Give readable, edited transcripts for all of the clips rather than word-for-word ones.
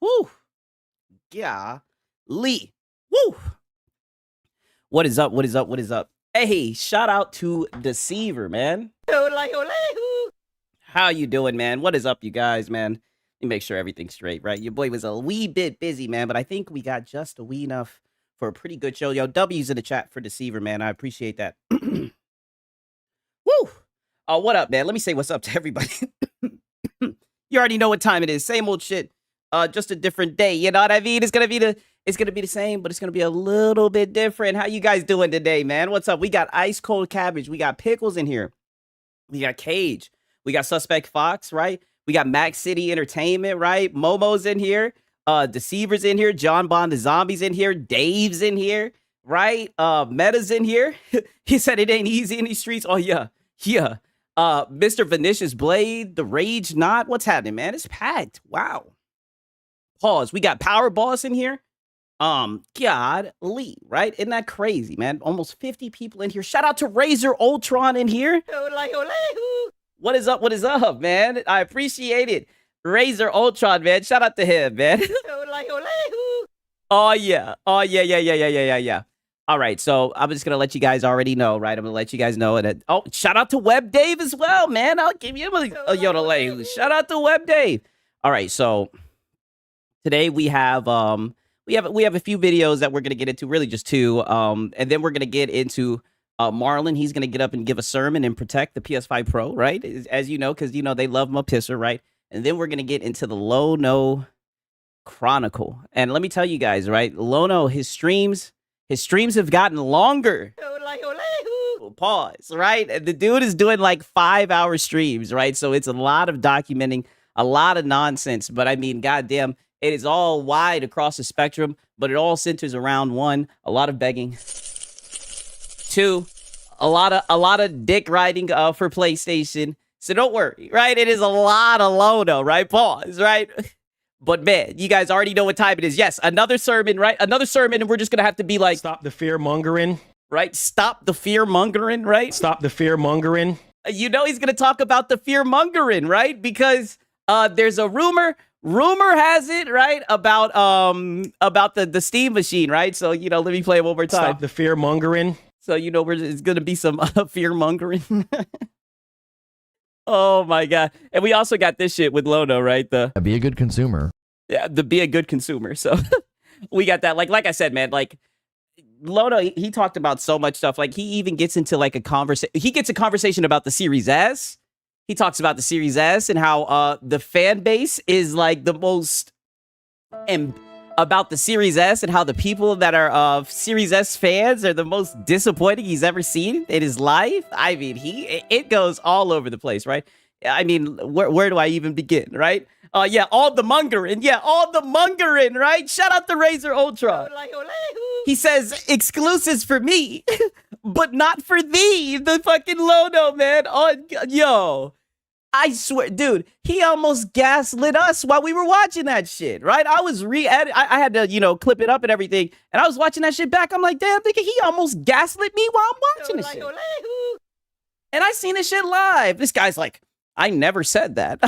Woo. Yeah. Lee. Woo. What is up? What is up? What is up? Hey, shout out to Deceiver, man. How you doing, man? What is up, you guys, man? Let me make sure everything's straight, right? Your boy was a wee bit busy, man, but I think we got just a wee enough for a pretty good show. Yo, W's in the chat for Deceiver, man. I appreciate that. Woo! Oh, what up, man? Let me say what's up to everybody. You already know what time it is. Same old shit. Just a different day. You know what I mean? It's gonna be the same, but it's gonna be a little bit different. How you guys doing today, man? What's up? We got ice cold cabbage. We got pickles in here. We got Cage. We got Suspect Fox, right? We got Max City Entertainment, right? Momo's in here. Deceiver's in here. John Bond the Zombie's in here. Dave's in here, right? Meta's in here. He said it ain't easy in these streets. Oh yeah, yeah. Mr. Vinicius Blade, the Rage Knot. What's happening, man? It's packed. Wow. Pause. We got Power Boss in here. God, Lee, right? Isn't that crazy, man? Almost 50 people in here. Shout out to Razor Ultron in here. What is up? What is up, man? I appreciate it. Razor Ultron, man. Shout out to him, man. Oh, yeah. Oh, yeah. All right, so I'm just going to let you guys already know, right? I'm going to let you guys know. And oh, shout out to Web Dave as well, man. I'll give you a yodel. Shout out to Web Dave. All right, so today we have a few videos that we're going to get into, really just two. And then we're going to get into Marlon. He's going to get up and give a sermon and protect the PS5 Pro, right? As you know, because, you know, they love my pisser, right? And then we're going to get into the Lono Chronicle. And let me tell you guys, right? Lono, his streams have gotten longer. Pause, right? The dude is doing like 5-hour streams, right? So it's a lot of documenting, a lot of nonsense. But I mean, goddamn, it is all wide across the spectrum, but it all centers around one, a lot of begging. Two, a lot of dick riding for PlayStation. So don't worry, right? It is a lot of Lono, right? Pause, right? But man, you guys already know what time it is. Yes, another sermon, right? Another sermon, and we're just gonna have to be like, stop the fear mongering, right? Stop the fear mongering, right? Stop the fear mongering. You know he's gonna talk about the fear mongering, right? Because there's a rumor has it, right, about the Steam machine, right? So you know, let me play it one more time. Stop the fear mongering. So you know, it's gonna be some fear mongering. Oh my god! And we also got this shit with Lono, right? Be a good consumer. Yeah, be a good consumer. So we got that. Like I said, man, like Lono, he talked about so much stuff. Like he even gets into like a conversation. He gets a conversation about the Series S. He talks about the Series S and how the fan base is like the most, and about the Series S and how the people that are Series S fans are the most disappointing he's ever seen in his life. I mean, it goes all over the place, right? I mean, where do I even begin, right? Yeah, all the mongering. Yeah, all the mongering, right? Shout out to Razor Ultra. He says, exclusives for me, but not for thee. The fucking Lono, man. Oh, yo. I swear, dude, he almost gaslit us while we were watching that shit, right? I was I had to, you know, clip it up and everything, and I was watching that shit back. I'm like, damn, nigga, he almost gaslit me while I'm watching this shit. And I seen this shit live. This guy's like, I never said that.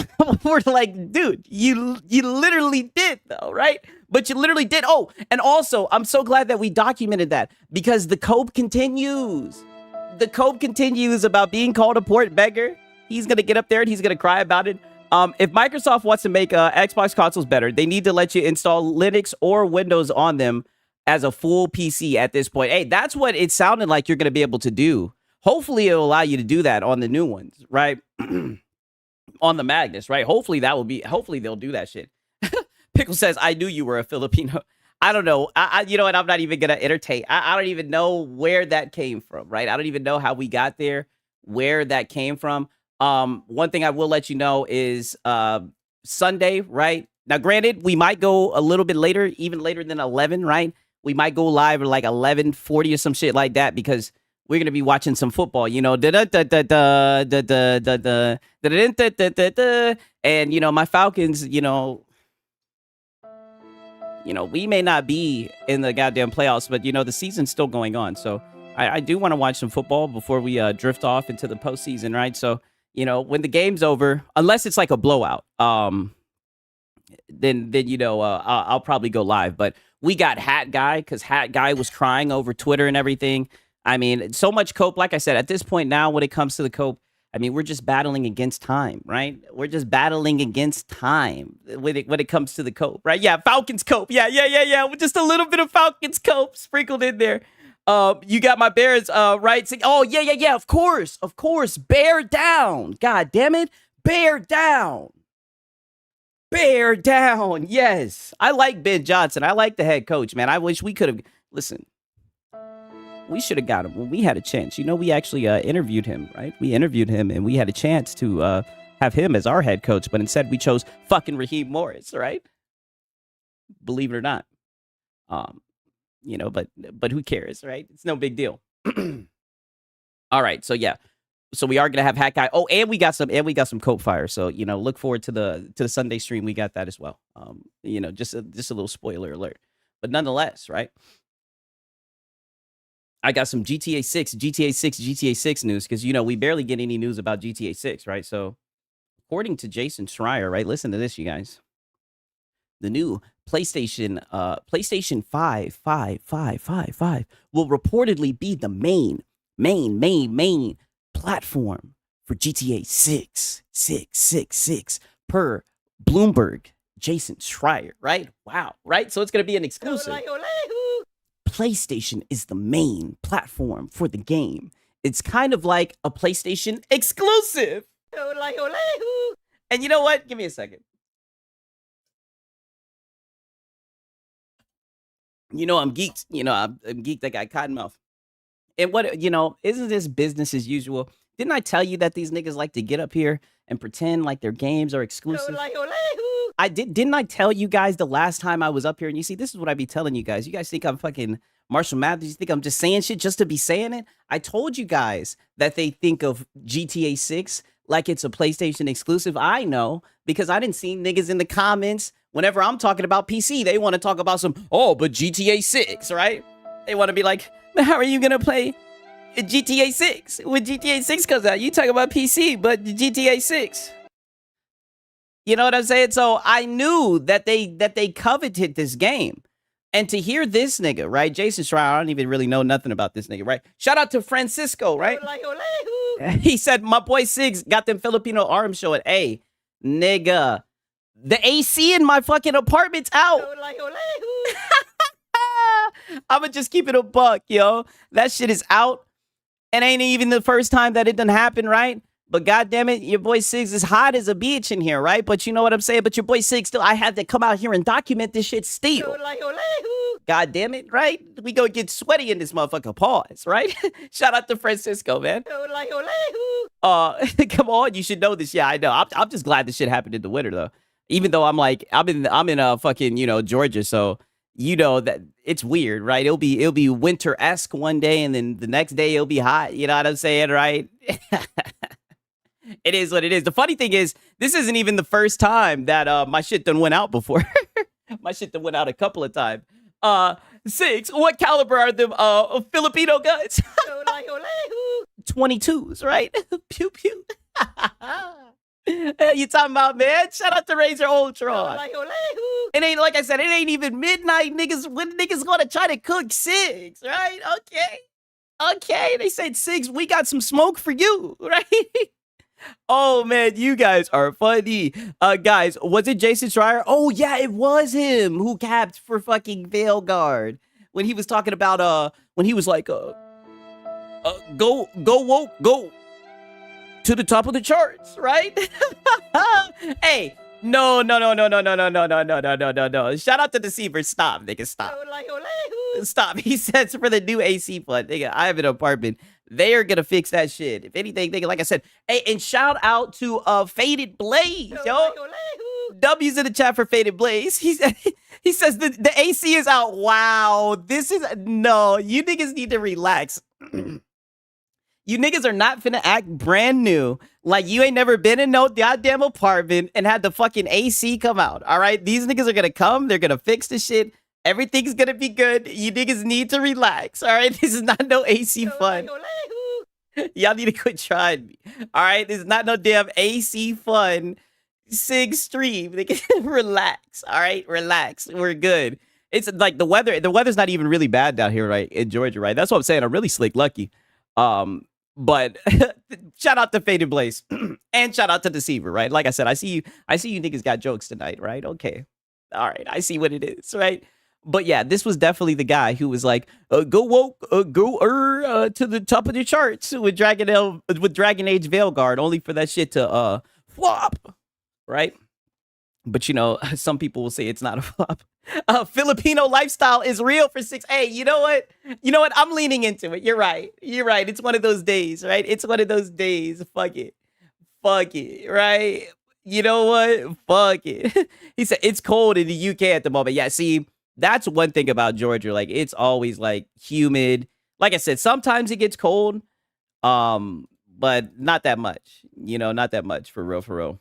We're like, dude, you literally did though, right? But you literally did. Oh, and also, I'm so glad that we documented that because the cope continues. The cope continues about being called a port beggar. He's going to get up there and he's going to cry about it. If Microsoft wants to make Xbox consoles better, they need to let you install Linux or Windows on them as a full PC at this point. Hey, that's what it sounded like you're going to be able to do. Hopefully, it'll allow you to do that on the new ones, right? On the Magnus, right? Hopefully, they'll do that shit. Pickle says, I knew you were a Filipino. I don't know. You know what? I'm not even going to entertain. I don't even know where that came from, right? I don't even know how we got there, where that came from. One thing I will let you know is Sunday, right? Now, granted, we might go a little bit later, even later than 11, right? We might go live at like 11:40 or some shit like that because we're gonna be watching some football, you know. And you know, my Falcons, you know, we may not be in the goddamn playoffs, but you know, the season's still going on. So I do want to watch some football before we drift off into the postseason, right? So, you know, when the game's over, unless it's like a blowout, then I'll probably go live. But we got Hat Guy because Hat Guy was crying over Twitter and everything. I mean, so much cope. Like I said, at this point now, when it comes to the cope, I mean, we're just battling against time, right? We're just battling against time when it comes to the cope, right? Yeah, Falcons cope. Yeah. With just a little bit of Falcons cope sprinkled in there. You got my Bears, right? Oh, yeah. Of course. Bear down. God damn it. Bear down. Bear down. Yes. I like Ben Johnson. I like the head coach, man. I wish we could have. Listen, we should have got him when we had a chance. We actually interviewed him, right? We interviewed him and we had a chance to have him as our head coach, but instead we chose fucking Raheem Morris, right? Believe it or not. But who cares, right? It's no big deal. All right, so yeah. So we are gonna have Hat Guy. Oh, and we got some Cope Fire. So look forward to the Sunday stream. We got that as well. Just a little spoiler alert. But nonetheless, right? I got some GTA 6 news because we barely get any news about GTA 6, right? So according to Jason Schreier, right? Listen to this, you guys. The new PlayStation 5 will reportedly be the main platform for GTA 6 per Bloomberg Jason Schreier, right? Wow, right? So it's going to be an exclusive. PlayStation is the main platform for the game. It's kind of like a PlayStation exclusive. And you know what? Give me a second. I'm geeked. I'm geeked. I got cottonmouth. And what, isn't this business as usual? Didn't I tell you that these niggas like to get up here and pretend like their games are exclusive? Didn't I tell you guys the last time I was up here? And you see, this is what I be telling you guys. You guys think I'm fucking Marshall Mathers? You think I'm just saying shit just to be saying it? I told you guys that they think of GTA 6 like it's a PlayStation exclusive. I know, because I didn't see niggas in the comments. Whenever I'm talking about PC, they want to talk about but GTA 6, right? They want to be like, how are you going to play GTA 6? When GTA 6 comes out, you talk about PC, but GTA 6. You know what I'm saying? So I knew that they coveted this game. And to hear this nigga, right? Jason Schreier, I don't even really know nothing about this nigga, right? Shout out to Francisco, right? He said, my boy Sigs got them Filipino arms showing. Hey, nigga, the AC in my fucking apartment's out. I'ma just keep it a buck, yo. That shit is out. And ain't even the first time that it done happen, right? But goddamn it, your boy Sigs is hot as a bitch in here, right? But you know what I'm saying? But your boy Sigs still, I had to come out here and document this shit still. God damn it, right? We gonna get sweaty in this motherfucker. Pause, right? Shout out to Francisco, man. Come on, you should know this. Yeah, I know. I'm just glad this shit happened in the winter though. Even though I'm in fucking Georgia, so that it's weird, right? It'll be winter-esque one day, and then the next day it'll be hot. You know what I'm saying, right? It is what it is. The funny thing is, this isn't even the first time that my shit done went out before. My shit done went out a couple of times. 6, what caliber are them Filipino guns? 22s, right? Pew pew. You talking about, man? Shout out to Razor Ultron. It ain't, like I said, it ain't even midnight, niggas. When niggas gonna try to cook 6, right? Okay. They said 6, we got some smoke for you, right? Oh man, you guys are funny. Guys, was it Jason Schreier? Oh yeah, it was him who capped for fucking Veilguard when he was talking about when he was like go woke, go to the top of the charts, right? Hey, no. Shout out to Deceiver. Stop, nigga, stop. Stop. He says for the new AC fund, nigga, I have an apartment. They are gonna fix that shit. If anything, nigga, like I said, hey, and shout out to Faded Blaze, yo. W's in the chat for Faded Blaze. He says the AC is out. Wow, no. You niggas need to relax. You niggas are not finna act brand new like you ain't never been in no goddamn apartment and had the fucking AC come out. All right, these niggas are gonna come. They're gonna fix the shit. Everything's gonna be good. You niggas need to relax. All right, this is not no AC fun. Y'all need to quit trying me. All right, this is not no damn AC fun. Sig stream. They can relax. All right, relax. We're good. It's like the weather. The weather's not even really bad down here, right, in Georgia, right? That's what I'm saying. I'm really slick lucky. But shout out to Faded Blaze and shout out to Deceiver, right? Like I said, I see you. I see you niggas got jokes tonight, right? Okay, all right. I see what it is, right? But yeah, this was definitely the guy who was like, go woke, to the top of the charts with Dragon Age Veilguard, only for that shit to flop, right? But you know, some people will say it's not a flop. Filipino lifestyle is real for 6. Hey, you know what? You know what? I'm leaning into it. You're right. You're right. It's one of those days, right? It's one of those days. Fuck it. Fuck it, right? You know what? Fuck it. He said it's cold in the UK at the moment. Yeah, see, that's one thing about Georgia. Like, it's always like humid. Like I said, sometimes it gets cold, but not that much. You know, not that much for real, for real.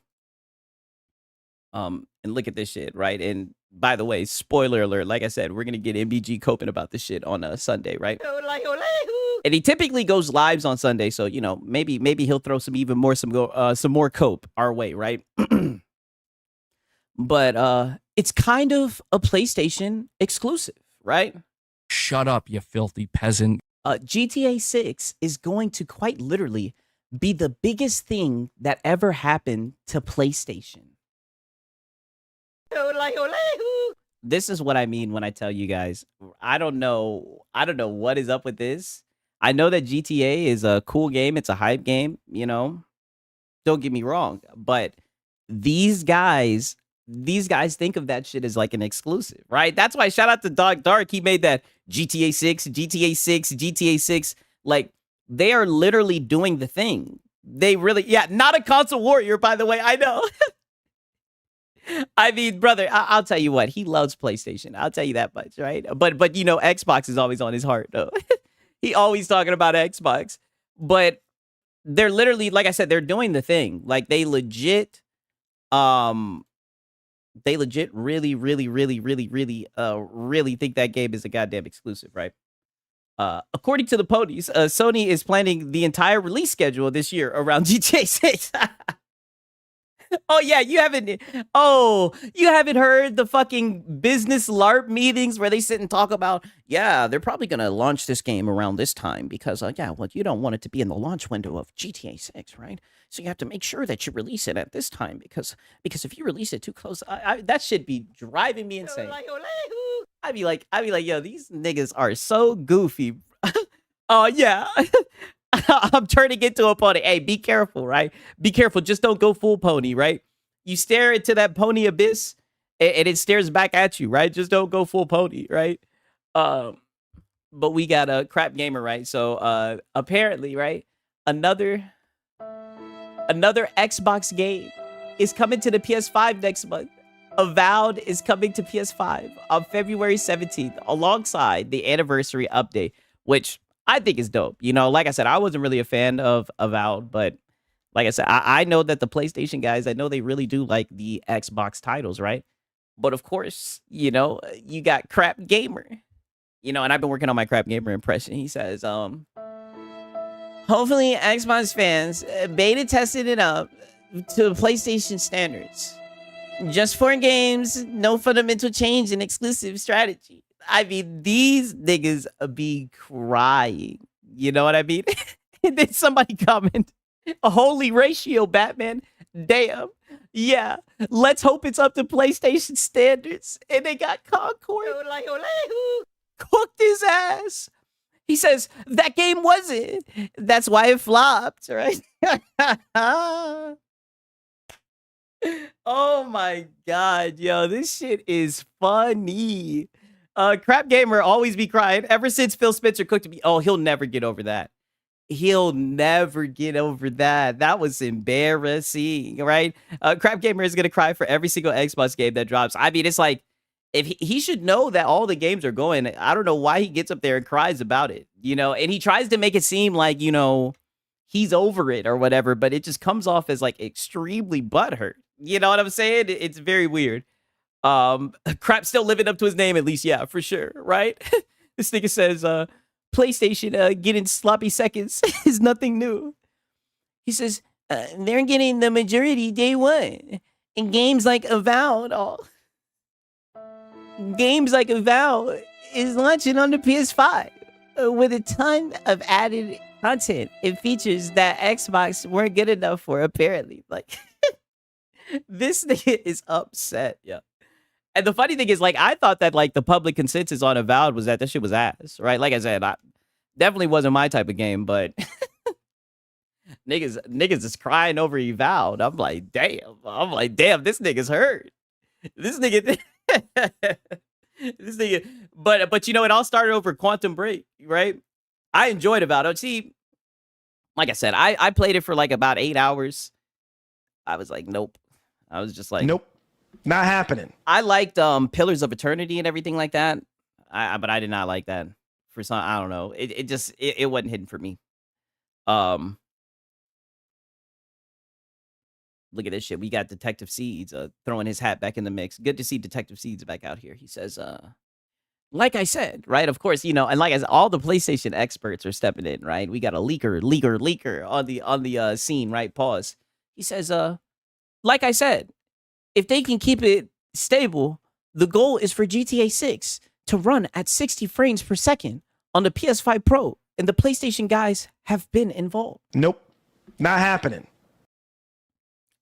And look at this shit, right? And by the way, spoiler alert, like I said, we're gonna get MBG coping about this shit on a Sunday, right? And he typically goes lives on Sunday, so you know, maybe he'll throw some more cope our way, right? But it's kind of a PlayStation exclusive, right? Shut up, you filthy peasant. GTA 6 is going to quite literally be the biggest thing that ever happened to PlayStation. This is what I mean when I tell you guys, I don't know what is up with this. I know that GTA is a cool game. It's a hype game, you know, don't get me wrong, but these guys think of that shit as like an exclusive, right? That's why shout out to Dog Dark. He made that GTA 6, GTA 6, GTA 6. Like, they are literally doing the thing. They really, yeah, not a console warrior, by the way. I know. I mean, brother, I'll tell you what, he loves PlayStation. I'll tell you that much, right? But you know, Xbox is always on his heart, though. He always talking about Xbox. But they're literally, like I said, they're doing the thing. Like, they legit really, really think that game is a goddamn exclusive, right? According to the ponies, Sony is planning the entire release schedule this year around GTA 6. Oh yeah, you haven't heard the fucking business LARP meetings where they sit and talk about, yeah, they're probably gonna launch this game around this time because yeah, well, you don't want it to be in the launch window of GTA 6, right? So you have to make sure that you release it at this time because if you release it too close, that should be driving me insane. I'd be like, yo, these niggas are so goofy. Oh yeah. I'm turning into a pony. Hey, be careful, right? Be careful. Just don't go full pony, right? You stare into that pony abyss and it stares back at you, right? Just don't go full pony, right? But we got a crap gamer, right? So apparently, right? Another Xbox game is coming to the PS5 next month. Avowed is coming to PS5 on February 17th alongside the anniversary update, which I think is dope. You know, like I said, I wasn't really a fan of Avowed, but like I said, I know that the PlayStation guys, I know they really do like the Xbox titles, right? But of course, you know, you got Crap Gamer. You know, and I've been working on my Crap Gamer impression. He says, hopefully Xbox fans beta tested it up to PlayStation standards. Just 4 games, no fundamental change in exclusive strategy. I mean, these niggas be crying. You know what I mean? And then somebody comment, a holy ratio, Batman. Damn. Yeah. Let's hope it's up to PlayStation standards. And they got Concord. Cooked his ass. He says, that game wasn't. That's why it flopped, right? Oh my God, yo, this shit is funny. Crap Gamer always be crying ever since Phil Spencer cooked me. Oh, he'll never get over that. He'll never get over that. That was embarrassing, right? Crap Gamer is gonna cry for every single Xbox game that drops. I mean, it's like, if he should know that all the games are going. I don't know why he gets up there and cries about it, you know, and he tries to make it seem like, you know, he's over it or whatever, but it just comes off as like extremely butthurt. You know what I'm saying? It's very weird. Crap still living up to his name, at least, yeah, for sure, right? This nigga says, PlayStation getting sloppy seconds is nothing new. He says, they're getting the majority day one. And games like Avowed, games like Avowed is launching on the PS5 with a ton of added content and features that Xbox weren't good enough for, apparently. Like, this nigga is upset, yeah. And the funny thing is, like, I thought that, like, the public consensus on Avowed was that this shit was ass, right? Like I said, I definitely wasn't my type of game, but niggas is crying over Avowed. I'm like, damn, this nigga's hurt. This nigga, this nigga. But you know, it all started over Quantum Break, right? I enjoyed Avowed. See, like I said, I played it for like about 8 hours. I was like, nope. I was just like, Nope. Not happening. I liked Pillars of Eternity and everything like that. But I did not like that for some. I don't know. It wasn't hidden for me. Look at this shit. We got Detective Seeds throwing his hat back in the mix. Good to see Detective Seeds back out here. He says, like I said, right? Of course, you know, and like I said, all the PlayStation experts are stepping in, right? We got a leaker on the scene, right? Pause. He says, like I said, if they can keep it stable, the goal is for GTA 6 to run at 60 frames per second on the PS5 Pro, and the PlayStation guys have been involved. Nope. Not happening.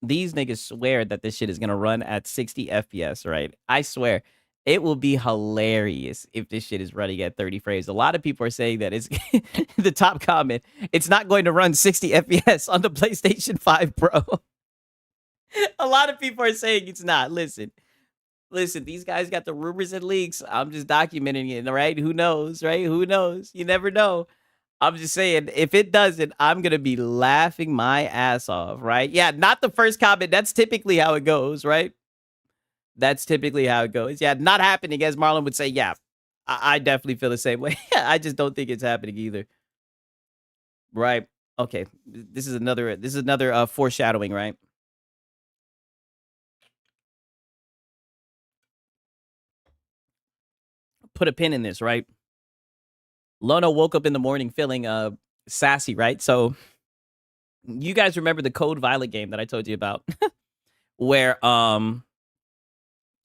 These niggas swear that this shit is gonna run at 60 FPS, right? I swear. It will be hilarious if this shit is running at 30 frames. A lot of people are saying that it's the top comment. It's not going to run 60 FPS on the PlayStation 5 Pro. A lot of people are saying it's not. Listen, these guys got the rumors and leaks. I'm just documenting it, right? Who knows, right? Who knows? You never know. I'm just saying, if it doesn't, I'm going to be laughing my ass off, right? Yeah, not the first comment. That's typically how it goes, right? That's typically how it goes. Yeah, not happening, as Marlon would say. Yeah, I definitely feel the same way. I just don't think it's happening either. Right. Okay. This is another foreshadowing, right? Put a pin in this, right? Lono woke up in the morning feeling sassy, right? So you guys remember the Code Violet game that I told you about? Where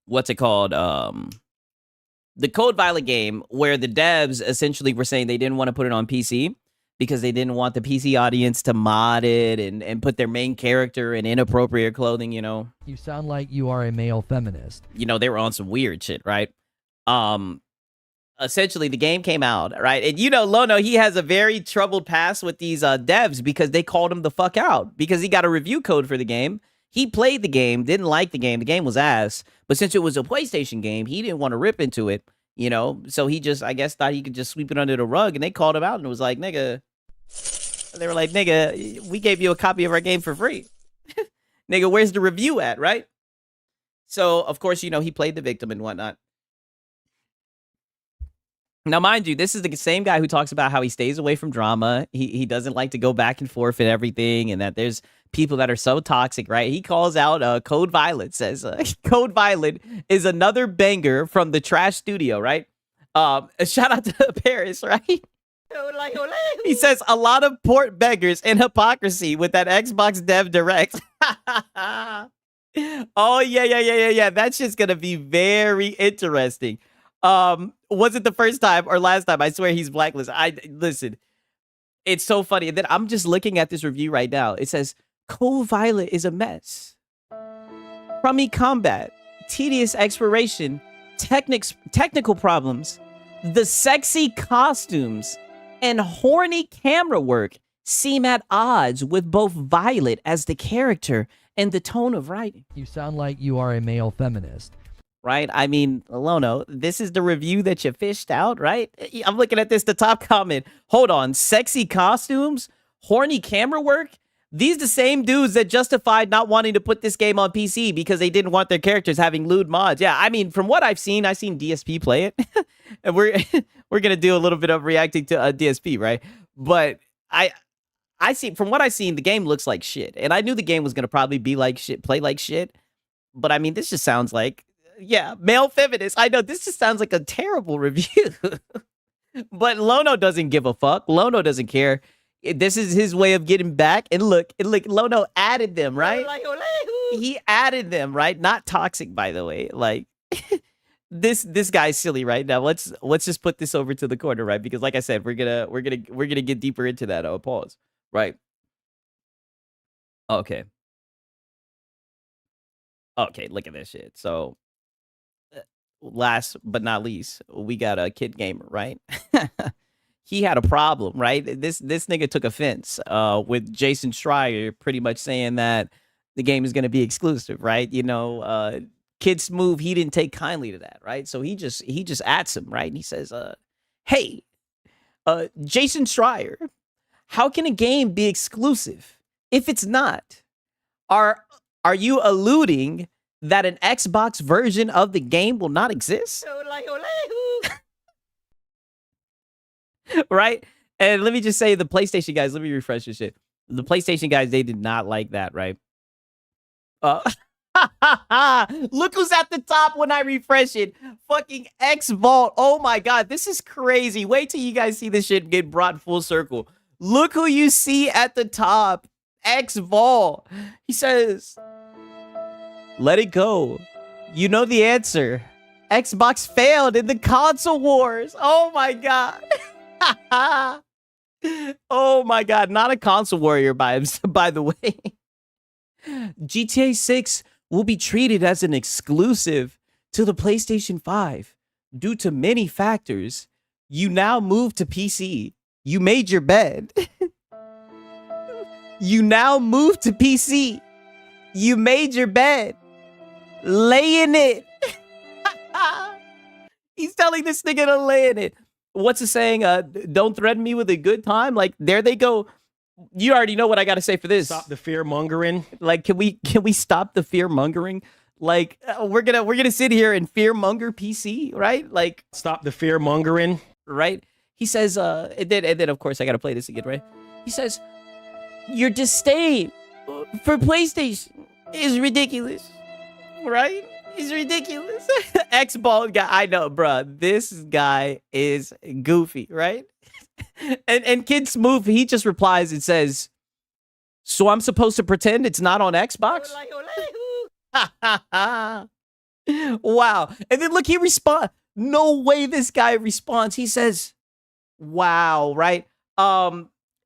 what's it called? The Code Violet game where the devs essentially were saying they didn't want to put it on PC because they didn't want the PC audience to mod it and put their main character in inappropriate clothing, you know. You sound like you are a male feminist. You know, they were on some weird shit, right? Essentially the game came out, right? And you know, Lono, he has a very troubled past with these devs because they called him the fuck out because he got a review code for the game. He played the game, didn't like the game was ass, but since it was a PlayStation game, he didn't want to rip into it, you know? So he just, I guess, thought he could just sweep it under the rug, and they called him out and was like, nigga, they were like, nigga, we gave you a copy of our game for free. Nigga, where's the review at, right? So, of course, you know, he played the victim and whatnot. Now, mind you, this is the same guy who talks about how he stays away from drama. He doesn't like to go back and forth and everything, and that there's people that are so toxic, right? He calls out Code Violet, says Code Violet is another banger from the Trash Studio, right? Shout out to Paris, right? He says a lot of port beggars and hypocrisy with that Xbox Dev Direct. Oh, yeah. That shit's gonna be very interesting. Was it the first time or last time? I swear he's blacklisted. Listen, it's so funny. And then I'm just looking at this review right now. It says, Code Violet is a mess. Crummy combat, tedious exploration, technical problems, the sexy costumes, and horny camera work seem at odds with both Violet as the character and the tone of writing. You sound like you are a male feminist. Right? I mean, Lono, this is the review that you fished out, right? I'm looking at this, the top comment. Hold on. Sexy costumes? Horny camera work? These the same dudes that justified not wanting to put this game on PC because they didn't want their characters having lewd mods. Yeah, I mean, from what I've seen DSP play it. And we're going to do a little bit of reacting to DSP, right? But I see, from what I've seen, the game looks like shit. And I knew the game was going to probably be like shit, play like shit. But I mean, this just sounds like, yeah, male feminist. I know this just sounds like a terrible review. But Lono doesn't give a fuck. Lono doesn't care. This is his way of getting back. And look, Lono added them, right? he added them, right? Not toxic, by the way. Like this guy's silly right now. Let's just put this over to the corner, right? Because like I said, we're gonna get deeper into that. Pause. Right. Okay. Okay, look at this shit. So last but not least, we got a Kid Gamer, right? He had a problem, right? This nigga took offense with Jason Schreier pretty much saying that the game is going to be exclusive, right? You know, Kid Smooth, he didn't take kindly to that, right? So he just adds him, right? And he says, "Hey, Jason Schreier, how can a game be exclusive if it's not? Are you alluding that an Xbox version of the game will not exist?" Right? And let me just say, the PlayStation guys, let me refresh this shit. The PlayStation guys, they did not like that, right? Look who's at the top when I refresh it. Fucking X Vault. Oh my God, this is crazy. Wait till you guys see this shit get brought full circle. Look who you see at the top. X Vault. He says, "Let it go. You know the answer. Xbox failed in the console wars." Oh my God. Oh my God. Not a console warrior by the way. GTA 6 will be treated as an exclusive to the PlayStation 5 due to many factors. You now move to PC. You made your bed. You now move to PC. You made your bed. Lay in it. He's telling this nigga to lay in it. What's it saying? Don't threaten me with a good time. Like, there they go. You already know what I got to say for this. Stop the fear mongering. Like, can we stop the fear mongering? Like, we're gonna sit here and fear monger PC, right? Like, stop the fear mongering. Right? He says, and then of course I got to play this again, right? He says, "Your disdain for PlayStation is ridiculous," right? It's ridiculous. X-Ball guy, I know, bruh. This guy is goofy, right? and Kid Smooth, he just replies and says, "So I'm supposed to pretend it's not on Xbox?" Wow. And then look, he responds. No way this guy responds. He says, "Wow," right?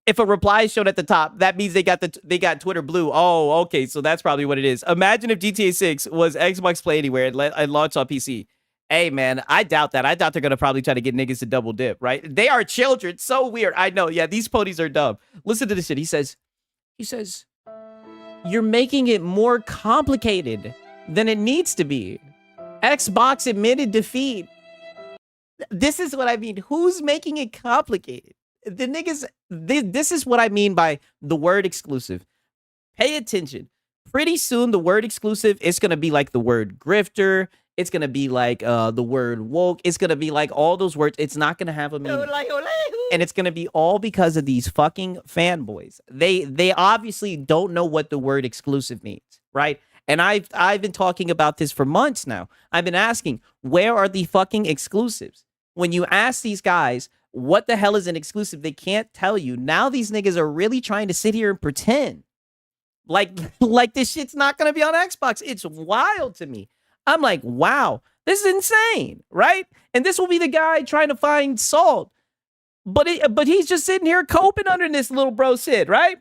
If a reply is shown at the top, that means they got Twitter blue. Oh, okay, so that's probably what it is. Imagine if GTA 6 was Xbox Play Anywhere and launched on PC. Hey, man, I doubt that. I doubt they're gonna probably try to get niggas to double dip, right? They are children. So weird. I know. Yeah, these ponies are dumb. Listen to this shit. He says, "You're making it more complicated than it needs to be. Xbox admitted defeat." This is what I mean. Who's making it complicated? The niggas, this is what I mean by the word exclusive. Pay attention. Pretty soon, the word exclusive is going to be like the word grifter. It's going to be like the word woke. It's going to be like all those words. It's not going to have a meaning. And it's going to be all because of these fucking fanboys. They obviously don't know what the word exclusive means, right? And I've been talking about this for months now. I've been asking, where are the fucking exclusives? When you ask these guys, what the hell is an exclusive? They can't tell you. Now these niggas are really trying to sit here and pretend like this shit's not going to be on Xbox. It's wild to me. I'm like, wow, this is insane, right? And this will be the guy trying to find salt. But he's just sitting here coping under this little bro shit, right?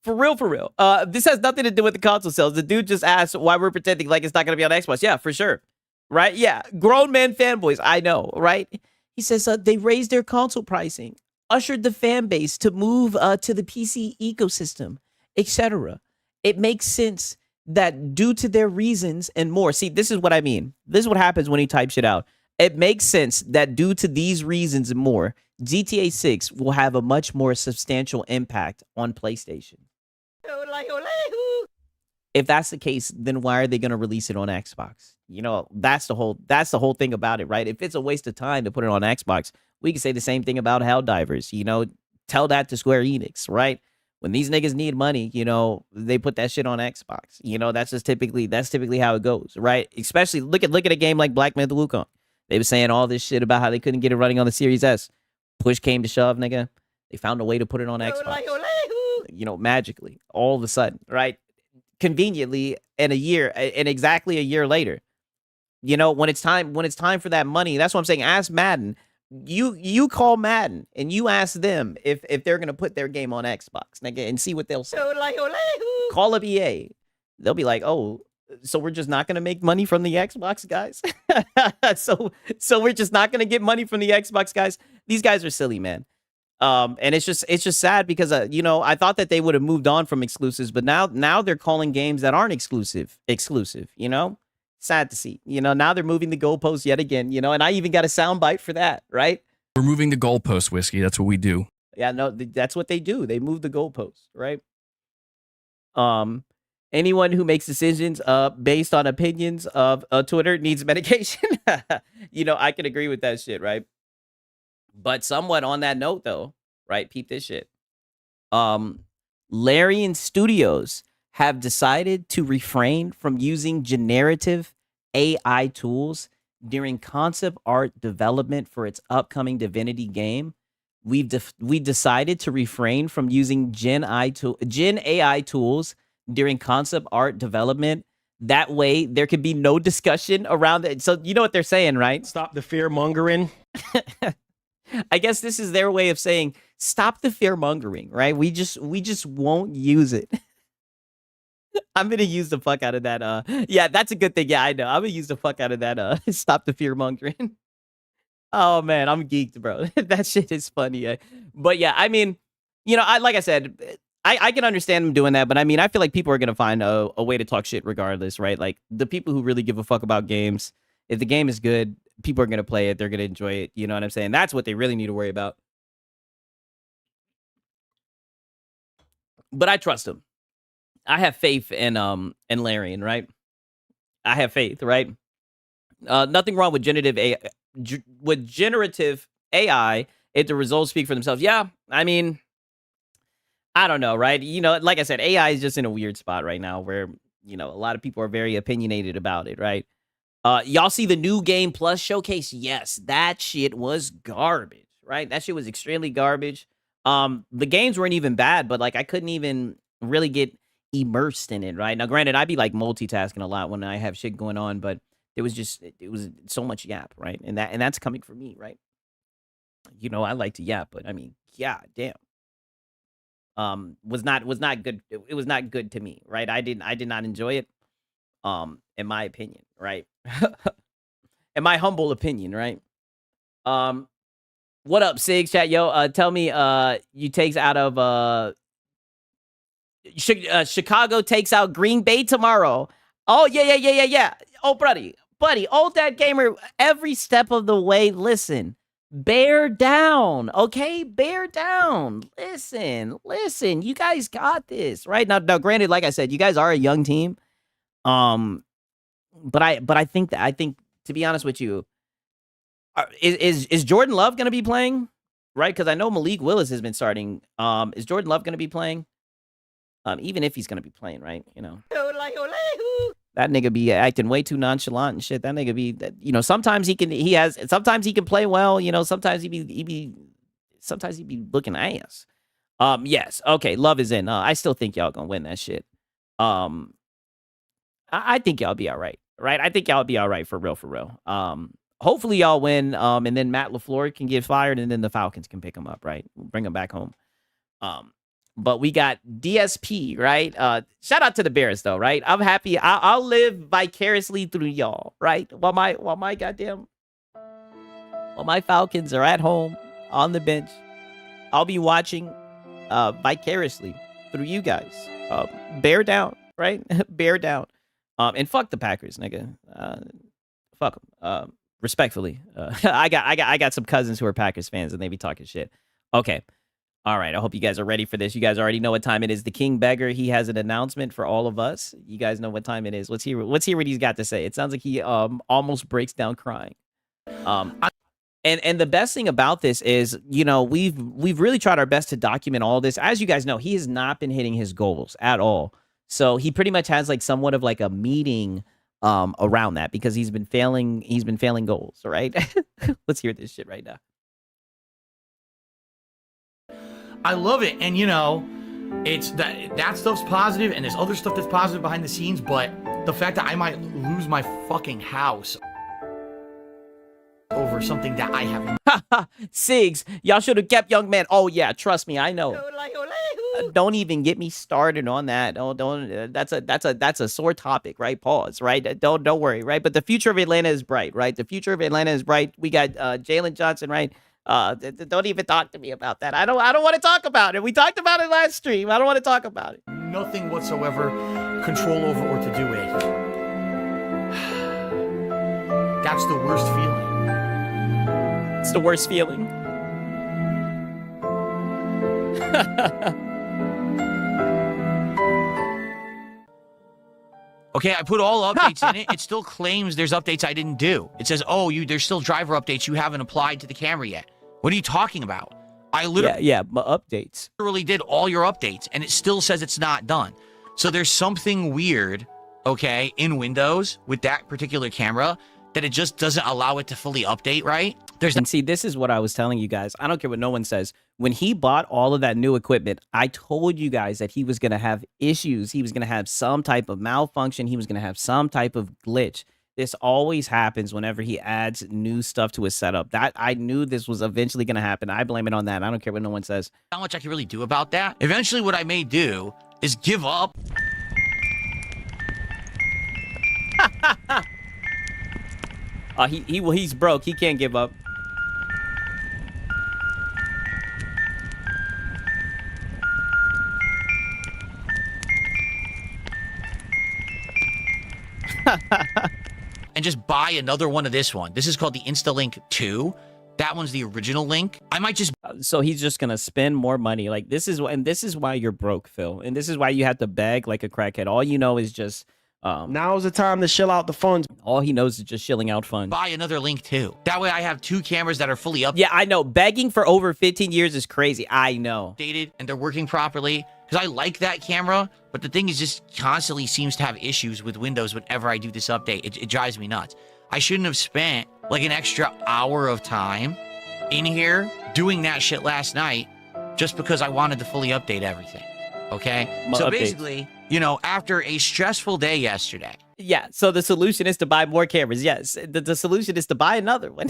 For real. This has nothing to do with the console sales. The dude just asked why we're pretending like it's not going to be on Xbox. Yeah, for sure. Right? Yeah. Grown man fanboys. I know, right? He says they raised their console pricing, ushered the fan base to move to the PC ecosystem, etc. It makes sense that due to their reasons and more. See, this is what I mean. This is what happens when you type shit out. It makes sense that due to these reasons and more, GTA 6 will have a much more substantial impact on PlayStation. If that's the case, then why are they going to release it on Xbox? You know, that's the whole thing about it, right? If it's a waste of time to put it on Xbox, we can say the same thing about Helldivers. You know, tell that to Square Enix, right? When these niggas need money, you know, they put that shit on Xbox. You know, that's typically how it goes, right? Especially look at a game like Black Myth Wukong. They were saying all this shit about how they couldn't get it running on the Series S. Push came to shove, nigga. They found a way to put it on Xbox. You know, magically, all of a sudden, right? conveniently in exactly a year later. You know, when it's time for that money, that's what I'm saying. Ask Madden. You call Madden and you ask them if they're gonna put their game on Xbox, nigga, and see what they'll say. Call up EA. They'll be like, oh, so we're just not gonna make money from the Xbox guys. so we're just not gonna get money from the Xbox guys. These guys are silly, man. And it's just sad because you know, I thought that they would have moved on from exclusives, but now they're calling games that aren't exclusive. You know, sad to see. You know, now they're moving the goalposts yet again. You know, and I even got a soundbite for that, right? We're moving the goalpost, Whiskey. That's what we do. Yeah, no, that's what they do. They move the goalposts, right? Anyone who makes decisions based on opinions of Twitter needs medication. You know, I can agree with that shit, right? But somewhat on that note, though, right? Peep this shit. Larian Studios have decided to refrain from using generative AI tools during concept art development for its upcoming Divinity game. We decided to refrain from using Gen AI tools during concept art development. That way, there could be no discussion around it. So you know what they're saying, right? Stop the fear mongering. I guess this is their way of saying stop the fear mongering, right? We just won't use it. I'm gonna use the fuck out of that. Yeah, that's a good thing. Yeah, I know. I'm gonna use the fuck out of that. Stop the fear mongering. Oh man, I'm geeked, bro. That shit is funny. But yeah, I mean, you know, like I said, I can understand them doing that, but I mean, I feel like people are gonna find a way to talk shit regardless, right? Like the people who really give a fuck about games, if the game is good, people are gonna play it, they're gonna enjoy it. You know what I'm saying? That's what they really need to worry about. But I trust them. I have faith in Larian, right? I have faith, right? Nothing wrong with generative AI if the results speak for themselves. Yeah, I mean, I don't know, right? You know, like I said, AI is just in a weird spot right now where, you know, a lot of people are very opinionated about it, right? Y'all see the new Game Plus showcase? Yes, that shit was garbage, right? That shit was extremely garbage. The games weren't even bad, but like I couldn't even really get immersed in it, right? Now, granted, I'd be like multitasking a lot when I have shit going on, but it was so much yap, right? And that's coming from me, right? You know, I like to yap, but I mean, yeah, damn. Was not good. It was not good to me, right? I did not enjoy it. In my opinion, right? In my humble opinion, right? What up, Sigs chat? Yo, tell me, you takes out of Chicago takes out Green Bay tomorrow. Oh yeah. Oh, buddy, old dad gamer, every step of the way. Listen, bear down, okay? Bear down. Listen. You guys got this, right? Now, granted, like I said, you guys are a young team. But I think to be honest with you, is Jordan Love going to be playing? Right? Because I know Malik Willis has been starting. Is Jordan Love going to be playing? Even if he's going to be playing, right? You know, that nigga be acting way too nonchalant and shit. That nigga be, you know, sometimes he can play well. You know, sometimes he be looking ass. Yes. Okay. Love is in. I still think y'all gonna win that shit. I think y'all be all right. Right? I think y'all be all right for real. Hopefully y'all win. And then Matt LaFleur can get fired, and then the Falcons can pick him up, right? Bring him back home. But we got DSP, right? Shout out to the Bears, though, right? I'm happy. I'll live vicariously through y'all, right? While my Falcons are at home on the bench, I'll be watching vicariously through you guys. Bear down, right? Bear down. And fuck the Packers, nigga. Fuck them. Respectfully. I got some cousins who are Packers fans, and they be talking shit. Okay. All right. I hope you guys are ready for this. You guys already know what time it is. The King Beggar, he has an announcement for all of us. You guys know what time it is. Let's hear what he's got to say. It sounds like he almost breaks down crying. And the best thing about this is, you know, we've really tried our best to document all this. As you guys know, he has not been hitting his goals at all. So he pretty much has like somewhat of like a meeting around that because he's been failing goals, right? Let's hear this shit right now. I love it. And, you know, It's that stuff's positive, and there's other stuff that's positive behind the scenes, but the fact that I might lose my fucking house over something that I have. Sigs, y'all should have kept young man. Oh yeah, trust me, I know. Don't even get me started on that. Oh, don't. That's a sore topic, right? Pause, right? Don't worry, right? But the future of Atlanta is bright, right? The future of Atlanta is bright. We got Jalen Johnson, right? Don't even talk to me about that. I don't want to talk about it. We talked about it last stream. I don't want to talk about it. Nothing whatsoever control over or to do with. That's the worst feeling. It's the worst feeling. Okay, I put all updates in it. It still claims there's updates I didn't do. It says, oh, there's still driver updates you haven't applied to the camera yet. What are you talking about? I literally Updates. did all your updates, and it still says it's not done. So there's something weird, okay, in Windows with that particular camera that it just doesn't allow it to fully update, right? And see, this is what I was telling you guys. I don't care what no one says. When he bought all of that new equipment, I told you guys that he was going to have issues. He was going to have some type of malfunction. He was going to have some type of glitch. This always happens whenever he adds new stuff to his setup. That I knew this was eventually going to happen. I blame it on that. I don't care what no one says. Not much I can really do about that. Eventually, what I may do is give up. He's broke. He can't give up. And just buy another one of this one. This is called the InstaLink 2. That one's the original link. I might just... So he's just gonna spend more money. Like this is why you're broke, Phil. And this is why you have to beg like a crackhead. All you know is just Now's the time to shill out the funds. all he knows is just shilling out funds. buy another Link 2. That way I have 2 cameras that are fully Yeah, I know. Begging for over 15 years is crazy. I know. updated and they're working properly. Because I like that camera, but the thing is just constantly seems to have issues with Windows whenever I do this update. It drives me nuts. I shouldn't have spent like an extra hour of time in here doing that shit last night just because I wanted to fully update everything. Okay? So Updates. basically, after a stressful day yesterday, Yeah, so the solution is to buy more cameras. Yes, the solution is to buy another one.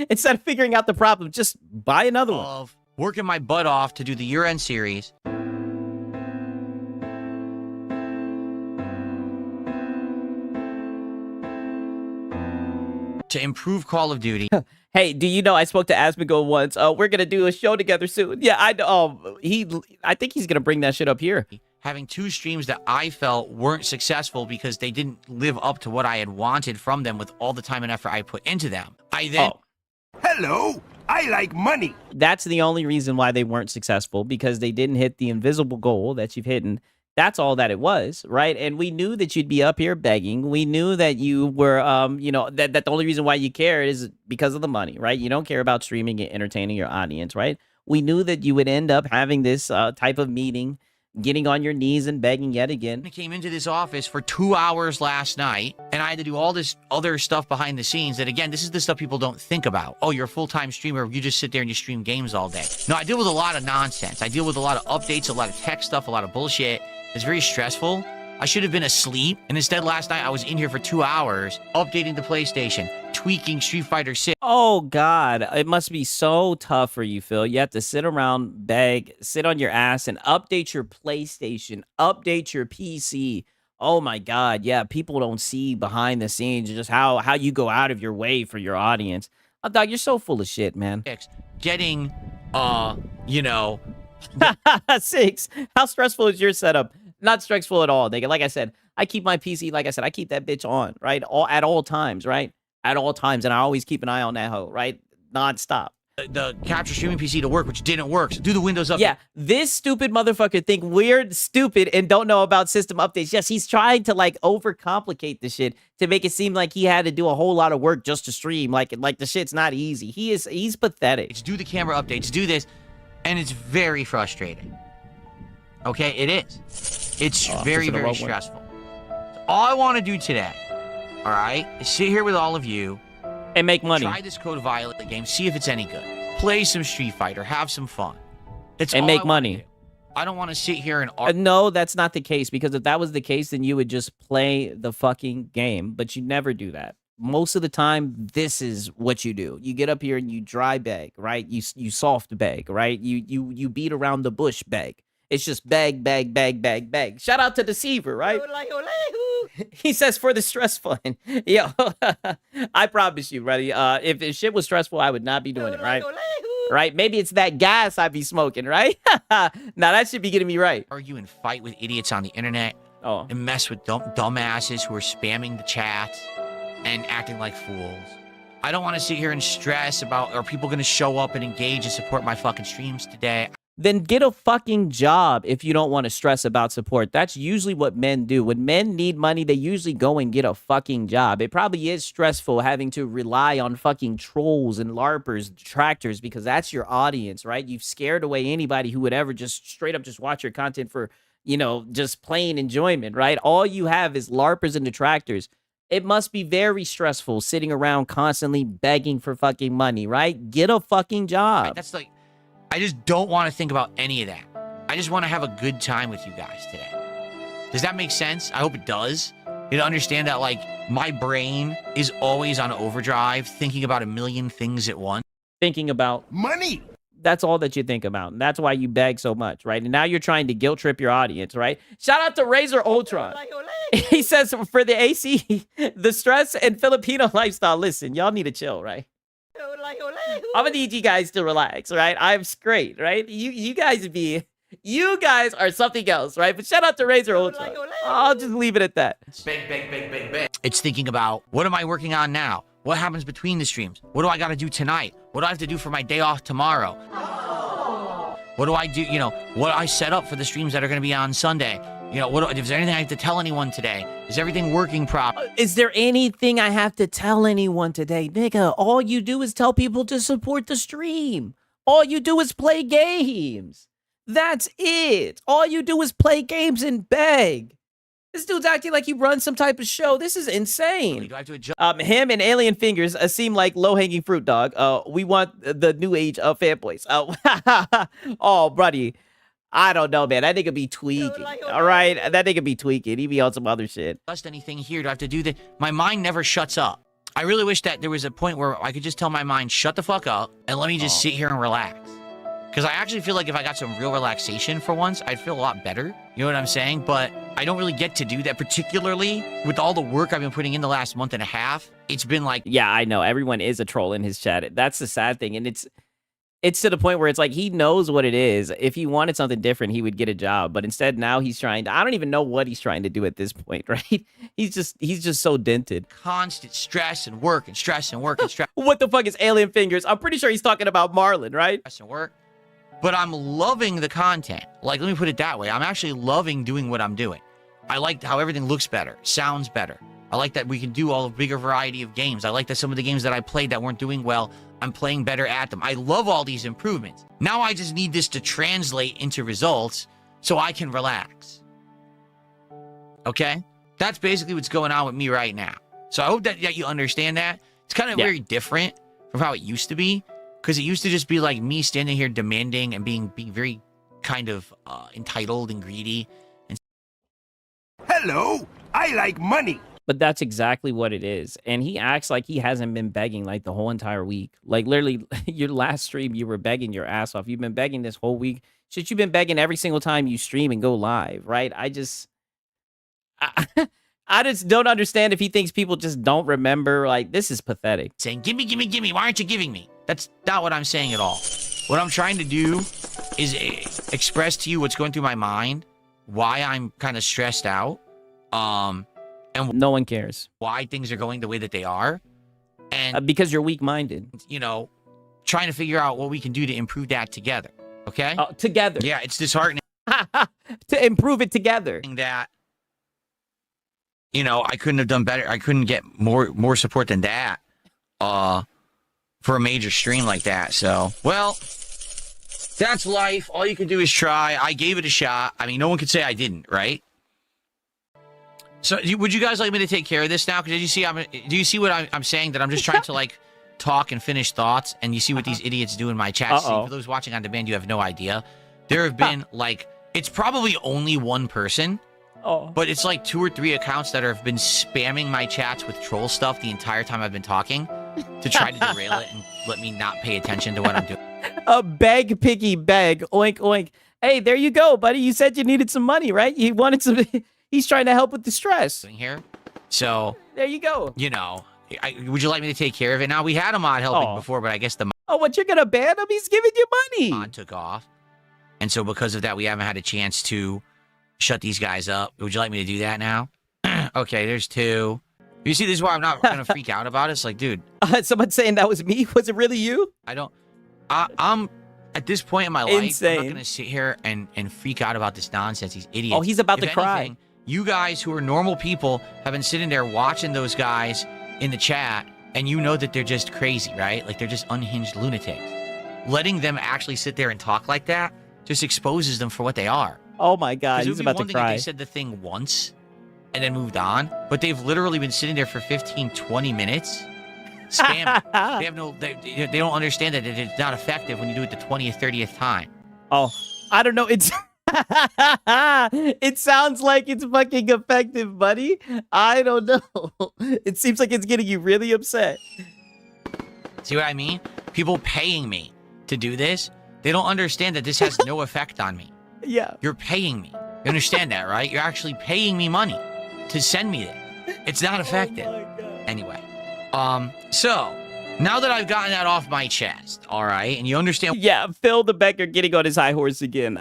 Instead of figuring out the problem, just buy another one. of working my butt off to do the year-end series, to improve Call of Duty, Hey, do you know I spoke to Asmongold once? We're gonna do a show together soon. Yeah, I know. I think he's gonna bring that shit up here. having 2 streams that I felt weren't successful because they didn't live up to what I had wanted from them with all the time and effort I put into them. I then... Hello, I like money. That's the only reason why they weren't successful, because they didn't hit the invisible goal that you've hit. That's all that it was, right? And we knew that you'd be up here begging. We knew that you were, that the only reason why you care is because of the money, right? You don't care about streaming and entertaining your audience, right? We knew that you would end up having this type of meeting, getting on your knees and begging yet again. I came into this office for 2 hours last night, and I had to do all this other stuff behind the scenes that, again, this is the stuff people don't think about. Oh, you're a full-time streamer. You just sit there and you stream games all day. No, I deal with a lot of nonsense. I deal with a lot of updates, a lot of tech stuff, a lot of bullshit. It's very stressful. I should have been asleep, and instead last night I was in here for 2 hours updating the PlayStation, tweaking Street Fighter 6. Oh, God. It must be so tough for you, Phil. You have to sit around, beg, sit on your ass, and update your PlayStation, update your PC. Oh, my God. Yeah, people don't see behind the scenes just how you go out of your way for your audience. Oh, dog, you're so full of shit, man. Getting, 6. How stressful is your setup? Not stressful at all, nigga. Like I said, I keep my PC, like I said, I keep that bitch on, right? At all times, right? At all times. And I always keep an eye on that hoe, right? Non-stop. the capture streaming PC to work, which didn't work. So do the Windows update. Yeah, this stupid motherfucker think we're stupid and don't know about system updates. Yes, he's trying to like overcomplicate the shit to make it seem like he had to do a whole lot of work just to stream. Like the shit's not easy. He's pathetic. It's do the camera updates, do this, and it's very frustrating. Okay, it is. It's very, very stressful. So all I want to do today, all right, is sit here with all of you And make money. Try this Code Violet game, see if it's any good. Play some Street Fighter, have some fun. That's And all make I wanna money. do. I don't want to sit here and No, that's not the case, because if that was the case, then you would just play the fucking game, but you never do that. Most of the time, this is what you do. You get up here and you dry beg, right? You soft beg, right? You beat around the bush beg. It's just beg, beg, beg, beg, beg. Shout out to Deceiver, right? He says for the stress fund. Yo, I promise you, buddy. If shit was stressful, I would not be doing it, right? Right? Maybe it's that gas I'd be smoking, right? Now that should be getting me right. argue and fight with idiots on the internet Oh, and mess with dumbasses who are spamming the chats and acting like fools. I don't want to sit here and stress about, are people going to show up and engage and support my fucking streams today? then get a fucking job if you don't want to stress about support. That's usually what men do. When men need money, they usually go and get a fucking job. It probably is stressful having to rely on fucking trolls and LARPers, detractors, because that's your audience, right? You've scared away anybody who would ever just straight up just watch your content for, you know, just plain enjoyment, right? All you have is LARPers and detractors. It must be very stressful sitting around constantly begging for fucking money, right? Get a fucking job. Right, that's like, I just don't want to think about any of that. I just want to have a good time with you guys today. Does that make sense? I hope it does. You to understand that, like, my brain is always on overdrive, thinking about a million things at once. Thinking about Money! that's all that you think about. And that's why you beg so much, right? And now you're trying to guilt trip your audience, right? Shout out to Razor Ultron. He says for the AC, the stress and Filipino lifestyle. Listen, y'all need to chill, right? I'm gonna need you guys to relax, right? I'm straight, right? You guys are something else, right? But shout out to Razor Ultron. I'll just leave it at that. It's thinking about, what am I working on now? What happens between the streams? What do I got to do tonight? What do I have to do for my day off tomorrow? What do I do? You know, what I set up for the streams that are going to be on Sunday? You know, is there anything I have to tell anyone today? Is everything working properly? Is there anything I have to tell anyone today? Nigga, all you do is tell people to support the stream. All you do is play games. That's it. All you do is play games and beg. This dude's acting like he runs some type of show. This is insane. Do I have to adjust? Him and Alien Fingers seem like low-hanging fruit, dog. We want the new age of fanboys. Oh, buddy. I don't know, man. That nigga be tweaking. All right? That nigga be tweaking. He be on some other shit. Anything here? Do I have to do that? My mind never shuts up. I really wish that there was a point where I could just tell my mind, shut the fuck up, and let me just sit here and relax. Because I actually feel like if I got some real relaxation for once, I'd feel a lot better. You know what I'm saying? But I don't really get to do that, particularly with all the work I've been putting in the last month and a half. It's been like... Yeah, I know. Everyone is a troll in his chat. That's the sad thing. And it's to the point where it's like he knows what it is. If he wanted something different, he would get a job. But instead, now he's trying to... I don't even know what he's trying to do at this point, right? He's just so dented. Constant stress and work and stress and work and stress. What the fuck is Alien Fingers? I'm pretty sure he's talking about Marlon, right? Stress and work. But I'm loving the content. Like, let me put it that way. I'm actually loving doing what I'm doing. I like how everything looks better, sounds better. I like that we can do a bigger variety of games. I like that some of the games that I played that weren't doing well, I'm playing better at them. I love all these improvements. Now I just need this to translate into results so I can relax. Okay? That's basically what's going on with me right now. So I hope that you understand that. It's kind of very different from how it used to be. Because it used to just be like me standing here demanding and being very kind of entitled and greedy. And Hello, I like money. But that's exactly what it is. And he acts like he hasn't been begging like the whole entire week. Like literally your last stream, you were begging your ass off. You've been begging this whole week. Shit, you've been begging every single time you stream and go live, right? I just don't understand if he thinks people just don't remember. Like, this is pathetic. saying, give me, why aren't you giving me? That's not what I'm saying at all. What I'm trying to do is express to you what's going through my mind, why I'm kind of stressed out, and No one cares. why things are going the way that they are. And, Because you're weak-minded. you know, trying to figure out what we can do to improve that together. Okay? Together. Yeah, it's disheartening To improve it together. that, you know, I couldn't have done better. I couldn't get more support than that for a major stream like that. So, well, that's life. All you can do is try. I gave it a shot. I mean, no one could say I didn't, right? So, would you guys like me to take care of this now? Because do you see what I'm saying? That I'm just trying to, like, talk and finish thoughts, and you see what these idiots do in my chat. See, for those watching on demand, you have no idea. There have been, like, It's probably only one person, Oh. but it's like 2 or 3 accounts that have been spamming my chats with troll stuff the entire time I've been talking to try to derail it and let me not pay attention to what I'm doing. Beg, piggy, beg, oink, oink. Hey, there you go, buddy. You said you needed some money, right? You wanted some. He's trying to help with the stress. Here. So, There you go. you know, would you like me to take care of it? Now, we had a mod helping Oh. before, but I guess the Oh, what, you're gonna ban him? He's giving you money. mod took off. And so because of that, we haven't had a chance to shut these guys up. Would you like me to do that now? Okay, there's 2. You see, this is why I'm not going to freak out about it. It's like, dude. Someone saying that was me? Was it really you? I'm at this point in my life, Insane. I'm not going to sit here and freak out about this nonsense. These idiots. Oh, he's about If to cry. anything, you guys who are normal people have been sitting there watching those guys in the chat, and you know that they're just crazy, right? Like, they're just unhinged lunatics. Letting them actually sit there and talk like that just exposes them for what they are. Oh my God, 'Cause it he's would be about one to thing if cry. they said the thing once and then moved on, but they've literally been sitting there for 15, 20 minutes spamming. They don't understand that it's not effective when you do it the 20th, 30th time. Oh, I don't know. It's it sounds like it's fucking effective, buddy. I don't know. It seems like it's getting you really upset. See what I mean? People paying me to do this, they don't understand that this has no effect on me. Yeah. You're paying me. You understand that, right? You're actually paying me money to send me it. It's not effective. Oh my God. Anyway, so now that I've gotten that off my chest, all right, and you understand. Yeah, Phil the beggar getting on his high horse again.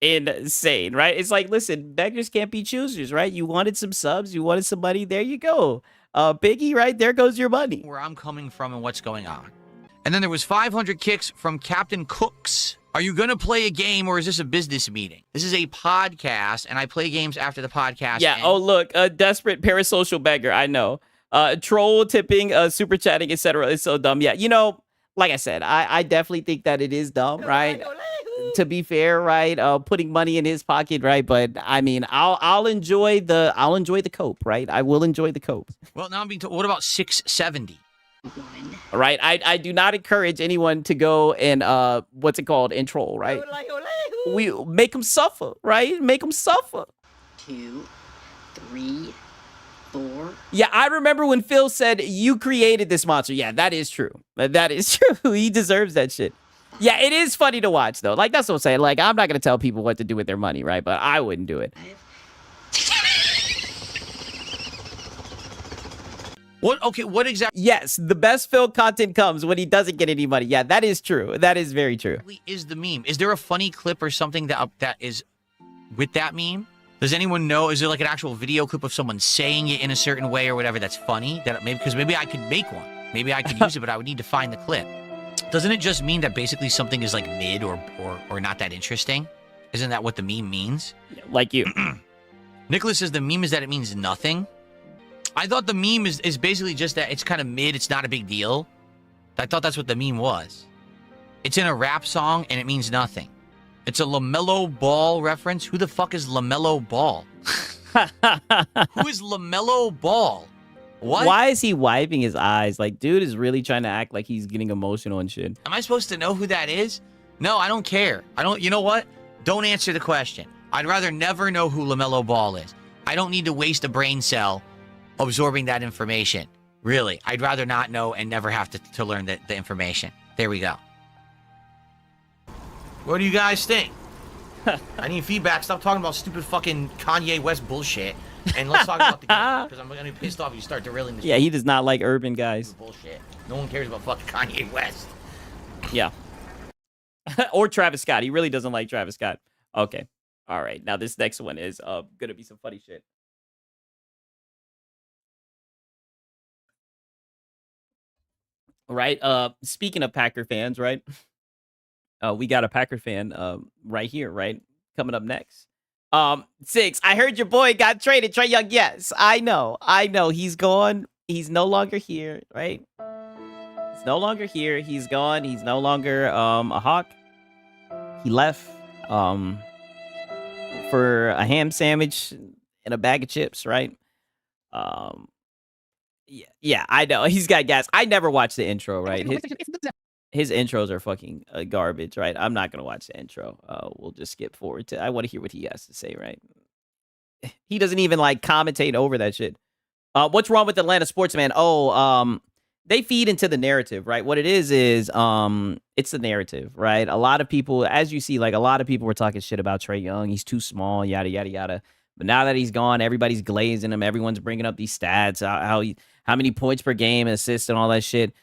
Insane, right? It's like, listen, beggars can't be choosers, right? You wanted some subs, you wanted some money. There you go. Biggie, right? There goes your money. Where I'm coming from and what's going on. And then there was 500 kicks from Captain Cooks. Are you going to play a game or is this a business meeting? This is a podcast, and I play games after the podcast. Yeah. ends. Oh, look, a desperate parasocial beggar. I know. Troll tipping, super chatting, etc. It's so dumb. Yeah. You know, like I said, I definitely think that it is dumb, right? To be fair, right? Putting money in his pocket, right? But I mean, I'll enjoy the cope, right? I will enjoy the cope. Well, now I'm being told, what about 670? Right. I do not encourage anyone to go and what's it called, and troll, right? We make them suffer, right? Make them suffer. 2, 3, 4. Yeah, I remember when Phil said you created this monster. Yeah, that is true. That is true. He deserves that shit. Yeah, it is funny to watch though. Like, that's what I'm saying. Like, I'm not gonna tell people what to do with their money, right? But I wouldn't do it. What? Okay, what exactly Yes, the best Phil content comes when he doesn't get any money. Yeah, that is true. That is very true. is the meme? Is there a funny clip or something that is with that meme? Does anyone know? Is there like an actual video clip of someone saying it in a certain way or whatever that's funny? That maybe, because maybe I could make one. Maybe I could use it, but I would need to find the clip. Doesn't it just mean that basically something is like mid or not that interesting? Isn't that what the meme means? Like you. Nicholas says the meme is that it means nothing. I thought the meme is basically just that it's kind of mid, it's not a big deal. I thought that's what the meme was. It's in a rap song and it means nothing. It's a LaMelo Ball reference. Who the fuck is LaMelo Ball? Who is LaMelo Ball? What? Why is he wiping his eyes? Like, dude is really trying to act like he's getting emotional and shit. Am I supposed to know who that is? No, I don't care. You know what? Don't answer the question. I'd rather never know who LaMelo Ball is. I don't need to waste a brain cell absorbing that information. Really, I'd rather not know and never have to learn the information. There we go. What do you guys think? I need feedback. Stop talking about stupid fucking Kanye West bullshit. And let's talk about the game. Because I'm going to be pissed off if you start derailing this. Yeah, he does not like urban guys. Bullshit. No one cares about fucking Kanye West. Yeah. Or Travis Scott. He really doesn't like Travis Scott. Okay. All right. Now this next one is going to be some funny shit. Right. Speaking of Packer fans, right? We got a Packer fan right here, right? Coming up next. 6. I heard your boy got traded. Trae Young. Yes, I know. He's gone. He's no longer here, right? He's no longer here. He's gone. He's no longer a Hawk. He left for a ham sandwich and a bag of chips, right? Yeah, I know. He's got gas. I never watched the intro, right? his intros are fucking garbage, right? I'm not gonna watch the intro. We'll just skip forward to. I want to hear what he has to say, right? He doesn't even like commentate over that shit. What's wrong with Atlanta sports, man? They feed into the narrative, right? What it is it's the narrative, right? A lot of people, as you see, like a lot of people were talking shit about Trae Young. He's too small, yada yada yada. But now that he's gone, everybody's glazing him. Everyone's bringing up these stats, how many points per game, assists, and all that shit.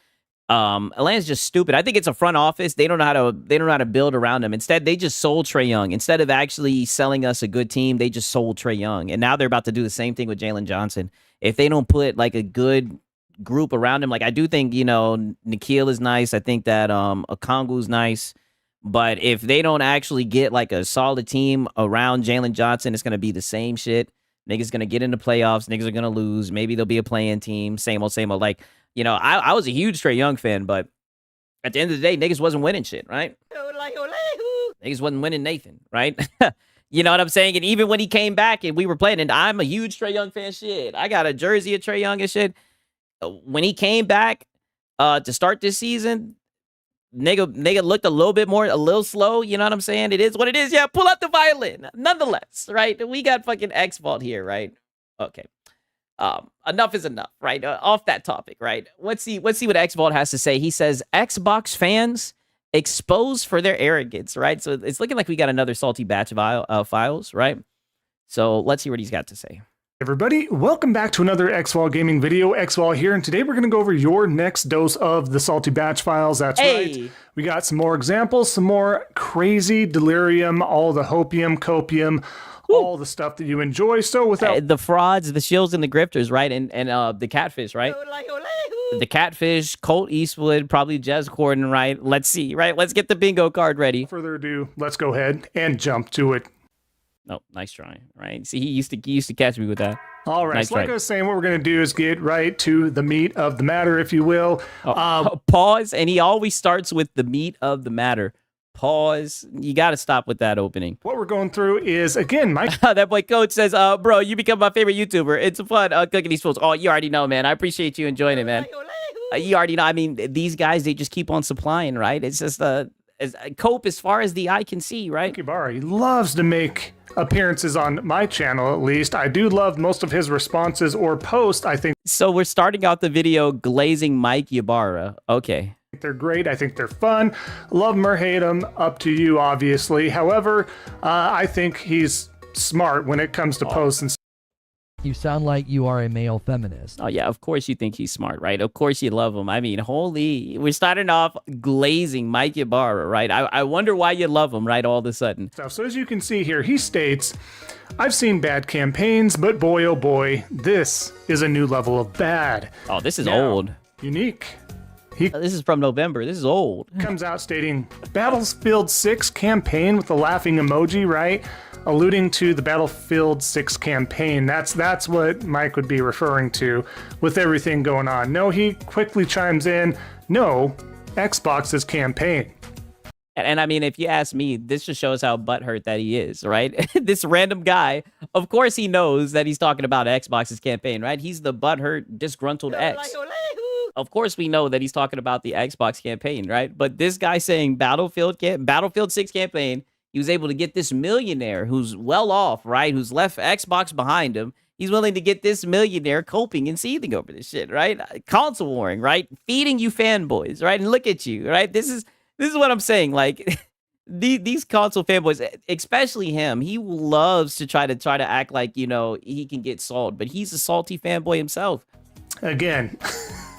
Atlanta's just stupid. I think it's a front office. They don't know how to build around him. Instead, they just sold Trae Young. Instead of actually selling us a good team, they just sold Trae Young. And now they're about to do the same thing with Jalen Johnson. If they don't put like a good group around him, like I do think, Nikhil is nice. I think that Okongu's nice. But if they don't actually get like a solid team around Jalen Johnson, it's gonna be the same shit. Niggas gonna get into playoffs. Niggas are gonna lose. Maybe there'll be a play-in team. Same old, same old. Like, I was a huge Trae Young fan, but at the end of the day, niggas wasn't winning shit, right? Niggas wasn't winning Nathan, right? You know what I'm saying? And even when he came back and we were playing, and I'm a huge Trae Young fan, shit. I got a jersey of Trae Young and shit. When he came back to start this season, nigga looked a little slow. You know what I'm saying? It is what it is. Yeah, pull out the violin. Nonetheless, right? We got fucking X-Vault here, right? Okay. Enough is enough, right? Off that topic, right? Let's see what X-Vault has to say. He says, Xbox fans exposed for their arrogance, right? So it's looking like we got another salty batch of files, right? So let's see what he's got to say. Everybody, welcome back to another XVAL gaming video. XVAL here, and today we're going to go over your next dose of the salty batch files. That's right. We got some more examples, some more crazy delirium, all the hopium, copium, all the stuff that you enjoy. So without the frauds, the shills, and the grifters, right? And the catfish, right? The catfish, Colt Eastwood, probably Jez Corden, right? Let's see, right? Let's get the bingo card ready. Further ado, let's go ahead and jump to it. Oh, nice try, right? See, he used to catch me with that. All right, nice so like I was saying, what we're going to do is get right to the meat of the matter, if you will. Pause, and he always starts with the meat of the matter. Pause. You got to stop with that opening. What we're going through is, again, Mike. That boy Coach says, bro, you become my favorite YouTuber. It's fun cooking these fools. Oh, you already know, man. I appreciate you enjoying it, man. You already know. I mean, these guys, they just keep on supplying, right? It's just cope as far as the eye can see, right? Kibari loves to make appearances on my channel, at least. I do love most of his responses or posts, I think. So we're starting out the video glazing Mike Ybarra. Okay. They're great. I think they're fun. Love them or hate them. Up to you, obviously. However, I think he's smart when it comes to posts and You sound like you are a male feminist. Oh, yeah, of course you think he's smart, right? Of course you love him. I mean, holy, we're starting off glazing Mike Ybarra, right? I wonder why you love him, right, all of a sudden. So as you can see here, he states, I've seen bad campaigns, but boy, oh boy, this is a new level of bad. Oh, this is old. Unique. This is from November. This is old. Comes out stating, Battlefield 6 campaign with the laughing emoji, right? Alluding to the Battlefield 6 campaign. That's what Mike would be referring to with everything going on. No, he quickly chimes in, no, Xbox's campaign. And I mean, if you ask me, this just shows how butthurt that he is, right? This random guy, of course he knows that he's talking about Xbox's campaign, right? He's the butthurt, disgruntled X. Of course we know that he's talking about the Xbox campaign, right? But this guy saying Battlefield 6 campaign, he was able to get this millionaire who's well off, right? Who's left Xbox behind him. He's willing to get this millionaire coping and seething over this shit, right? Console warring, right? Feeding you fanboys, right? And look at you, right? This is what I'm saying. Like these console fanboys, especially him, he loves to try to act like, he can get salt, but he's a salty fanboy himself. Again,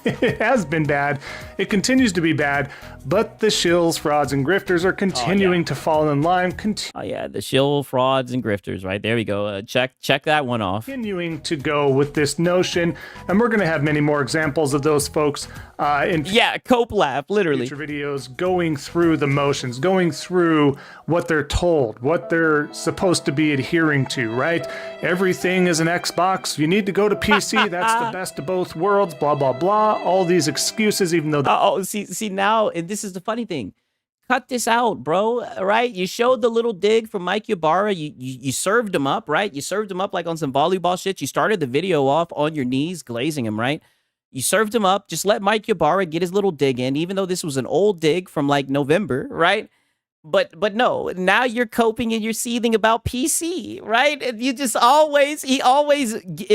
it has been bad. It continues to be bad, but the shills, frauds, and grifters are continuing to fall in line. Oh yeah, the shill, frauds, and grifters, right? There we go. Check that one off. Continuing to go with this notion, and we're going to have many more examples of those folks in cope laugh, literally. Future videos going through the motions, going through what they're told, what they're supposed to be adhering to, right? Everything is an Xbox. You need to go to PC. That's the best of both worlds, blah, blah, blah. All these excuses, even though... see now, and this is the funny thing. Cut this out, bro, right? You showed the little dig from Mike Ybarra. You served him up, right? You served him up like on some volleyball shit. You started the video off on your knees, glazing him, right? You served him up. Just let Mike Ybarra get his little dig in, even though this was an old dig from like November, right? But no, now you're coping and you're seething about PC, right? And you just it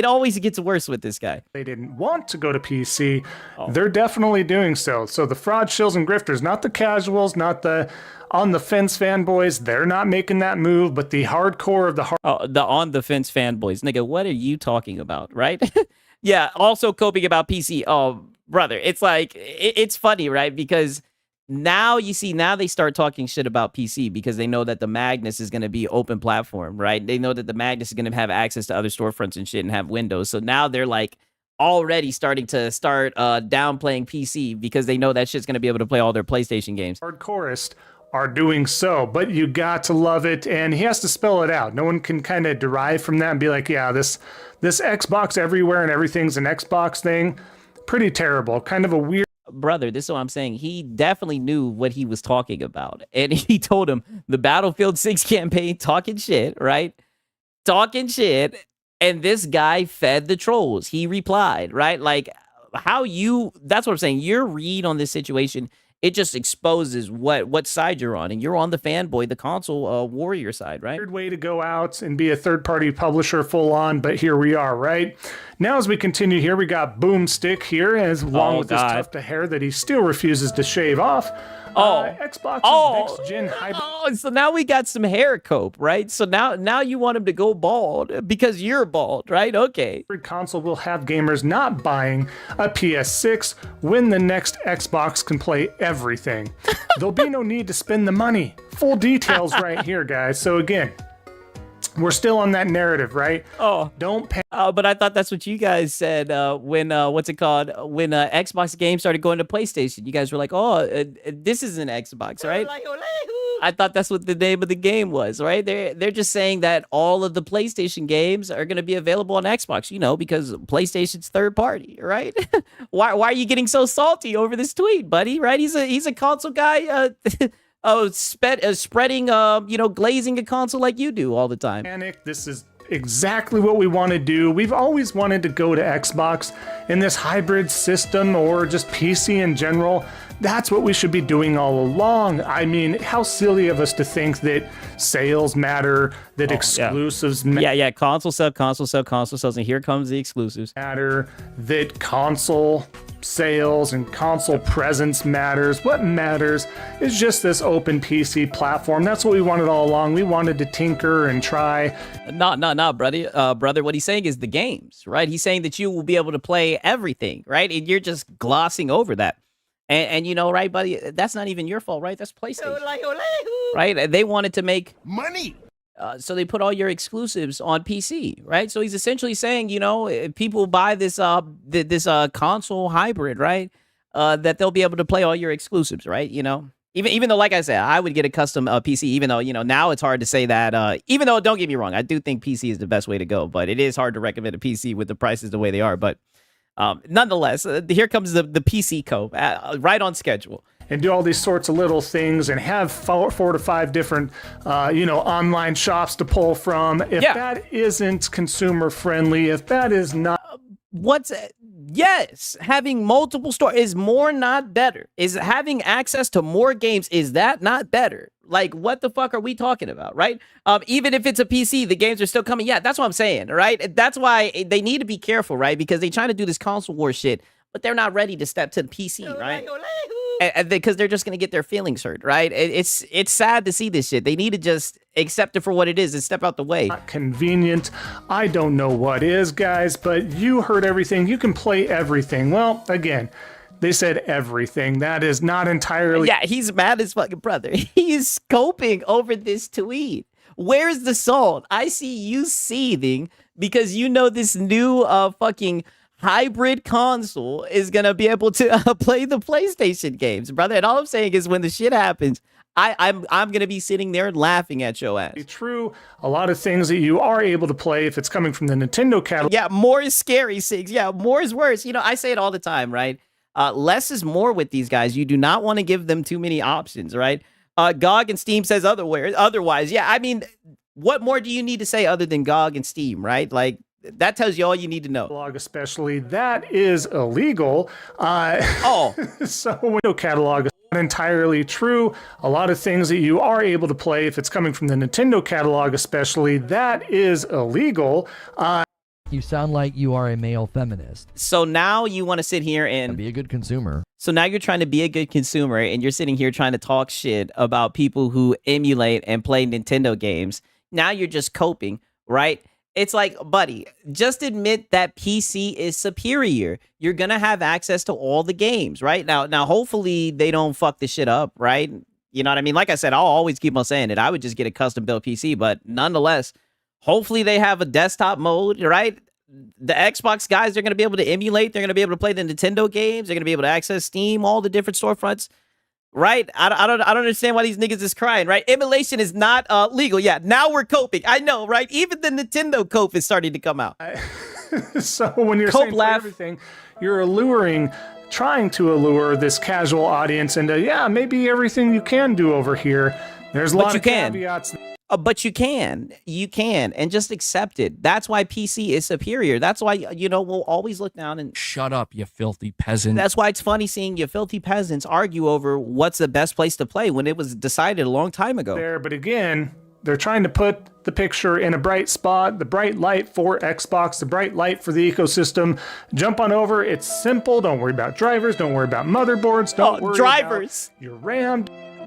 always gets worse with this guy. They didn't want to go to PC. They're definitely doing so. So the fraud, shills, and grifters, not the casuals, not the on the fence fanboys, they're not making that move, but the hardcore of the on the fence fanboys. Nigga, what are you talking about, right? Yeah, also coping about PC. Oh, brother, it's like, it's funny, right? Because now they start talking shit about PC because they know that the Magnus is going to be open platform, right? They know that the Magnus is going to have access to other storefronts and shit and have windows. So now they're like already starting to downplaying PC because they know that shit's going to be able to play all their PlayStation games. hardcorest are doing so, but you got to love it, and he has to spell it out. No one can kind of derive from that and be like, yeah, this Xbox everywhere and everything's an Xbox thing. Pretty terrible. Kind of a weird. Brother, this is what I'm saying. He definitely knew what he was talking about. And he told him the Battlefield 6 campaign talking shit, right? Talking shit. And this guy fed the trolls. He replied, right? Like, that's what I'm saying. Your read on this situation, it just exposes what side you're on. And you're on the fanboy, the console warrior side, right? Weird way to go out and be a third-party publisher full on, but here we are, right? Now as we continue here, we got Boomstick here, as long with his tuft of hair that he still refuses to shave off. Xbox's next-gen hybrid. So now we got some hair cope, right? So now you want him to go bald because you're bald, right? Okay. Console will have gamers not buying a PS6 when the next Xbox can play everything. There'll be no need to spend the money. Full details right here, guys. So again, we're still on that narrative, right? Don't pay. But I thought that's what you guys said when what's it called? When Xbox games started going to PlayStation. You guys were like, this is an Xbox, right? I thought that's what the name of the game was, right? They're just saying that all of the PlayStation games are going to be available on Xbox, because PlayStation's third party, right? Why are you getting so salty over this tweet, buddy? Right? He's a console guy. Spreading, glazing a console like you do all the time. This is exactly what we want to do. We've always wanted to go to Xbox in this hybrid system or just PC in general. That's what we should be doing all along. I mean, how silly of us to think that sales matter, that exclusives matter. Yeah, console sales, and here comes the exclusives. Matter, that console sales and console presence matters. What matters is just this open PC platform. That's what we wanted all along. We wanted to tinker and try. No, brother. What he's saying is the games, right? He's saying that you will be able to play everything, right? And you're just glossing over that. And right, buddy, that's not even your fault, right? That's PlayStation, right? They wanted to make money. So they put all your exclusives on PC, right? So he's essentially saying, if people buy this console hybrid, right, that they'll be able to play all your exclusives, right? Even though, like I said, I would get a custom PC, even though, now it's hard to say that, even though, don't get me wrong, I do think PC is the best way to go, but it is hard to recommend a PC with the prices the way they are. But nonetheless, here comes the PC code, right on schedule. And do all these sorts of little things and have four to five different, online shops to pull from. If that isn't consumer friendly, if that is not. Yes, having multiple stores is more not better. Is having access to more games, is that not better? Like, what the fuck are we talking about, right? Even if it's a PC, the games are still coming. Yeah, that's what I'm saying, right? That's why they need to be careful, right? Because they trying to do this console war shit, but they're not ready to step to the PC, right? Because they're just going to get their feelings hurt, right? It's sad to see this shit. They need to just accept it for what it is and step out the way. Not convenient. I don't know what is, guys, but you heard everything. You can play everything. Well, again, they said everything. That is not entirely. Yeah, he's mad as fucking brother. He's scoping over this tweet. Where's the salt? I see you seething because this new fucking hybrid console is gonna be able to play the PlayStation games, brother. And all I'm saying is, when the shit happens, I'm gonna be sitting there laughing at your ass. True, a lot of things that you are able to play if it's coming from the Nintendo catalog. Yeah, more is scary, Sigs. Yeah, more is worse. I say it all the time, right? Less is more with these guys. You do not want to give them too many options, right? GOG and Steam says otherwise. Yeah, I mean, what more do you need to say other than GOG and Steam, right? Like, That tells you all you need to know. Catalog especially, that is illegal. Oh. So window catalog is not entirely true. A lot of things that you are able to play, if it's coming from the Nintendo catalog especially, that is illegal. You sound like you are a male feminist. So now you want to sit here and Be a good consumer. So now you're trying to be a good consumer and you're sitting here trying to talk shit about people who emulate and play Nintendo games. Now you're just coping, right? It's like, buddy, just admit that PC is superior. You're going to have access to all the games, right? Now, hopefully they don't fuck this shit up, right? You know what I mean? Like I said, I'll always keep on saying it. I would just get a custom built PC, but nonetheless, hopefully they have a desktop mode, right? The Xbox guys, they're going to be able to emulate. They're going to be able to play the Nintendo games. They're going to be able to access Steam, all the different storefronts, right? I don't understand why these niggas is crying, right? Emulation is not legal. Yeah, now we're coping. I know, right? Even the Nintendo cope is starting to come out. So when you're Cope saying for laugh. everything, you're trying to allure this casual audience into, yeah, maybe everything you can do over here. There's a lot of caveats. But you can, and just accept it. That's why PC is superior. That's why, we'll always look down and Shut up, you filthy peasant. that's why it's funny seeing you filthy peasants argue over what's the best place to play when it was decided a long time ago. There, but again, they're trying to put the picture in a bright spot, the bright light for Xbox, the bright light for the ecosystem. Jump on over. It's simple. Don't worry about drivers. Don't worry about motherboards. Don't worry drivers. about your RAM.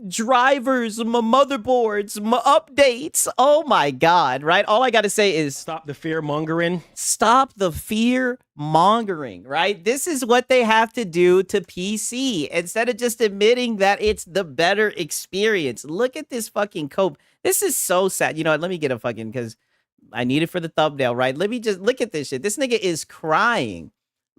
Drivers, my motherboards, my updates. Oh my God, right? All I got to say is Stop the fear mongering. stop the fear mongering, right? This is what they have to do to PC instead of just admitting that it's the better experience. Look at this fucking cope. This is so sad. You know what? Let me get a fucking, because I need it for the thumbnail, right? Let me just look at this shit. This nigga is crying,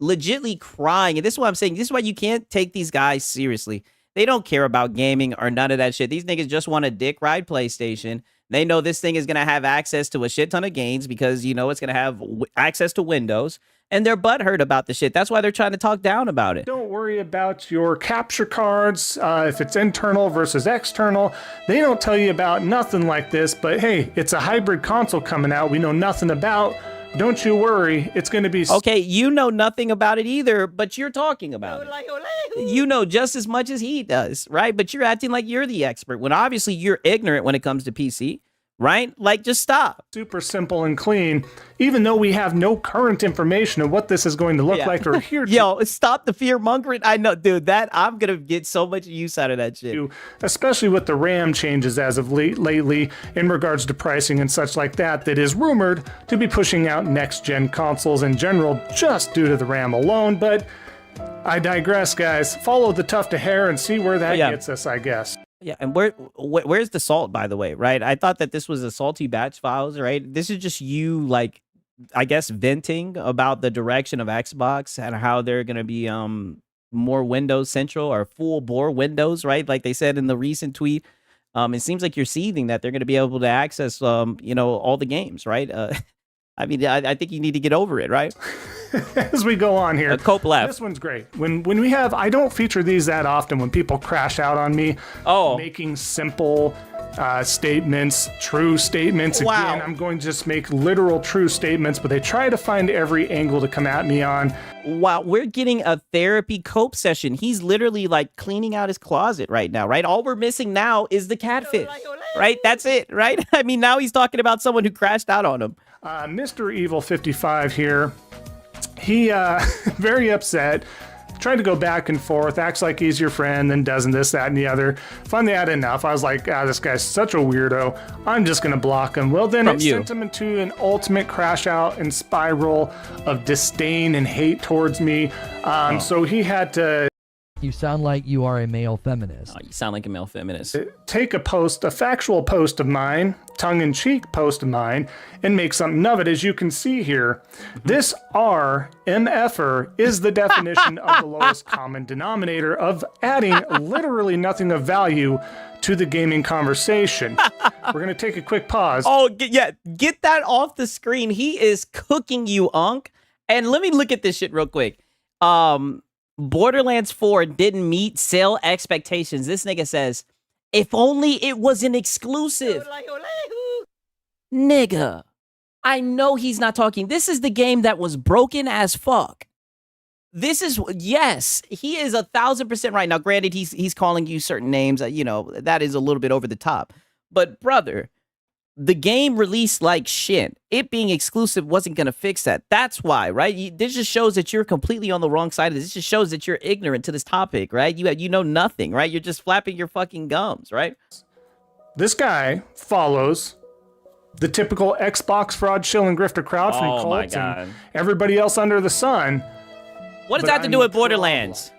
legitly crying. And this is what I'm saying. This is why you can't take these guys seriously. They don't care about gaming or none of that shit. These niggas just want a dick ride PlayStation. They know this thing is going to have access to a shit ton of games because, it's going to have access to Windows. And they're butthurt about the shit. That's why they're trying to talk down about it. Don't worry about your capture cards, if it's internal versus external. They don't tell you about nothing like this, but hey, it's a hybrid console coming out we know nothing about. Don't you worry, it's going to be... Okay, you know nothing about it either, but you're talking about it. You know just as much as he does, right? But you're acting like you're the expert when obviously you're ignorant when it comes to PC, right? Like, just stop. super simple and clean, even though we have no current information of what this is going to look like or here to. Yo, stop the fear mongering. I know, dude, I'm going to get so much use out of that shit. Especially with the RAM changes as of lately in regards to pricing and such like that is rumored to be pushing out next-gen consoles in general just due to the RAM alone. But I digress, guys. Follow the tuft of hair and see where that gets us, I guess. Yeah, and where's the salt, by the way, right? I thought that this was a salty batch files, right? This is just you, like, I guess, venting about the direction of Xbox and how they're going to be more Windows Central or full bore Windows, right? Like they said in the recent tweet. It seems like you're seething that they're going to be able to access, all the games, right? I mean, I think you need to get over it, right? As we go on here, Cope left. This one's great. When we have, I don't feature these that often when people crash out on me. Making simple statements, true statements. Wow. Again, I'm going to just make literal true statements, but they try to find every angle to come at me on. Wow, we're getting a therapy cope session. He's literally like cleaning out his closet right now, right? All we're missing now is the catfish, right? That's it, right? I mean, now he's talking about someone who crashed out on him. Mr. Evil 55 here, he very upset, trying to go back and forth, acts like he's your friend, then doesn't this, that, and the other. Finally had enough. I was like, this guy's such a weirdo. I'm just going to block him. Well, then it sent him into an ultimate crash out and spiral of disdain and hate towards me. So he had to... You sound like you are a male feminist. Oh, you sound like a male feminist. Take a factual post of mine, tongue-in-cheek post of mine, and make something of it. As you can see here, this RMFer is the definition of the lowest common denominator of adding literally nothing of value to the gaming conversation. We're going to take a quick pause. Oh, get that off the screen. He is cooking you, Unk. And let me look at this shit real quick. Borderlands 4 didn't meet sale expectations. This nigga says, if only it was an exclusive. Nigga, I know he's not talking. This is the game that was broken as fuck. This is, yes, he is 1,000% right. Now, granted, he's calling you certain names. You know, that is a little bit over the top. But, brother, the game released like shit. It being exclusive wasn't going to fix that. That's why, right? This just shows that you're completely on the wrong side of this. This just shows that you're ignorant to this topic, right? You know nothing, right? You're just flapping your fucking gums, right? This guy follows the typical Xbox fraud, shill, and grifter crowd from Oh, my cults God. and everybody else under the sun. What does But that have to I'm do with the problem. Borderlands?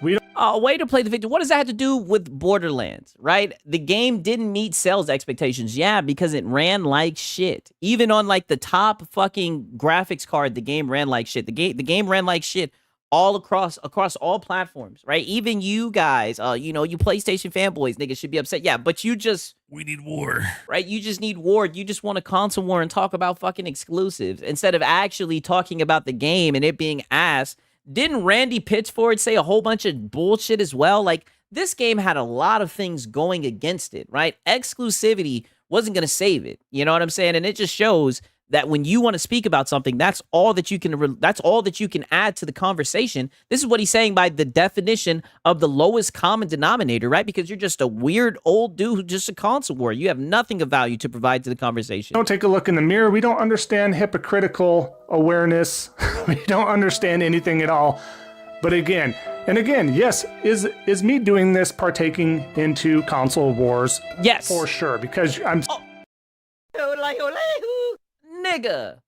We don't. Way to play the victim. What does that have to do with Borderlands, right? The game didn't meet sales expectations. Yeah, because it ran like shit. Even on like the top fucking graphics card, the game ran like shit. The game ran like shit all across all platforms, right? Even you guys, you know, you PlayStation fanboys, niggas should be upset. Yeah, but you just, We need war. right? You just need war. You just want a console war and talk about fucking exclusives instead of actually talking about the game and it being ass. Didn't Randy Pitchford say a whole bunch of bullshit as well? Like, this game had a lot of things going against it, right? Exclusivity wasn't going to save it. You know what I'm saying? And it just shows that when you want to speak about something, that's all that you can add to the conversation. This is what he's saying by the definition of the lowest common denominator, right? Because you're just a weird old dude who's just a console warrior. You have nothing of value to provide to the conversation. Don't take a look in the mirror. We don't understand hypocritical awareness. We don't understand anything at all. But again, yes, is me doing this partaking into console wars? Yes. For sure, because I'm... Nigga,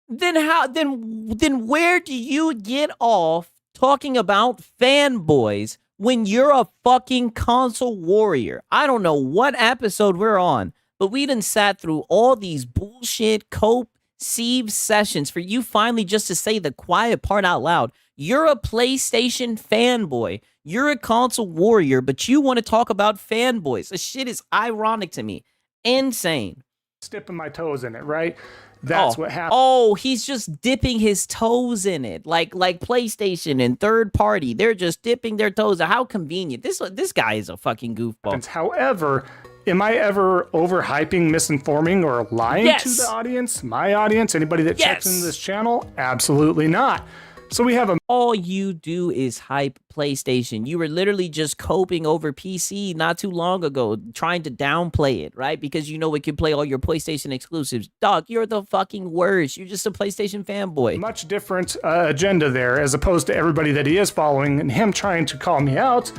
then where do you get off talking about fanboys when you're a fucking console warrior? I don't know what episode we're on, but we done sat through all these bullshit cope sieve sessions for you finally just to say the quiet part out loud. You're a PlayStation fanboy. You're a console warrior, but you want to talk about fanboys. This shit is ironic to me. Insane. dipping my toes in it, right? That's what happened. Oh, he's just dipping his toes in it, like PlayStation and third party. They're just dipping their toes. How convenient! This guy is a fucking goofball. However, am I ever overhyping, misinforming, or lying to the audience? My audience, anybody that checks into this channel? Absolutely not. So we have a... All you do is hype PlayStation. You were literally just coping over PC not too long ago, trying to downplay it, right? Because you know it can play all your PlayStation exclusives. Dog, you're the fucking worst. You're just a PlayStation fanboy. Much different agenda there, as opposed to everybody that he is following and him trying to call me out.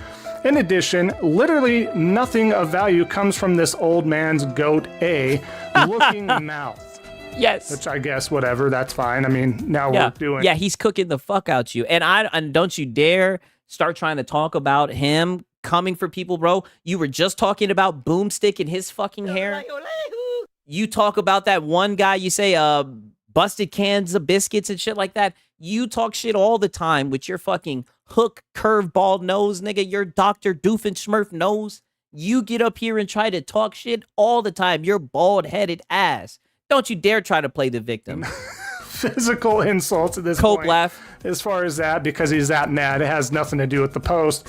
In addition, literally nothing of value comes from this old man's goat A looking mouth. Yes. Which I guess, whatever, that's fine. I mean, now we're doing... Yeah, he's cooking the fuck out you. And don't you dare start trying to talk about him coming for people, bro. You were just talking about Boomstick and his fucking hair. You talk about that one guy, you say, busted cans of biscuits and shit like that. You talk shit all the time with your fucking hook curveball nose, nigga. Your Dr. Doofenshmirtz nose. You get up here and try to talk shit all the time. Your bald-headed ass. Don't you dare try to play the victim. Physical insults at this Cope point. laugh. As far as that, because he's that mad. It has nothing to do with the post.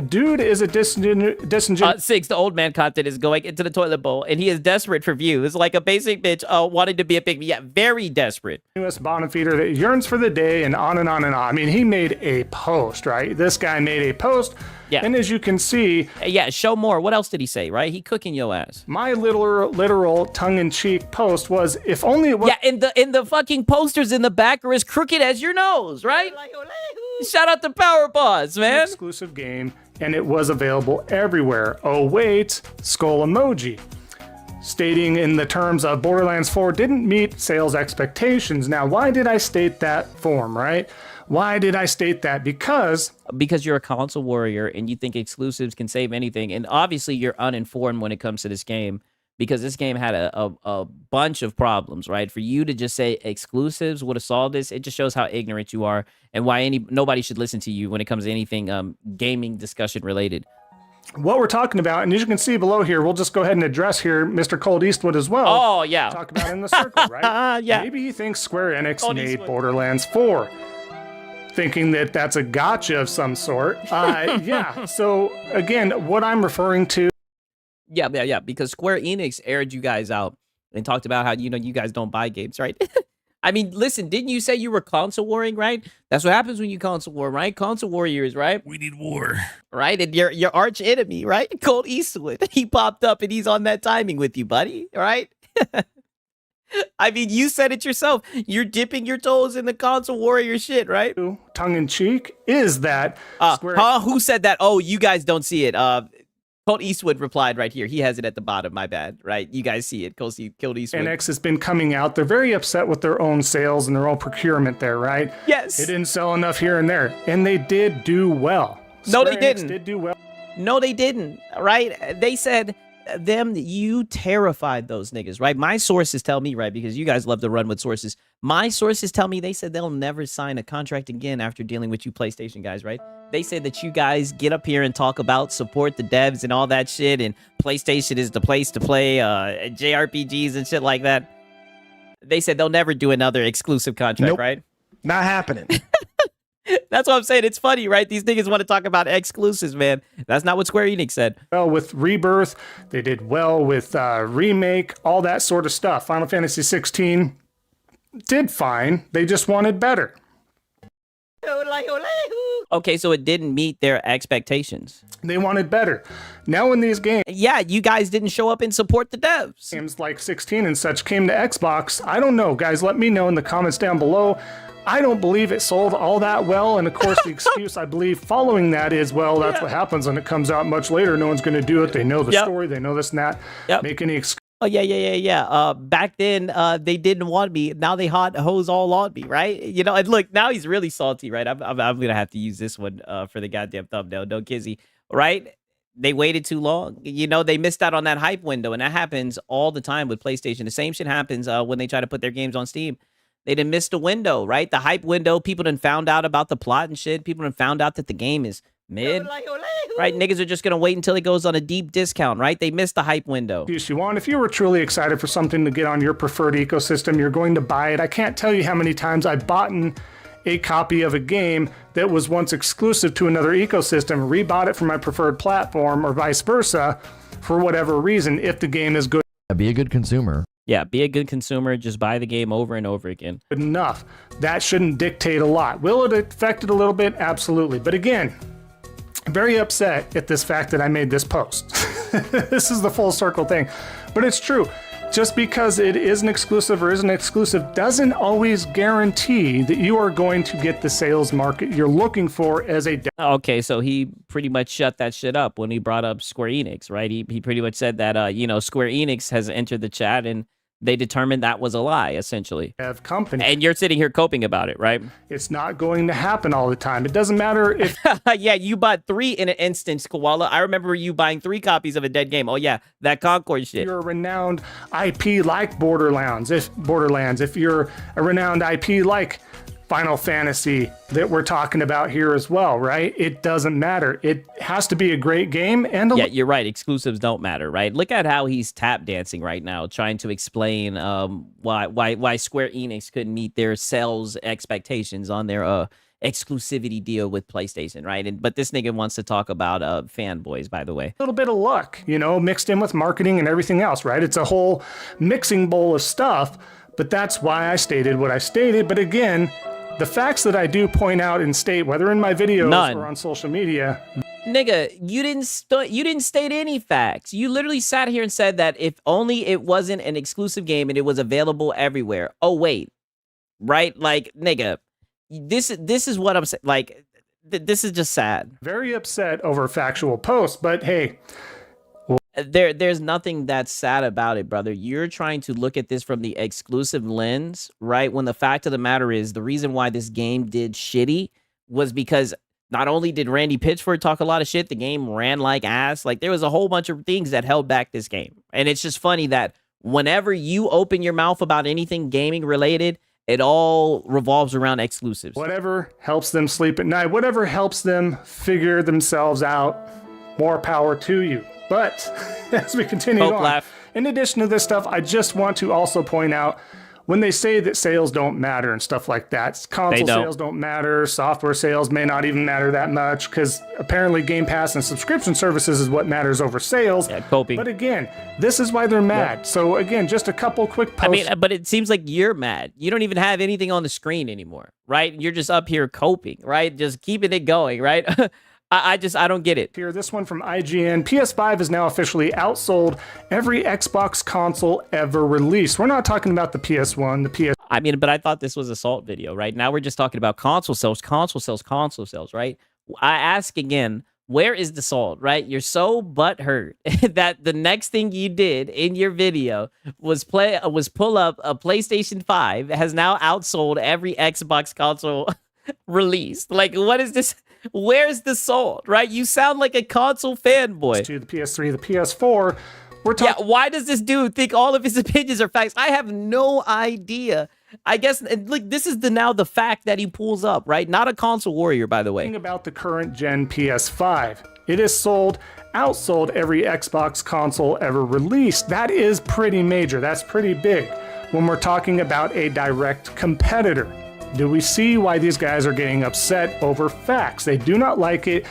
Dude is a disingenuous... Six, the old man content is going into the toilet bowl, and he is desperate for views. Like a basic bitch wanting to be a big... Yeah, very desperate. Bottom feeder that yearns for the day and on and on and on. I mean, he made a post, right? This guy made a post. Yeah. And as you can see... Yeah, show more. What else did he say, right? He cooking your ass. My literal tongue-in-cheek post was, if only it was... Yeah, and the fucking posters in the back are as crooked as your nose, right? Shout out to Power Paws, man. Exclusive game, and it was available everywhere. Oh, wait, skull emoji. Stating in the terms of Borderlands 4 didn't meet sales expectations. Now, why did I state that form, right? Why did I state that? Because you're a console warrior and you think exclusives can save anything. And obviously you're uninformed when it comes to this game, because this game had a bunch of problems, right? For you to just say exclusives would have solved this, it just shows how ignorant you are and why nobody should listen to you when it comes to anything gaming discussion related. What we're talking about, and as you can see below here, we'll just go ahead and address here Mr. Cold Eastwood as well. Oh, yeah. Talk about in the circle, right? Yeah. Maybe he thinks Square Enix Cold made Eastwood. Borderlands 4. Thinking that that's a gotcha of some sort. Yeah, so again, what I'm referring to... Yeah, because Square Enix aired you guys out and talked about how, you know, you guys don't buy games, right? I mean, listen, didn't you say you were console warring, right? That's what happens when you console war, right? Console warriors, right? We need war. Right? And your arch enemy, right? Colt Eastwood. He popped up and he's on that timing with you, buddy. Right? I mean, you said it yourself. You're dipping your toes in the console warrior shit, right? Tongue in cheek is that Who said that? Oh, you guys don't see it. Colt Eastwood replied right here. He has it at the bottom. My bad. Right? You guys see it. Colt Eastwood. NX has been coming out. They're very upset with their own sales and their own procurement there, right? Yes. They didn't sell enough here and there, and they did do well. No, they Square Enix didn't. Did do well. No, they didn't. Right? They said you terrified those niggas, right? My sources tell me, right, because you guys love to run with sources. My sources tell me they said they'll never sign a contract again after dealing with you PlayStation guys, right? They said that you guys get up here and talk about support the devs and all that shit, and PlayStation is the place to play JRPGs and shit like that. They said they'll never do another exclusive contract, Nope. right? Not happening. That's what I'm saying. It's funny, right? These niggas want to talk about exclusives, man. That's not what Square Enix said. Well with Rebirth, they did well with Remake, all that sort of stuff. Final Fantasy 16 did fine. They just wanted better. Okay, so it didn't meet their expectations. They wanted better. Now in these Yeah, you guys didn't show up and support the devs. games like 16 and such came to Xbox, I don't know, guys. Let me know in the comments down below. I don't believe it sold all that well. And of course, the excuse I believe following that is, well, that's what happens when it comes out much later. No one's going to do it. They know the story. They know this and that. Make any excuse. Oh, yeah. Back then, they didn't want me. Now they hose all on me, right? You know, and look, now he's really salty, right? I'm going to have to use this one for the goddamn thumbnail. No, Kizzy, right? They waited too long. You know, they missed out on that hype window. And that happens all the time with PlayStation. The same shit happens when they try to put their games on Steam. They done missed the window, right? The hype window. People done found out about the plot and shit. People done found out that the game is mid. Right? Niggas are just going to wait until it goes on a deep discount, right? They missed the hype window. You want. If you were truly excited for something to get on your preferred ecosystem, you're going to buy it. I can't tell you how many times I've bought a copy of a game that was once exclusive to another ecosystem, rebought it for my preferred platform, or vice versa, for whatever reason, if the game is good Be a good consumer. Yeah, be a good consumer. Just buy the game over and over again. enough. That shouldn't dictate a lot. Will it affect it a little bit? Absolutely. But again, very upset at this fact that I made this post. This is the full circle thing. But it's true. Just because it is an exclusive or isn't exclusive doesn't always guarantee that you are going to get the sales market you're looking for as a Okay, so he pretty much shut that shit up when he brought up Square Enix, right? He pretty much said that, you know, Square Enix has entered the chat and they determined that was a lie, essentially. dev company. And you're sitting here coping about it, right? It's not going to happen all the time. It doesn't matter if Yeah, you bought 3 in an instance, Koala. I remember you buying 3 copies of a dead game. Oh, yeah, that Concord shit. you're a renowned IP like Borderlands, if you're a renowned IP like Final Fantasy that we're talking about here as well, right? It doesn't matter. It has to be a great game and Yeah, you're right. Exclusives don't matter, right? Look at how he's tap dancing right now, trying to explain why Square Enix couldn't meet their sales expectations on their exclusivity deal with PlayStation, right? But this nigga wants to talk about Fanboys, by the way. little bit of luck, you know, mixed in with marketing and everything else, right? It's a whole mixing bowl of stuff, but that's why I stated what I stated. But again, the facts that I do point out and state, whether in my videos or on social media, Nigga, you didn't state any facts. You literally sat here and said that if only it wasn't an exclusive game and it was available everywhere. Oh wait, right? Like, nigga, this is what I'm saying. Like, this is just sad. very upset over factual posts, but hey, There's nothing that's sad about it, brother. You're trying to look at this from the exclusive lens, right? When the fact of the matter is, the reason why this game did shitty was because not only did Randy Pitchford talk a lot of shit, the game ran like ass. Like, there was a whole bunch of things that held back this game. And it's just funny that whenever you open your mouth about anything gaming related, it all revolves around exclusives. whatever helps them sleep at night, whatever helps them figure themselves out, more power to you. But as we continue Poke on, laugh. in addition to this stuff, I just want to also point out when they say that sales don't matter and stuff like that. Console sales don't matter. Software sales may not even matter that much because apparently Game Pass and subscription services is what matters over sales. Yeah, coping. But again, this is why they're mad. So again, just a couple quick posts. I mean, but it seems like you're mad. You don't even have anything on the screen anymore, right? You're just up here coping, right? Just keeping it going, right? I don't get it. Here, this one from IGN. PS5 is now officially outsold every Xbox console ever released. We're not talking about the PS1, the PS. I mean, but I thought this was a Salt video, right? Now we're just talking about console sales, right? I ask again, where is the Salt, right? You're so butthurt that the next thing you did in your video was pull up a PlayStation 5 has now outsold every Xbox console released. Like, what is this? Where's the Salt, right? You sound like a console fanboy. To the PS3, the PS4. We're talking. Yeah, why does this dude think all of his opinions are facts? I have no idea. I guess like this is now the fact that he pulls up, right? Not a console warrior, by the way. About the current gen PS5. It is outsold every Xbox console ever released. That is pretty major. That's pretty big when we're talking about a direct competitor. Do we see why these guys are getting upset over facts? They do not like it.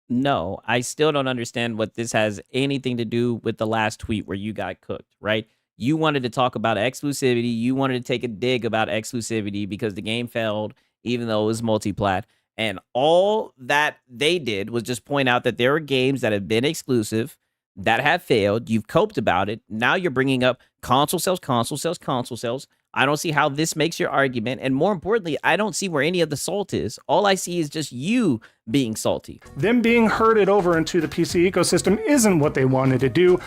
No, I still don't understand what this has anything to do with the last tweet where you got cooked, right? You wanted to talk about exclusivity. You wanted to take a dig about exclusivity because the game failed, even though it was multiplat. And all that they did was just point out that there are games that have been exclusive that have failed. You've coped about it. Now you're bringing up console sales. I don't see how this makes your argument. And more importantly, I don't see where any of the salt is. All I see is just you being salty. Them being herded over into the PC ecosystem isn't what they wanted to do.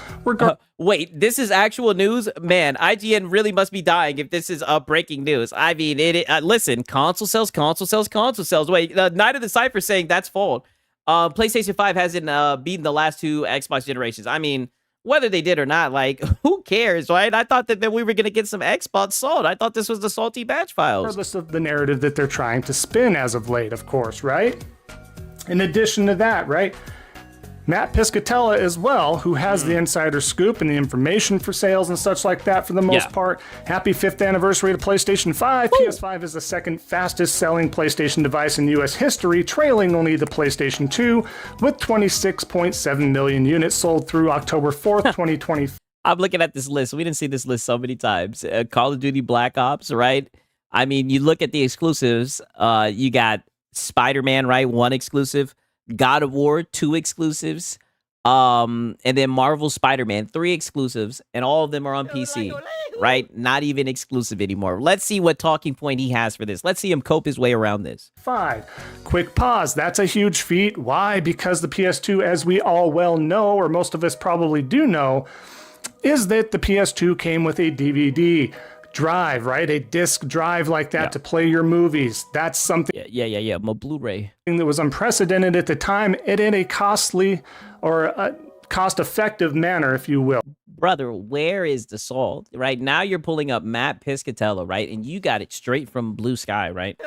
Wait, this is actual news? Man, IGN really must be dying if this is breaking news. I mean, listen, console sales. Wait, Night of the Cypher saying that's fault. PlayStation 5 hasn't beaten the last two Xbox generations. I mean, whether they did or not, like, who cares, right? I thought that we were going to get some Xbox salt. I thought this was the salty batch files. Regardless of the narrative that they're trying to spin as of late, of course, right? In addition to that, right? Matt Piscatella as well, who has the insider scoop and the information for sales and such like that for the most part. Happy 5th anniversary to PlayStation 5. Woo! PS5 is the second fastest selling PlayStation device in US history, trailing only the PlayStation 2 with 26.7 million units sold through October 4th, 2020. I'm looking at this list. We didn't see this list so many times. Call of Duty Black Ops, right? I mean, you look at the exclusives. You got Spider-Man, right? 1 exclusive. God of War, 2 exclusives, and then Marvel Spider-Man, 3 exclusives, and all of them are on PC, right? Not even exclusive anymore. Let's see what talking point he has for this. Let's see him cope his way around this. 5. Quick pause. That's a huge feat. Why? Because the PS2, as we all well know, or most of us probably do know, is that the PS2 came with a DVD drive, right? A disc drive like that to play your movies. That's something. Yeah. My Blu-ray. That was unprecedented at the time. It in a costly or a cost-effective manner, if you will. Brother, where is the salt? Right now, you're pulling up Matt Piscatella, right? And you got it straight from Blue Sky, right?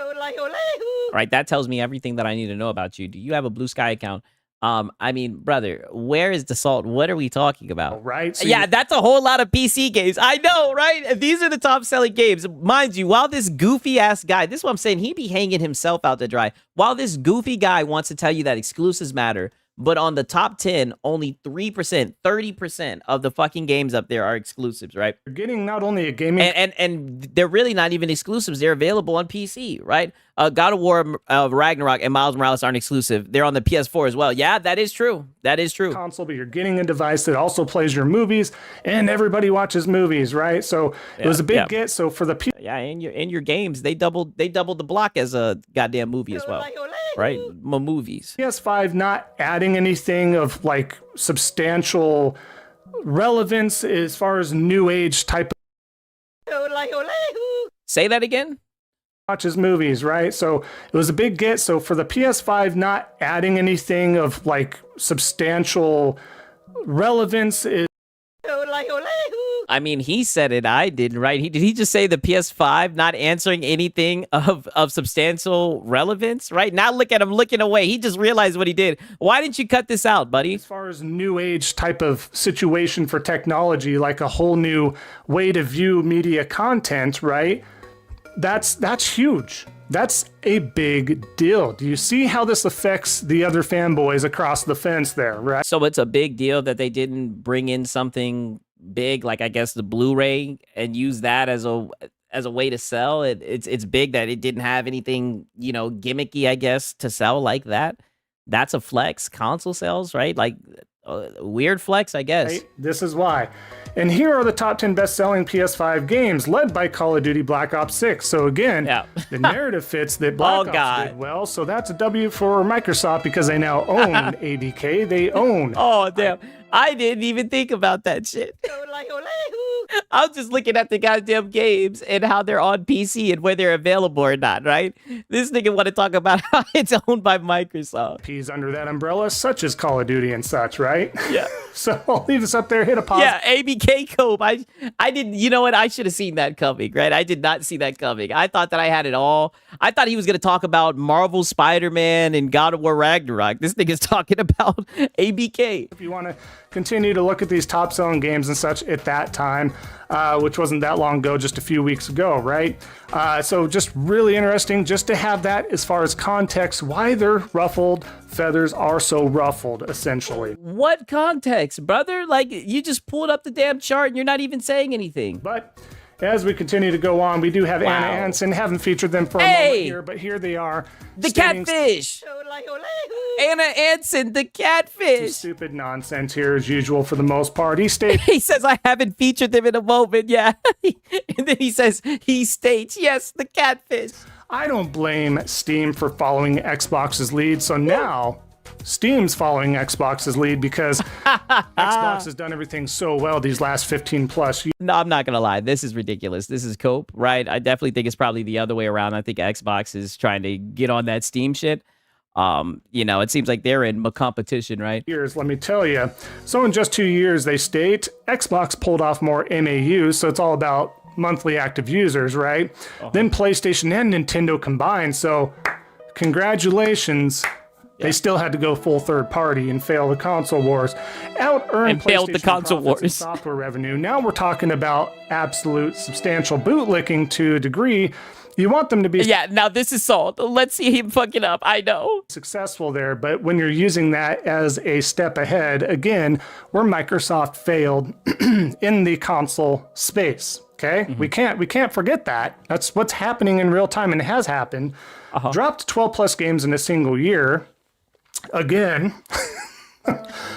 Right. That tells me everything that I need to know about you. Do you have a Blue Sky account? I mean, brother, where is the salt? What are we talking about? Right. So yeah, that's a whole lot of PC games. I know, right? These are the top selling games. Mind you, while this goofy ass guy, this is what I'm saying, he be hanging himself out to dry. While this goofy guy wants to tell you that exclusives matter, but on the top 10, only 3%, 30% of the fucking games up there are exclusives, right? You're getting not only a gaming... And they're really not even exclusives. They're available on PC, right? God of War, Ragnarok, and Miles Morales aren't exclusive. They're on the PS4 as well. Yeah, that is true. That is true. Console, but you're getting a device that also plays your movies, and everybody watches movies, right? So it was a big get. So for the yeah, and your games, they doubled the block as a goddamn movie as well, right? Movies. PS5 not adding anything of like substantial relevance as far as new age type of... Say that again? Watches movies, right? So it was a big get. So for the PS5 not adding anything of like substantial relevance is... I mean, he said it. I didn't, right? Did he just say the PS5 not answering anything of substantial relevance? Right now, look at him looking away. He just realized what he did. Why didn't you cut this out, buddy? As far as new age type of situation for technology, like a whole new way to view media content, right? That's huge. That's a big deal. Do you see how this affects the other fanboys across the fence there, right? So it's a big deal that they didn't bring in something big, like I guess the Blu-ray, and use that as a way to sell. It's big that it didn't have anything, gimmicky, I guess, to sell like that. That's a flex. Console sales, right? Like weird flex, I guess. Right? This is why. And here are the top 10 best-selling PS5 games, led by Call of Duty Black Ops 6. So again, the narrative fits that Black Ops did well. So that's a W for Microsoft because they now own ABK. They own. Oh, damn. I didn't even think about that shit. I'm just looking at the goddamn games and how they're on PC and whether they're available or not, right? This nigga want to talk about how it's owned by Microsoft. P's under that umbrella, such as Call of Duty and such, right? Yeah. So I'll leave this up there, hit a pause. Yeah, ABK Cope. I didn't, you know what? I should have seen that coming, right? I did not see that coming. I thought that I had it all. I thought he was going to talk about Marvel Spider-Man and God of War Ragnarok. This nigga's talking about ABK. If you want to continue to look at these top selling games and such at that time, which wasn't that long ago, just a few weeks ago, right? So just really interesting just to have that as far as context, why their ruffled feathers are so ruffled, essentially. What context, brother? Like, you just pulled up the damn chart and you're not even saying anything. But as we continue to go on, we do have Anna Anson. Haven't featured them for a moment here, but here they are. The catfish. Anna Anson, the catfish. Stupid nonsense here as usual for the most part. He states, he says, I haven't featured them in a moment, yeah. And then he says, he states, yes, the catfish. I don't blame Steam for following Xbox's lead, so now Steam's following Xbox's lead because Xbox has done everything so well these last 15 plus years. No, I'm not gonna lie. This is ridiculous. This is cope, right? I definitely think it's probably the other way around. I think Xbox is trying to get on that Steam shit. It seems like they're in competition, right? Years, let me tell you. So in just 2 years, they state, Xbox pulled off more MAUs, so it's all about monthly active users, right? Then PlayStation and Nintendo combined, so congratulations. They still had to go full third party and fail the console wars. Out-earned failed the console wars. And software revenue. Now we're talking about absolute substantial bootlicking to a degree. You want them to be now this is sold. Let's see him fucking up. I know. Successful there, but when you're using that as a step ahead, again, where Microsoft failed in the console space. Okay? We can't forget that. That's what's happening in real time and it has happened. Dropped 12 plus games in a single year. Again,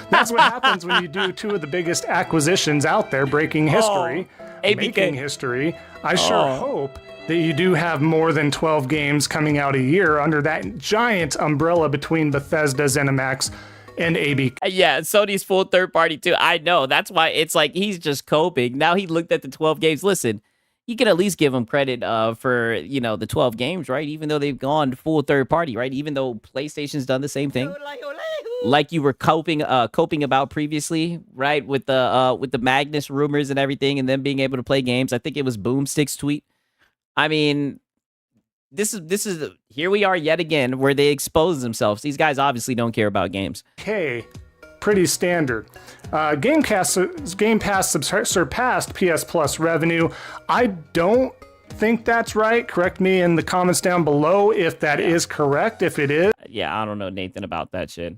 that's what happens when you do two of the biggest acquisitions out there, breaking history, making history. I sure hope that you do have more than 12 games coming out a year under that giant umbrella between Bethesda, ZeniMax, and AB. Yeah, Sony's full third party too. I know. That's why it's like he's just coping. Now he looked at the 12 games. Listen, you can at least give him credit for, the 12 games, right? Even though they've gone full third party, right? Even though PlayStation's done the same thing. Like you were coping about previously, right? With the Magnus rumors and everything and them being able to play games. I think it was Boomstick's tweet. I mean, this is here we are yet again where they expose themselves. These guys obviously don't care about games. Okay. Pretty standard. Game Pass surpassed PS Plus revenue. I don't think that's right. Correct me in the comments down below if that is correct. If it is, I don't know, Nathan, about that shit.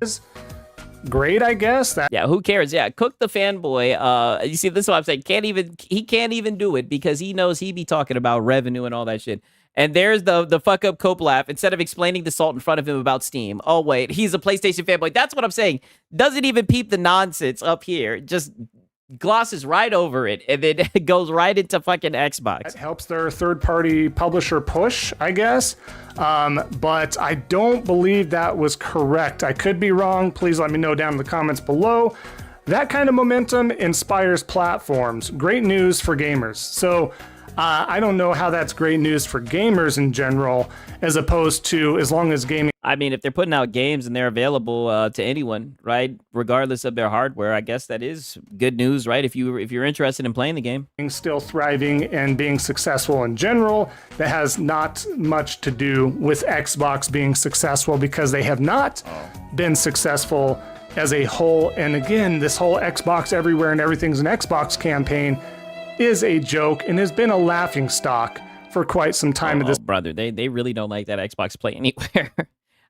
Great, I guess. Who cares? Yeah, Cook the fanboy. You see, this is what I'm saying. He can't even do it because he knows he be talking about revenue and all that shit. And there's the fuck up cope laugh. Instead of explaining the salt in front of him about Steam. Oh, wait, he's a PlayStation fanboy. That's what I'm saying. Doesn't even peep the nonsense up here. Just glosses right over it. And then it goes right into fucking Xbox. It helps their third-party publisher push, I guess. But I don't believe that was correct. I could be wrong. Please let me know down in the comments below. That kind of momentum inspires platforms. Great news for gamers. So I don't know how that's great news for gamers in general, as opposed to as long as gaming I mean, if they're putting out games and they're available to anyone, right, regardless of their hardware, I guess that is good news, right? If you're interested in playing the game, still thriving and being successful in general, that has not much to do with Xbox being successful, because they have not been successful as a whole. And again, this whole Xbox everywhere and everything's an Xbox campaign is a joke and has been a laughing stock for quite some time. Brother, they really don't like that Xbox Play Anywhere.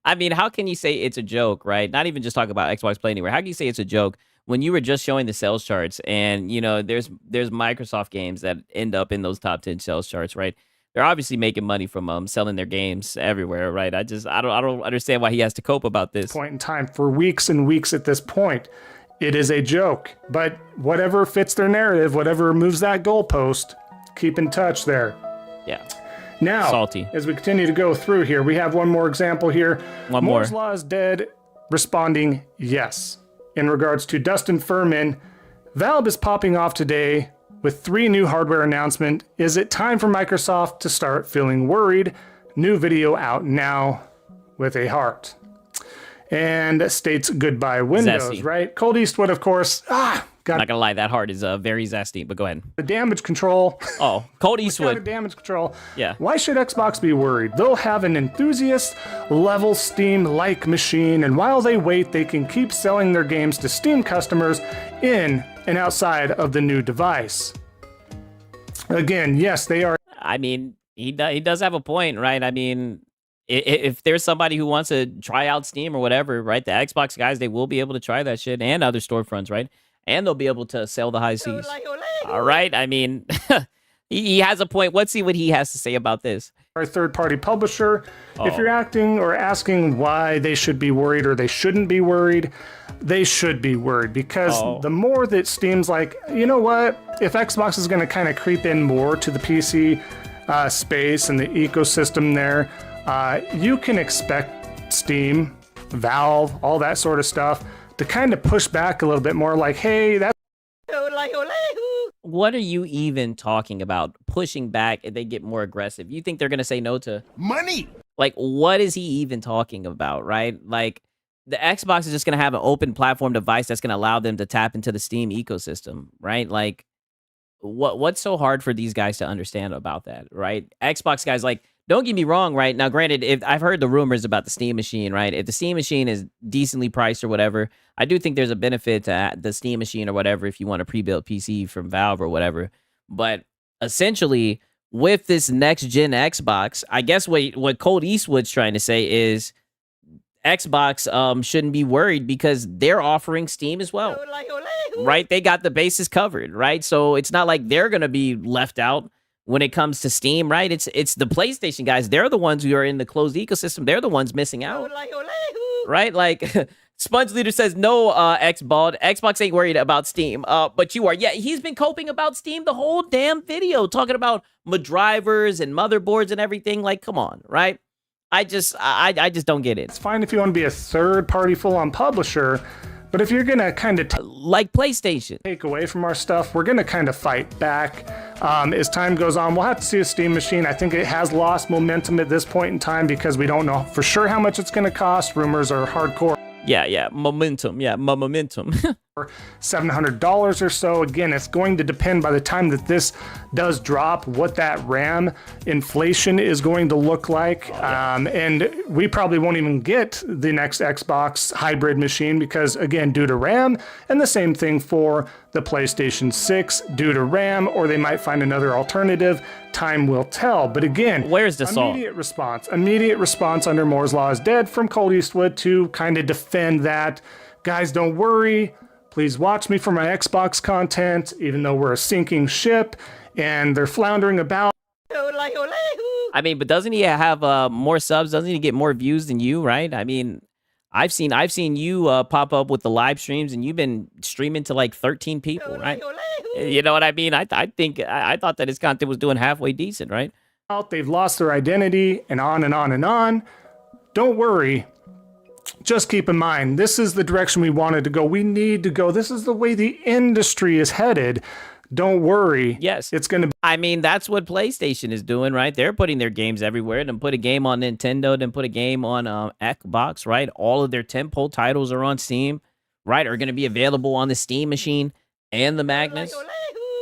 I mean, how can you say it's a joke, right? Not even just talk about Xbox Play Anywhere. How can you say it's a joke when you were just showing the sales charts, and you know there's Microsoft games that end up in those top 10 sales charts, right? They're obviously making money from selling their games everywhere, right? I don't understand why he has to cope about this point in time for weeks and weeks at this point. It is a joke, but whatever fits their narrative, whatever moves that goalpost, keep in touch there. Yeah. Now, salty. As we continue to go through here, we have one more example here. Moore's Law is dead, responding yes. In regards to Dustin Furman, Valve is popping off today with 3 new hardware announcements. Is it time for Microsoft to start feeling worried? New video out now with a heart. And states goodbye Windows, Zesty. right? Cold Eastwood, of course. Not gonna lie, that heart is very zesty, but go ahead. The damage control. Oh, Cold Eastwood. Damage control. Yeah. Why should Xbox be worried? They'll have an enthusiast level Steam-like machine, and while they wait, they can keep selling their games to Steam customers in and outside of the new device. Again, yes, they are. I mean, he does have a point, right? I mean, if there's somebody who wants to try out Steam or whatever, right? The Xbox guys, they will be able to try that shit, and other storefronts, right? And they'll be able to sell the high seas. All right. I mean, he has a point. Let's see what he has to say about this. Our third-party publisher. If you're acting or asking why they should be worried or they shouldn't be worried, they should be worried, because the more that Steam's like, you know what? If Xbox is going to kind of creep in more to the PC space and the ecosystem there, you can expect Steam, Valve, all that sort of stuff to kind of push back a little bit more, like, hey, that's... What are you even talking about? Pushing back and they get more aggressive. You think they're going to say no to Money! Like, what is he even talking about, right? Like, the Xbox is just going to have an open platform device that's going to allow them to tap into the Steam ecosystem, right? Like, what's so hard for these guys to understand about that, right? Xbox guys, like, don't get me wrong, right? Now, granted, if I've heard the rumors about the Steam machine, right? If the Steam machine is decently priced or whatever, I do think there's a benefit to the Steam machine or whatever if you want a pre-built PC from Valve or whatever. But essentially, with this next-gen Xbox, I guess what Cold Eastwood's trying to say is Xbox shouldn't be worried because they're offering Steam as well, right? They got the bases covered, right? So it's not like they're going to be left out when it comes to Steam, right? It's the PlayStation guys. They're the ones who are in the closed ecosystem. They're the ones missing out, right? Like, Sponge Leader says, no, Xbald. Xbox ain't worried about Steam, but you are. Yeah, he's been coping about Steam the whole damn video, talking about drivers and motherboards and everything. Like, come on, right? I just don't get it. It's fine if you want to be a third-party full-on publisher, but if you're going to kind of like PlayStation, take away from our stuff, we're going to kind of fight back. As time goes on, we'll have to see a Steam machine. I think it has lost momentum at this point in time because we don't know for sure how much it's going to cost. Rumors are hardcore. Yeah, momentum. Yeah, momentum. $700 or so. Again, it's going to depend by the time that this does drop what that RAM inflation is going to look like. And we probably won't even get the next Xbox hybrid machine because, again, due to RAM, and the same thing for the PlayStation 6 due to RAM, or they might find another alternative. Time will tell. But again, where's the song? Immediate response under Moore's Law is dead from Cold Eastwood to kind of defend that. Guys, don't worry. Please watch me for my Xbox content, even though we're a sinking ship and they're floundering about. I mean, but doesn't he have more subs? Doesn't he get more views than you, right? I mean, I've seen you pop up with the live streams, and you've been streaming to like 13 people, right? You know what I mean? I thought that his content was doing halfway decent, right? They've lost their identity, and on and on and on. Don't worry. Just keep in mind, this is the direction we wanted to go. We need to go. This is the way the industry is headed. don't worry. Yes. It's going to I mean, that's what PlayStation is doing, right? They're putting their games everywhere. Then put a game on Nintendo, then put a game on Xbox, right? All of their tentpole titles are on Steam, right? Are going to be available on the Steam machine and the Magnus.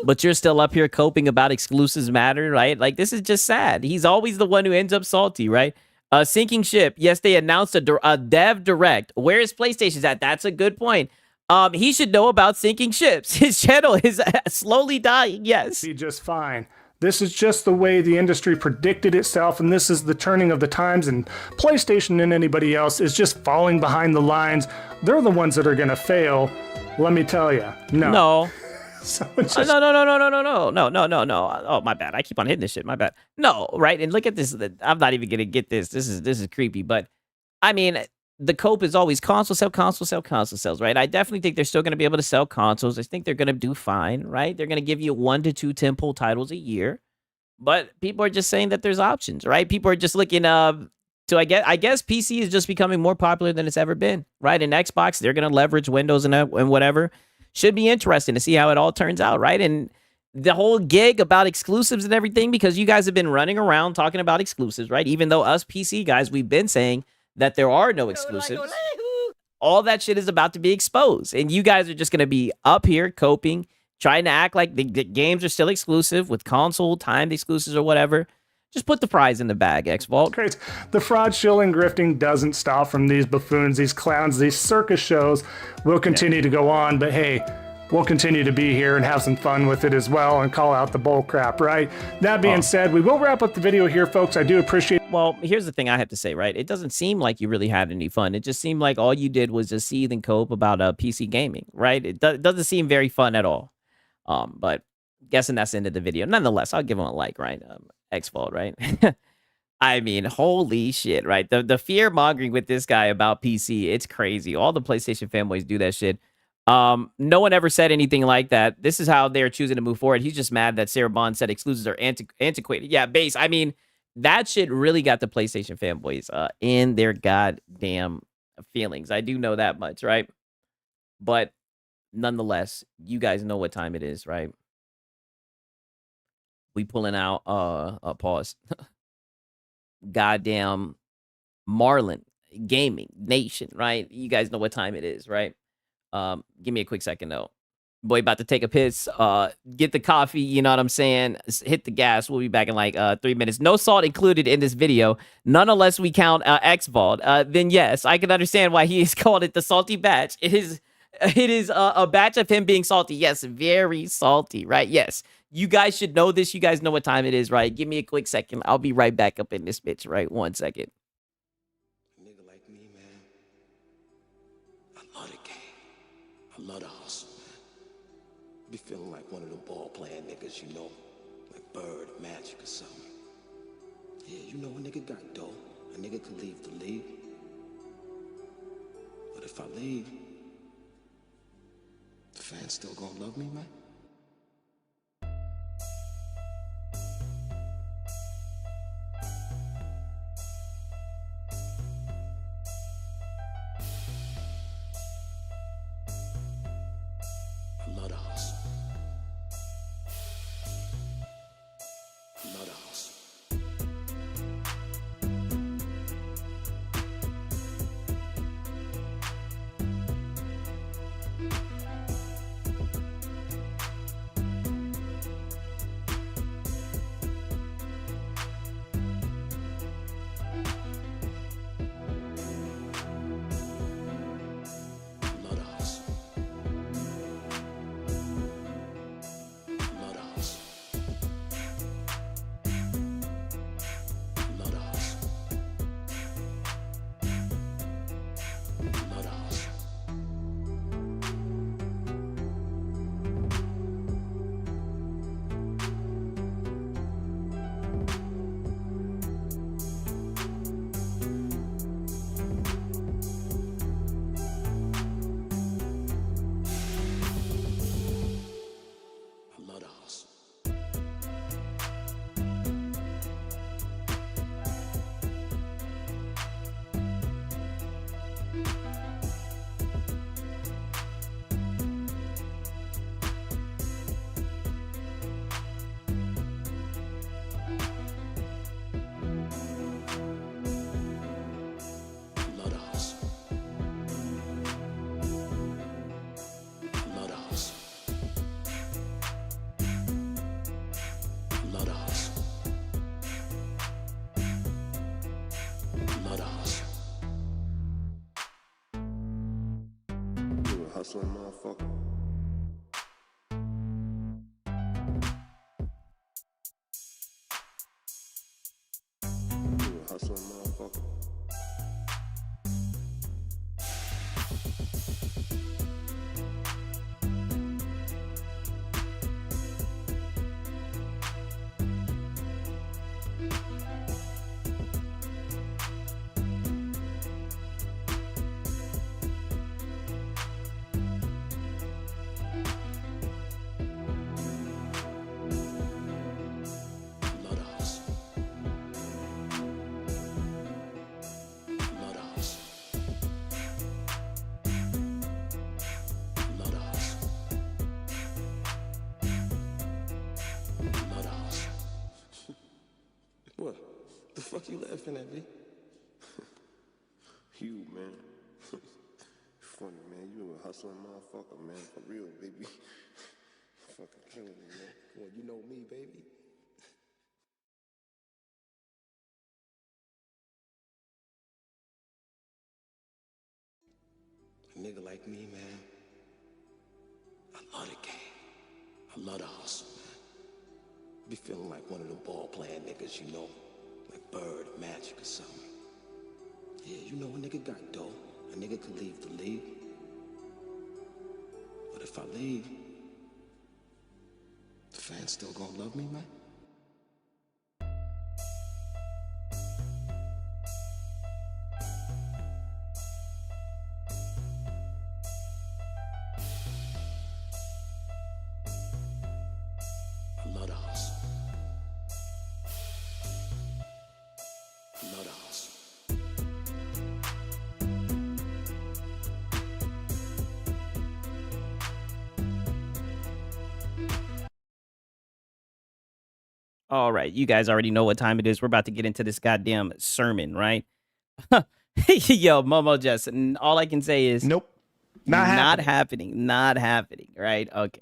But you're still up here coping about exclusives matter, right? Like, this is just sad. He's always the one who ends up salty, right? Sinking ship. Yes, they announced a dev direct. Where is PlayStation's at? That's a good point. He should know about sinking ships. His channel is slowly dying. Yes. be just fine. This is just the way the industry predicted itself, and this is the turning of the times, and PlayStation and anybody else is just falling behind the lines. They're the ones that are going to fail. Let me tell you. No. So it's just, No. Oh, my bad. I keep on hitting this shit. My bad. No, right? And look at this. I'm not even gonna get this. This is creepy. But I mean, the cope is always console sales, right? I definitely think they're still gonna be able to sell consoles. I think they're gonna do fine, right? They're gonna give you 1 to 2 tentpole titles a year. But people are just saying that there's options, right? People are just looking so I guess PC is just becoming more popular than it's ever been, right? And Xbox, they're gonna leverage Windows and whatever. Should be interesting to see how it all turns out, right? And the whole gig about exclusives and everything, because you guys have been running around talking about exclusives, right? Even though us PC guys, we've been saying that there are no exclusives. All that shit is about to be exposed. And you guys are just going to be up here coping, trying to act like the games are still exclusive with console timed exclusives or whatever. Just put the prize in the bag, X-Vault. great. The fraud, shilling, grifting doesn't stop from these buffoons, these clowns, these circus shows will continue to go on, but hey, we'll continue to be here and have some fun with it as well and call out the bull crap, right? That being said, we will wrap up the video here, folks. I do appreciate. Well, here's the thing I have to say, right? It doesn't seem like you really had any fun. It just seemed like all you did was just seethe and cope about PC gaming, right? It doesn't seem very fun at all. But guessing that's the end of the video. Nonetheless, I'll give him a like, right? X-Vault, right? I mean, holy shit, right? The fear mongering with this guy about PC, it's crazy. All the PlayStation fanboys do that shit. No one ever said anything like that. This is how they're choosing to move forward. He's just mad that Sarah Bond said exclusives are antiquated. Yeah, base. I mean, that shit really got the PlayStation fanboys in their goddamn feelings. I do know that much, right? But nonetheless, you guys know what time it is, right? We pulling out pause. Goddamn Marlin Gaming Nation, right? You guys know what time it is, right? Give me a quick second though. Boy, about to take a piss. Get the coffee, you know what I'm saying? Hit the gas. We'll be back in like 3 minutes. No salt included in this video, none unless we count X-Vault. Then yes, I can understand why he has called it the salty batch. It is a batch of him being salty. Yes, very salty, right? Yes. You guys should know this. You guys know what time it is, right? Give me a quick second. I'll be right back up in this bitch, right? 1 second. A nigga like me, man, I love the game. I love the hustle, man. Be feeling like one of them ball-playing niggas, you know, like Bird, Magic or something. Yeah, you know a nigga got dough. A nigga can leave the league. But if I leave, the fans still gonna love me, man? I love the hustle. I love the hustle. hustling motherfucker. You a hustling motherfucker. Love the hustle. Love the hustle. Love the hustle. Love the hustle. What? The fuck you laughing at me? You, man. Funny, man. You a hustling motherfucker, man. For real, baby. Fucking killing me, man. Well, you know me, baby. A nigga like me, man. I love the game. I love the hustle, man. Be feeling like one of them ball playing niggas, you know, like Bird, Magic, or something. Yeah, you know a nigga got dough. A nigga could leave the league. But if I leave, the fans still gonna love me, man? I love the hustle. I love the hustle. All right, you guys already know what time it is. We're about to get into this goddamn sermon, right? Yo, Momo Jess, and all I can say is Nope. Not happening. Not happening, right? Okay.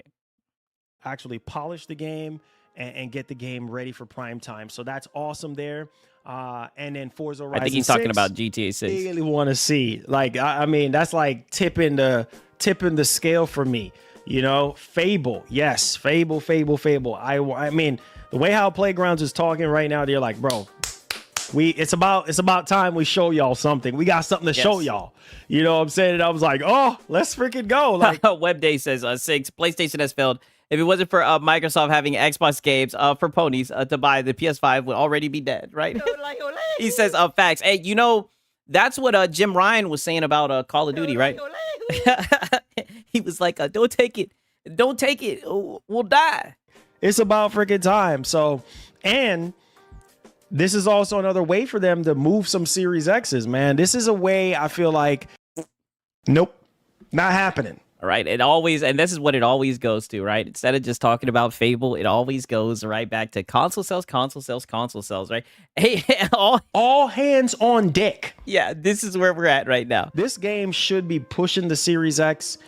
actually polish the game and get the game ready for prime time. So that's awesome there. And then Forza Horizon I think he's 6, talking about GTA 6. really want to see. Like, I mean, that's like tipping the scale for me. You know, Fable, yes, Fable. I mean, the way how Playgrounds is talking right now, they're like, bro, it's about time we show y'all something. We got something to show y'all. You know what I'm saying? And I was like, oh, let's freaking go. Like, Webday says 6. PlayStation has failed. If it wasn't for Microsoft having Xbox games for ponies to buy, the PS5 would already be dead, right? He says facts. Hey, you know, that's what Jim Ryan was saying about Call of Duty, right? He was like, don't take it. Don't take it. We'll die. it's about freaking time. So, and this is also another way for them to move some Series X's, man. This is a way I feel like, nope, not happening. All right. It always, and this is what it always goes to, right? Instead of just talking about Fable, it always goes right back to console sales, right? Hey, all hands on deck. Yeah, this is where we're at right now. This game should be pushing the Series X,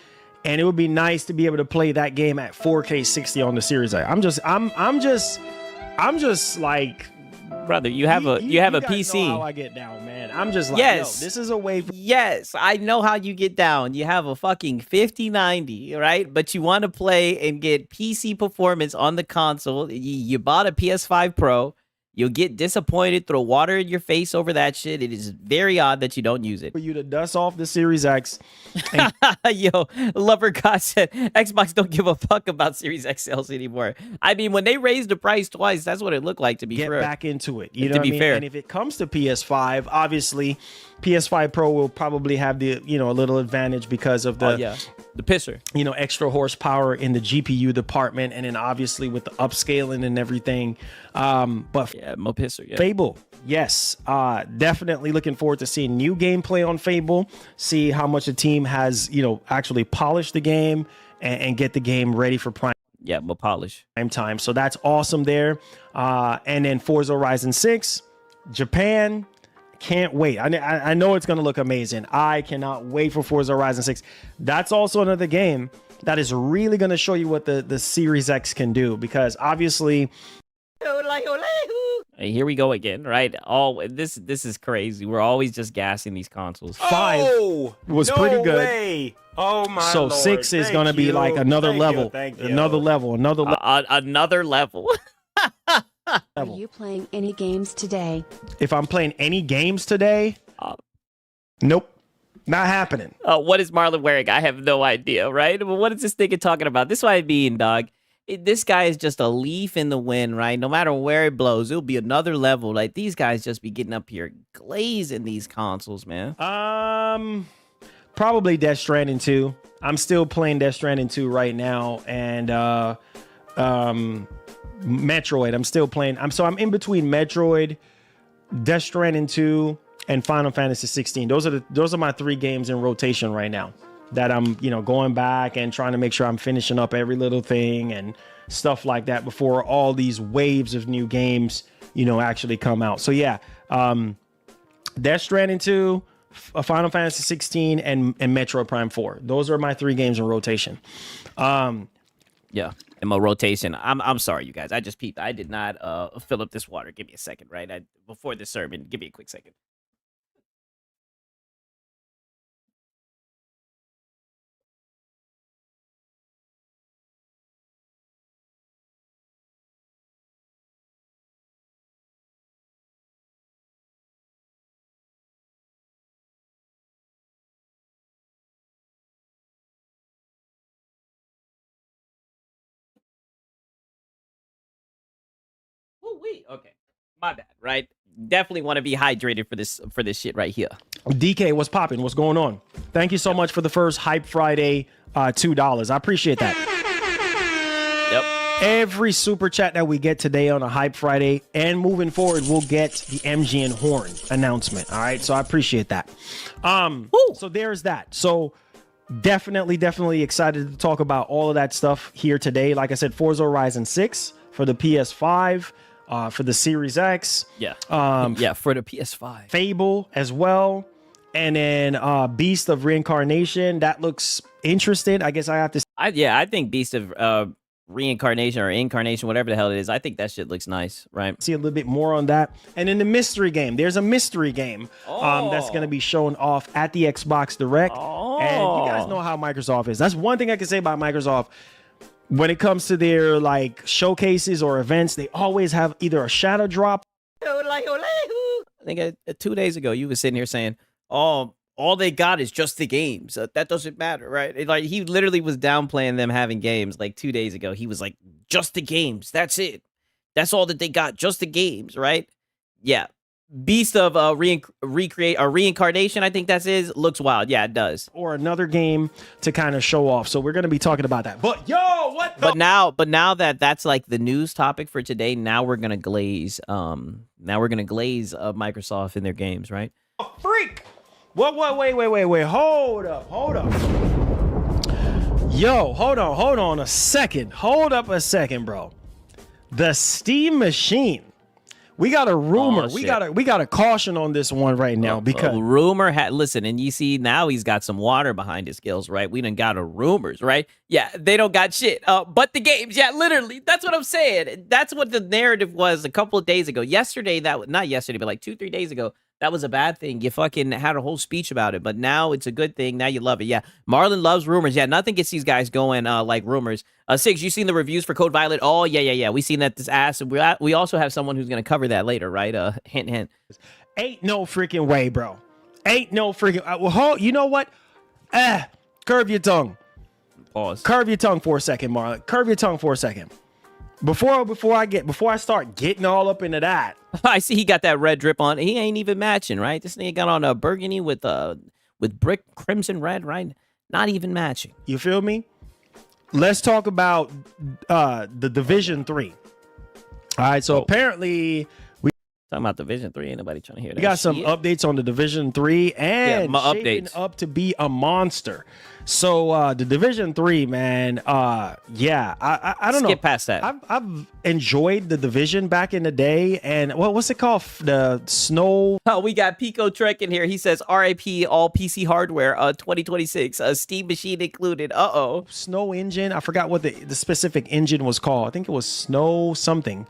and it would be nice to be able to play that game at 4K 60 on the Series X. I'm just like, brother, you have a guys PC. Know how I get down, man. I'm just like, Yes. yo, this is a way. Yes, I know how you get down. You have a fucking 5090, right? But you want to play and get PC performance on the console. You bought a PS5 Pro. You'll get disappointed, throw water in your face over that shit. It is very odd that you don't use it. For you to dust off the Series X. And Yo, Lover God said Xbox don't give a fuck about Series X sales anymore. I mean, when they raised the price twice, that's what it looked like, to be get fair. back into it. You know To what be I mean? fair. And if it comes to PS5, obviously PS5 Pro will probably have the, a little advantage because of the, the pisser. Extra horsepower in the GPU department. And then obviously with the upscaling and everything. But Yeah, more pisser. Yeah. Fable, yes, definitely looking forward to seeing new gameplay on Fable, see how much the team has, actually polished the game and get the game ready for prime Yeah, more polish. time. So that's awesome there. And then Forza Horizon 6, Japan, can't wait. I know it's going to look amazing. I cannot wait for Forza Horizon 6. That's also another game that is really going to show you what the Series X can do, because obviously, Here we go again, right? Oh, this is crazy. We're always just gassing these consoles. 5 was pretty good. Way. Oh my So Lord. 6 is Thank gonna be you. like another Thank level, you. Thank you. another level, another level. Another level. Are you playing any games today? If I'm playing any games today, Uh, nope, not happening. what is Marlon wearing? I have no idea, right? But what is this nigga talking about? This is what I mean, dog. This guy is just a leaf in the wind, right? No matter where it blows, it'll be another level. Like, these guys just be getting up here glazing these consoles, man. Probably Death Stranding 2. I'm still playing Death Stranding 2 right now, and Metroid. I'm still playing. I'm in between Metroid, Death Stranding 2, and Final Fantasy 16. Those are my 3 games in rotation right now that I'm, going back and trying to make sure I'm finishing up every little thing and stuff like that before all these waves of new games, actually come out. So yeah, Death Stranding 2, Final Fantasy 16, and Metroid Prime 4. Those are my 3 games in rotation. Yeah, in my rotation. I'm sorry, you guys. I just peeped. I did not fill up this water. Give me a second, right? Before this sermon, give me a quick second. Oh, wait. Okay. My bad, right? Definitely want to be hydrated for this shit right here. DK, what's popping? What's going on? Thank you so much for the first Hype Friday $2. I appreciate that. Yep. Every super chat that we get today on a Hype Friday and moving forward, we'll get the MG and Horn announcement. All right. So I appreciate that. So there's that. So definitely excited to talk about all of that stuff here today. Like I said, Forza Horizon 6 for the PS5, for the Series X. Yeah. For the PS5. Fable as well. And then Beast of Reincarnation. That looks interesting. I guess I have to I think Beast of Reincarnation or Incarnation, whatever the hell it is, I think that shit looks nice, right? see a little bit more on that. And then the mystery game. There's a mystery game that's going to be shown off at the Xbox Direct. And you guys know how Microsoft is. That's one thing I can say about Microsoft. When it comes to their like showcases or events, they always have either a shadow drop. I think 2 days ago, you were sitting here saying, oh, all they got is just the games. That doesn't matter, right? Like, he literally was downplaying them having games like 2 days ago. He was like, just the games. That's it. That's all that they got. Just the games, right? Yeah. Beast of Reincarnation, I think that is, looks wild. Yeah, it does. Or another game to kind of show off. So we're going to be talking about that. But yo, what the? But now that that's like the news topic for today, now we're gonna glaze. Microsoft in their games, right? Freak! What? Wait. Hold up. Yo, hold on a second. Hold up a second, bro. The Steam Machine. We got a rumor. Oh, we got a caution on this one right now because rumor had listen, and you see now he's got some water behind his skills, right? We done got a rumors, right? Yeah, they don't got shit. But the games, yeah, literally, that's what I'm saying. That's what the narrative was a couple of days ago. Yesterday, not yesterday, but like 2-3 days ago, that was a bad thing. You fucking had a whole speech about it, but now it's a good thing. Now you love it. Yeah, Marlon loves rumors. Yeah, nothing gets these guys going like rumors. Six, you seen the reviews for Code Violet? Oh, yeah. We seen that this ass. We also have someone who's going to cover that later, right? Hint. ain't no freaking way, bro. Ain't no freaking. You know what? Curve your tongue. Pause. Curve your tongue for a second, Marlon. Curve your tongue for a second. Before I start getting all up into that. I see he got that red drip on. He ain't even matching, right? This nigga got on a burgundy with brick crimson red, right? Not even matching. You feel me? Let's talk about the Division 3. All right, so apparently Talking about Division 3, ain't nobody trying to hear that. we got some shit. updates on the Division 3 and my shaping updates. up to be a monster. So the Division 3, man, I don't know. Skip past that. I've enjoyed the Division back in the day, and what's it called? The Snow. Oh, we got Pico Trek in here. He says, "RIP all PC hardware. 2026. Steam machine included." Snow engine. I forgot what the specific engine was called. I think it was Snow something.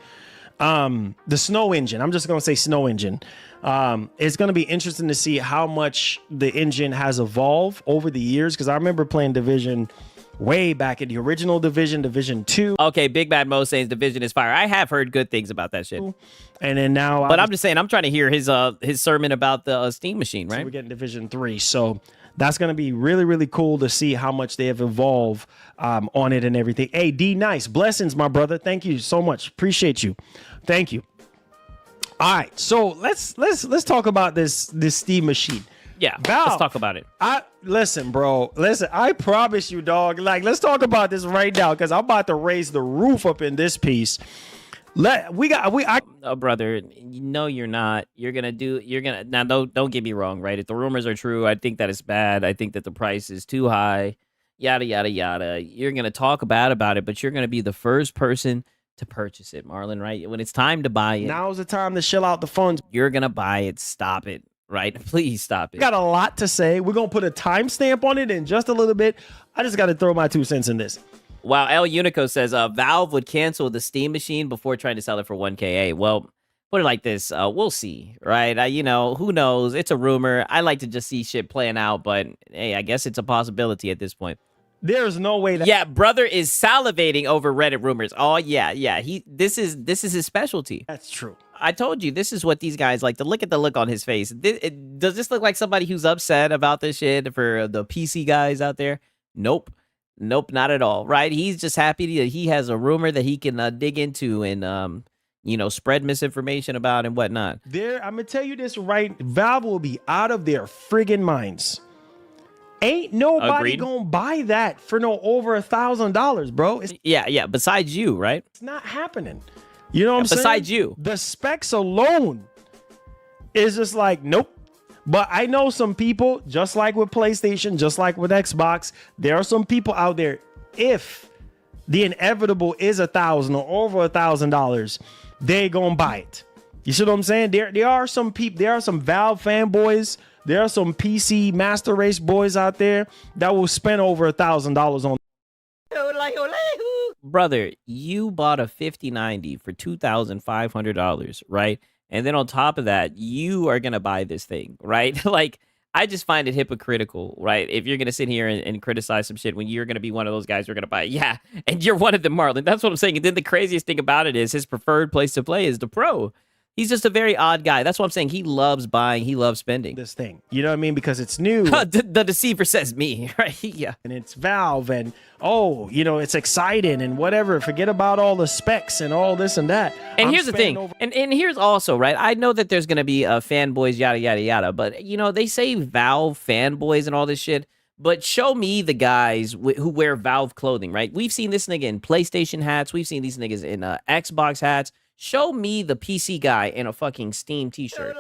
The Snow Engine. I'm just gonna say Snow Engine. It's gonna be interesting to see how much the engine has evolved over the years, because I remember playing Division way back in the original Division 2. Okay, Big Bad Mo saying Division is fire. I have heard good things about that shit. And then now, But I'm just saying, I'm trying to hear his sermon about the Steam Machine, right? we're getting Division 3. So that's going to be really, really cool to see how much they have evolved on it and everything. Hey, D Nice, blessings, my brother. Thank you so much. Appreciate you. Thank you. All right, so let's talk about this Steam Machine. Yeah, Valve, let's talk about it. Listen, bro. Listen, I promise you, dog. Like, let's talk about this right now, because I'm about to raise the roof up in this piece. Brother, no, you're not. You're gonna now. Don't get me wrong, right? If the rumors are true, I think that it's bad. I think that the price is too high. Yada yada yada. You're gonna talk bad about it, but you're gonna be the first person to purchase it, Marlon. Right? When it's time to buy it, now's the time to shell out the funds. You're gonna buy it. Stop it. Right? Please stop it. Got a lot to say. We're gonna put a timestamp on it in just a little bit. I just got to throw my 2 cents in this. Wow, El Unico says Valve would cancel the Steam Machine before trying to sell it for 1K. Well, put it like this: we'll see, right? Who knows? It's a rumor. I like to just see shit playing out, but hey, I guess it's a possibility at this point. There's no way that. Yeah, brother is salivating over Reddit rumors. Oh yeah. This is his specialty. That's true. I told you, this is what these guys like to look at the look on his face. Does this look like somebody who's upset about this shit for the PC guys out there? Nope, not at all. Right? He's just happy that he has a rumor that he can dig into and spread misinformation about and whatnot. I'm gonna tell you this right. Valve will be out of their friggin' minds. Ain't nobody gonna buy that for no over $1,000, bro. Yeah. Besides you, right? It's not happening. You know what I'm saying? Besides you. The specs alone is just like, nope. But I know some people, just like with PlayStation, just like with Xbox, there are some people out there, if the inevitable is $1,000 or over $1,000, they gonna buy it. You see what I'm saying? There are some people, there are some Valve fanboys, there are some PC Master Race boys out there that will spend over $1,000 on. Brother, you bought a 5090 for $2,500, right? And then on top of that, you are going to buy this thing, right? Like, I just find it hypocritical, right? If you're going to sit here and criticize some shit when you're going to be one of those guys who are going to buy it. Yeah, and you're one of them, Marlon. That's what I'm saying. And then the craziest thing about it is his preferred place to play is the Pro. He's just a very odd guy. That's what I'm saying. He loves buying. He loves spending. This thing. You know what I mean? Because it's new. The deceiver says me, right? Yeah. And it's Valve and, it's exciting and whatever. Forget about all the specs and all this and that. And here's the thing. And here's also, right? I know that there's going to be fanboys, yada, yada, yada. But, they say Valve fanboys and all this shit. But show me the guys who wear Valve clothing, right? We've seen this nigga in PlayStation hats. We've seen these niggas in Xbox hats. Show me the PC guy in a fucking Steam t-shirt,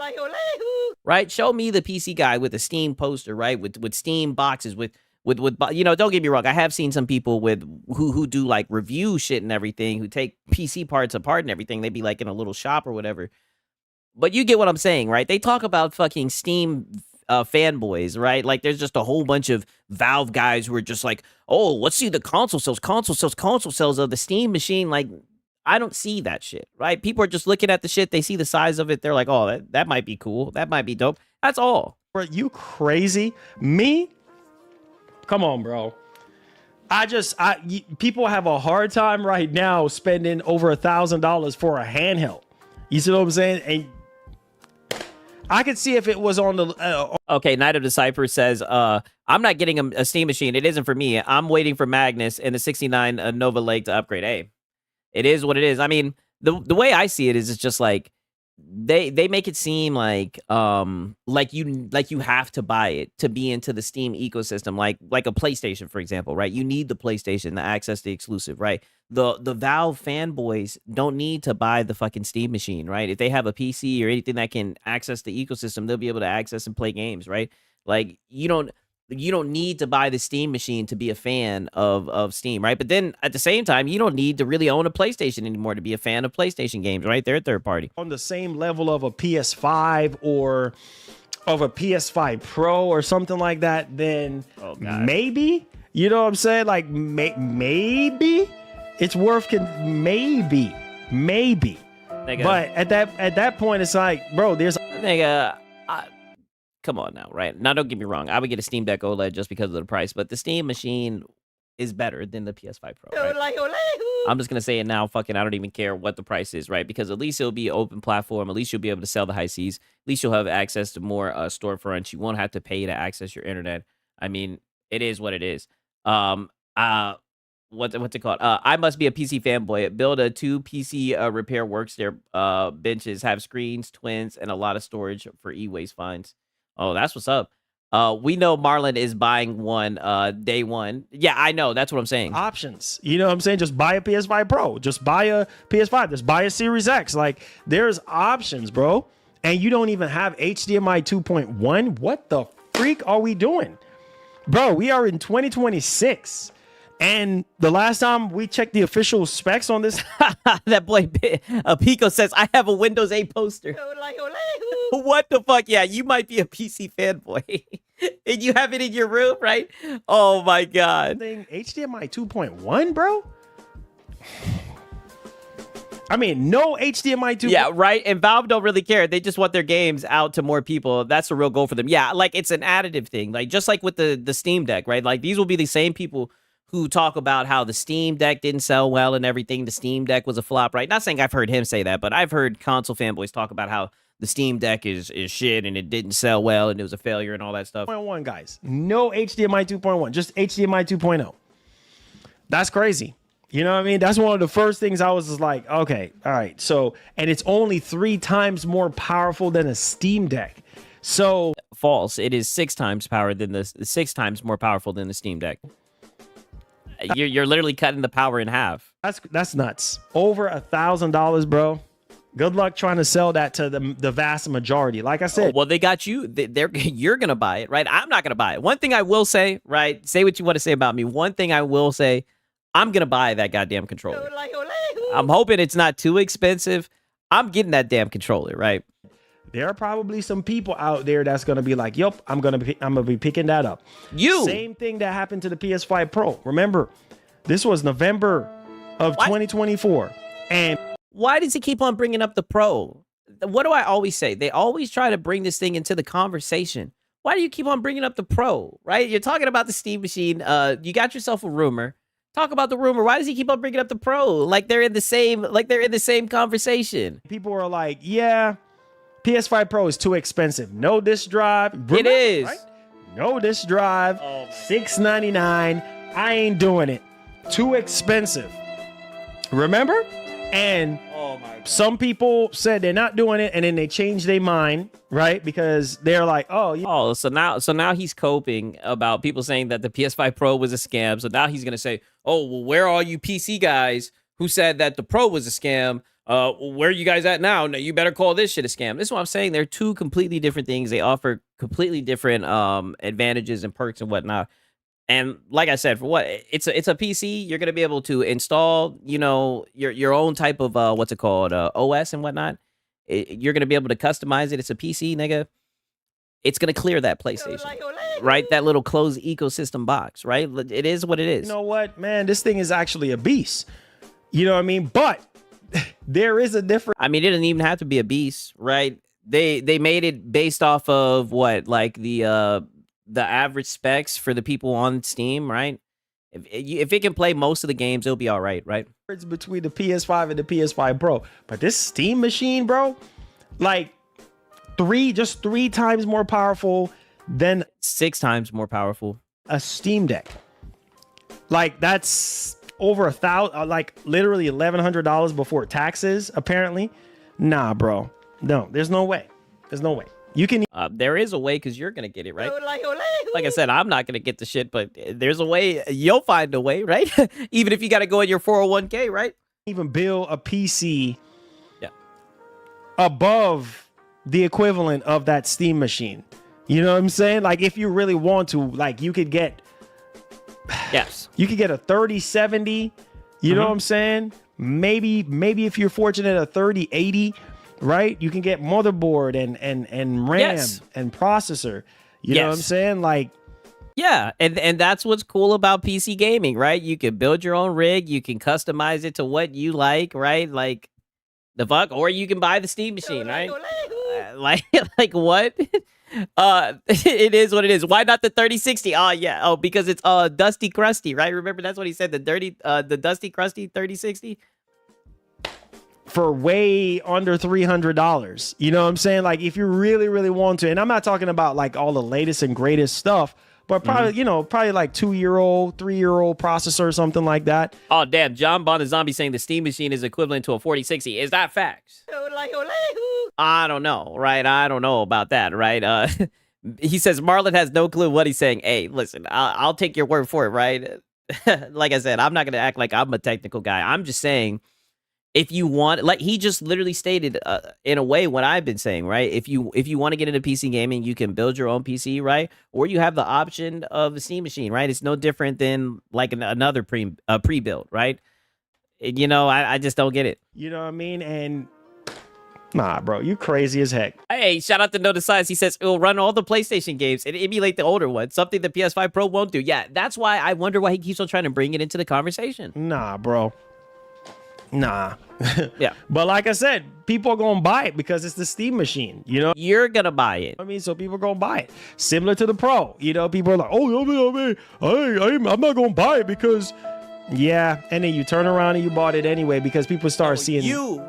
right? Show me the PC guy with a Steam poster, right? With Steam boxes, with don't get me wrong. I have seen some people who do like review shit and everything, who take PC parts apart and everything. They'd be like in a little shop or whatever. But you get what I'm saying, right? They talk about fucking Steam fanboys, right? Like there's just a whole bunch of Valve guys who are just like, oh, let's see the console sales of the Steam machine. Like, I don't see that shit, right? People are just looking at the shit. They see the size of it. They're like, oh, that might be cool. That might be dope. That's all. Bro, you crazy? Me? Come on, bro. People have a hard time right now spending over $1,000 for a handheld. You see what I'm saying? And I could see if it was on the... Okay, Night of Decipher says, I'm not getting a Steam machine. It isn't for me. I'm waiting for Magnus and the 69 Nova Lake to upgrade. Hey. It is what it is. I mean, the way I see it is it's just like they make it seem like you have to buy it to be into the Steam ecosystem, like a PlayStation, for example, right? You need the PlayStation to access the exclusive, right? The Valve fanboys don't need to buy the fucking Steam machine, right? If they have a PC or anything that can access the ecosystem, they'll be able to access and play games, right? Like you don't need to buy the Steam machine to be a fan of Steam, right? But then at the same time, you don't need to really own a PlayStation anymore to be a fan of PlayStation games, right? They're third party. On the same level of a PS5 or of a PS5 Pro or something like that, then maybe, you know what I'm saying? Like maybe it's worth maybe. Nigga, But at that point, it's like, bro, there's come on now, right? Now, don't get me wrong. I would get a Steam Deck OLED just because of the price, but the Steam machine is better than the PS5 Pro. Right? I'm just gonna say it now. Fucking, I don't even care what the price is, right? Because at least it'll be an open platform. At least you'll be able to sell the high seas. At least you'll have access to more storefronts. You won't have to pay to access your internet. I mean, it is what it is. What's it called? I must be a PC fanboy. Build a 2 PC repair works. Their benches have screens, twins, and a lot of storage for e-waste finds. Oh, that's what's up. We know Marlon is buying one day one. Yeah, I know. That's what I'm saying. options. You know what I'm saying? Just buy a PS5 Pro. Just buy a PS5. Just buy a Series X. Like, there's options, bro. And you don't even have HDMI 2.1. What the freak are we doing? Bro, we are in 2026. And the last time we checked the official specs on this, That boy Pico says, I have a Windows 8 poster. What the fuck? Yeah, you might be a PC fanboy. And you have it in your room, right? Oh my god. thing HDMI 2.1, bro. I mean, no HDMI 2. Yeah, right. And Valve don't really care. They just want their games out to more people. That's the real goal for them. Yeah, like it's an additive thing. Like just like with the Steam Deck, right? Like these will be the same people who talk about how the Steam Deck didn't sell well and everything. The Steam Deck was a flop, right? Not saying I've heard him say that, but I've heard console fanboys talk about how the Steam Deck is shit and it didn't sell well and it was a failure and all that stuff. 2.1, guys. No HDMI 2.1, just HDMI 2.0. That's crazy. You know what I mean? That's one of the first things I was just like, okay, all right. So, and it's only 3 times more powerful than a Steam Deck. So, False. It is 6 times more powerful than the Steam Deck. You're literally cutting the power in half. that's nuts. Over $1,000, bro. Good luck trying to sell that to the vast majority. Like I said, Well, they got you. You're gonna buy it, right? I'm not gonna buy it. One thing I will say, right? Say what you want to say about me. One thing I will say, I'm gonna buy that goddamn controller. I'm hoping it's not too expensive. I'm getting that damn controller, right? there are probably some people out there that's gonna be like, "Yup, I'm gonna be picking that up." Same thing that happened to the PS5 Pro. Remember, this was November of 2024, and Why does he keep on bringing up the Pro? What do I always say? They always try to bring this thing into the conversation. Why do you keep on bringing up the Pro, right? You're talking about the Steam machine. You got yourself a rumor. Talk about the rumor. Why does he keep on bringing up the Pro? Like they're in the same conversation. people are like, "Yeah, PS5 Pro is too expensive. No disk drive." Remember, It is. right? No disk drive. $699. I ain't doing it. Too expensive. Remember? And some people said they're not doing it, and then they changed their mind, right? Because they're like, "Oh, yeah." Oh, so now he's coping about people saying that the PS5 Pro was a scam. So now he's gonna say, "Oh, well, where are all you PC guys who said that the Pro was a scam? Where are you guys at now? No, you better call this shit a scam." This is what I'm saying. They're two completely different things. They offer completely different advantages and perks and whatnot. And like I said, for what it's a PC, you're gonna be able to install, your own type of what's it called, OS and whatnot. You're gonna be able to customize it. It's a PC, nigga. It's gonna clear that PlayStation, right? That little closed ecosystem box, right? It is what it is. You know what, man? This thing is actually a beast. You know what I mean? But there is a difference. I mean, it doesn't even have to be a beast, right? They made it based off of what, like the average specs for the people on Steam, right? If it can play most of the games, it'll be all right, right? Between the PS5 and the PS5 Pro. But this Steam machine, bro, like just 3 times more powerful than 6 times more powerful. a Steam Deck. Like that's over $1,000, like literally $1,100 before taxes, apparently. Nah, bro. No, there's no way. There's no way. You can. There is a way because you're gonna get it, right? Like I said, I'm not gonna get the shit, but there's a way. You'll find a way, right? Even if you got to go in your 401k, right? Even build a PC Yeah. above the equivalent of that Steam machine. You know what I'm saying? Like if you really want to, like you could get Yes. you could get a 3070, you know what I'm saying? Maybe if you're fortunate, a 3080, right? You can get motherboard and RAM Yes. and processor. You know what I'm Yes. saying? Like Yeah, and that's what's cool about PC gaming, right? You can build your own rig, you can customize it to what you like, right? Like The fuck? Or you can buy the Steam machine, right? Like what? It is what it is. Why not the 3060? Oh yeah. Oh, because it's Dusty Crusty, right? Remember that's what he said, the Dusty Crusty 3060? For way under $300. You know what I'm saying? Like if you really, really want to, and I'm not talking about like all the latest and greatest stuff, but probably, you know, probably like 2-year-old, 3-year-old processor or something like that. Oh damn, John Bond the Zombie saying the Steam machine is equivalent to a 4060. Is that facts? I don't know, right? I don't know about that, right? He says Marlon has no clue what he's saying. Hey, listen, I'll take your word for it, right? Like I said, I'm not gonna act like I'm a technical guy. I'm just saying, if you want, like he just literally stated in a way what I've been saying, right? If you want to get into PC gaming, you can build your own PC, right? Or you have the option of a Steam machine, right? It's no different than like another pre-built, right? You know, I just don't get it. You know what I mean? And nah, bro, you crazy as heck. Hey, shout out to Notice Size. He says it'll run all the PlayStation games and emulate the older ones, something the PS5 Pro won't do. Yeah, that's why I wonder why he keeps on trying to bring it into the conversation. Nah, bro. Nah. Yeah. But like I said, people are going to buy it because it's the Steam machine, you know? You're going to buy it. I mean, so people are going to buy it. Similar to the Pro. You know, people are like, oh, I'm not going to buy it because... Yeah, and then you turn around and you bought it anyway because people start seeing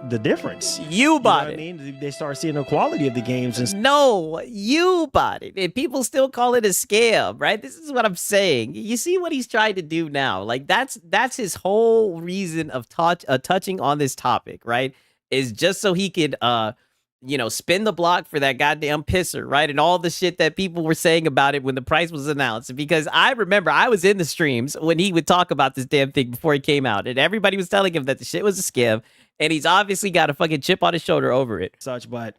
the difference. You bought it. I mean, they start seeing the quality of the games. And no, you bought it. And people still call it a scam, right? This is what I'm saying. You see what he's trying to do now. Like, that's his whole reason of touching on this topic, right? Is just so he could, you know, spin the block for that goddamn pisser, right? And all the shit that people were saying about it when the price was announced. Because I remember I was in the streams when he would talk about this damn thing before it came out. And everybody was telling him that the shit was a scam. And he's obviously got a fucking chip on his shoulder over it. Such, but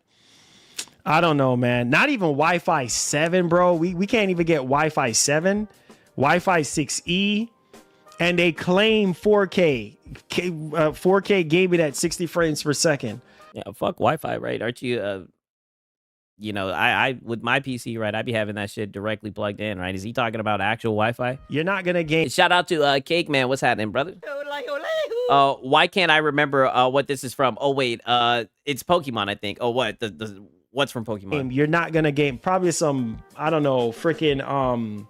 I don't know, man. Not even Wi-Fi 7, bro. We can't even get Wi-Fi 7, Wi-Fi 6E. And they claim 4K. 4K gaming at 60 frames per second. Yeah, fuck Wi-Fi, right? Aren't you, you know, I with my PC, right, I'd be having that shit directly plugged in, right? Is he talking about actual Wi-Fi? You're not going to gain. Shout out to Cake Man. What's happening, brother? Why can't I remember what this is from? Oh, wait, it's Pokemon, I think. Oh, what? What's from Pokemon? You're not going to gain probably some, I don't know, freaking,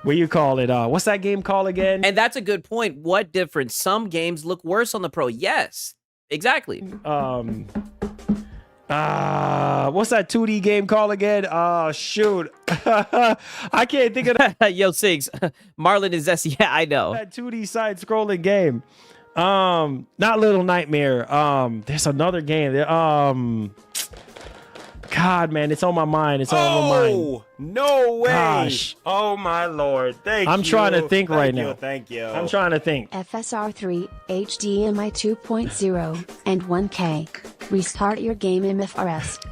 what you call it? What's that game called again? And that's a good point. What difference? Some games look worse on the Pro. Yes. Exactly. What's that 2D game called again? Oh, shoot. I can't think of that. Yo, Sigs. Marlon is S. Yeah, I know. That 2D side-scrolling game. Not Little Nightmare. There's another game. God, man, it's on my mind. It's on my mind. No way. Gosh. Oh, my Lord. I'm trying to think right now. Thank you. I'm trying to think. FSR3, HDMI 2.0, and 1K. Restart your game MFRS.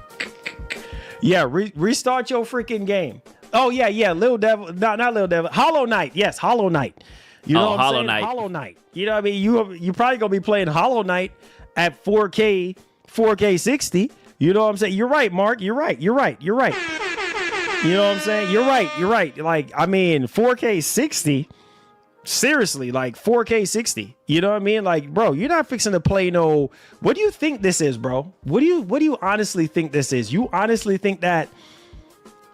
Yeah, restart your freaking game. Oh, yeah. Little Devil. Not Little Devil. Hollow Knight. Yes, Hollow Knight. You know what I'm saying? Hollow Knight. You know what I mean? You probably going to be playing Hollow Knight at 4K 60. You know what I'm saying? You're right, Mark. You're right. You know what I'm saying? You're right. Like, I mean, 4K 60. Seriously, like 4K 60. You know what I mean? Like, bro, you're not fixing to play no. What do you think this is, bro? What do you honestly think this is? You honestly think that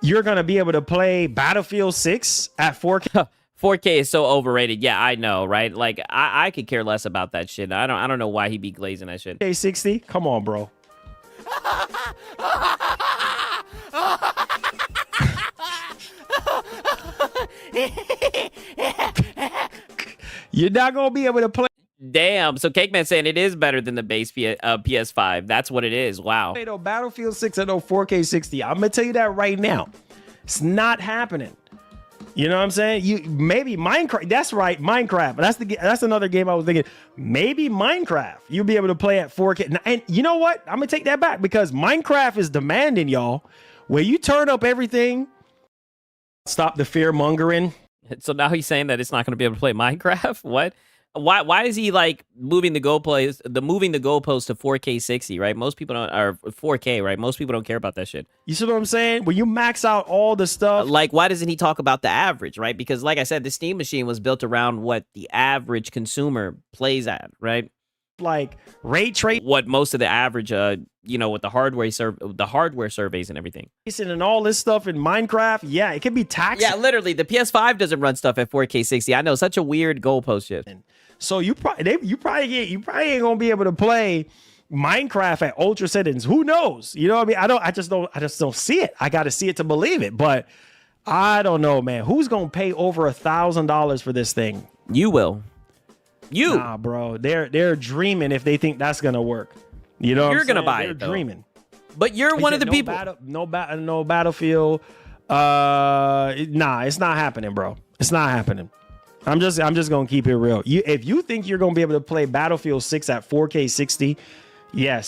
you're gonna be able to play Battlefield 6 at 4K? 4K is so overrated. Yeah, I know, right? Like, I could care less about that shit. I don't know why he be glazing that shit. 60? Come on, bro. You're not gonna be able to play. Damn. So Cake Man saying it is better than the base PS5. That's what it is. Wow. No Battlefield 6 at no 4K 60. I'm gonna tell you that right now. It's not happening. You know what I'm saying? You maybe Minecraft. That's right, Minecraft. That's another game I was thinking. Maybe Minecraft. You'll be able to play at 4K. And you know what? I'm gonna take that back because Minecraft is demanding, y'all. Where you turn up everything. Stop the fear mongering. So now he's saying that it's not going to be able to play Minecraft. What? Why is he like moving the goalpost to 4K 60? Right? Most people don't, or 4K. Right? Most people don't care about that shit. You see what I'm saying? When you max out all the stuff, like why doesn't he talk about the average? Right? Because like I said, the Steam machine was built around what the average consumer plays at. Right? like ray tracing What most of the average, with the hardware surveys and everything. and all this stuff in Minecraft. Yeah, it can be taxing. Yeah, literally, the PS5 doesn't run stuff at 4K 60. I know, such a weird goalpost shift. So you probably ain't gonna be able to play Minecraft at ultra settings. Who knows? You know what I mean? I just don't see it. I got to see it to believe it. But I don't know, man. Who's gonna pay over $1,000 for this thing? You will. Nah, bro. They're dreaming if they think that's gonna work. You know, You're gonna buy they're it, though. dreaming. But you're one of the people. No Battlefield. Nah, it's not happening, bro. It's not happening. I'm just gonna keep it real. If you think you're gonna be able to play Battlefield 6 at 4K 60, yeah,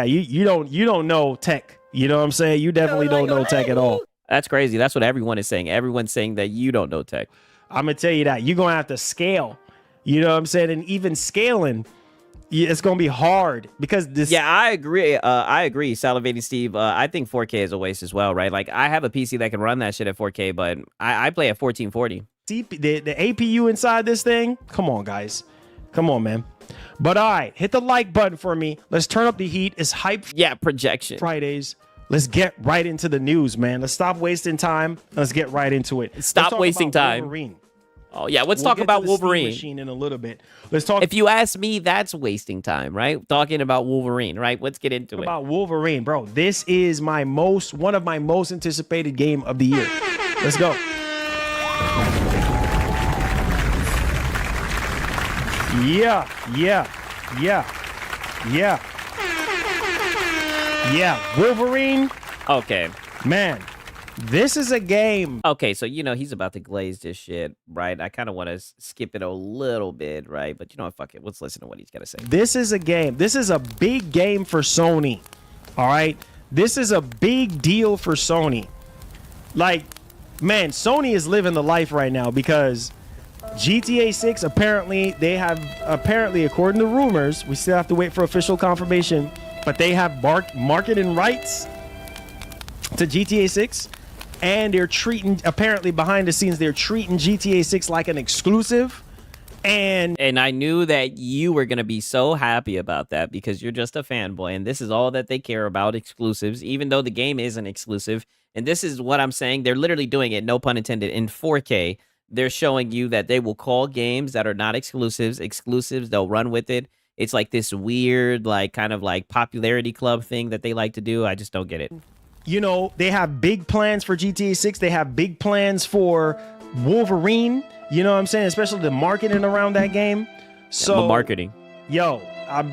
you don't know tech. You know what I'm saying? You definitely don't know tech at all. That's crazy. That's what everyone is saying. Everyone's saying that you don't know tech. I'm gonna tell you that you're gonna have to scale. You know what I'm saying? And even scaling, it's gonna be hard because this. Yeah, I agree. Salivating Steve. I think 4K is a waste as well, right? Like, I have a PC that can run that shit at 4K, but I play at 1440. The APU inside this thing. Come on, guys. Come on, man. But all right, hit the like button for me. Let's turn up the heat. It's hype. Yeah, projection. Fridays. Let's get right into the news, man. Let's stop wasting time. Let's get right into it. Stop wasting time. Wolverine. Oh yeah, let's talk about Wolverine. Machine in a little bit. Let's talk. If you ask me, that's wasting time, right? Talking about Wolverine, right? Let's get into it. About Wolverine, bro. This is one of my most anticipated game of the year. Let's go. Yeah. Wolverine. Okay. Man, this is a game. Okay, so he's about to glaze this shit, right? I kind of want to skip it a little bit, right? But fuck it. Let's listen to what he's got to say. This is a game. This is a big game for Sony. All right? This is a big deal for Sony. Like, man, Sony is living the life right now because GTA 6 apparently, according to rumors, we still have to wait for official confirmation, but they have marketing rights to GTA 6, and they're apparently behind the scenes, they're treating GTA 6 like an exclusive. And I knew that you were going to be so happy about that because you're just a fanboy, and this is all that they care about, exclusives, even though the game isn't exclusive. And this is what I'm saying. They're literally doing it, no pun intended, in 4K. They're showing you that they will call games that are not exclusives. They'll run with it. It's like this weird, like, kind of like popularity club thing that they like to do. I just don't get it. You know, they have big plans for GTA 6. They have big plans for Wolverine. You know what I'm saying? Especially the marketing around that game. So marketing. Yo,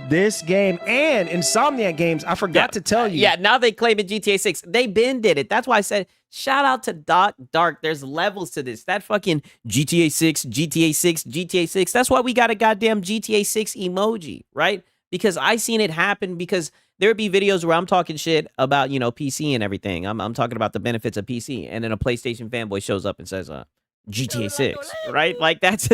this game and Insomniac Games, I forgot to tell you. Yeah, now they claim it GTA 6. They been did it. That's why I said, shout out to Dark. There's levels to this. That fucking GTA 6, GTA 6, GTA 6. That's why we got a goddamn GTA 6 emoji, right? Because I seen it happen because there'd be videos where I'm talking shit about, PC and everything. I'm talking about the benefits of PC. And then a PlayStation fanboy shows up and says, GTA 6, right? Like, that's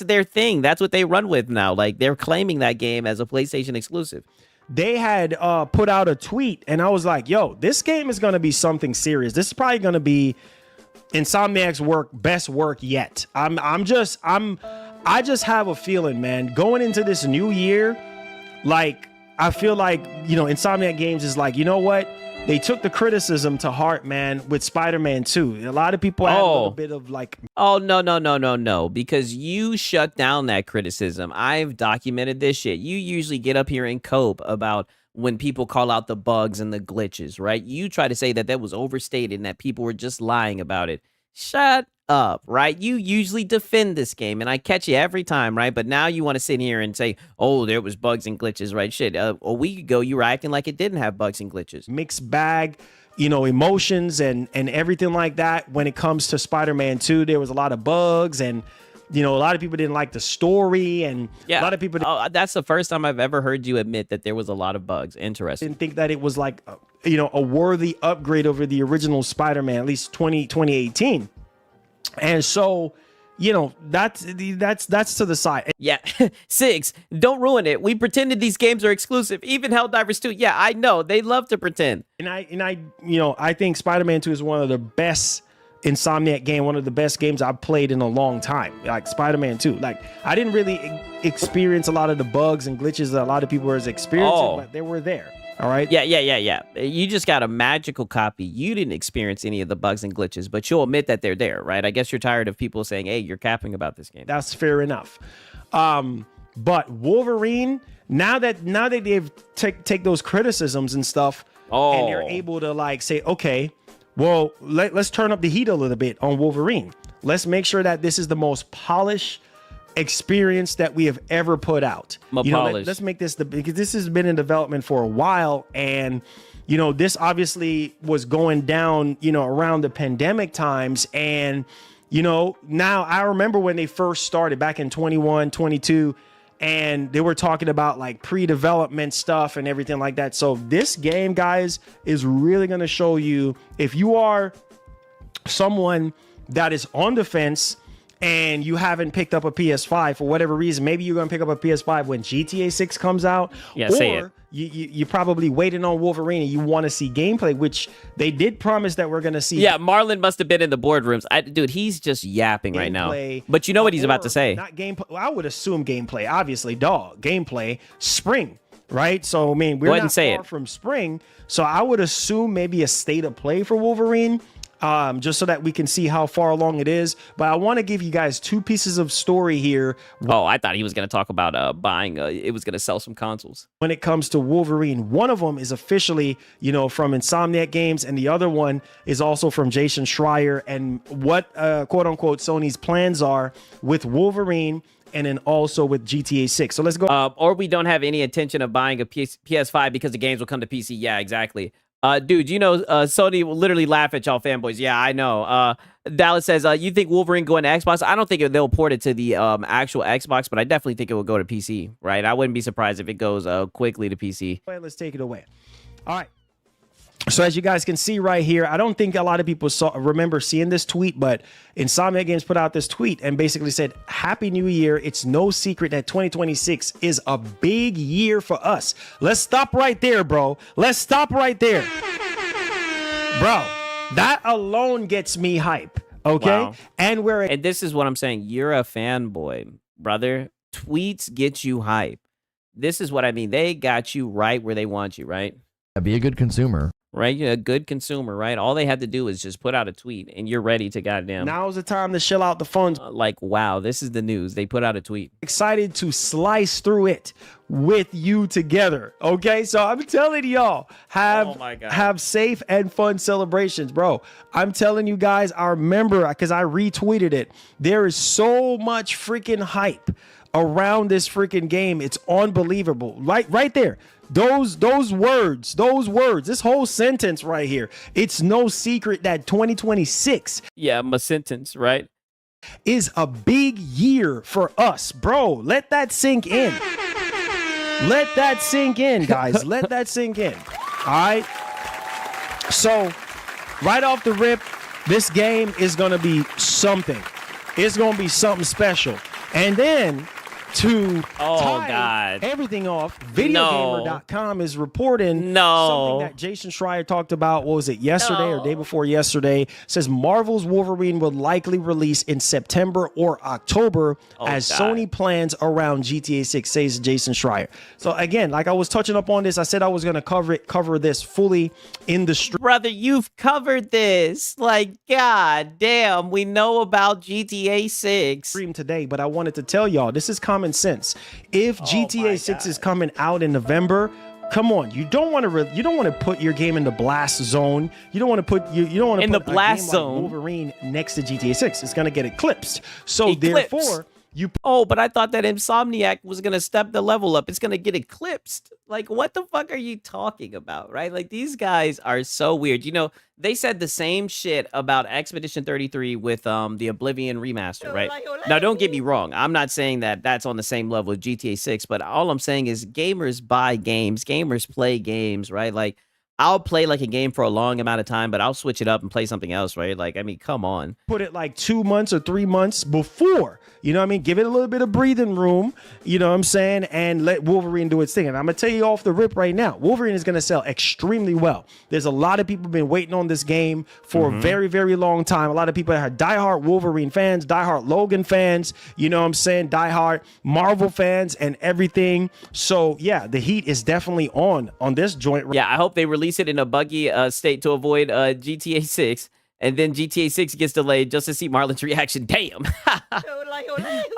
their thing. That's what they run with now. Like, they're claiming that game as a PlayStation exclusive. They had put out a tweet, and I was like, yo, this game is going to be something serious. This is probably going to be Insomniac's best work yet. I just have a feeling, man, going into this new year, like, I feel like, Insomniac Games is like, you know what? They took the criticism to heart, man, with Spider-Man 2. A lot of people had a little bit of like... Oh, no. Because you shut down that criticism. I've documented this shit. You usually get up here and cope about when people call out the bugs and the glitches, right? You try to say that was overstated and that people were just lying about it. Shut up, right? You usually defend this game, and I catch you every time, right? But now you want to sit here and say, oh, there was bugs and glitches, right? Shit, a week ago, you were acting like it didn't have bugs and glitches. Mixed bag, emotions and everything like that. When it comes to Spider-Man 2, there was a lot of bugs, and, a lot of people didn't like the story, and a lot of people... that's the first time I've ever heard you admit that there was a lot of bugs. Interesting. Didn't think that it was like, a worthy upgrade over the original Spider-Man, at least 2018. And so, that's to the side. Yeah. 6, don't ruin it. We pretended these games are exclusive. Even Helldivers 2. Yeah, I know. They love to pretend. And I think Spider-Man 2 is one of the best Insomniac game, one of the best games I've played in a long time, like Spider-Man 2. Like, I didn't really experience a lot of the bugs and glitches that a lot of people were experiencing, but they were there. All right. Yeah. You just got a magical copy. You didn't experience any of the bugs and glitches, but you'll admit that they're there, right? I guess you're tired of people saying, hey, you're capping about this game. That's fair enough. But Wolverine, now that they've take those criticisms and stuff, and they're able to like say, okay, well, let's turn up the heat a little bit on Wolverine. Let's make sure that this is the most polished experience that we have ever put out. Let's make this because this has been in development for a while, and this obviously was going down, around the pandemic times, and now I remember when they first started back in 21, 22, and they were talking about like pre-development stuff and everything like that. So this game, guys, is really going to show you, if you are someone that is on the fence and you haven't picked up a PS5 for whatever reason, maybe you're going to pick up a PS5 when GTA 6 comes out. Yeah, say it. You probably waiting on Wolverine and you want to see gameplay, which they did promise that we're going to see. Yeah, Marlon must have been in the boardrooms. Dude, he's just yapping right now. But you know what he's about to say. Not gameplay. Well, I would assume gameplay. Obviously, gameplay. Spring, right? So, I mean, we're not far from spring. So I would assume maybe a state of play for Wolverine. Just so that we can see how far along it is. But I want to give you guys two pieces of story here. Oh, I thought he was going to talk about buying, it was going to sell some consoles. When it comes to Wolverine, one of them is officially, from Insomniac Games, and the other one is also from Jason Schreier, and what, quote unquote, Sony's plans are with Wolverine and then also with GTA 6. So let's go. Or we don't have any intention of buying a PS5 because the games will come to PC. Yeah, exactly. Dude, Sony will literally laugh at y'all fanboys. Yeah, I know. Dallas says, you think Wolverine going to Xbox? I don't think they'll port it to the actual Xbox, but I definitely think it will go to PC, right? I wouldn't be surprised if it goes quickly to PC. Let's take it away. All right. So as you guys can see right here, I don't think a lot of people remember seeing this tweet, but Insomniac Games put out this tweet and basically said, Happy New Year. It's no secret that 2026 is a big year for us. Let's stop right there, bro. Let's stop right there. Bro, that alone gets me hype. Okay. Wow. And this is what I'm saying. You're a fanboy, brother. Tweets get you hype. This is what I mean. They got you right where they want you, right? Be a good consumer. Right? You're a good consumer, right? All they had to do is just put out a tweet and you're ready to goddamn. Now's the time to shell out the funds. Like, wow, this is the news. They put out a tweet. Excited to slice through it with you together. Okay? So I'm telling y'all, have safe and fun celebrations, bro. I'm telling you guys, I remember because I retweeted it. There is so much freaking hype around this freaking game. It's unbelievable. Right there. Those words, this whole sentence right here. It's no secret that 2026 my sentence, right? Is a big year for us, bro. Let that sink in. Let that sink in, guys. Let that sink in. All right. So right off the rip, this game is going to be something. It's going to be something special. And then to tie everything off, videogamer.com is reporting something that Jason Schreier talked about. What was it, yesterday or day before yesterday? Says Marvel's Wolverine will likely release in September or October as Sony plans around GTA 6, says Jason Schreier. So again, like I was touching up on this, I said I was going to cover this fully in the stream. Brother, you've covered this. Like, god damn, we know about GTA 6 stream today, but I wanted to tell y'all, this is common sense. If GTA 6 is coming out in November, come on, you don't want to put your game in the blast zone. You don't want to put in the blast zone like Wolverine next to GTA 6. It's going to get eclipsed. So therefore, but I thought that Insomniac was going to step the level up. It's going to get eclipsed. Like, what the fuck are you talking about, right? Like, these guys are so weird. They said the same shit about Expedition 33 with the Oblivion remaster, right? Now, don't get me wrong. I'm not saying that that's on the same level as GTA 6, but all I'm saying is gamers buy games. Gamers play games, right? Like, I'll play like a game for a long amount of time, but I'll switch it up and play something else, right? Like, I mean, come on. Put it like 2 months or 3 months before, you know what I mean? Give it a little bit of breathing room, you know what I'm saying? And let Wolverine do its thing. And I'm going to tell you off the rip right now, Wolverine is going to sell extremely well. There's a lot of people been waiting on this game for a very, very long time. A lot of people that are diehard Wolverine fans, diehard Logan fans, you know what I'm saying? Diehard Marvel fans and everything. So yeah, the heat is definitely on this joint. Yeah, I hope they release it in a buggy state to avoid GTA 6, and then GTA 6 gets delayed just to see Marlon's reaction. Damn.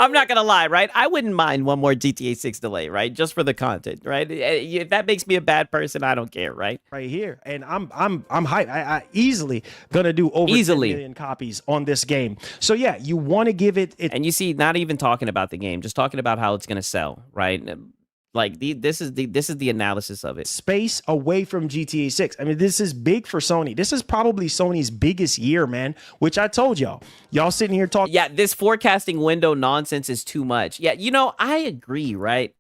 I'm not gonna lie, right? I wouldn't mind one more GTA 6 delay, right? Just for the content, right? If that makes me a bad person, I don't care, right? Right here, and I'm hyped. I easily gonna do over 10 million copies on this game. So yeah, you want to give it. And you see, not even talking about the game, just talking about how it's gonna sell, right? Like this is the analysis of it. Space away from GTA 6. I mean, this is big for Sony. This is probably Sony's biggest year, man, which I told y'all. Y'all sitting here talking. Yeah, this forecasting window nonsense is too much. Yeah, you know, I agree, right?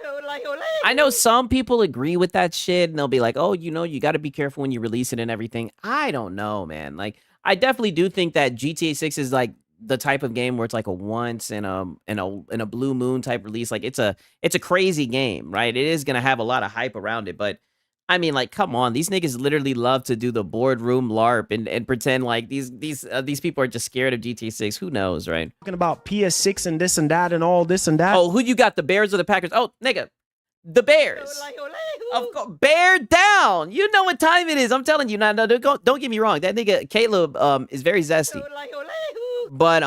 I know some people agree with that shit, and they'll be like, oh, you know, you got to be careful when you release it and everything. I don't know, man. Like, I definitely do think that GTA 6 is like the type of game where it's like a once in a blue moon type release. Like it's a crazy game, right? It is gonna have a lot of hype around it, but I mean, like, come on, these niggas literally love to do the boardroom LARP and pretend like these people are just scared of GTA 6. Who knows, right? Talking about PS6 and this and that and all this and that. Oh, who you got? The Bears or the Packers? Oh, nigga, the Bears. Of course, bear down. You know what time it is. I'm telling you. Now, no, don't get me wrong. That nigga Caleb is very zesty. But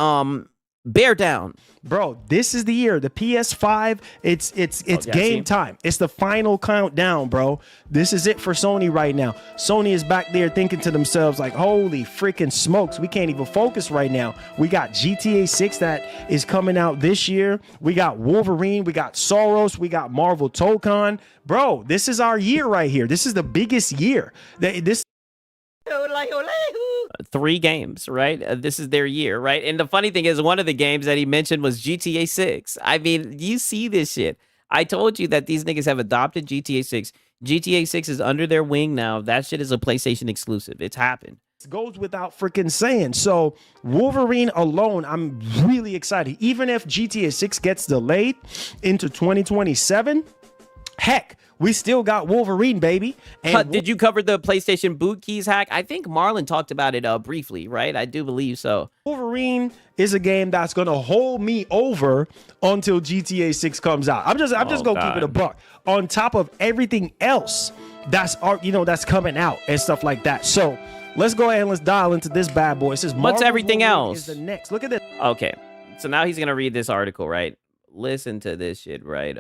bear down. Bro, this is the year. The PS5, it's game time. It's the final countdown, bro. This is it for Sony right now. Sony is back there thinking to themselves like, holy freaking smokes, we can't even focus right now. We got GTA 6 that is coming out this year. We got Wolverine, we got Soros, we got Marvel Tokon. Bro, this is our year right here. This is the biggest year. This 3 games, right? This is their year, right? And the funny thing is, one of the games that he mentioned was GTA 6. I mean, you see this shit. I told you that these niggas have adopted GTA 6. GTA 6 is under their wing now. That shit is a PlayStation exclusive. It's happened. It goes without freaking saying. So Wolverine alone, I'm really excited. Even if GTA 6 gets delayed into 2027, heck, we still got Wolverine, baby. And did you cover the PlayStation boot keys hack? I think Marlon talked about it briefly, right? I do believe so. Wolverine is a game that's gonna hold me over until GTA 6 comes out. I'm just gonna keep it a buck. On top of everything else that's coming out and stuff like that. So let's go ahead and let's dial into this bad boy. It says what's everything Wolverine else? is the next. Look at this. Okay, so now he's gonna read this article, right? Listen to this shit, right?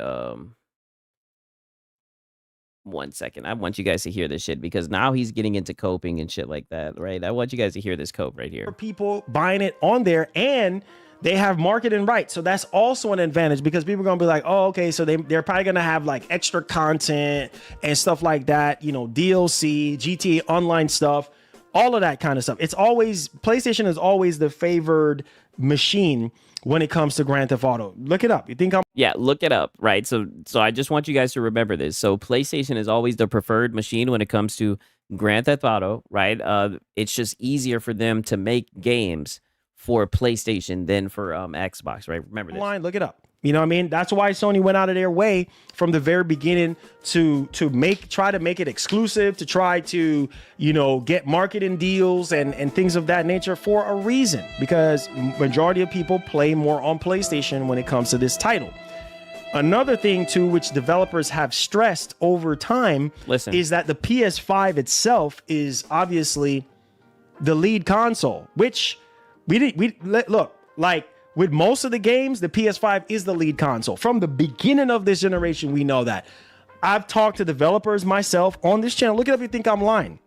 1 second. I want you guys to hear this shit because now he's getting into coping and shit like that, right? I want you guys to hear this cope right here. People buying it on there and they have marketing rights. So that's also an advantage because people are going to be like, oh, okay, so they're probably going to have like extra content and stuff like that, you know, DLC, GTA Online stuff, all of that kind of stuff. It's always, PlayStation is always the favored machine when it comes to Grand Theft Auto. Look it up. You think I'm... Yeah, look it up, right? So I just want you guys to remember this. So PlayStation is always the preferred machine when it comes to Grand Theft Auto, right? It's just easier for them to make games for PlayStation than for Xbox, right? Remember this. Look it up. You know what I mean? That's why Sony went out of their way from the very beginning to try to make it exclusive, to try to, you know, get marketing deals and things of that nature for a reason. Because majority of people play more on PlayStation when it comes to this title. Another thing too, which developers have stressed over time, is that the PS5 itself is obviously the lead console, which look, like, with most of the games, the PS5 is the lead console. From the beginning of this generation, we know that. I've talked to developers myself on this channel. Look it up if you think I'm lying.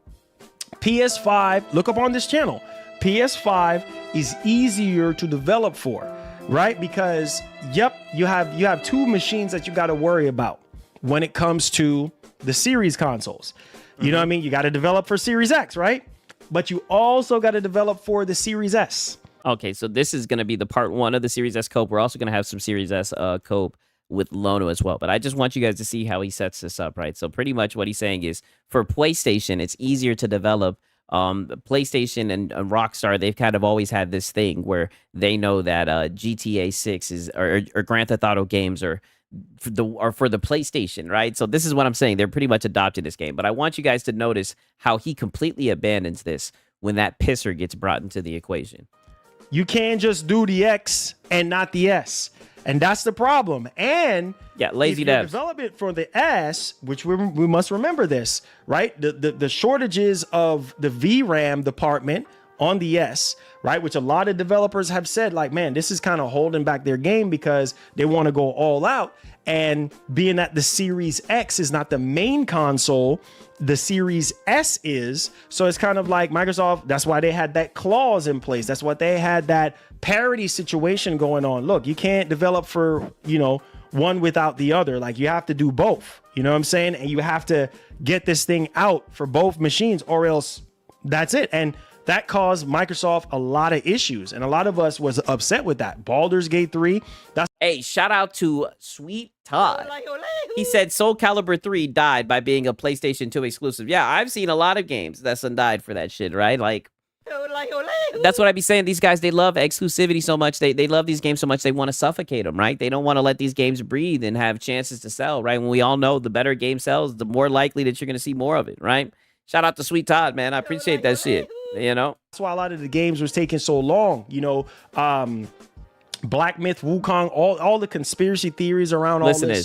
PS5, look up on this channel. PS5 is easier to develop for, right? Because, yep, you have 2 machines that you got to worry about when it comes to the series consoles. You know what I mean? You got to develop for Series X, right? But you also got to develop for the Series S. Okay, so this is going to be the part 1 of the Series S cope. We're also going to have some Series S cope with Lono as well. But I just want you guys to see how he sets this up, right? So pretty much what he's saying is for PlayStation, it's easier to develop. PlayStation and Rockstar, they've kind of always had this thing where they know that GTA 6 is or Grand Theft Auto games are for the PlayStation, right? So this is what I'm saying. They're pretty much adopting this game. But I want you guys to notice how he completely abandons this when that pisser gets brought into the equation. You can't just do the X and not the S. And that's the problem. And yeah, lazy if you devs. develop it for the S, which we must remember this, right? The shortages of the VRAM department on the S, right? Which a lot of developers have said, like, man, this is kind of holding back their game because they want to go all out. And being that the Series X is not the main console, the Series S is. So it's kind of like Microsoft, that's why they had that clause in place. That's what they had that parity situation going on. Look, you can't develop for, you know, one without the other. Like, you have to do both. You know what I'm saying? And you have to get this thing out for both machines, or else that's it. And that caused Microsoft a lot of issues, and a lot of us was upset with that. Baldur's Gate 3. Hey, shout out to Sweet Todd. He said Soul Calibur 3 died by being a PlayStation 2 exclusive. Yeah, I've seen a lot of games that's died for that shit, right? Like, that's what I be saying. These guys, they love exclusivity so much. They love these games so much they want to suffocate them, right? They don't want to let these games breathe and have chances to sell, right? When we all know the better a game sells, the more likely that you're going to see more of it, right? Shout out to Sweet Todd, man. I appreciate that shit. You know, that's why a lot of the games was taking so long. You know, Black Myth, Wukong, all the conspiracy theories around all this.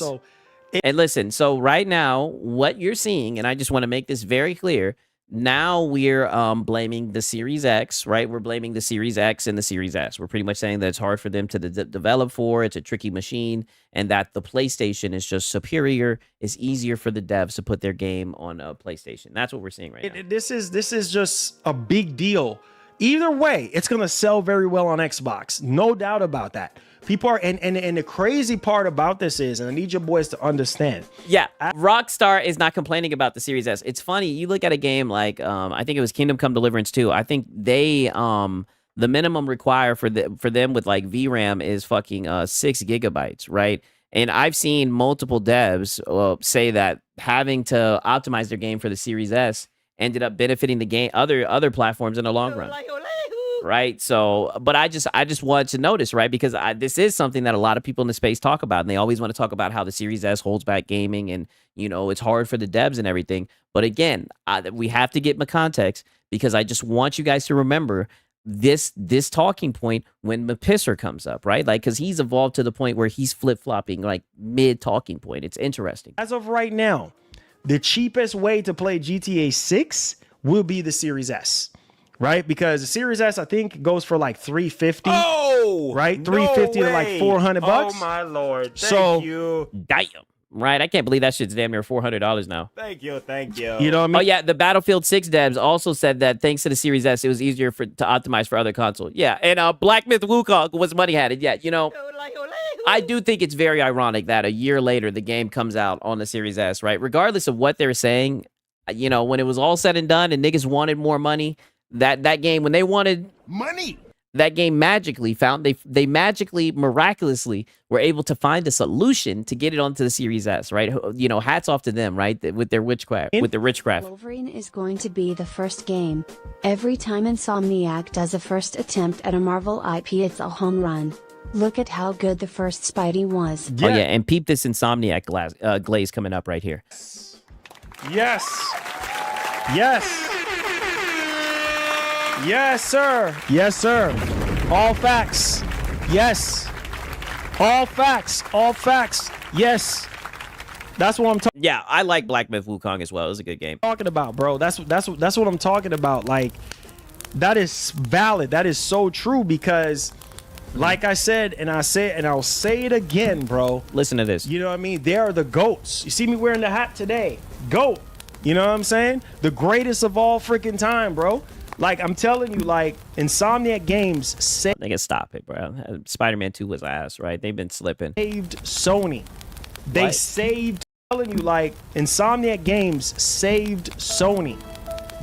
So right now, what you're seeing, and I just want to make this very clear. Now we're blaming the Series X, right? We're blaming the Series X and the Series S. We're pretty much saying that it's hard for them to develop for. It's a tricky machine, and that the PlayStation is just superior. It's easier for the devs to put their game on a PlayStation. That's what we're seeing right now. This is just a big deal. Either way, it's gonna sell very well on Xbox, no doubt about that. People are, and the crazy part about this is, and I need your boys to understand. Yeah, Rockstar is not complaining about the Series S. It's funny, you look at a game like, I think it was Kingdom Come Deliverance 2. I think they, the minimum require for them with like VRAM is fucking 6 gigabytes, right? And I've seen multiple devs say that having to optimize their game for the Series S ended up benefiting the game, other platforms in the long run. Right. So, but I just want to notice, right? Because this is something that a lot of people in the space talk about, and they always want to talk about how the Series S holds back gaming, and you know it's hard for the devs and everything. But again, we have to get my context, because I just want you guys to remember this talking point when Mapisser comes up, right? Like, because he's evolved to the point where he's flip-flopping like mid talking point. It's interesting. As of right now, the cheapest way to play GTA 6 will be the Series S. Right, because the Series S, I think, goes for like $350. Oh, right, $350 to like $400. Oh my lord! Thank you. Damn. Right, I can't believe that shit's damn near $400 now. Thank you. You know what I mean? Oh yeah, the Battlefield 6 devs also said that thanks to the Series S, it was easier to optimize for other consoles. Yeah, and Black Myth Wukong was money had it. Yeah, you know, I do think it's very ironic that a year later the game comes out on the Series S. Right, regardless of what they're saying, you know, when it was all said and done and niggas wanted more money. That game, when they wanted money, that game magically found they magically, miraculously were able to find a solution to get it onto the Series S, right? You know, hats off to them, right? With their witchcraft. Wolverine is going to be the first game. Every time Insomniac does a first attempt at a Marvel IP, it's a home run. Look at how good the first Spidey was. Yeah. Oh yeah, and peep this Insomniac glaze coming up right here. Yes. Yes, sir. Yes, sir. All facts. Yes. All facts. All facts. Yes. That's what I'm talking. Yeah, I like Black Myth Wukong as well. It was a good game. Talking about, bro. That's what I'm talking about. Like, that is valid. That is so true, because, like I said, and I'll say it again, bro. Listen to this. You know what I mean? They are the GOATs. You see me wearing the hat today. GOAT. You know what I'm saying? The greatest of all freaking time, bro. Like, I'm telling you, like, Insomniac Games they can stop it, bro. Spider-Man 2 was ass, right? They've been slipping. Saved Sony. They saved. I'm telling you, like, Insomniac Games saved Sony.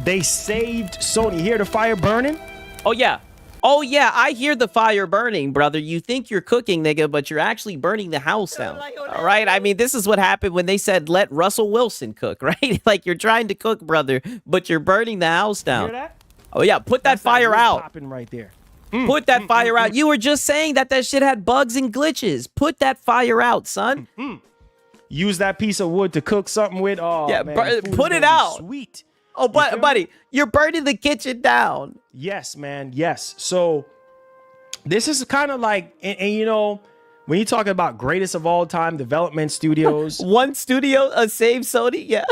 They saved Sony. You hear the fire burning? Oh yeah. Oh yeah, I hear the fire burning, brother. You think you're cooking, nigga, but you're actually burning the house down. All right? I mean, this is what happened when they said let Russell Wilson cook, right? Like you're trying to cook, brother, but you're burning the house You down. hear that? Oh yeah, put that That's fire wood out. Popping right there. Put that fire out. You were just saying that shit had bugs and glitches. Put that fire out, son. Use that piece of wood to cook something with. Oh, Yeah, man, bur- food is put it gonna be out. Sweet. Oh, feel me? buddy, you're burning the kitchen down. Yes, man. Yes. So this is kind of like, and you know, when you're talking about greatest of all time development studios, One studio saved Sony. Yeah.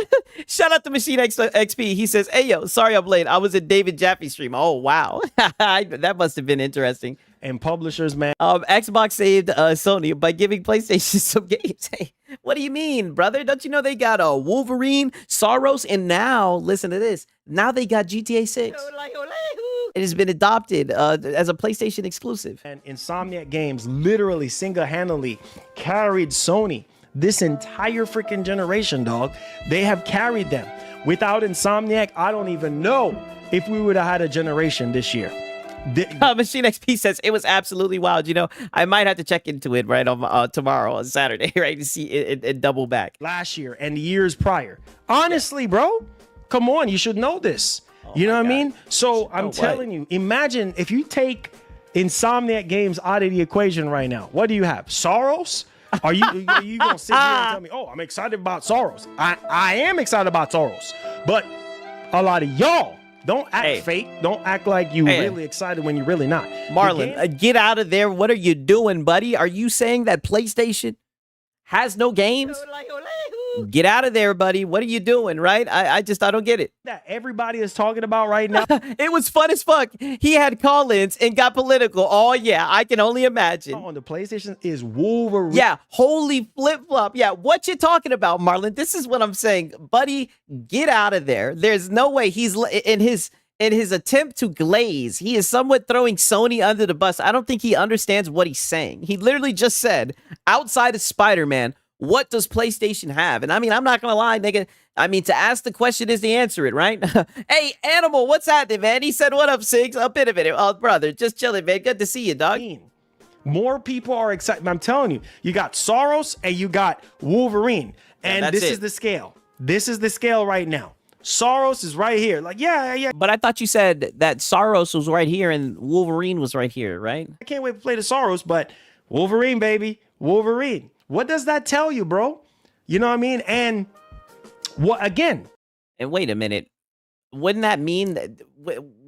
Shout out to Machine XP. He says, "Hey yo, sorry I'm late. I was at David Jaffe stream." Oh wow, that must have been interesting. and publishers, man. Xbox saved Sony by giving PlayStation some games. Hey, what do you mean, brother? Don't you know they got Wolverine, Soros, and now listen to this. Now they got GTA 6. It has been adopted as a PlayStation exclusive. And Insomniac Games literally single-handedly carried Sony this entire freaking generation, dog. They have carried them. Without Insomniac, I don't even know if we would have had a generation this year. Machine XP says it was absolutely wild. You know, I might have to check into it right on tomorrow on Saturday, right, to see it double back. Last year and the years prior. Honestly, bro, come on, you should know this. You know what I mean? So I'm telling you, imagine if you take Insomniac Games out of the equation right now. What do you have? Soros? Are you gonna sit here and tell me, oh, I'm excited about Soros? I am excited about Soros, but a lot of y'all don't act fake. Don't act like you really excited when you're really not. Marlon, get out of there. What are you doing, buddy? Are you saying that PlayStation has no games? Get out of there, buddy. What are you doing, right? I don't get it. That everybody is talking about right now. It was fun as fuck. He had call-ins and got political. Oh, yeah, I can only imagine. On the PlayStation is Wolverine. Yeah, holy flip-flop. Yeah, what you talking about, Marlon? This is what I'm saying. Buddy, get out of there. There's no way he's in his attempt to glaze. He is somewhat throwing Sony under the bus. I don't think he understands what he's saying. He literally just said, outside of Spider-Man, what does PlayStation have? And I mean, I'm not going to lie, nigga. I mean, to ask the question is to answer it, right? Hey, Animal, what's happening, man? He said, what up, Sigs? Up in a minute. Oh, brother, just chilling, man. Good to see you, dog. More people are excited. I'm telling you, you got Soros and you got Wolverine. And that's this it. is the scale. This is the scale right now. Soros is right here. Like, yeah. But I thought you said that Soros was right here and Wolverine was right here, right? I can't wait to play the Soros, but Wolverine, baby. Wolverine. What does that tell you, bro? You know what I mean? And what again? And wait a minute. Wouldn't that mean that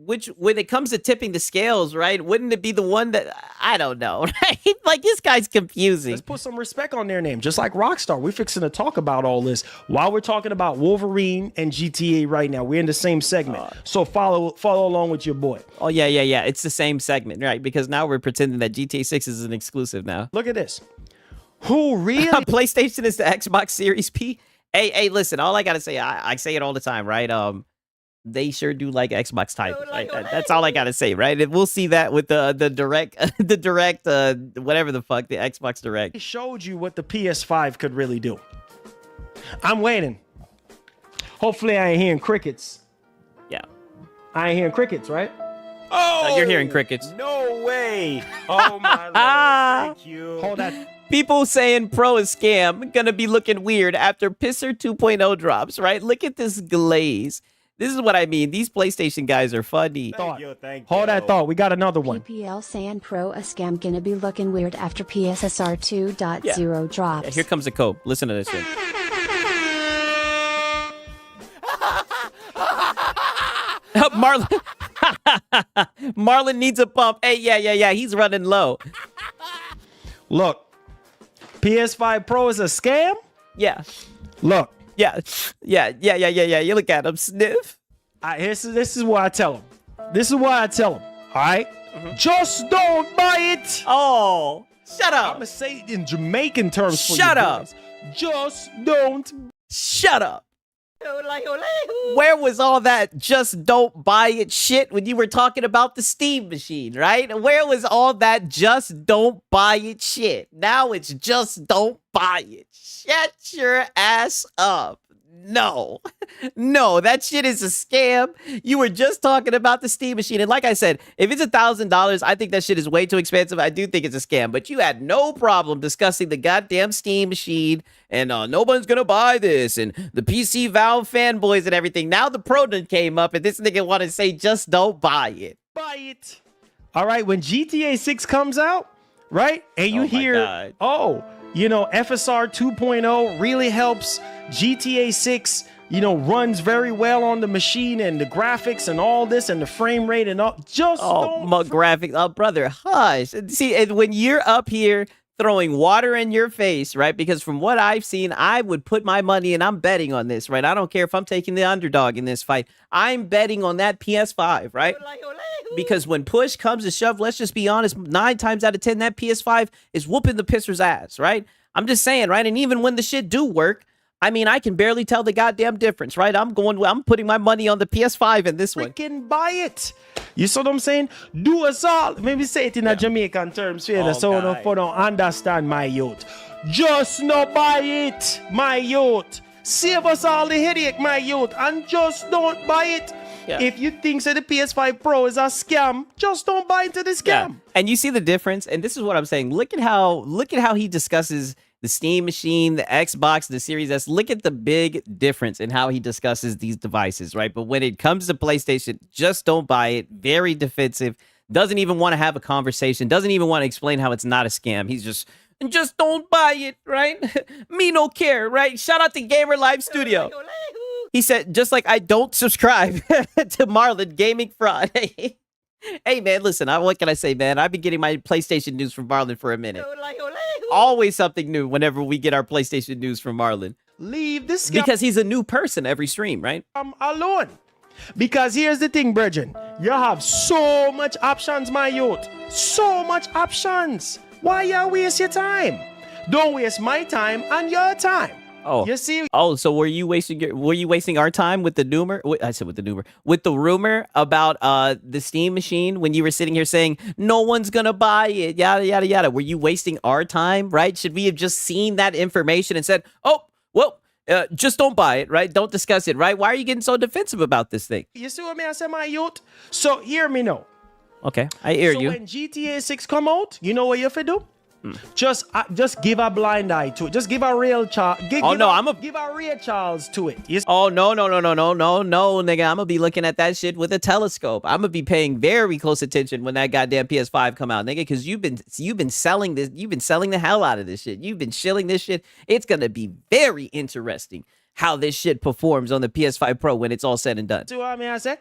when it comes to tipping the scales, right? Wouldn't it be the one that I don't know, right? Like this guy's confusing. Let's put some respect on their name, just like Rockstar. We're fixing to talk about all this while we're talking about Wolverine and GTA right now. We're in the same segment, so follow along with your boy. Oh yeah. It's the same segment, right? Because now we're pretending that GTA 6 is an exclusive now. Look at this. Who really? PlayStation is the Xbox Series P. Hey, listen. All I gotta say, I say it all the time, right? They sure do like Xbox titles. Right? That's all I gotta say, right? And we'll see that with the direct, whatever the fuck, the Xbox Direct. It showed you what the PS5 could really do. I'm waiting. Hopefully, I ain't hearing crickets. Yeah, I ain't hearing crickets, right? Oh, you're hearing crickets. No way. Oh my lord. Thank you. Hold that. People saying Pro is scam, gonna be looking weird after Pisser 2.0 drops, right? Look at this glaze. This is what I mean. These PlayStation guys are funny. Thank you. Hold that thought. We got another one. PPL saying Pro a scam gonna be looking weird after PSSR 2.0 drops. Yeah, here comes the code. Listen to this one. Marlon. Marlon needs a pump. Hey, yeah. He's running low. Look, PS5 Pro is a scam? Yeah. Look. Yeah. You look at him, sniff. This is what I tell him. All right? Just don't buy it. Oh, shut up. I'm going to say it in Jamaican terms for you. Shut up. Boys. Just don't. Shut up. Where was all that just don't buy it shit when you were talking about the Steam machine, right? Where was all that just don't buy it shit? Now it's just don't buy it. Shut your ass up. No, no, that shit is a scam. You were just talking about the Steam machine. And like I said, if it's $1,000, I think that shit is way too expensive. I do think it's a scam, but you had no problem discussing the goddamn Steam machine and no one's going to buy this and the PC Valve fanboys and everything. Now the Pro done came up and this nigga want to say, just don't buy it. Buy it. All right, when GTA 6 comes out, right? And you hear, FSR 2.0 really helps GTA 6, runs very well on the machine and the graphics and all this and the frame rate and all. Just my graphics. Oh, brother, hush. See, and when you're up here throwing water in your face, right? Because from what I've seen, I would put my money and I'm betting on this, right? I don't care if I'm taking the underdog in this fight. I'm betting on that PS5, right? Because when push comes to shove, let's just be honest, 9 times out of 10, that PS5 is whooping the pisser's ass, right? I'm just saying, right? And even when the shit do work, I mean, I can barely tell the goddamn difference, right? I'm putting my money on the PS5 in this one. Freaking buy it. You see what I'm saying? Do us all. Maybe say it in a Jamaican terms, so don't understand, my youth. Just no buy it, my youth. Save us all the headache, my youth, and just don't buy it. Yeah. If you think that the PS5 Pro is a scam, just don't buy into the scam. Yeah. And you see the difference, and this is what I'm saying. Look at how he discusses the Steam machine, the Xbox, the Series S. Look at the big difference in how he discusses these devices, right? But when it comes to PlayStation, just don't buy it. Very defensive. Doesn't even want to have a conversation. Doesn't even want to explain how it's not a scam. He's just don't buy it, right? Me no care, right? Shout out to Gamer Live Studio. He said, just like I don't subscribe to Marlon Gaming Fraud. Hey, man, listen, what can I say, man? I've been getting my PlayStation news from Marlon for a minute. Always something new whenever we get our PlayStation news from Marlon. Leave this because he's a new person every stream, right? I'm alone. Because here's the thing, Virgin. You have so much options, my youth. So much options. Why you waste your time? Don't waste my time and your time. Oh, you see? Oh, so were you wasting our time with the rumor? I said with the rumor about the Steam machine when you were sitting here saying no one's gonna buy it, yada yada yada. Were you wasting our time, right? Should we have just seen that information and said, oh, well, just don't buy it, right? Don't discuss it, right? Why are you getting so defensive about this thing? You see what me I say, my youth? So hear me now. Okay, I hear you. So when GTA 6 come out, you know what you have to do? Just give a blind eye to it. Just give a real Charles. Give a real Charles to it. Oh no, nigga! I'm gonna be looking at that shit with a telescope. I'm gonna be paying very close attention when that goddamn PS5 come out, nigga. Because you've been selling this. You've been selling the hell out of this shit. You've been shilling this shit. It's gonna be very interesting how this shit performs on the PS5 Pro when it's all said and done. See what I say?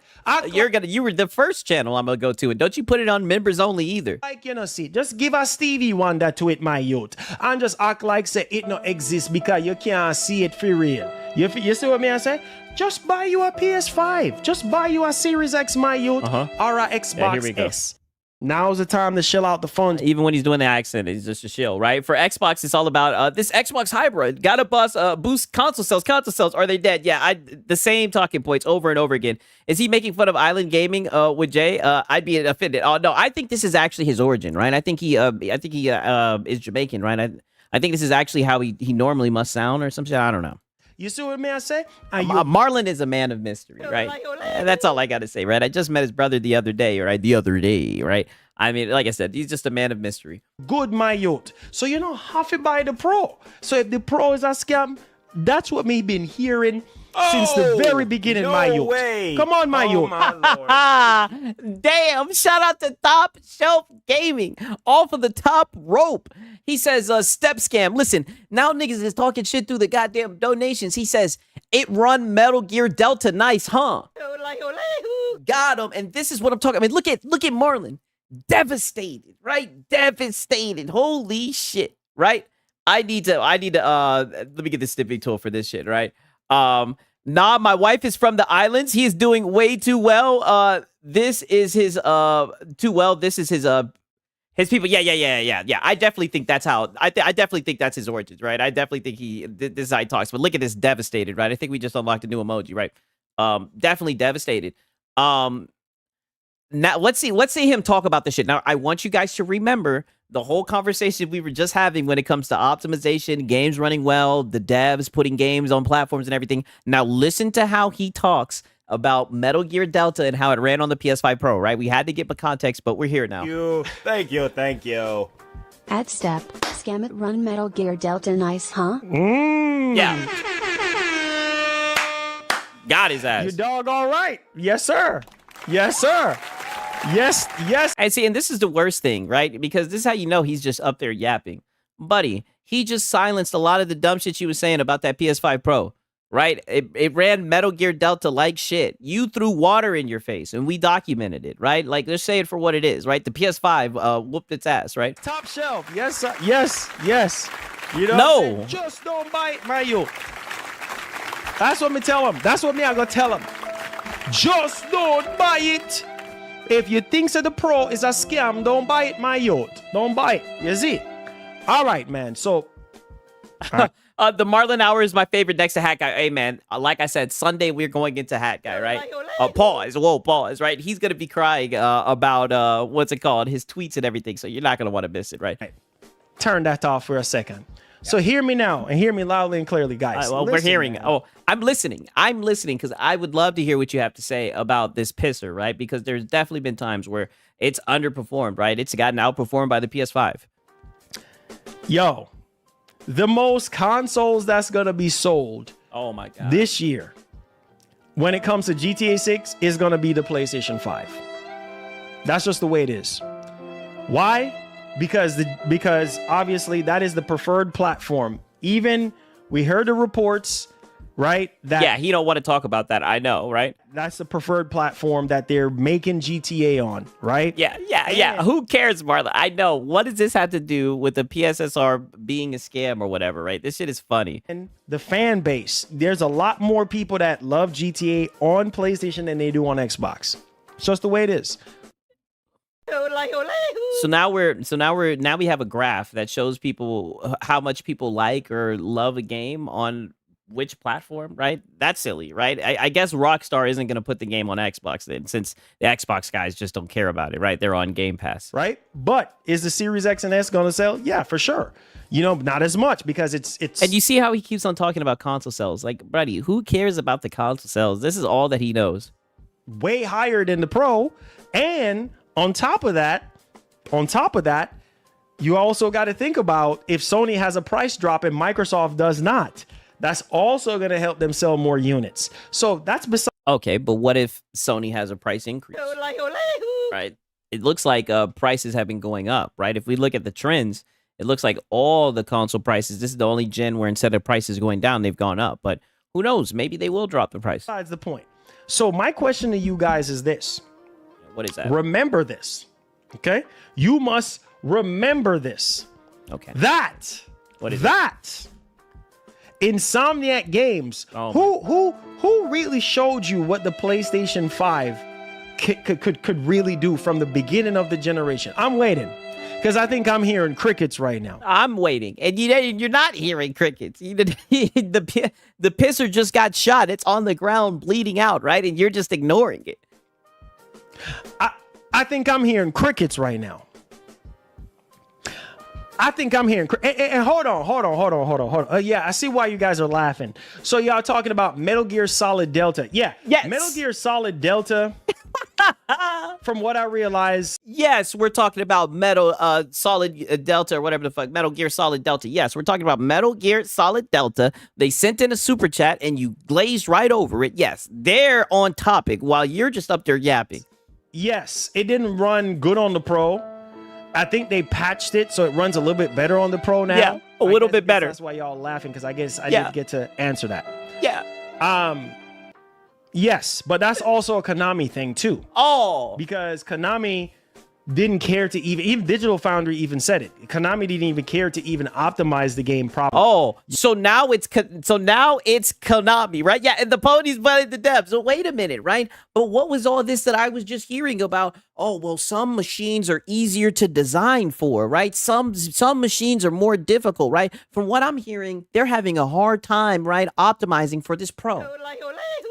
You were the first channel I'm gonna go to, and don't you put it on members only either. Like see, just give a Stevie Wonder to it, my youth, and just act like say it no exist because you can't see it for real. You see what I say? Just buy you a PS5. Just buy you a Series X, my youth, or a Xbox S. Now's the time to shill out the funds. Even when he's doing the accent, he's just a shill, right? For Xbox, it's all about this Xbox hybrid. Gotta boost console sales. Console sales, are they dead? Yeah, the same talking points over and over again. Is he making fun of Island Gaming with Jay? I'd be offended. Oh no, I think this is actually his origin, right? I think he is Jamaican, right? I think this is actually how he normally must sound or something. I don't know. You see what I say? Marlon is a man of mystery, right? That's all I got to say, right? I just met his brother the other day, right? I mean, like I said, he's just a man of mystery. Good, my youth. So you don't have to buy the Pro. So if the Pro is a scam, that's what me been hearing since the very beginning, my youth. Way. Come on, my youth. My Lord. Damn, shout out to Top Shelf Gaming. Off of the top rope. He says, step scam. Listen, now niggas is talking shit through the goddamn donations. He says, it run Metal Gear Delta nice, huh? Got him. And this is what I'm talking. I mean, look at Marlon. Devastated, right? Devastated. Holy shit, right? I need to let me get the snipping tool for this shit, right? Nah, my wife is from the islands. He is doing way too well. This is his too well. This is his people. Yeah. I definitely think that's how I definitely think that's his origins, right? I definitely think this is how he talks. But look at this, devastated, right? I think we just unlocked a new emoji, right? Definitely devastated. Now let's see him talk about this shit. Now I want you guys to remember the whole conversation we were just having when it comes to optimization, games running well, the devs putting games on platforms and everything. Now listen to how he talks about Metal Gear Delta and how it ran on the PS5 Pro, right? We had to get the context, but we're here now. Thank you. At step, scam it run Metal Gear Delta nice, huh? Yeah. Got his ass. Your dog all right. Yes, sir. Yes, sir. Yes. And see, and this is the worst thing, right? Because this is how you know he's just up there yapping. Buddy, he just silenced a lot of the dumb shit you was saying about that PS5 Pro, right? It ran Metal Gear Delta like shit. You threw water in your face, and we documented it, right? Like, let's say it for what it is, right? The PS5 whooped its ass, right? Top shelf. Yes, sir. Yes. You know No. what I'm saying? Just don't bite my youth. That's what me tell him. That's what me I gonna tell him. Just don't buy it. If you think that the Pro is a scam, don't buy it, my youth. Don't buy it. You see? All right, man. So The Marlon Hour is my favorite next to Hat Guy. Hey, man, like I said, Sunday we're going into Hat Guy, right? Pause, right? He's going to be crying about, what's it called? His tweets and everything, so you're not going to want to miss it, right? turn that off for a second. So hear me now and hear me loudly and clearly, guys. Well, we're Listen, hearing. man. Oh, I'm listening because I would love to hear what you have to say about this pisser, right? Because there's definitely been times where it's underperformed, right? It's gotten outperformed by the PS5. Yo, the most consoles that's gonna be sold Oh my god. this year when it comes to GTA 6 is gonna be the PlayStation 5. That's just the way it is. Why? Because obviously that is the preferred platform. Even we heard the reports, right? That Yeah, he don't want to talk about that. I know, right? that's the preferred platform that they're making GTA on, right? Yeah. Who cares, Marla? I know. What does this have to do with the PSSR being a scam or whatever, right? This shit is funny. And the fan base, there's a lot more people that love GTA on PlayStation than they do on Xbox. It's just the way it is. So now we have a graph that shows people how much people like or love a game on which platform, right? That's silly, right? I guess Rockstar isn't going to put the game on Xbox then, since the Xbox guys just don't care about it, right? They're on Game Pass. Right? But is the Series X and S going to sell? Yeah, for sure. You know, not as much because it's And you see how he keeps on talking about console sales. Like, buddy, who cares about the console sales? This is all that he knows. way higher than the Pro. And on top of that, you also got to think about if Sony has a price drop and Microsoft does not. That's also going to help them sell more units. So that's beside. Okay, but what if Sony has a price increase? Right? It looks like prices have been going up, right? If we look at the trends, it looks like all the console prices, this is the only gen where instead of prices going down, they've gone up. But who knows? Maybe they will drop the price. Besides the point. So my question to you guys is this. What is that? Remember this. Okay? You must remember this. Okay. That. What is that? Insomniac Games. Oh Who really showed you what the PlayStation 5 could really do from the beginning of the generation? I'm waiting because I think I'm hearing crickets right now. I'm waiting, and you're not hearing crickets. The pisser just got shot. It's on the ground bleeding out, right? And you're just ignoring it. I think I'm hearing crickets right now. I think I'm hearing. And hold on. Yeah, I see why you guys are laughing. So y'all talking about Metal Gear Solid Delta? Yeah. Yes. Metal Gear Solid Delta. From what I realize, yes, we're talking about Metal Solid Delta or whatever the fuck. Metal Gear Solid Delta. Yes, we're talking about Metal Gear Solid Delta. They sent in a super chat and you glazed right over it. Yes, they're on topic while you're just up there yapping. Yes, it didn't run good on the Pro. I think they patched it so it runs a little bit better on the Pro now. Yeah, a little bit better. That's why y'all laughing because I guess I didn't get to answer that. Yeah. Yes, but that's also a Konami thing too. Oh. Because Konami didn't care to even Digital Foundry even said it. Konami didn't even care to even optimize the game properly. Oh, so now it's Konami, right? Yeah, and the pony's buying the devs. So wait a minute, right? But what was all this that I was just hearing about? Oh, well, some machines are easier to design for, right? Some machines are more difficult, right? From what I'm hearing, they're having a hard time, right, optimizing for this Pro.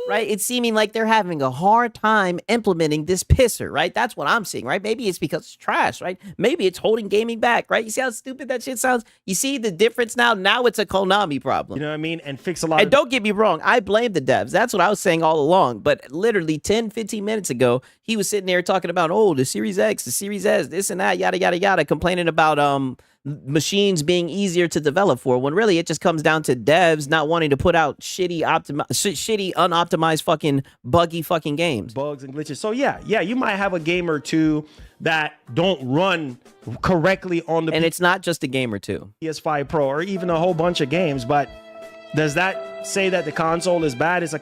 right? It's seeming like they're having a hard time implementing this pisser, right? That's what I'm seeing, right? Maybe it's because it's trash, right? Maybe it's holding gaming back, right? You see how stupid that shit sounds? You see the difference now? Now it's a Konami problem. You know what I mean? And fix a lot And of... don't get me wrong, I blame the devs. That's what I was saying all along. But literally 10, 15 minutes ago, he was sitting there talking about, oh, the Series X, the Series S, this and that, yada, yada, yada, complaining about machines being easier to develop for, when really it just comes down to devs not wanting to put out shitty, unoptimized fucking buggy fucking games. Bugs and glitches. So yeah, you might have a game or two that don't run correctly on the And it's not just a game or two. PS5 Pro or even a whole bunch of games, but does that say that the console is bad? It's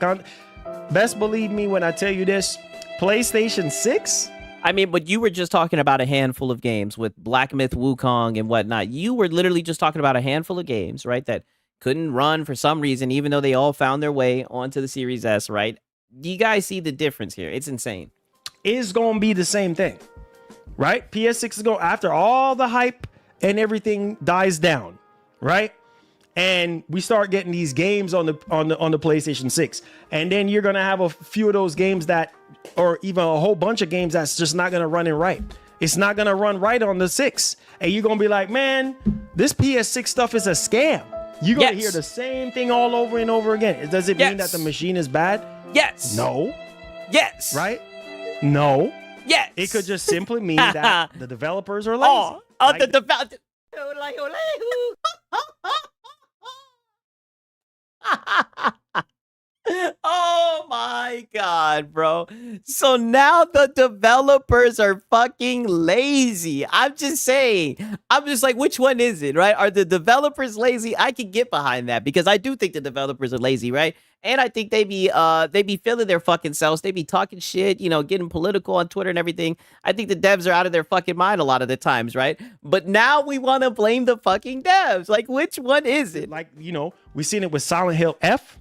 best believe me when I tell you this, PlayStation 6. I mean, but you were just talking about a handful of games with Black Myth Wukong and whatnot. You were literally just talking about a handful of games, right, that couldn't run for some reason, even though they all found their way onto the Series S, right? You guys see the difference here. It's insane. It's going to be the same thing, right? PS6 is going, after all the hype and everything dies down, right? And we start getting these games on the PlayStation 6, and then you're gonna have a few of those games that, or even a whole bunch of games that's just not gonna run it right. It's not gonna run right on the 6, and you're gonna be like, man, this PS6 stuff is a scam. You're gonna hear the same thing all over and over again. Does it mean that the machine is bad? Yes. No. Yes. Right? No. Yes. It could just simply mean that the developers are lazy. The developers. Oh my God, bro. So now the developers are fucking lazy. I'm just saying. I'm just like, which one is it, right? Are the developers lazy? I can get behind that because I do think the developers are lazy, right? And I think they be feeling their fucking selves. They be talking shit, you know, getting political on Twitter and everything. I think the devs are out of their fucking mind a lot of the times, right? But now we want to blame the fucking devs. Like, which one is it? Like, you know, we've seen it with Silent Hill F.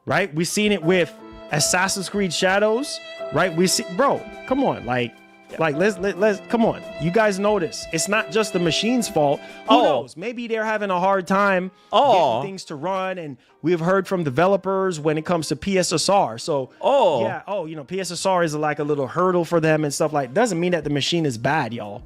Right? We've seen it with Assassin's Creed Shadows, right? We see, bro, come on. Let's come on. You guys know this. It's not just the machine's fault. Who knows? Maybe they're having a hard time getting things to run. And we've heard from developers when it comes to PSSR. So, you know, PSSR is like a little hurdle for them and stuff like that. Doesn't mean that the machine is bad, y'all.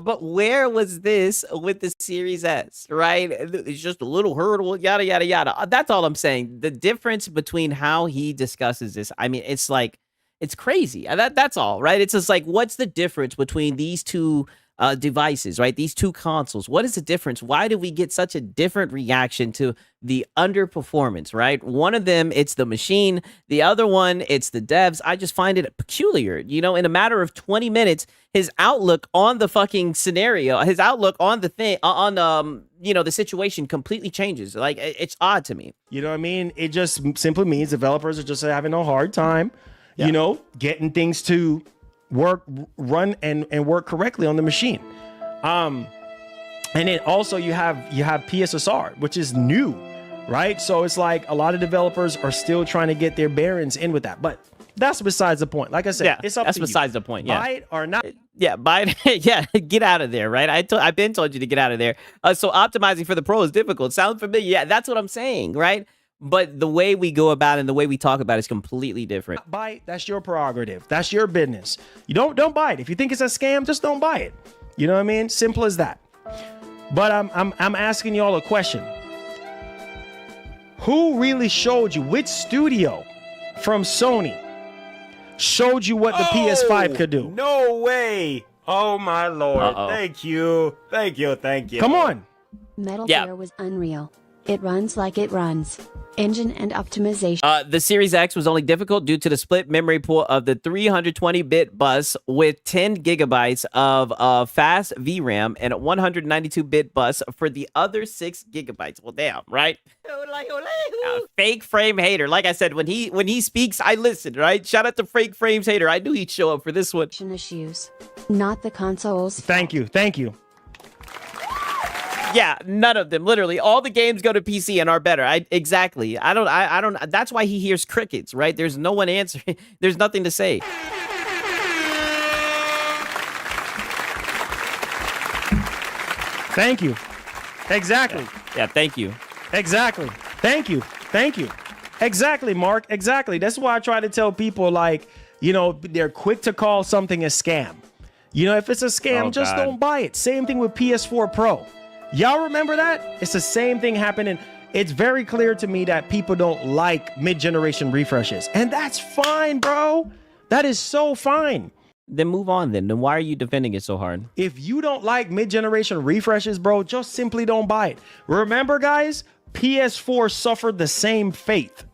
But where was this with the Series S, right? It's just a little hurdle, yada, yada, yada. That's all I'm saying. The difference between how he discusses this, I mean, it's like, it's crazy. That's all, right? It's just like, what's the difference between these two devices, right? These two consoles. What is the difference? Why do we get such a different reaction to the underperformance, right? One of them, it's the machine. The other one, it's the devs. I just find it peculiar. You know, in a matter of 20 minutes, his outlook on the fucking scenario, his outlook on the thing, you know, the situation completely changes. Like, it's odd to me. You know what I mean? It just simply means developers are just having a hard time, you know, getting things to run and work correctly on the machine. And then also you have PSSR, which is new, right? So it's like a lot of developers are still trying to get their bearings in with that, but that's besides the point. Like I said, it's up to you. That's besides the point. Yeah. Buy it or not. Yeah, buy it. Yeah, get out of there, right? I've been told you to get out of there. So optimizing for the pro is difficult. Sound familiar? Yeah, that's what I'm saying, right? But the way we go about it and the way we talk about it is completely different. Buy it. That's your prerogative. That's your business. You don't buy it. If you think it's a scam, just don't buy it. You know what I mean? Simple as that. But I'm asking y'all a question. Who really showed you, which studio from Sony showed you what the PS5 could do? No way. Oh my Lord. Thank you. Come on. Metal Gear was unreal. It runs like it runs. Engine and optimization. The Series X was only difficult due to the split memory pool of the 320-bit bus with 10 gigabytes of fast VRAM and a 192-bit bus for the other 6 gigabytes. Well, damn, right? Fake frame hater. Like I said, when he speaks, I listen, right? Shout out to Fake Frames hater. I knew he'd show up for this one. Issues, not the consoles. Thank you. Yeah, none of them. Literally, all the games go to PC and are better. Exactly. I don't. That's why he hears crickets, right? There's no one answering. There's nothing to say. Thank you. Exactly. Yeah. Thank you. Exactly. Thank you. Exactly, Mark. Exactly. That's why I try to tell people, like, you know, they're quick to call something a scam. You know, if it's a scam, just don't buy it. Same thing with PS4 Pro. Y'all remember that? It's the same thing happening. It's very clear to me that people don't like mid-generation refreshes. And that's fine, bro. That is so fine. Then move on then. Then why are you defending it so hard? If you don't like mid-generation refreshes, bro, just simply don't buy it. Remember, guys, PS4 suffered the same fate.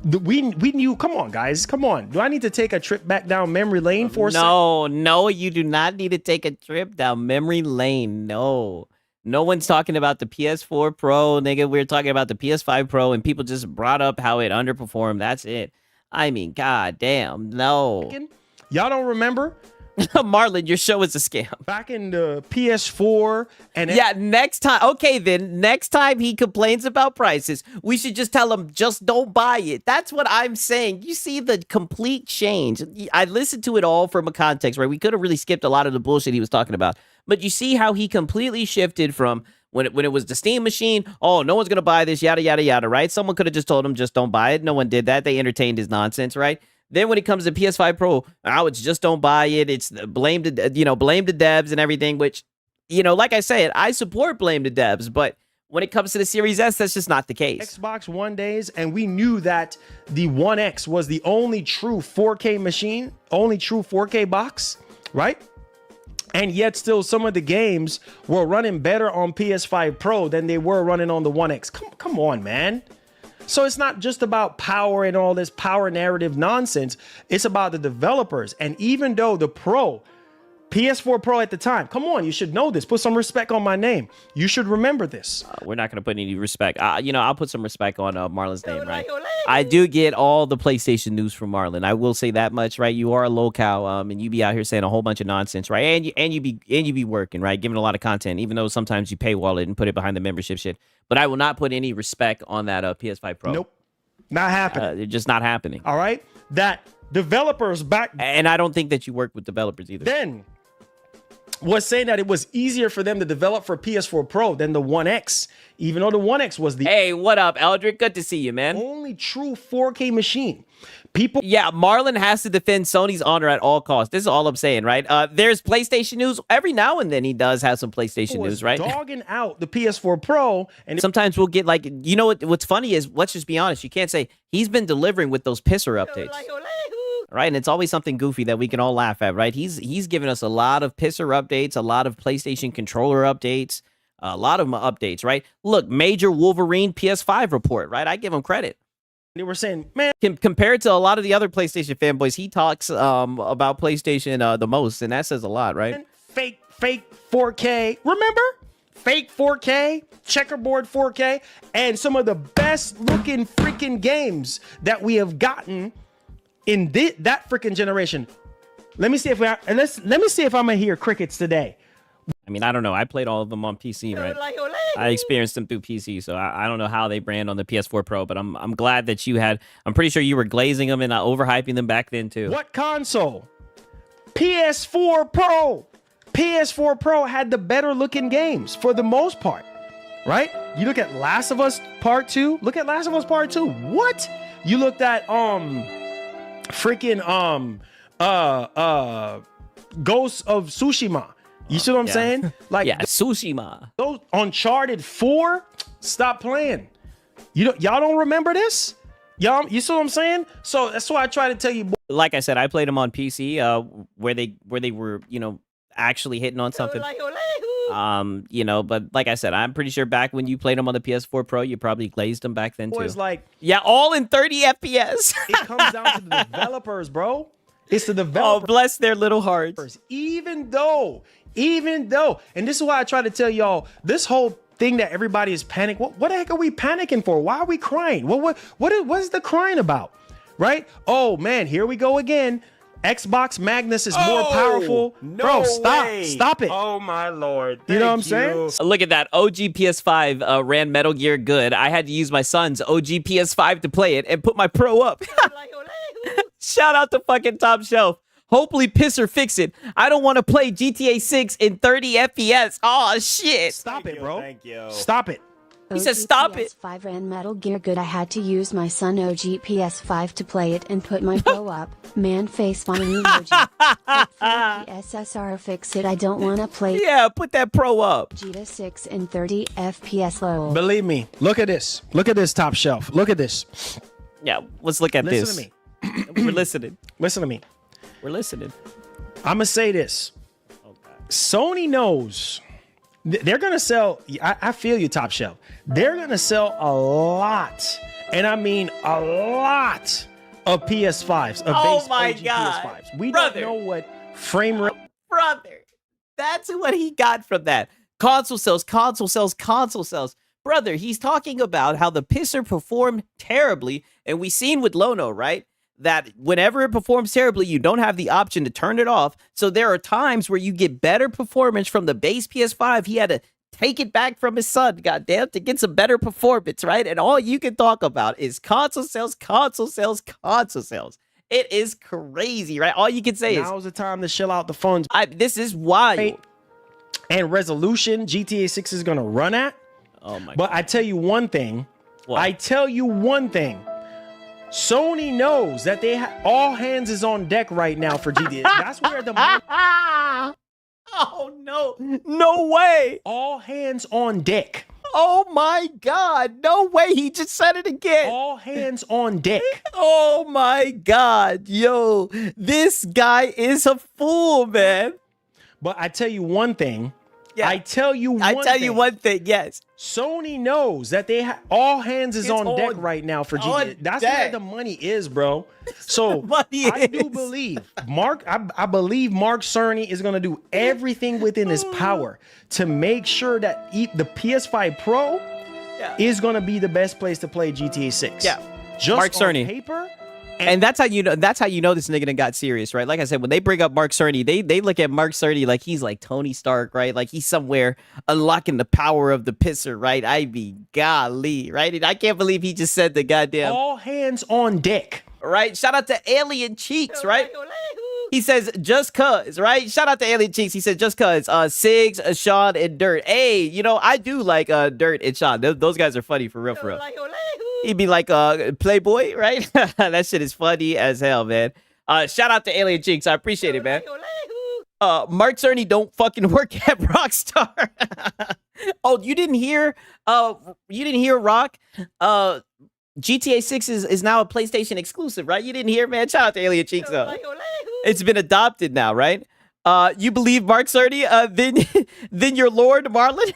We knew, come on, guys, come on. Do I need to take a trip back down memory lane for a second? No, you do not need to take a trip down memory lane. No one's talking about the PS4 Pro, nigga. We're talking about the PS5 Pro, and people just brought up how it underperformed. That's it. I mean, god damn, no. Y'all don't remember? Marlon, your show is a scam. Back in the PS4 and yeah, next time. Okay, then next time he complains about prices, we should just tell him just don't buy it. That's what I'm saying. You see the complete change. I listened to it all from a context, right? We could have really skipped a lot of the bullshit he was talking about, but you see how he completely shifted from when it was the Steam machine. Oh, no one's gonna buy this, yada yada yada, right? Someone could have just told him just don't buy it. No one did that. They entertained his nonsense, right? Then when it comes to PS5 Pro, it's just don't buy it. It's blame the devs and everything, which, like I said, I support blame the devs, but when it comes to the Series S, that's just not the case. Xbox One days, and we knew that the One X was the only true 4K machine, only true 4K box, right? And yet still some of the games were running better on PS5 Pro than they were running on the One X. Come on, man. So it's not just about power and all this power narrative nonsense. It's about the developers. And even though the PS4 Pro at the time, come on, you should know this. Put some respect on my name. You should remember this. We're not going to put any respect. I'll put some respect on Marlon's name, right? I do get all the PlayStation news from Marlon. I will say that much, right? You are a locale, and you be out here saying a whole bunch of nonsense, right? And you be working, right? Giving a lot of content, even though sometimes you paywall it and put it behind the membership shit. But I will not put any respect on that PS5 Pro. Nope. Not happening. It's just not happening. All right? That developers back... And I don't think that you work with developers either. Then was saying that it was easier for them to develop for PS4 Pro than the One X, even though the One X was the... Hey, what up, Eldrick? Good to see you, man. Only true 4K machine. Yeah, Marlon has to defend Sony's honor at all costs. This is all I'm saying, right? There's PlayStation news. Every now and then he does have some PlayStation news, right? Dogging out the PS4 Pro. And sometimes we'll get what's funny is, let's just be honest. You can't say he's been delivering with those pisser updates. Right, and it's always something goofy that we can all laugh at, right? He's given us a lot of pisser updates, a lot of PlayStation controller updates, a lot of updates, right? Look, major Wolverine PS5 report, right? I give him credit. They were saying, man, compared to a lot of the other PlayStation fanboys, he talks about PlayStation the most, and that says a lot, right? Fake 4K. Remember? Fake 4K, checkerboard 4K, and some of the best looking freaking games that we have gotten in that freaking generation. Let me see if I'm gonna hear crickets today. I mean, I don't know. I played all of them on PC, right? I experienced them through PC, so I don't know how they brand on the PS4 Pro, but I'm glad that you had. I'm pretty sure you were glazing them and overhyping them back then too. What console? PS4 Pro. PS4 Pro had the better looking games for the most part, right? You look at Last of Us Part 2. Look at Last of Us Part 2. What? You looked at freaking Ghosts of Tsushima. You see what I'm saying? Like, yeah, Tsushima. Those Uncharted 4. Stop playing. Y'all don't remember this? Y'all, you see what I'm saying? So that's why I try to tell you. Like I said, I played them on PC, where they were, actually hitting on something. But like I said, I'm pretty sure back when you played them on the PS4 Pro, you probably glazed them back then too. It's like, yeah, all in 30 FPS. It comes down to the developers, bro. It's the developers. Oh, bless their little hearts. Even though, and this is why I try to tell y'all, this whole thing that everybody is panicked. What the heck are we panicking for? Why are we crying? What is the crying about? Right? Oh man, here we go again. Xbox Magnus is more powerful. Bro, stop it. Oh my Lord. You know what I'm saying? Look at that. OG PS5 ran Metal Gear good. I had to use my son's OG PS5 to play it and put my Pro up. Shout out to fucking Top Shelf. Hopefully Pisser fix it. I don't want to play GTA 6 in 30 FPS. Oh shit. Stop it, bro. Thank you. Stop it. He says, "Stop it." PS5 ran Metal Gear good. I had to use my son OG PS5 to play it and put my Pro up. Man face funny emoji. PSSR fix it. I don't wanna play. Yeah, put that Pro up. GTA 6 and 30 FPS low. Believe me. Look at this. Look at this top shelf. Look at this. Yeah, let's look at Listen this. to me. We're listening. Listen to me. We're listening. I'm gonna say this. Sony knows they're gonna sell. I feel you, top shelf. They're gonna sell a lot, and I mean a lot of PS5s. Of Oh base my OG God. PS5s. We Brother. don't know what frame rate. Brother, that's what he got from that. Console sales, console sales, console sales. Brother, he's talking about how the pisser performed terribly, and we seen with Lono, right? That whenever it performs terribly, you don't have the option to turn it off. So there are times where you get better performance from the base PS5. He had to take it back from his son, goddamn, to get some better performance, right? And all you can talk about is console sales, console sales, console sales. It is crazy, right? All you can say is, Now's the time to chill out the phones. this is wild. And resolution GTA 6 is gonna run at. Oh my But I tell you one thing. What? I tell you one thing. Sony knows that they all hands is on deck right now for GTA. That's where the money, Oh no. No way. all hands on deck. Oh my God. No way. He just said it again. All hands on deck. Oh my God. Yo, this guy is a fool, man. But I tell you one thing. Yeah. I tell you one thing, yes. Sony knows that they all hands is It's on deck on- right now for on GTA. That's deck. where the money is, bro. So money I do is. believe I believe Mark Cerny is gonna do everything within his power to make sure that the PS5 Pro Yeah. is gonna be the best place to play GTA 6. Yeah. Just Mark on Cerny. paper. And that's how you know. That's how you know this nigga done got serious, right? Like I said, when they bring up Mark Cerny, they look at Mark Cerny like he's like Tony Stark, right? Like he's somewhere unlocking the power of the pisser, right? I mean, golly, right? And I can't believe he just said the goddamn All hands on deck. right. Shout out to Alien Cheeks, right? He says just cuz, right? Shout out to Alien Cheeks. He said just cuz. Sigs, Sean, and Dirt. Hey, you know I do like Dirt and Sean. Those guys are funny for real, for real. He'd be like Playboy, right? That shit is funny as hell, man. Shout out to Alien Cheeks. I appreciate it, man. Mark Cerny don't fucking work at Rockstar. Oh, you didn't hear Rock? GTA 6 is now a PlayStation exclusive, right? You didn't hear, man? Shout out to Alien Cheeks, though. It's been adopted now, right? You believe Mark Cerny, then your Lord Marlon?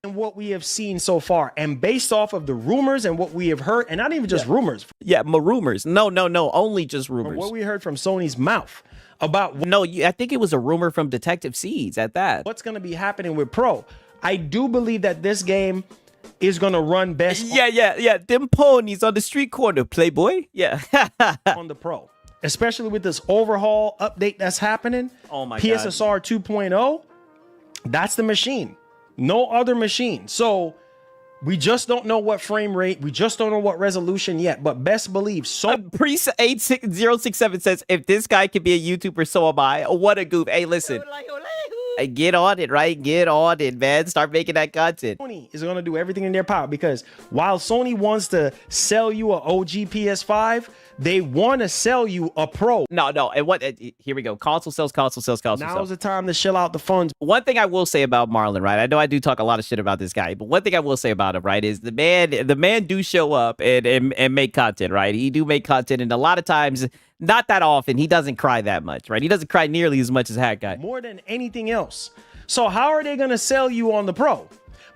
And what we have seen so far, and based off of the rumors and what we have heard, and not even just rumors, Yeah, rumors. No, only just from rumors. what we heard from Sony's mouth about No, I think it was a rumor from Detective Seeds at that. what's going to be happening with Pro. I do believe that this game is going to run best Yeah. Them ponies on the street corner, Playboy. Yeah. on the Pro, especially with this overhaul update that's happening. Oh my God. PSSR 2.0, that's the machine. No other machine. So we just don't know what frame rate. We just don't know what resolution yet. But best believe so. Priest 86067 says, if this guy can be a YouTuber, so am I. What a goof. Hey, listen. Hey, get on it, right? Get on it, man. Start making that content. Sony is going to do everything in their power, because while Sony wants to sell you an OG PS5, they want to sell you a Pro. No. And what? Here we go. Console sales. Now's the time to chill out the funds. One thing I will say about Marlon, right? I know I do talk a lot of shit about this guy, but one thing I will say about him, right, is the man do show up and make content, right? He do make content, and a lot of times, not that often, he doesn't cry that much, right? He doesn't cry nearly as much as Hat Guy. More than anything else. So how are they going to sell you on the Pro?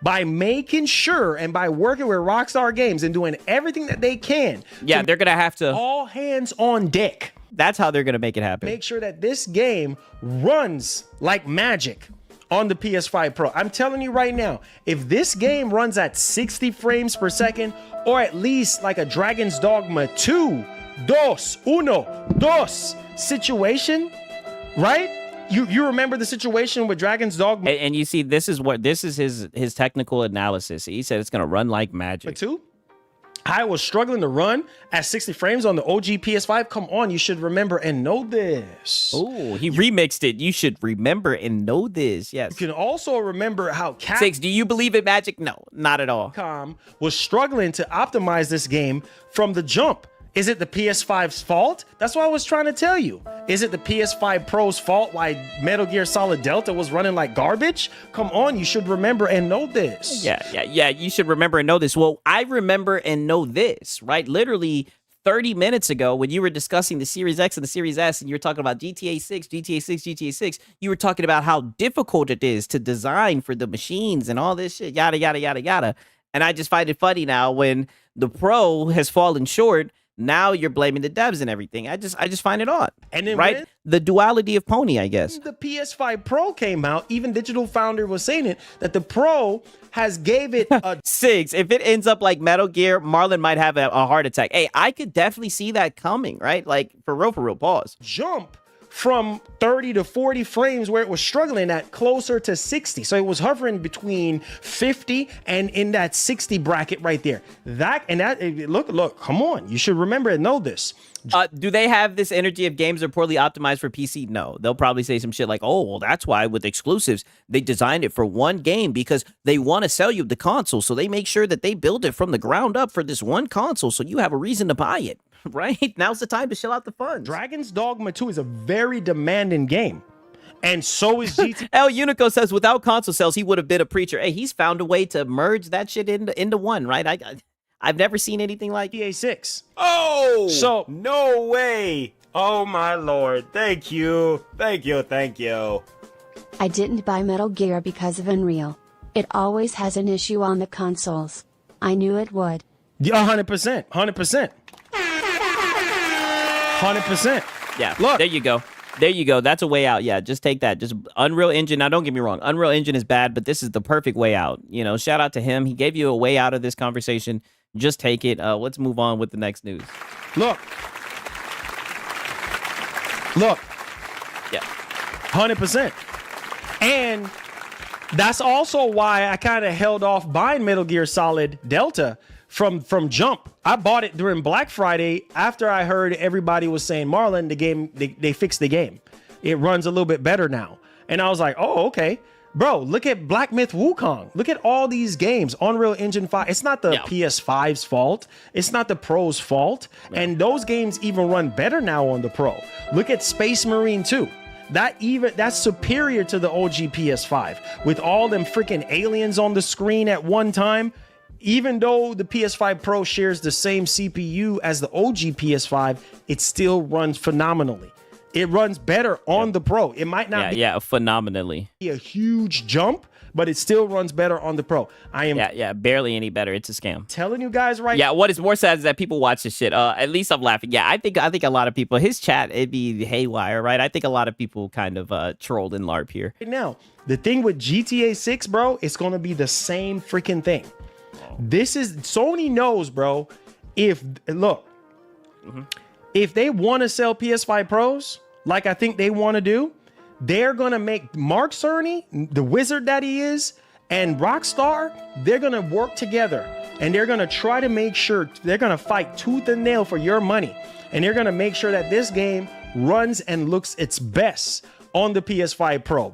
By making sure and by working with Rockstar Games and doing everything that they can. Yeah, they're gonna have to. All hands on deck. That's how they're gonna make it happen. Make sure that this game runs like magic on the PS5 Pro. I'm telling you right now, if this game runs at 60 frames per second, or at least like a Dragon's Dogma 2, 2 situation, right? You remember the situation with Dragon's Dogma And you see, this is his technical analysis. He said it's gonna run like magic. 2? I was struggling to run at 60 frames on the OG PS5. Come on, you should remember and know this. Oh, he remixed it. You should remember and know this. Yes. You can also remember how Six, do you believe in magic? No, not at all. Capcom was struggling to optimize this game from the jump. Is it the PS5's fault? That's what I was trying to tell you. Is it the PS5 Pro's fault why Metal Gear Solid Delta was running like garbage? Come on, you should remember and know this. Yeah. You should remember and know this. Well, I remember and know this, right? Literally 30 minutes ago when you were discussing the Series X and the Series S and you were talking about GTA 6, GTA 6, you were talking about how difficult it is to design for the machines and all this shit, yada, yada, yada, yada. And I just find it funny now when the Pro has fallen short. Now you're blaming the devs and everything. I just find it odd. And then right, the duality of Pony, I guess. The PS5 Pro came out. Even Digital Founder was saying it that the Pro has gave it a 6. If it ends up like Metal Gear, Marlon might have a heart attack. Hey, I could definitely see that coming. Right, like for real. Pause. Jump from 30 to 40 frames where it was struggling at closer to 60. So it was hovering between 50 and in that 60 bracket right there. Look, come on. You should remember and know this. Do they have this energy if games are poorly optimized for PC? No. They'll probably say some shit like, oh, well, that's why with exclusives, they designed it for one game because they want to sell you the console. So they make sure that they build it from the ground up for this one console so you have a reason to buy it. Right? Now's the time to shell out the funds. Dragon's Dogma 2 is a very demanding game. And so is GTA. El Unico says without console sales, he would have been a preacher. Hey, he's found a way to merge that shit into one, right? I've never seen anything like GTA 6. Oh! So no way! Oh my lord. Thank you. Thank you. I didn't buy Metal Gear because of Unreal. It always has an issue on the consoles. I knew it would. Yeah, 100%. 100%. 100%. Yeah, look. There you go. That's a way out. Yeah, just take that. Just Unreal Engine. Now, don't get me wrong. Unreal Engine is bad, but this is the perfect way out. You know, shout out to him. He gave you a way out of this conversation. Just take it. Let's move on with the next news. Look. Yeah. 100%. And that's also why I kind of held off buying Metal Gear Solid Delta from Jump. I bought it during Black Friday after I heard everybody was saying, Marlon, the game, they fixed the game. It runs a little bit better now. And I was like, oh, okay. Bro, look at Black Myth Wukong. Look at all these games. Unreal Engine 5. It's not the PS5's fault. It's not the Pro's fault. Yeah. And those games even run better now on the Pro. Look at Space Marine 2. That's superior to the OG PS5. With all them freaking aliens on the screen at one time. Even though the PS5 Pro shares the same CPU as the OG PS5, it still runs phenomenally. It runs better on the Pro. It might not be phenomenally a huge jump, but it still runs better on the Pro. Barely any better. It's a scam. Telling you guys right now. What is more sad is that people watch this shit. At least I'm laughing. Yeah, I think a lot of people, his chat, it'd be haywire, right? I think a lot of people kind of trolled and LARP here. Right now, the thing with GTA 6, bro, it's going to be the same freaking thing. This is Sony knows, bro. If they want to sell PS5 Pros, like I think they want to do, they're going to make Mark Cerny, the wizard that he is, and Rockstar, they're going to work together and they're going to try to make sure they're going to fight tooth and nail for your money. And they're going to make sure that this game runs and looks its best on the PS5 Pro.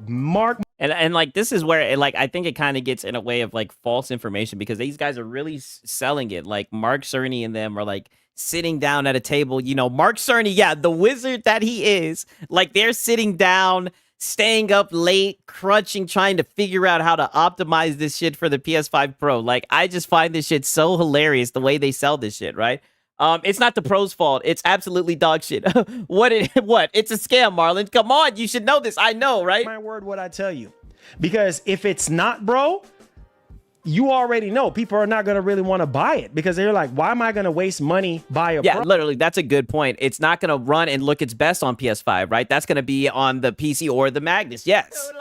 And like this is where I think it kind of gets in a way of like false information because these guys are really selling it. Like Mark Cerny and them are like sitting down at a table. You know, Mark Cerny, the wizard that he is, like they're sitting down, staying up late, crunching, trying to figure out how to optimize this shit for the PS5 Pro. Like I just find this shit so hilarious the way they sell this shit, right? It's not the Pro's fault. It's absolutely dog shit. What? It's a scam, Marlon. Come on, you should know this. I know, right? My word, what I tell you. Because if it's not, bro, you already know people are not going to really want to buy it because they're like, why am I going to waste money buy a Pro? Literally, that's a good point. It's not going to run and look its best on PS5, right? That's going to be on the PC or the Magnus. Yes.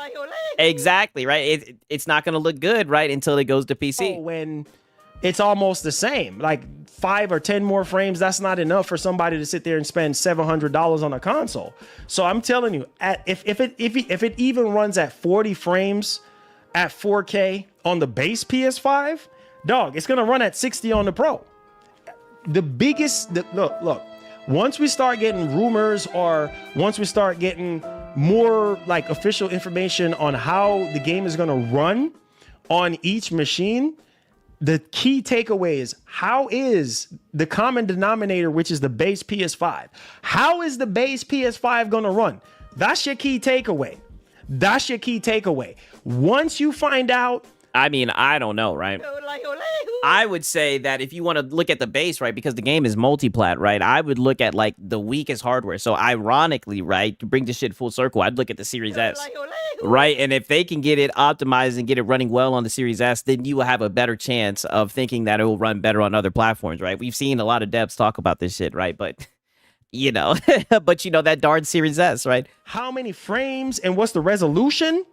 Exactly, right? It's not going to look good, right, until it goes to PC. When it's almost the same, like 5 or 10 more frames, that's not enough for somebody to sit there and spend $700 on a console. So I'm telling you, if it even runs at 40 frames at 4K on the base PS5, dog, it's gonna run at 60 on the Pro. look, once we start getting rumors or once we start getting more like official information on how the game is going to run on each machine, the key takeaway is how is the common denominator, which is the base PS5, how is the base PS5 going to run? That's your key takeaway. That's your key takeaway. Once you find out, I mean, I don't know, right? I would say that if you want to look at the base, right, because the game is multi-plat, right, I would look at, like, the weakest hardware. So, ironically, right, to bring this shit full circle, I'd look at the Series S, right? And if they can get it optimized and get it running well on the Series S, then you will have a better chance of thinking that it will run better on other platforms, right? We've seen a lot of devs talk about this shit, right? But... you know, but you know, that darn Series S, right? How many frames and what's the resolution?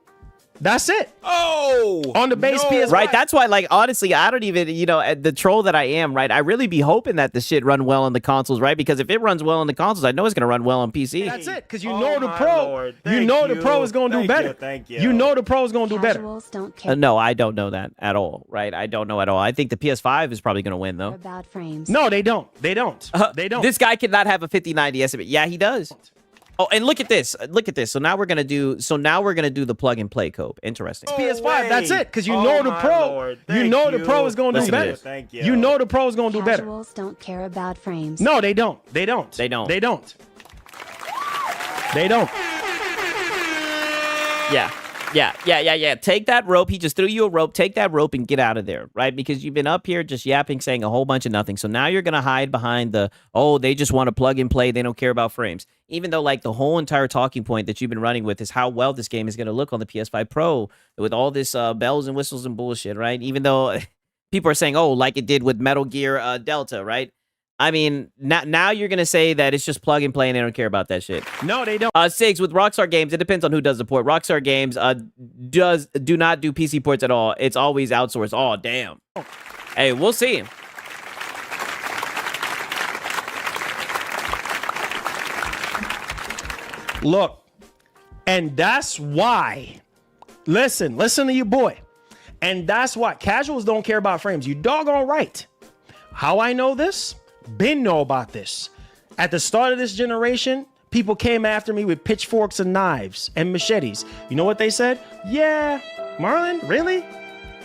That's it. Oh, on the base PS5. Right. That's why, like, honestly, I don't even, you know, the troll that I am, right? I really be hoping that the shit run well on the consoles, right? Because if it runs well on the consoles, I know it's going to run well on PC. That's it. Because you know the pro, you know the pro is going to do better. Thank you. You know the pro is going to do better. Casuals don't care No, I don't know that at all, right? I don't know at all. I think the PS5 is probably going to win, though. about frames. No, they don't. They don't. They don't. This guy cannot have a 5090 estimate. Yeah, he does. Oh, and look at this. Look at this. So now we're gonna do. The plug and play code. Interesting. PS5. That's it. Because you know the pro. You know the pro is going to do better. Thank you. You know the pro is going to do better. Casuals don't care about frames. No, they don't. They don't. They don't. They don't. They don't. Yeah. Take that rope. He just threw you a rope. Take that rope and get out of there, right? Because you've been up here just yapping, saying a whole bunch of nothing. So now you're going to hide behind they just want to plug and play. They don't care about frames. Even though, like, the whole entire talking point that you've been running with is how well this game is going to look on the PS5 Pro with all this bells and whistles and bullshit, right? Even though people are saying, like it did with Metal Gear Delta, right? I mean, now you're going to say that it's just plug and play and they don't care about that shit. No, they don't. Sigs, with Rockstar Games, it depends on who does the port. Rockstar Games do not do PC ports at all. It's always outsourced. Oh, damn. Hey, we'll see. Look, and that's why, listen to your boy. And that's why casuals don't care about frames. You doggone right. How I know this? Ben know about this. At the start of this generation, people came after me with pitchforks and knives and machetes. You know what they said? Yeah, Marlon, really?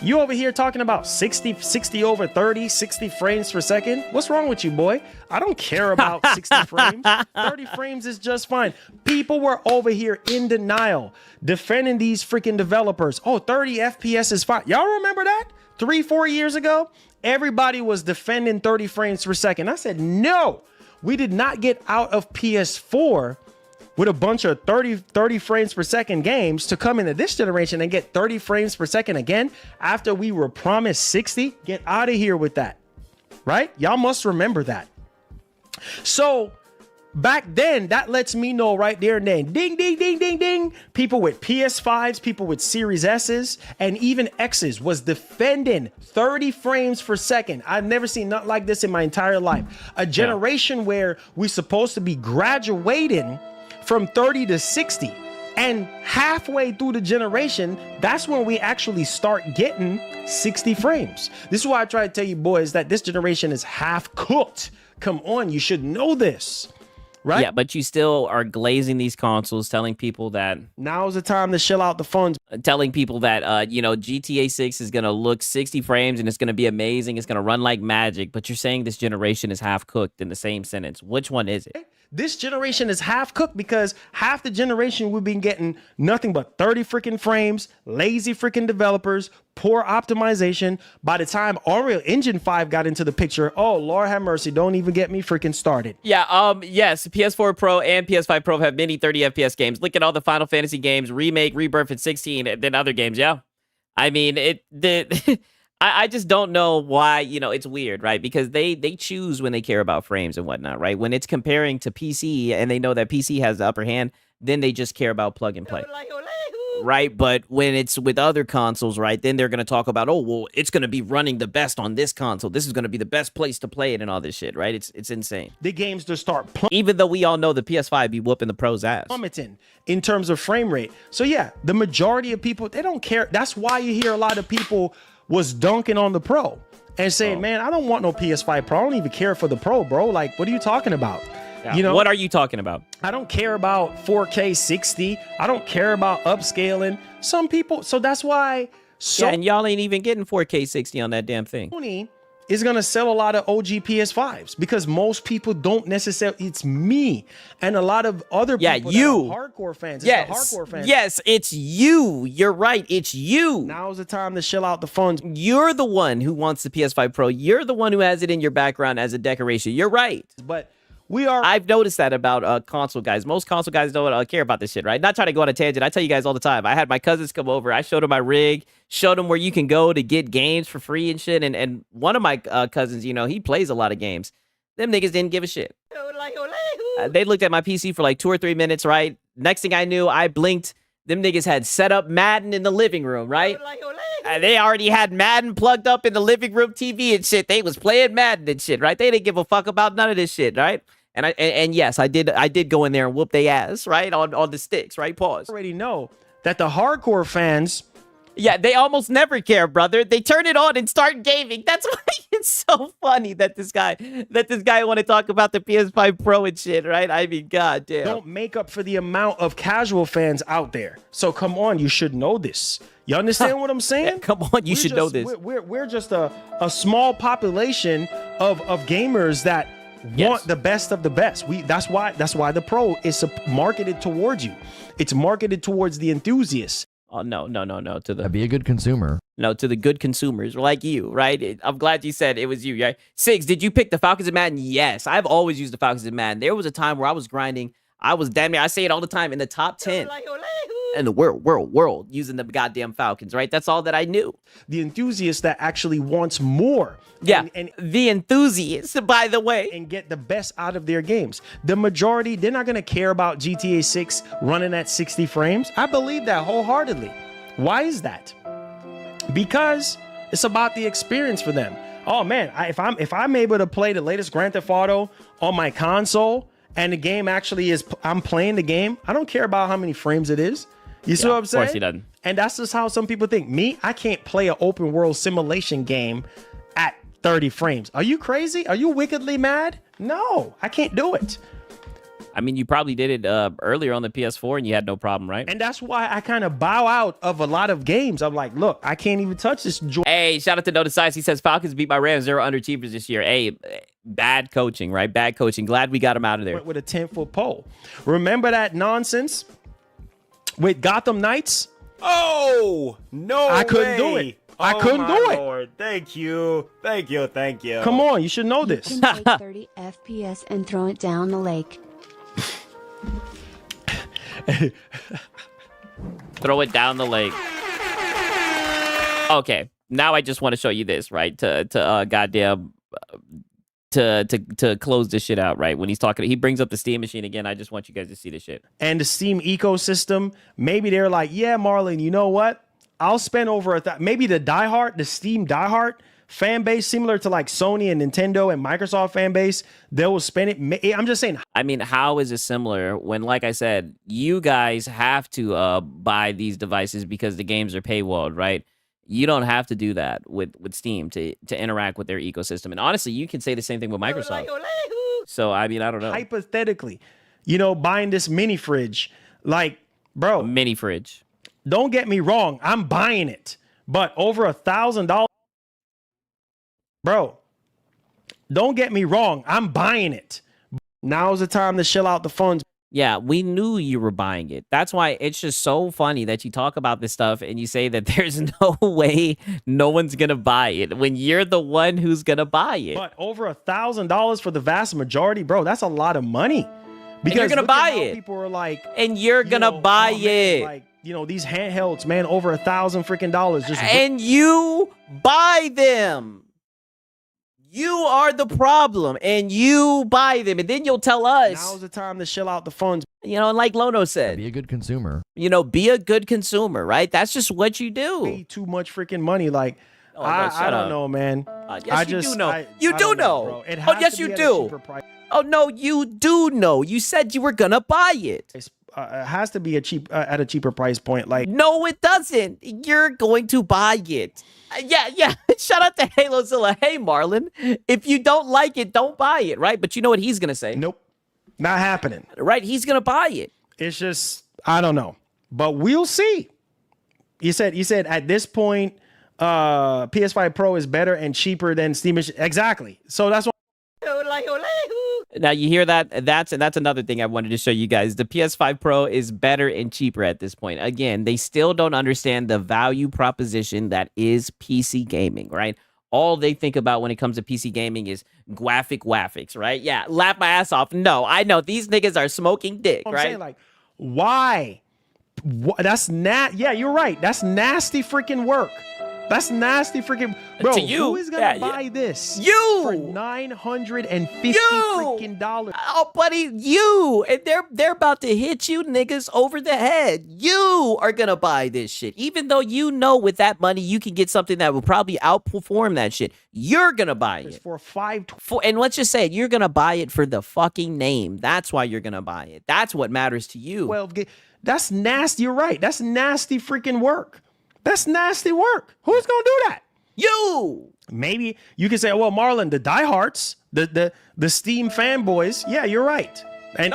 You over here talking about 60 over 30, 60 frames per second? What's wrong with you, boy? I don't care about 60 frames. 30 frames is just fine. People were over here in denial, defending these freaking developers. 30 FPS is fine. Y'all remember that? 3-4 years ago? Everybody was defending 30 frames per second. I said, no, we did not get out of PS4 with a bunch of 30 frames per second games to come into this generation and get 30 frames per second again after we were promised 60. Get out of here with that, right? Y'all must remember that. So back then, that lets me know right there and then, ding, ding, ding, ding, ding. People with PS5s, people with Series S's, and even X's was defending 30 frames per second. I've never seen nothing like this in my entire life. A generation where we're supposed to be graduating from 30 to 60. And halfway through the generation, that's when we actually start getting 60 frames. This is why I try to tell you boys that this generation is half cooked. Come on, you should know this. Right? Yeah, but you still are glazing these consoles, telling people that now's the time to shell out the funds. Telling people that GTA 6 is gonna look 60 frames and it's gonna be amazing. It's gonna run like magic. But you're saying this generation is half cooked in the same sentence. Which one is it? This generation is half cooked because half the generation we've been getting nothing but 30 freaking frames, lazy freaking developers, poor optimization. By the time Unreal Engine 5 got into the picture, oh, Lord have mercy, don't even get me freaking started. Yeah, yes, PS4 Pro and PS5 Pro have many 30 FPS games. Look at all the Final Fantasy games, Remake, Rebirth, and 16, and then other games, yeah. I mean, I just don't know why, it's weird, right? Because they choose when they care about frames and whatnot, right? When it's comparing to PC and they know that PC has the upper hand, then they just care about plug and play, right? But when it's with other consoles, right, then they're going to talk about, it's going to be running the best on this console. This is going to be the best place to play it and all this shit, right? It's insane. The games just start even though we all know the PS5 be whooping the pros ass. Plummeting in terms of frame rate. So yeah, the majority of people, they don't care. That's why you hear a lot of people was dunking on the Pro and saying, man, I don't want no PS5 Pro. I don't even care for the Pro, bro. Like, what are you talking about? Yeah. You know, What are you talking about? I don't care about 4K 60. I don't care about upscaling. Some people, so that's why Yeah, and y'all ain't even getting 4K 60 on that damn thing. Sony is going to sell a lot of OG PS5s because most people don't necessarily, it's me and a lot of other people that are hardcore fans. It's the hardcore fans. Yes, it's you. You're right. It's you. Now's the time to shell out the funds. You're the one who wants the PS5 Pro. You're the one who has it in your background as a decoration. You're right. But I've noticed that about console guys. Most console guys don't care about this shit, right? Not trying to go on a tangent. I tell you guys all the time. I had my cousins come over. I showed them my rig, showed them where you can go to get games for free and shit. And one of my cousins, you know, he plays a lot of games. Them niggas didn't give a shit. They looked at my PC for like 2 or 3 minutes, right? Next thing I knew, I blinked. Them niggas had set up Madden in the living room, right? They already had Madden plugged up in the living room TV and shit. They was playing Madden and shit, right? They didn't give a fuck about none of this shit, right? And yes, I did go in there and whoop their ass, right? On the sticks, right? Pause. I already know that the hardcore fans, yeah, they almost never care, brother. They turn it on and start gaming. That's why it's so funny that this guy want to talk about the PS5 Pro and shit, right? I mean, goddamn. don't make up for the amount of casual fans out there. So come on, you should know this. You understand what I'm saying? Yeah, come on, you should know this. We're just a small population of gamers that want the best of the best. That's why the Pro is marketed towards you. It's marketed towards the enthusiasts. Oh no! To the Be a good consumer. No, to the good consumers like you, right? I'm glad you said it was you, right? Sigs, did you pick the Falcons and Madden? Yes, I've always used the Falcons and Madden. There was a time where I was grinding. I was damn near, I say it all the time, in the top 10 in the world using the goddamn Falcons, right? That's all that I knew. The enthusiast that actually wants more. Yeah, and the enthusiasts, by the way. And get the best out of their games. The majority, they're not going to care about GTA 6 running at 60 frames. I believe that wholeheartedly. Why is that? Because it's about the experience for them. Oh man, if I'm able to play the latest Grand Theft Auto on my console and the game actually is, I'm playing the game, I don't care about how many frames it is. You see what I'm saying? Of course he doesn't. And that's just how some people think. Me, I can't play an open world simulation game at 30 frames. Are you crazy? Are you wickedly mad? No, I can't do it. I mean, you probably did it earlier on the PS4 and you had no problem, right? And that's why I kind of bow out of a lot of games. I'm like, look, I can't even touch this. Hey, shout out to Notice Size. He says Falcons beat by Rams 0 underachievers this year. Hey, bad coaching, right? Bad coaching. Glad we got him out of there. With a 10-foot pole. Remember that nonsense with Gotham Knights? Oh, no I couldn't do it. I couldn't do it. Lord. Thank you. Come on, you should know this. You can take 30 FPS and throw it down the lake. Throw it down the lake. Okay, now I just want to show you this, right? To close this shit out, right? When he's talking, he brings up the Steam machine again. I just want you guys to see this shit. And the Steam ecosystem, maybe they're like, yeah, Marlon, you know what? I'll spend over maybe the Steam diehard fan base, similar to like Sony and Nintendo and Microsoft fan base, they will spend it. I'm just saying. I mean, how is it similar when, like I said, you guys have to buy these devices because the games are paywalled, right? You don't have to do that with Steam to interact with their ecosystem. And honestly, you can say the same thing with Microsoft. So, I mean, I don't know. Hypothetically, buying this mini fridge, like, bro. Mini fridge. Don't get me wrong. I'm buying it. But over $1,000. Bro, don't get me wrong. I'm buying it. Now's the time to shell out the funds. Yeah, we knew you were buying it. That's why it's just so funny that you talk about this stuff and you say that there's no way no one's going to buy it when you're the one who's going to buy it. But over $1,000 for the vast majority, bro, that's a lot of money. Because you're going to buy it. People are like, and you're going to buy it. Like, these handhelds, man, over $1,000 freaking dollars. And you buy them. You are the problem, and you buy them, and then you'll tell us. Now's the time to shell out the funds. And like Lono said. Be a good consumer. Be a good consumer, right? That's just what you do. Pay too much freaking money. Like, I don't know, man. Yes, you do know. You do know. Oh, yes, you do. Oh, no, you do know. You said you were going to buy it. has to be at a cheaper price point. Like, no, it doesn't. You're going to buy it. Yeah. Shout out to HaloZilla. Hey, Marlon, if you don't like it, don't buy it, right? But you know what he's gonna say? nope, not happening. Right? He's gonna buy it. It's just, I don't know, but we'll see. You said at this point, PS5 Pro is better and cheaper than Steam. Exactly. So that's what. Now you hear that? That's another thing I wanted to show you guys. The PS5 Pro is better and cheaper at this point. Again, they still don't understand the value proposition that is PC gaming, right? All they think about when it comes to PC gaming is graphics, right? Yeah, laugh my ass off. No, I know these niggas are smoking dick, I'm right? saying, like, why? That's Yeah, you're right. That's nasty freaking work. That's nasty freaking, bro. To you, who is gonna buy this? You for $950 freaking dollars. Oh, buddy, you. And they're about to hit you niggas over the head. You are gonna buy this shit, even though you know with that money you can get something that will probably outperform that shit. You're gonna buy it for and let's just say it, you're gonna buy it for the fucking name. That's why you're gonna buy it. That's what matters to you. 12. That's nasty. You're right. That's nasty freaking work. That's nasty work. Who's gonna do that? You. Maybe you can say, well, Marlon, the diehards, the Steam fanboys. Yeah, you're right. And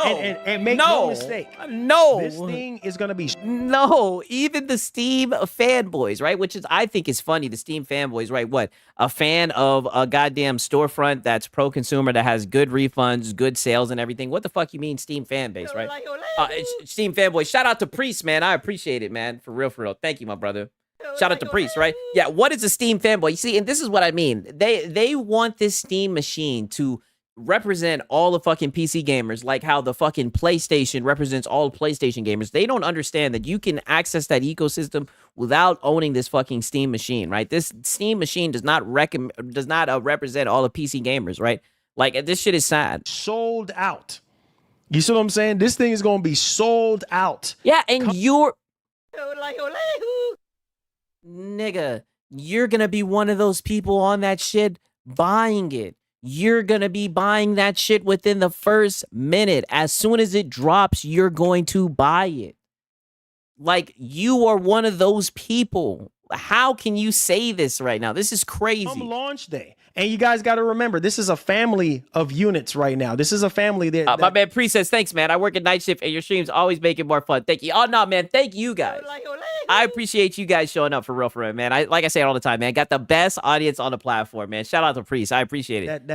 make no mistake. No. This thing is gonna be no. Even the Steam fanboys, right? Which is, I think, is funny. The Steam fanboys, right? What? A fan of a goddamn storefront that's pro-consumer, that has good refunds, good sales, and everything. What the fuck you mean Steam fan base, right? Steam fanboys. Shout out to Priest, man. I appreciate it, man. For real. Thank you, my brother. Shout out to Priest, right? Yeah. What is a Steam fanboy? You see, and this is what I mean. They want this Steam machine to represent all the fucking PC gamers, like how the fucking PlayStation represents all PlayStation gamers. They don't understand that you can access that ecosystem without owning this fucking Steam machine, right? This Steam machine does not represent all the PC gamers, right? Like, this shit is sad. Sold out. You see what I'm saying? This thing is gonna be sold out. Yeah, and you're nigga, you're gonna be one of those people on that shit buying it. You're gonna be buying that shit within the first minute. As soon as it drops, you're going to buy it. Like, you are one of those people. How can you say this right now? This is crazy. Launch day. And you guys got to remember, this is a family of units right now. This is a family that... my man Pre says, thanks, man. I work at night shift and your streams always make it more fun. Thank you. Oh, no, man. Thank you guys. I appreciate you guys showing up for real, man. Like I say all the time, man. Got the best audience on the platform, man. Shout out to Priest. I appreciate it.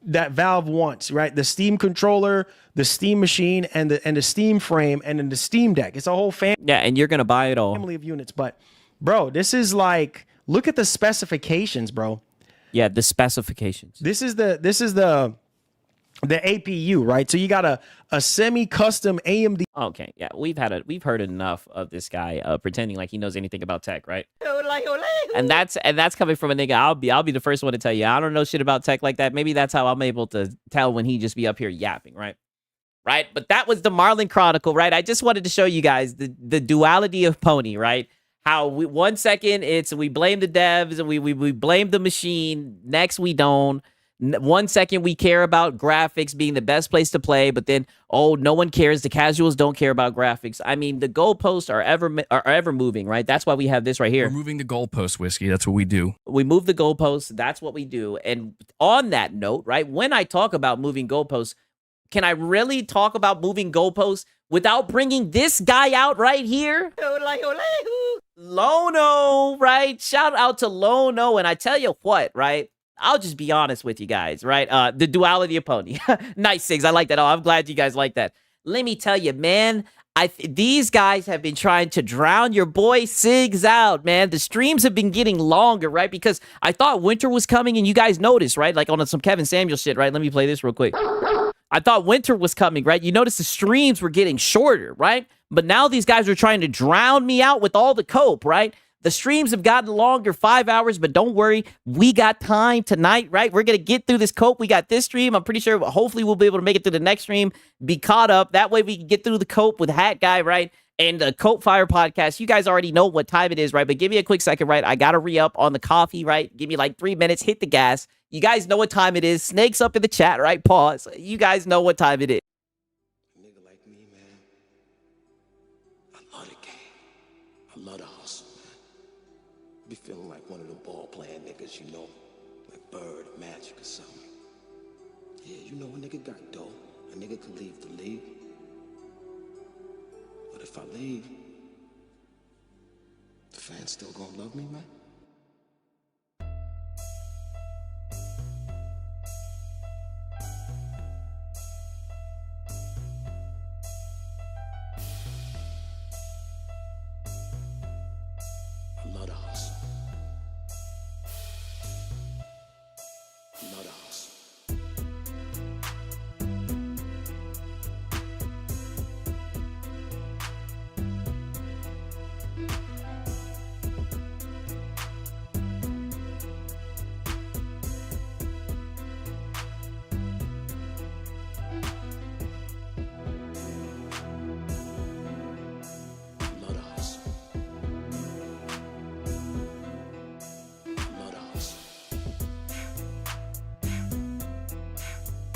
That Valve wants, right? The Steam controller, the Steam machine, and the Steam frame, and then the Steam Deck. It's a whole family. Yeah, and you're going to buy it all. Family of units. But, bro, this is like... Look at the specifications, bro. Yeah, the specifications. This is the APU, right? So you got a semi-custom AMD. Okay, yeah, we've heard enough of this guy pretending like he knows anything about tech, right? And that's coming from a nigga. I'll be the first one to tell you I don't know shit about tech like that. Maybe that's how I'm able to tell when he just be up here yapping, right? Right? But that was the Marlon Chronicle, right? I just wanted to show you guys the duality of Pony, right? How 1 second we blame the devs and we blame the machine. Next we don't. 1 second we care about graphics being the best place to play, but then no one cares. The casuals don't care about graphics. I mean, the goalposts are ever moving, right? That's why we have this right here. We're moving the goalposts, Whiskey. That's what we do. We move the goalposts. That's what we do. And on that note, right, when I talk about moving goalposts, can I really talk about moving goalposts without bringing this guy out right here? Lono, right? Shout out to Lono. And I tell you what, right? I'll just be honest with you guys, right? The duality of Pony. Nice, Sigs. I like that. Oh, I'm glad you guys like that. Let me tell you, man, these guys have been trying to drown your boy Sigs out, man. The streams have been getting longer, right? Because I thought winter was coming and you guys noticed, right? Like on some Kevin Samuel shit, right? Let me play this real quick. I thought winter was coming, right? You notice the streams were getting shorter, right? But now these guys are trying to drown me out with all the cope, right? The streams have gotten longer, 5 hours, but don't worry. We got time tonight, right? We're going to get through this cope. We got this stream. I'm pretty sure hopefully we'll be able to make it through the next stream, be caught up. That way we can get through the cope with Hat Guy, right? And the Cope Fire podcast. You guys already know what time it is, right? But give me a quick second, right? I got to re-up on the coffee, right? Give me like 3 minutes. Hit the gas. You guys know what time it is. Snakes up in the chat, right? Pause. You guys know what time it is. A nigga like me, man, Be feeling like one of them ball playing niggas, you know, like Bird, Magic or something. Yeah, you know a nigga got dough. A nigga could leave the league. But if I leave, the fans still gonna love me, man? I love the hustle. I love the hustle. Love the hustle.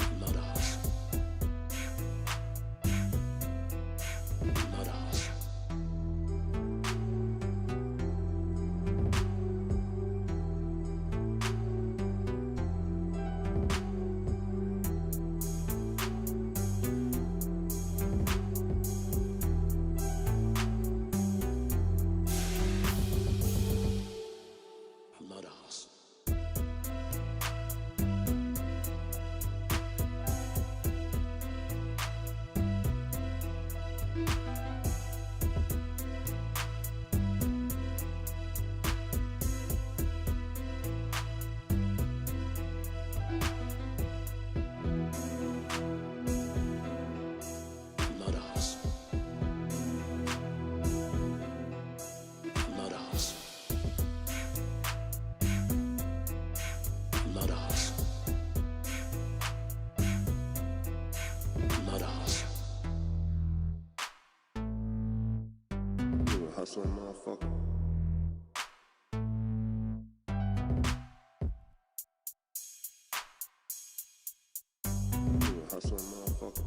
Love the hustle. Love the hustle. Love the hustle. I love the hustle. Love the hustle. Love the hustle. Love the hustle. Love the hustle. You a hustling motherfucker. You a hustling motherfucker.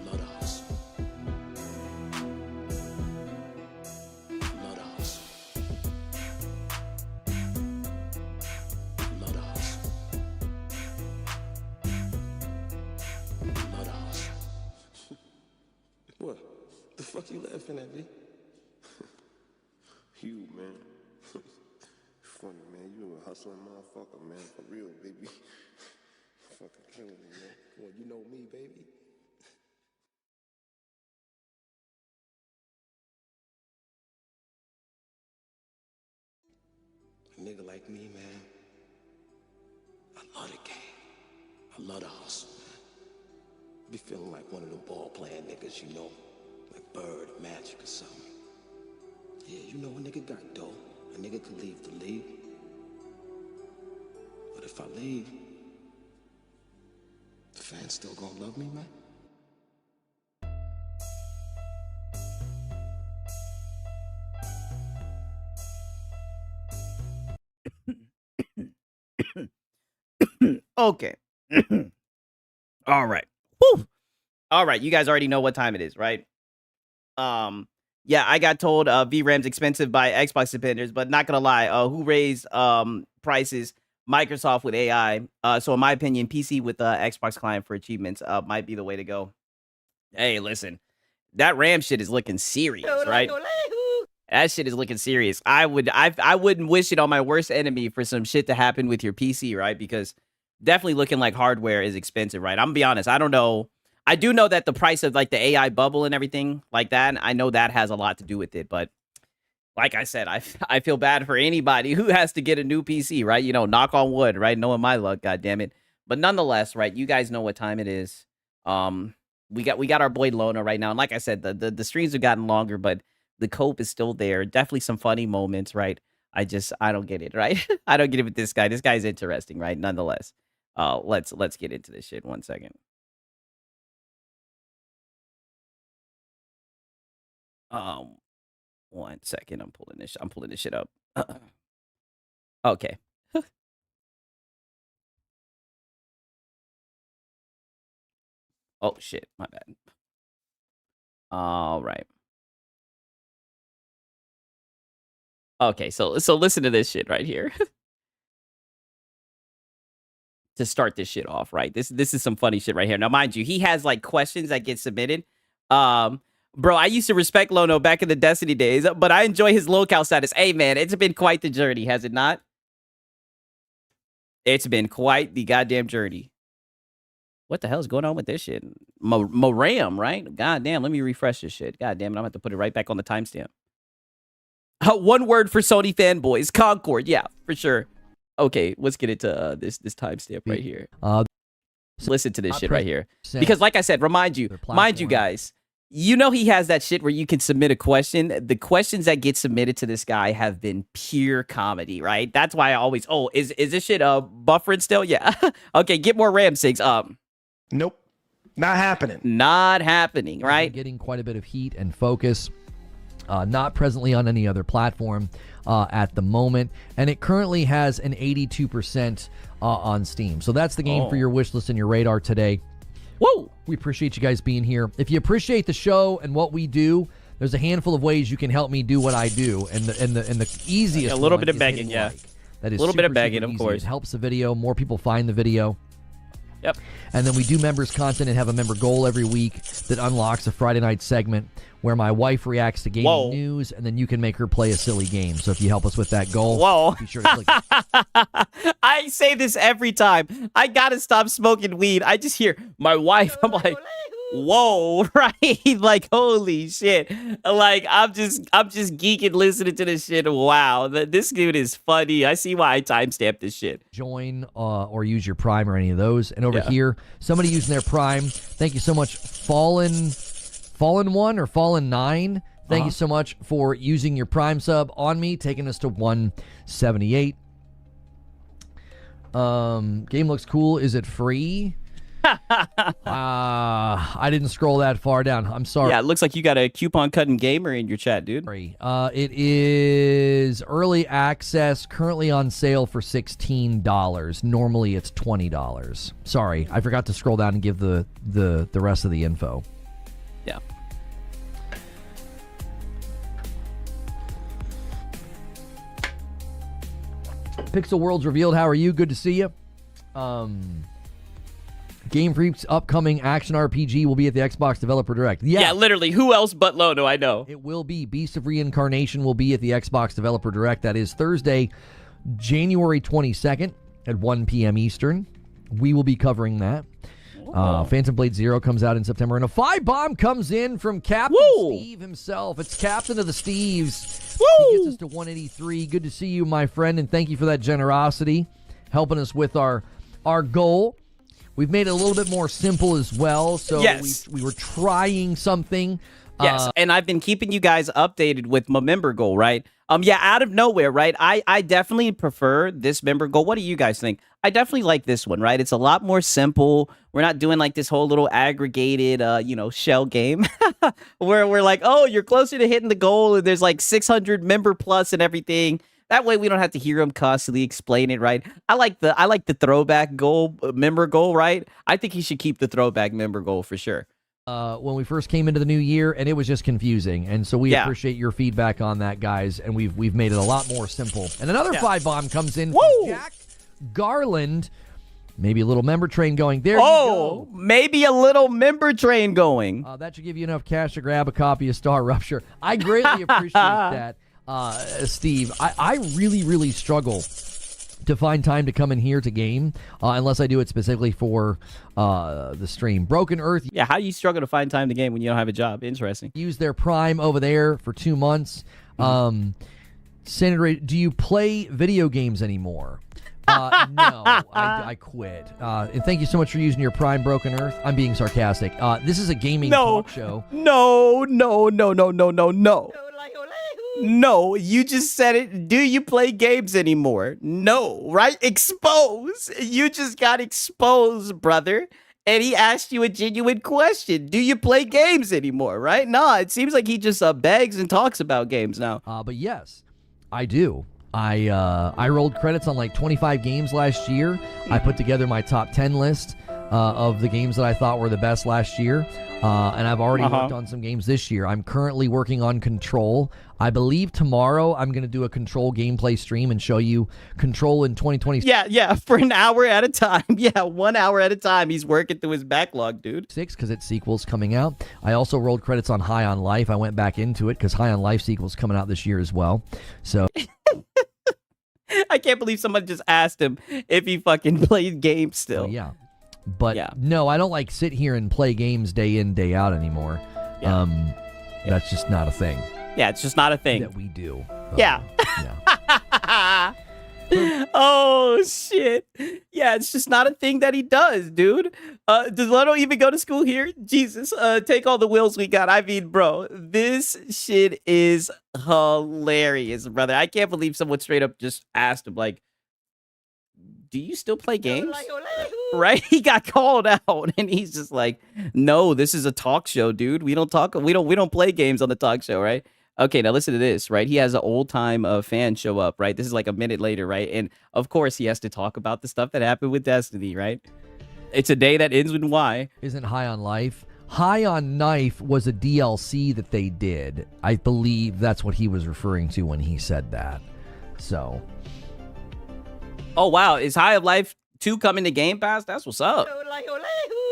Love the hustle. Love the hustle. Love the hustle. Love the hustle. What? The fuck you laughing at me? You, man. Funny, man. You a hustling motherfucker, man. For real, baby. Fucking killing me, man. Well, you know me, baby. A nigga like me, man. I love the game. I love the hustle, man. Be feeling like one of them ball playing niggas, you know, like Bird, Magic or something. Yeah, you know a nigga got dough. A nigga could leave the league. But if I leave, the fans still gonna love me, man? Okay. All right. Whew. All right. You guys already know what time it is, right? Yeah, I got told VRAM's expensive by Xbox dependers, but not gonna lie, who raised prices? Microsoft with AI. So in my opinion, PC with Xbox client for achievements might be the way to go. Hey, listen, that RAM shit is looking serious, right? That shit is looking serious. I wouldn't wish it on my worst enemy for some shit to happen with your PC, right? Because definitely looking like hardware is expensive, right? I'm gonna be honest. I don't know. I do know that the price of like the AI bubble and everything like that, I know that has a lot to do with it. But like I said, I feel bad for anybody who has to get a new PC, right? You know, knock on wood, right? Knowing my luck, God damn it. But nonetheless, right? You guys know what time it is. We got our boy Lona right now, and like I said, the streams have gotten longer, but the cope is still there. Definitely some funny moments, right? I don't get it, right? I don't get it with this guy. This guy's interesting, right? Nonetheless. Let's get into this shit 1 second. Um, 1 second. I'm pulling this shit up. Okay. Oh shit, my bad. All right. Okay, so listen to this shit right here. To start this shit off, right? This is some funny shit right here. Now, mind you, he has like questions that get submitted. Bro, I used to respect Lono back in the Destiny days, but I enjoy his locale status. Hey man, it's been quite the journey, has it not? It's been quite the goddamn journey. What the hell is going on with this shit? Moram, right? God damn, let me refresh this shit. God damn it, I'm gonna have to put it right back on the timestamp. One word for Sony fanboys. Concord, yeah, for sure. Okay, let's get into this timestamp right here. Listen to this shit right here. Because like I said, mind you guys, you know he has that shit where you can submit a question. The questions that get submitted to this guy have been pure comedy, right? That's why I always, is this shit buffering still? Yeah. Okay, get more RAM sigs. Nope. Not happening. Not happening, right? Getting quite a bit of heat and focus. Not presently on any other platform at the moment. And it currently has an 82% on Steam. So that's the game for your wish list and your radar today. Whoa! We appreciate you guys being here. If you appreciate the show and what we do, there's a handful of ways you can help me do what I do. And the easiest a little bit of begging, yeah. That is a little bit of super, begging, super of easy. course. It helps the video. More people find the video. Yep. And then we do members content and have a member goal every week that unlocks a Friday night segment where my wife reacts to gaming news, and then you can make her play a silly game. So if you help us with that goal, be sure to click it. I say this every time. I gotta stop smoking weed. I just hear my wife. I'm like, whoa, right? Like, holy shit. Like, I'm just geeking listening to this shit. Wow, this dude is funny. I see why I timestamped this shit. Join or use your Prime or any of those. And over here, somebody using their Prime. Thank you so much, Fallen 1 or Fallen 9. Thank you so much for using your Prime sub on me, taking us to 178. Game looks cool. Is it free? I didn't scroll that far down. I'm sorry. Yeah, it looks like you got a coupon cutting gamer in your chat, dude. It is early access, currently on sale for $16. Normally it's $20. Sorry, I forgot to scroll down and give the rest of the info. Yeah. Pixel Worlds revealed. How are you? Good to see you. Game Freak's upcoming action RPG will be at the Xbox Developer Direct. Yeah, literally. Who else but Lono? I know. It will be. Beast of Reincarnation will be at the Xbox Developer Direct. That is Thursday, January 22nd at 1 p.m. Eastern. We will be covering that. Phantom Blade Zero comes out in September, and a 5-bomb comes in from Captain Steve himself. It's Captain of the Steves. He gets us to 183. Good to see you, my friend, and thank you for that generosity, helping us with our goal. We've made it a little bit more simple as well, so we were trying something. Yes, and I've been keeping you guys updated with my member goal, right? Out of nowhere, right? I definitely prefer this member goal. What do you guys think? I definitely like this one, right? It's a lot more simple. We're not doing like this whole little aggregated, shell game where we're like, oh, you're closer to hitting the goal, and there's like 600 member plus and everything. That way we don't have to hear him constantly explain it, right? I like the throwback goal, member goal, right? I think he should keep the throwback member goal for sure. When we first came into the new year, and it was just confusing, and so we appreciate your feedback on that, guys, and we've made it a lot more simple. And another 5-bomb comes in from Jack Garland. Maybe a little member train going. There you go. Maybe a little member train going. That should give you enough cash to grab a copy of Star Rupture. I greatly appreciate that, Steve. I really, really struggle to find time to come in here to game unless I do it specifically for the stream. Broken Earth. Yeah, how do you struggle to find time to game when you don't have a job? Interesting. Use their Prime over there for 2 months. Senator, do you play video games anymore? No, I quit. And thank you so much for using your Prime, Broken Earth. I'm being sarcastic. This is a gaming talk show. No. No, you just said it. Do you play games anymore? No, right? Expose. You just got exposed, brother. And he asked you a genuine question. Do you play games anymore, right? No, it seems like he just begs and talks about games now. But yes, I do. I rolled credits on like 25 games last year. I put together my top 10 list of the games that I thought were the best last year. And I've already worked on some games this year. I'm currently working on Control. I believe tomorrow I'm going to do a Control gameplay stream and show you Control in 2020. Yeah, for an hour at a time. Yeah, 1 hour at a time. He's working through his backlog, dude. Because its sequel's coming out. I also rolled credits on High on Life. I went back into it because High on Life sequel's coming out this year as well. So I can't believe someone just asked him if he fucking plays games still. yeah. But no, I don't like sit here and play games day in, day out anymore. That's just not a thing. Yeah, it's just not a thing that we do. Yeah. Oh, shit. Yeah, it's just not a thing that he does, dude. Does Lono even go to school here? Jesus, take all the wills we got. I mean, bro, this shit is hilarious, brother. I can't believe someone straight up just asked him, like, do you still play games? Right? He got called out and he's just like, no, this is a talk show, dude. We don't play games on the talk show, right? Okay, now listen to this, right? He has an old time fan show up, right? This is like a minute later, right? And of course he has to talk about the stuff that happened with Destiny, right? It's a day that ends with Y. Isn't High on Life? High on Knife was a DLC that they did. I believe that's what he was referring to when he said that. So. Oh, wow. Is High of Life 2 coming to Game Pass? That's what's up.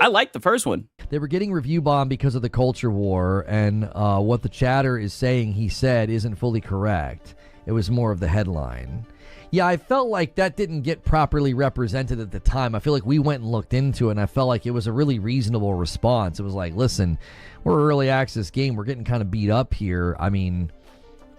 I like the first one. They were getting review bombed because of the culture war, and what the chatter is saying he said isn't fully correct. It was more of the headline. Yeah, I felt like that didn't get properly represented at the time. I feel like we went and looked into it, and I felt like it was a really reasonable response. It was like, listen, we're an early access game. We're getting kind of beat up here. I mean,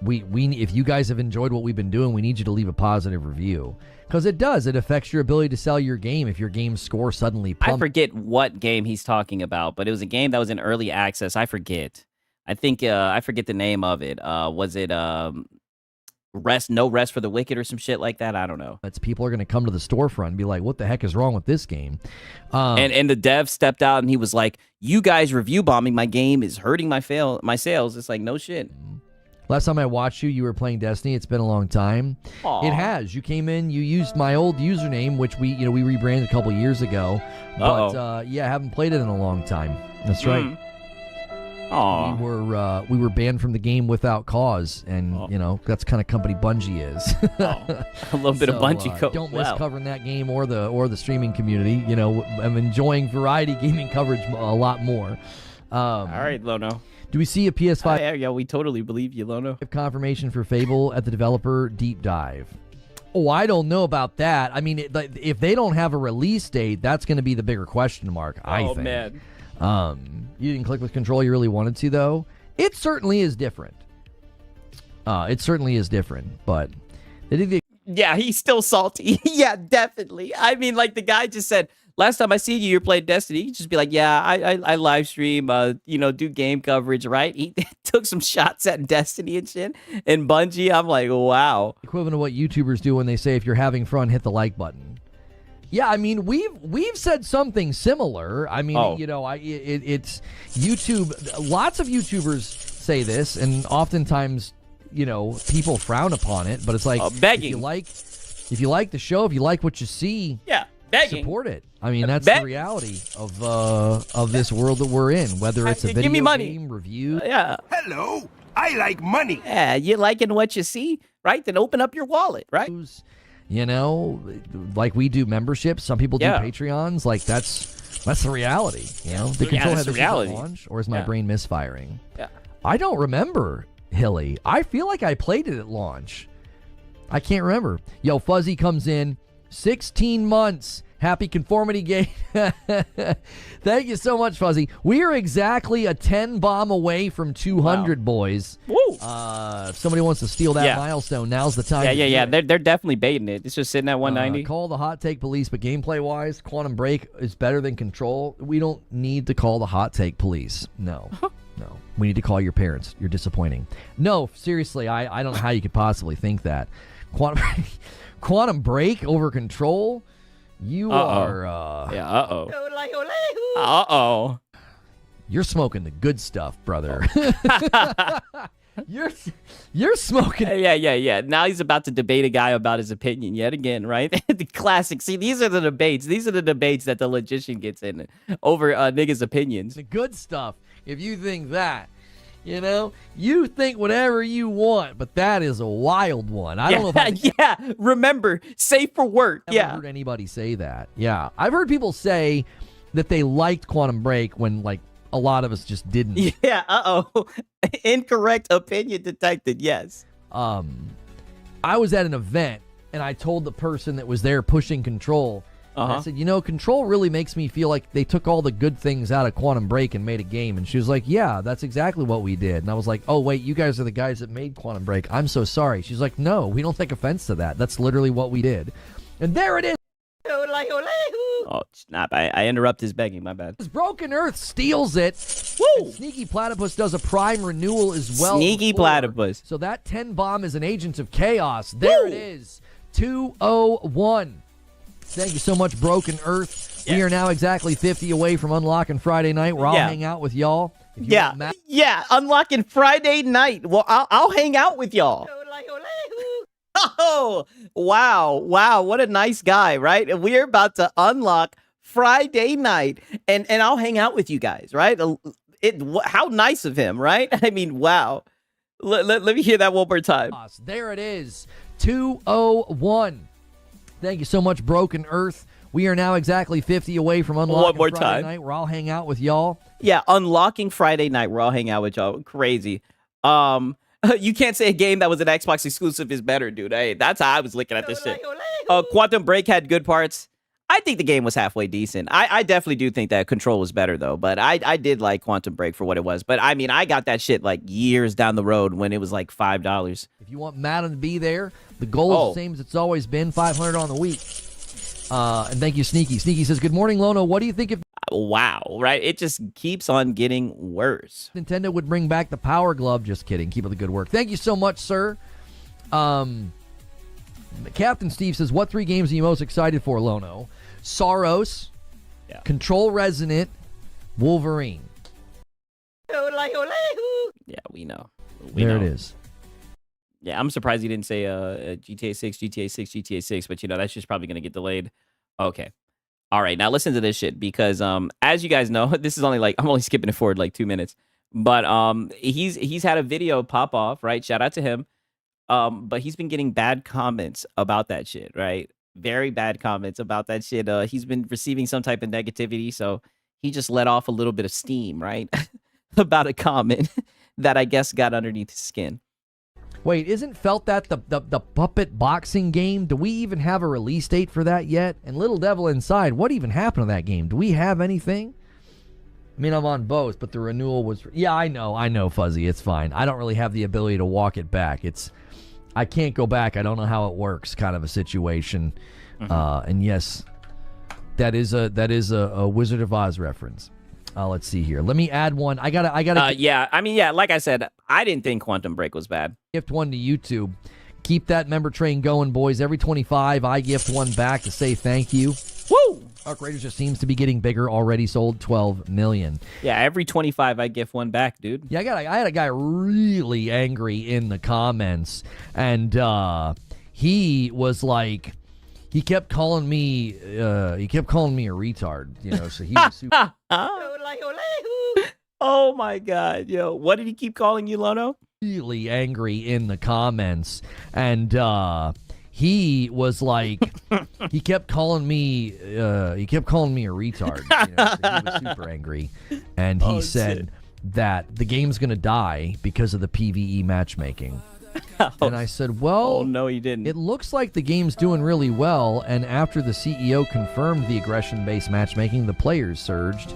we if you guys have enjoyed what we've been doing, we need you to leave a positive review. Because it does. It affects your ability to sell your game if your game's score suddenly plummets. I forget what game he's talking about, but it was a game that was in early access. I forget. I think I forget the name of it. Was it No Rest for the Wicked or some shit like that? I don't know. People are going to come to the storefront and be like, what the heck is wrong with this game? And the dev stepped out and he was like, you guys review bombing my game is hurting my sales. It's like, no shit. Last time I watched you were playing Destiny. It's been a long time. Aww. It has. You came in, you used my old username, which we rebranded a couple years ago. But I haven't played it in a long time. That's right. Aww. We were banned from the game without cause, and that's kind of company Bungie is. A little bit of Bungie code. Don't miss covering that game or the streaming community. I'm enjoying variety gaming coverage a lot more. All right, Lono. Do we see a PS5? Yeah, we totally believe you, Lono. Confirmation for Fable at the developer deep dive. Oh, I don't know about that. I mean, if they don't have a release date, that's going to be the bigger question mark, I think. Oh, man. You didn't click with Control you really wanted to, though. It certainly is different. But they did yeah, he's still salty. Yeah, definitely. I mean, like the guy just said, last time I see you, you're playing Destiny. You just be like, yeah, I live stream, do game coverage, right? He took some shots at Destiny and shit. And Bungie, I'm like, wow. Equivalent of what YouTubers do when they say, if you're having fun, hit the like button. Yeah, I mean, we've said something similar. I mean, it's YouTube. Lots of YouTubers say this, and oftentimes, people frown upon it. But it's like, begging. If you like the show, if you like what you see, begging. Support it. I mean, that's the reality of this world that we're in. Whether it's a video give me money. game review, Hello, I like money. Yeah, you liking what you see, right? Then open up your wallet, right? Like we do memberships. Some people do Patreons. Like that's the reality. The Control has the reality. Launch, or is my brain misfiring? Yeah, I don't remember, Hilly. I feel like I played it at launch. I can't remember. Yo, Fuzzy comes in. 16 months. Happy conformity game. Thank you so much, Fuzzy. We are exactly a 10 bomb away from 200, boys. Woo! If somebody wants to steal that milestone, now's the time. Yeah. They're definitely baiting it. It's just sitting at 190. Call the hot take police, but gameplay-wise, Quantum Break is better than Control. We don't need to call the hot take police. No. No. We need to call your parents. You're disappointing. No, seriously, I don't know how you could possibly think that. Quantum Break over Control? You are... yeah, uh-oh. You're smoking the good stuff, brother. You're smoking. Yeah. Now he's about to debate a guy about his opinion yet again, right? The classic. See, these are the debates. These are the debates that the logician gets in over niggas' opinions. The good stuff. If you think that, you think whatever you want, but that is a wild one. I don't know if remember, safe for work. I've never heard anybody say that. Yeah. I've heard people say that they liked Quantum Break when, like, a lot of us just didn't. Yeah, incorrect opinion detected, yes. I was at an event, and I told the person that was there pushing Control, I said, Control really makes me feel like they took all the good things out of Quantum Break and made a game. And she was like, yeah, that's exactly what we did. And I was like, oh, wait, you guys are the guys that made Quantum Break. I'm so sorry. She's like, no, we don't take offense to that. That's literally what we did. And there it is. Oh, snap. I interrupt his begging. My bad. Broken Earth steals it. Woo! Sneaky Platypus does a Prime renewal as well. Sneaky Platypus. So that 10 bomb is an Agents of Chaos. There it is. 201. Thank you so much, Broken Earth. Yeah. We are now exactly 50 away from unlocking Friday night, where I'll hang out with y'all. Unlocking Friday night. Well, I'll hang out with y'all. Oh, wow. What a nice guy, right? We're about to unlock Friday night, and I'll hang out with you guys, right? How nice of him, right? I mean, wow. Let me hear that one more time. There it is. 201. Thank you so much, Broken Earth. We are now exactly 50 away from unlocking Friday night, where I'll hang out with y'all. Yeah, unlocking Friday night, where I'll hang out with y'all. Crazy. You can't say a game that was an Xbox exclusive is better, dude. Hey, that's how I was looking at this shit. Quantum Break had good parts. I think the game was halfway decent. I definitely do think that Control was better, though. But I did like Quantum Break for what it was. But, I mean, I got that shit, like, years down the road when it was, like, $5. If you want Madden to be there, the goal is the same as it's always been, $500 on the week. And thank you, Sneaky. Sneaky says, good morning, Lono. What do you think if... Wow, right? It just keeps on getting worse. Nintendo would bring back the Power Glove. Just kidding. Keep up the good work. Thank you so much, sir. Captain Steve says, what 3 games are you most excited for, Lono? Soros, Control Resonant, Wolverine. Yeah, we know. There it is. Yeah, I'm surprised he didn't say GTA 6, GTA 6, GTA 6, but that's just probably going to get delayed. Okay. All right, now listen to this shit, because as you guys know, this is only I'm only skipping it forward 2 minutes. But he's had a video pop off, right? Shout out to him. But he's been getting bad comments about that shit, right? Very bad comments about that shit. He's been receiving some type of negativity, so he just let off a little bit of steam, right? About a comment that I guess got underneath his skin. Wait, isn't Felt that the puppet boxing game? Do we even have a release date for that yet? And Little Devil Inside, what even happened to that game? Do we have anything? I mean, I'm on both, but the renewal was... Yeah, I know, Fuzzy. It's fine. I don't really have the ability to walk it back. I can't go back. I don't know how it works, kind of a situation. Mm-hmm. And yes, that is a Wizard of Oz reference. Let's see here. Let me add one. I gotta. Like I said, I didn't think Quantum Break was bad. Gift one to YouTube. Keep that member train going, boys. Every 25, I gift one back to say thank you. Woo! Arc Raiders just seems to be getting bigger. Already sold 12 million. Yeah, every 25, I gift one back, dude. Yeah, I had a guy really angry in the comments, and he was like, he kept calling me a retard. So he was super. Oh my God, yo! What did he keep calling you, Lono? Really angry in the comments, and he was like, he kept calling me a retard. So he was super angry, and he said that the game's gonna die because of the PvE matchmaking. And I said, well, no, he didn't. It looks like the game's doing really well, and after the CEO confirmed the aggression-based matchmaking, the players surged.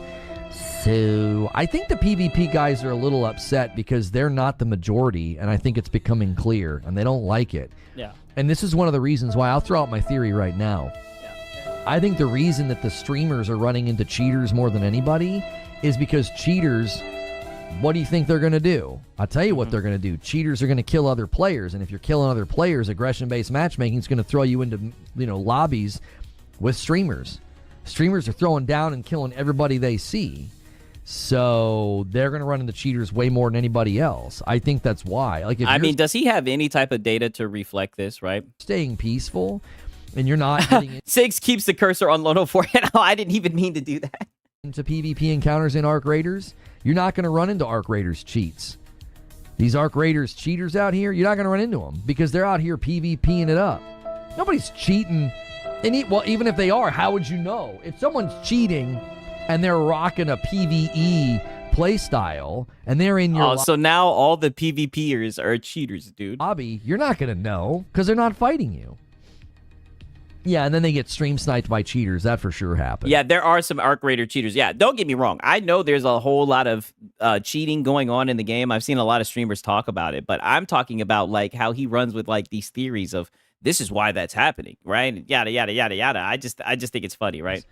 So I think the PvP guys are a little upset because they're not the majority, and I think it's becoming clear, and they don't like it. Yeah. And this is one of the reasons why I'll throw out my theory right now. Yeah. I think the reason that the streamers are running into cheaters more than anybody is because cheaters What do you think they're going to do? I'll tell you what they're going to do. Cheaters are going to kill other players, and if you're killing other players, aggression-based matchmaking is going to throw you into, lobbies with streamers. Streamers are throwing down and killing everybody they see. So they're going to run into cheaters way more than anybody else. I think that's why. Like, if does he have any type of data to reflect this, right? Staying peaceful and you're not getting Sigs keeps the cursor on Lono forehead. Oh, I didn't even mean to do that. into PvP encounters in Arc Raiders, you're not going to run into Arc Raiders cheats. These Arc Raiders cheaters out here, you're not going to run into them because they're out here PvPing it up. Nobody's cheating. Even if they are, how would you know? If someone's cheating and they're rocking a PvE play style and they're in your so now all the PvPers are cheaters, dude. lobby, you're not going to know because they're not fighting you. Yeah, and then they get stream sniped by cheaters. That for sure happens. Yeah, there are some Arc Raider cheaters. Yeah, don't get me wrong. I know there's a whole lot of cheating going on in the game. I've seen a lot of streamers talk about it, but I'm talking about like how he runs with like these theories of this is why that's happening, right? Yada yada yada yada. I just think it's funny, right?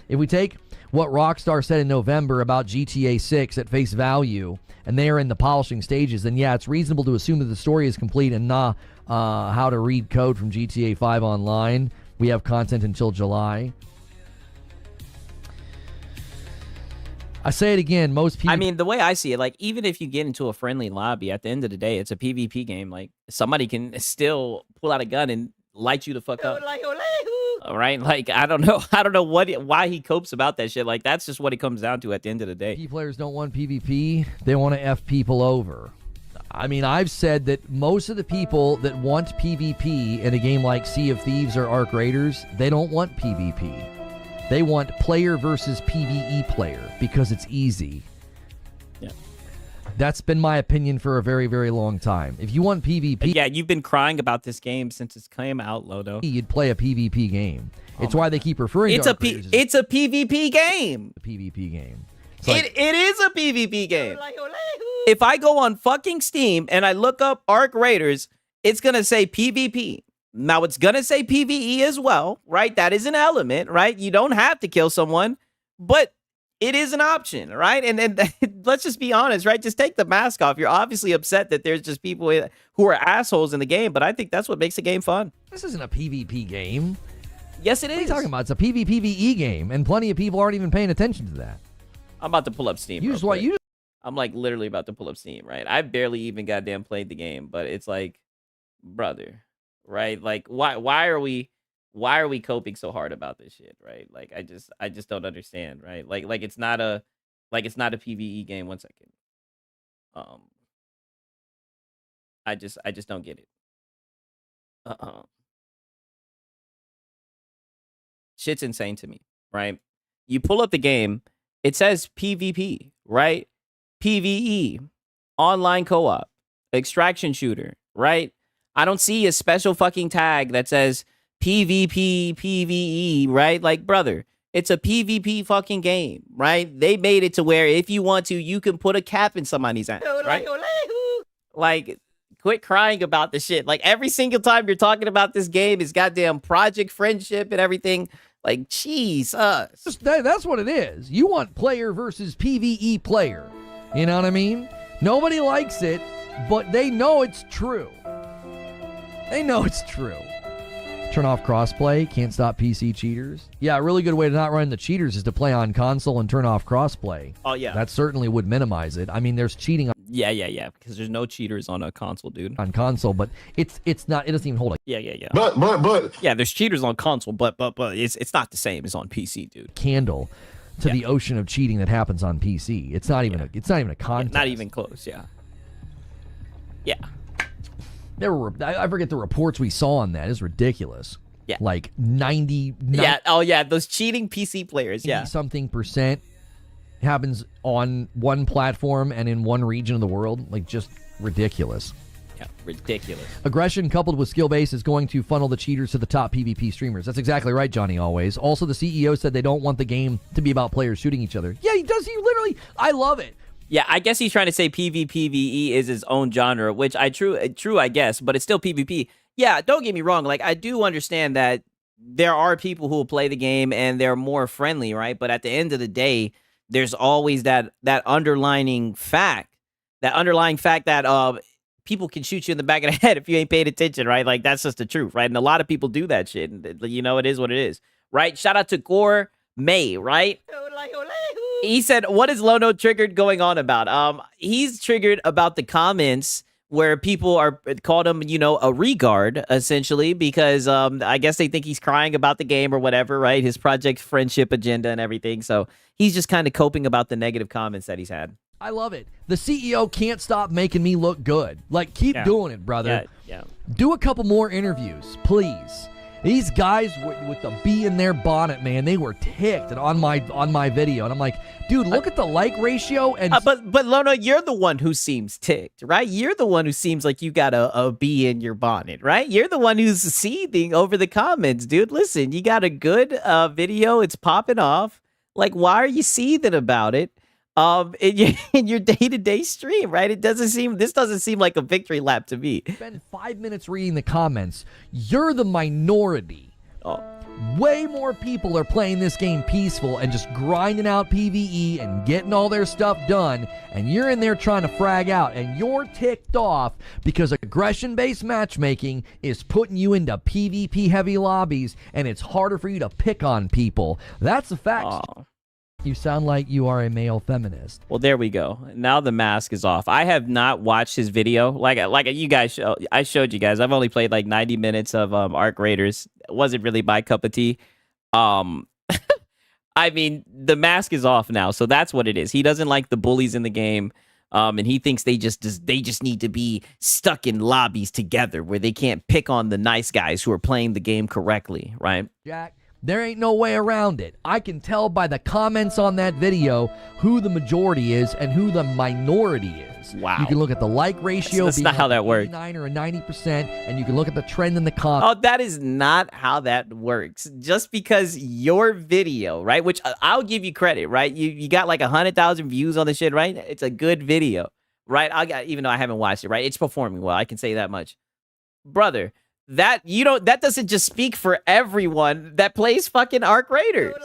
If we take what Rockstar said in November about GTA 6 at face value, and they are in the polishing stages, then yeah, it's reasonable to assume that the story is complete and how to read code from GTA 5 online. We have content until July. I say it again, most people... I mean, the way I see it, like, even if you get into a friendly lobby, at the end of the day, it's a PvP game. Like, somebody can still pull out a gun and light you the fuck up. All right? Like, I don't know why he copes about that shit. Like, that's just what it comes down to at the end of the day. Players don't want PvP. They want to F people over. I mean, I've said that most of the people that want PvP in a game like Sea of Thieves or Arc Raiders, they don't want PvP. They want player versus PvE player because it's easy. Yeah. That's been my opinion for a very, very long time. If you want PvP... Yeah, you've been crying about this game since it came out, Lodo. You'd play a PvP game. It's why they keep referring to Arc Raiders. It's a PvP game. A PvP game. It is a PvP game. If I go on fucking Steam and I look up Arc Raiders, it's going to say PvP. Now, it's going to say PvE as well, right? That is an element, right? You don't have to kill someone, but it is an option, right? And let's just be honest, right? Just take the mask off. You're obviously upset that there's just people who are assholes in the game, but I think that's what makes the game fun. This isn't a PvP game. Yes, it is. What are you talking about? It's a PvPvE game, and plenty of people aren't even paying attention to that. I'm about to pull up Steam. I'm like literally about to pull up Steam, right? I barely even goddamn played the game, but it's like, brother, right? Like, why are we coping so hard about this shit, right? Like, I just don't understand, right? Like it's not a PvE game. 1 second. I just don't get it. Shit's insane to me, right? You pull up the game, it says PvP, right? PvE, online co-op, extraction shooter, right? I don't see a special fucking tag that says PvP, PvE, right? Like, brother, it's a PvP fucking game, right? They made it to where if you want to, you can put a cap in somebody's ass, right? Like, quit crying about this shit. Like, every single time you're talking about this game is goddamn Project Friendship and everything. Like, Jesus. That's what it is. You want player versus PvE player. You know what I mean? Nobody likes it, but they know it's true. They know it's true. Turn off crossplay. Can't stop PC cheaters. Yeah, a really good way to not run into cheaters is to play on console and turn off crossplay. Oh, yeah. That certainly would minimize it. I mean, there's cheating on... Yeah, because there's no cheaters on a console, dude. On console, but it's not... It doesn't even hold a... Yeah. But... Yeah, there's cheaters on console, but it's not the same as on PC, dude. Candle to the ocean of cheating that happens on PC. It's not even a contest. Not even close, yeah. There were, I forget the reports we saw on that. It's ridiculous. Yeah. Like 90... Yeah, oh yeah, those cheating PC players, yeah. Something percent happens on one platform and in one region of the world. Like, just ridiculous. Yeah, ridiculous. Aggression coupled with skill base is going to funnel the cheaters to the top PvP streamers. That's exactly right, Johnny Always. Also, the CEO said they don't want the game to be about players shooting each other. Yeah, he does. He literally... I love it. Yeah, I guess he's trying to say PvPvE is his own genre, which true, I guess, but it's still PvP. Yeah, don't get me wrong. Like, I do understand that there are people who will play the game and they're more friendly, right? But at the end of the day, there's always that underlying fact that people can shoot you in the back of the head if you ain't paid attention, right? Like, that's just the truth, right? And a lot of people do that shit. And, it is what it is, right? Shout out to Gore May, right? He said, what is Lono triggered going on about? He's triggered about the comments where people are called him, a regard, essentially, because I guess they think he's crying about the game or whatever, right? His project friendship agenda and everything. So he's just kind of coping about the negative comments that he's had. I love it. The CEO can't stop making me look good. Like, keep doing it, brother. Yeah. Do a couple more interviews, please. These guys with the bee in their bonnet, man, they were ticked on my video. And I'm like, dude, look at the like ratio. And but Lono, you're the one who seems ticked, right? You're the one who seems like you got a bee in your bonnet, right? You're the one who's seething over the comments, dude. Listen, you got a good video. It's popping off. Like, why are you seething about it? In your day-to-day stream, right? This doesn't seem like a victory lap to me. Spend 5 minutes reading the comments. You're the minority. Oh. Way more people are playing this game peaceful and just grinding out PvE and getting all their stuff done, and you're in there trying to frag out, and you're ticked off because aggression-based matchmaking is putting you into PvP-heavy lobbies, and it's harder for you to pick on people. That's a fact. Oh. You sound like you are a male feminist. Well, there we go. Now the mask is off. I have not watched his video. Like you guys, I showed you guys. I've only played like 90 minutes of Arc Raiders. It wasn't really my cup of tea. I mean, the mask is off now, so that's what it is. He doesn't like the bullies in the game, and he thinks they just need to be stuck in lobbies together where they can't pick on the nice guys who are playing the game correctly, right? Jack, there ain't no way around it. I can tell by the comments on that video who the majority is and who the minority is. Wow. You can look at the like ratio. That's not how that works. 89 or a 90%, and you can look at the trend in the comments. Oh, that is not how that works. Just because your video, right, which I'll give you credit, right? You got like 100,000 views on the shit, right? It's a good video, right? Even though I haven't watched it, right? It's performing well. I can say that much. Brother, that doesn't just speak for everyone that plays fucking Arc Raiders,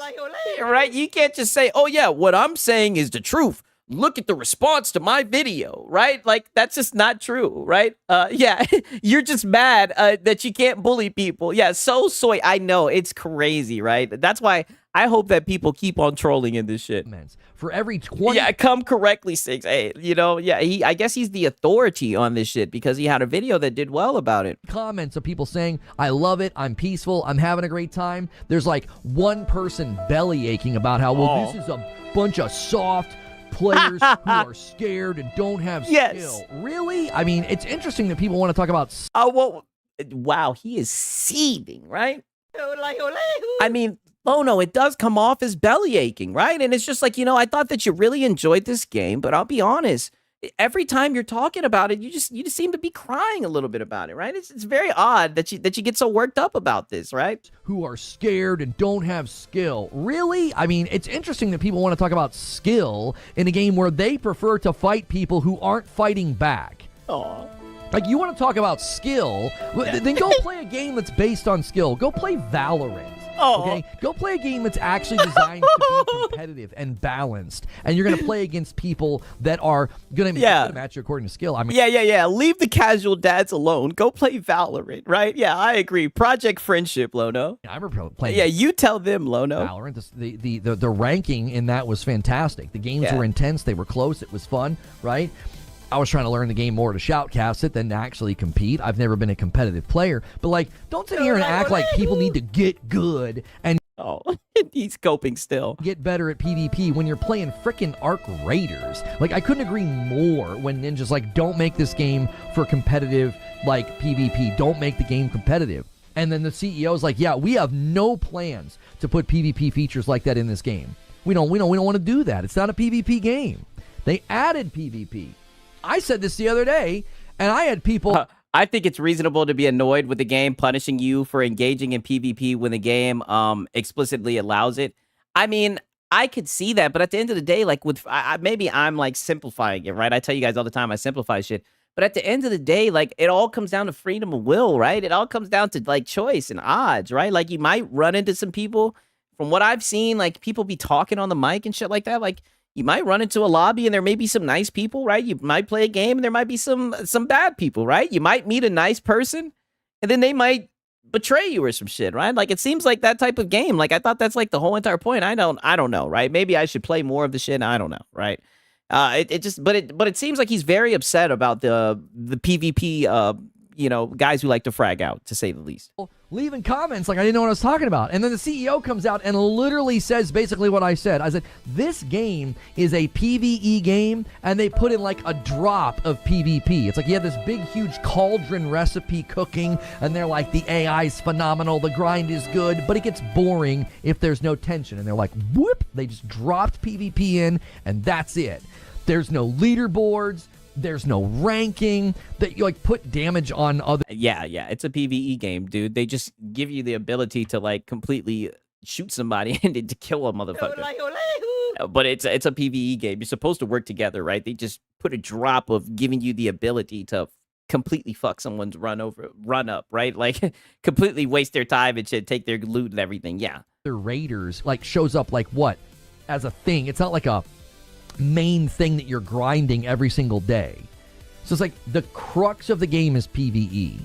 right? You can't just say, oh yeah, what I'm saying is the truth. Look at the response to my video, right? Like, that's just not true, right? Yeah, you're just mad that you can't bully people. Yeah, soy. I know, it's crazy, right? That's why I hope that people keep on trolling in this shit. For every 20... Yeah, come correctly, Six. Hey, I guess he's the authority on this shit because he had a video that did well about it. Comments of people saying, I love it, I'm peaceful, I'm having a great time. There's like one person belly aching about how, well, this is a bunch of soft players who are scared and don't have skill. Really? I mean, it's interesting that people want to talk about... Oh, well, wow, he is seething, right? I mean... Oh, no, it does come off as belly aching, right? And it's just like, I thought that you really enjoyed this game, but I'll be honest, every time you're talking about it, you just seem to be crying a little bit about it, right? It's very odd that you get so worked up about this, right? Who are scared and don't have skill. Really? I mean, it's interesting that people want to talk about skill in a game where they prefer to fight people who aren't fighting back. Aww. Like, you want to talk about skill, then go play a game that's based on skill. Go play Valorant. Oh. Okay, go play a game that's actually designed to be competitive and balanced, and you're going to play against people that are going to match you according to skill. I mean, yeah. Leave the casual dads alone. Go play Valorant, right? Yeah, I agree. Project Friendship, Lono. I remember playing. Yeah, you tell them, Lono. Valorant. The ranking in that was fantastic. The games were intense. They were close. It was fun, right? I was trying to learn the game more to shoutcast it than to actually compete. I've never been a competitive player. But, like, don't sit here and act like people need to get good and... Oh, he's coping still. Get better at PvP when you're playing frickin' Arc Raiders. Like, I couldn't agree more when Ninja's like, don't make this game for competitive, like, PvP. Don't make the game competitive. And then the CEO's like, yeah, we have no plans to put PvP features like that in this game. We don't want to do that. It's not a PvP game. They added PvP. I said this the other day, and I had people... I think it's reasonable to be annoyed with the game punishing you for engaging in PvP when the game explicitly allows it. I mean, I could see that, but at the end of the day, like, maybe I'm, like, simplifying it, right? I tell you guys all the time I simplify shit. But at the end of the day, like, it all comes down to freedom of will, right? It all comes down to, like, choice and odds, right? Like, you might run into some people from what I've seen, like people be talking on the mic and shit like that. Like you might run into a lobby and there may be some nice people, right? You might play a game and there might be some bad people, right? You might meet a nice person and then they might betray you or some shit, right? Like it seems like that type of game. Like I thought that's like the whole entire point. I don't know, right? Maybe I should play more of the shit. I don't know, right? But it seems like he's very upset about the PvP guys who like to frag out, to say the least. Leaving comments like I didn't know what I was talking about. And then the CEO comes out and literally says basically what I said. I said, this game is a PvE game, and they put in like a drop of PvP. It's like you have this big, huge cauldron recipe cooking, and they're like, the AI's phenomenal, the grind is good, but it gets boring if there's no tension. And they're like, whoop, they just dropped PvP in, and that's it. There's no leaderboards. There's no ranking that you like put damage on other. Yeah, it's a PvE game, dude. They just give you the ability to like completely shoot somebody and to kill a motherfucker. But it's a PvE game. You're supposed to work together, right? They just put a drop of giving you the ability to completely fuck someone's run up, right? Like completely waste their time and shit, take their loot and everything. Yeah. The raiders like shows up like what as a thing. It's not like a main thing that you're grinding every single day. So it's like the crux of the game is PvE.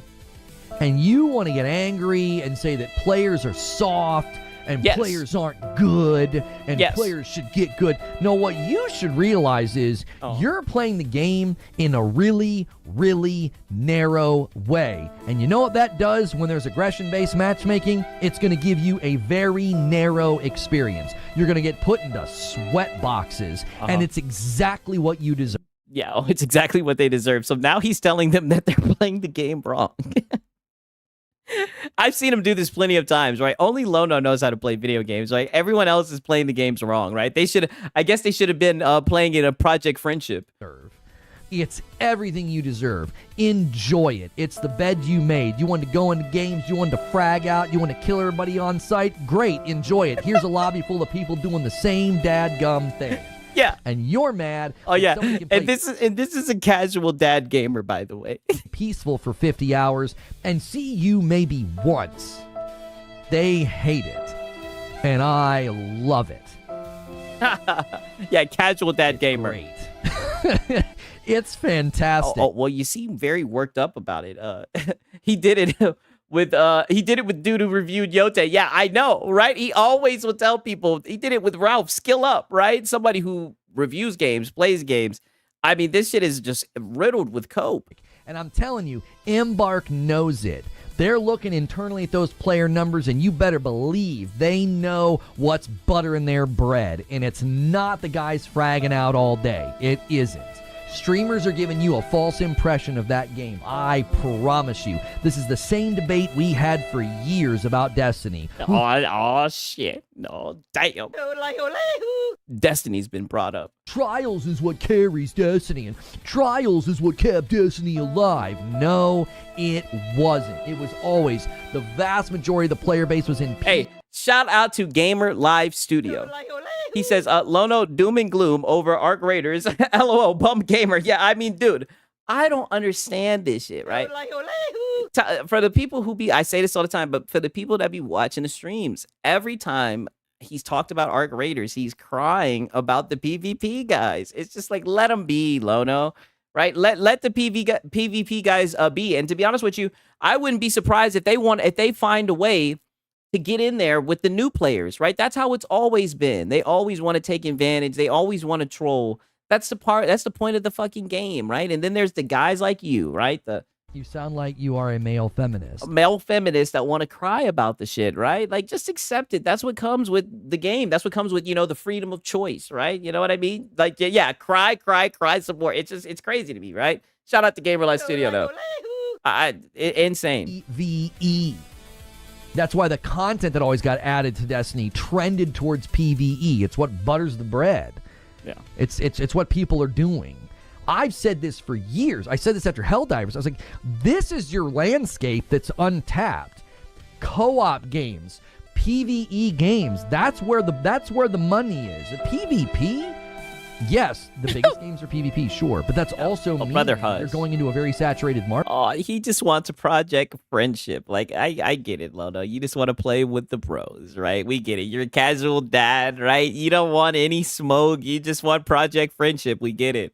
And you want to get angry and say that players are soft and players aren't good and players should get good. No, what you should realize is you're playing the game in a really, really narrow way. And you know what that does when there's aggression-based matchmaking? It's going to give you a very narrow experience. You're going to get put into sweat boxes, and it's exactly what you deserve. Yeah, it's exactly what they deserve. So now he's telling them that they're playing the game wrong. I've seen him do this plenty of times, right? Only Lono knows how to play video games, right? Everyone else is playing the games wrong, right? I guess they should have been playing in a Project Friendship. It's everything you deserve. Enjoy it. It's the bed you made. You want to go into games. You want to frag out. You want to kill everybody on site. Great. Enjoy it. Here's a lobby full of people doing the same dadgum thing. Yeah. And you're mad. Oh, yeah. And this is a casual dad gamer, by the way. Peaceful for 50 hours and see you maybe once. They hate it. And I love it. Yeah, casual dad gamer. Great. It's fantastic. Oh, well, you seem very worked up about it. He did it with dude who reviewed Yote. Yeah, I know, right? He always will tell people. He did it with Ralph. Skill up, right? Somebody who reviews games, plays games. I mean, this shit is just riddled with cope. And I'm telling you, Embark knows it. They're looking internally at those player numbers, and you better believe they know what's buttering their bread. And it's not the guys fragging out all day. It isn't. Streamers are giving you a false impression of that game. I promise you. This is the same debate we had for years about Destiny. Oh shit. No, damn. Destiny's been brought up. Trials is what carries Destiny, and Trials is what kept Destiny alive. No, it wasn't. It was always the vast majority of the player base was in. Hey, shout out to Gamer Live Studio. He says, Lono, doom and gloom over Arc Raiders. LOL, bum gamer. Yeah, I mean, dude, I don't understand this shit, right? For the people who I say this all the time, but for the people that be watching the streams, every time he's talked about Arc Raiders, he's crying about the PvP guys. It's just like, let them be, Lono, right? Let the PvP guys be. And to be honest with you, I wouldn't be surprised if they find a way to get in there with the new players, right? That's how it's always been. They always want to take advantage. They always want to troll. That's the point of the fucking game, right? And then there's the guys like you, right? You sound like you are a male feminist. A male feminist that want to cry about the shit, right? Like, just accept it. That's what comes with the game. That's what comes with, the freedom of choice, right? You know what I mean? Like, yeah, cry some more. It's crazy to me, right? Shout out to Gamer Life Studio, though. Insane. PvE. That's why the content that always got added to Destiny trended towards PvE. It's what butters the bread. Yeah. It's what people are doing. I've said this for years. I said this after Helldivers. I was like, this is your landscape that's untapped. Co-op games, PvE games. That's where the money is. The PvP, Yes, the biggest games are PvP, sure, but that's also meaning brother you're Huzz. going into a very saturated market. Oh, he just wants a project friendship. Like, I get it, Lono. You just want to play with the bros, right? We get it. You're a casual dad, right? You don't want any smoke. You just want project friendship. We get it.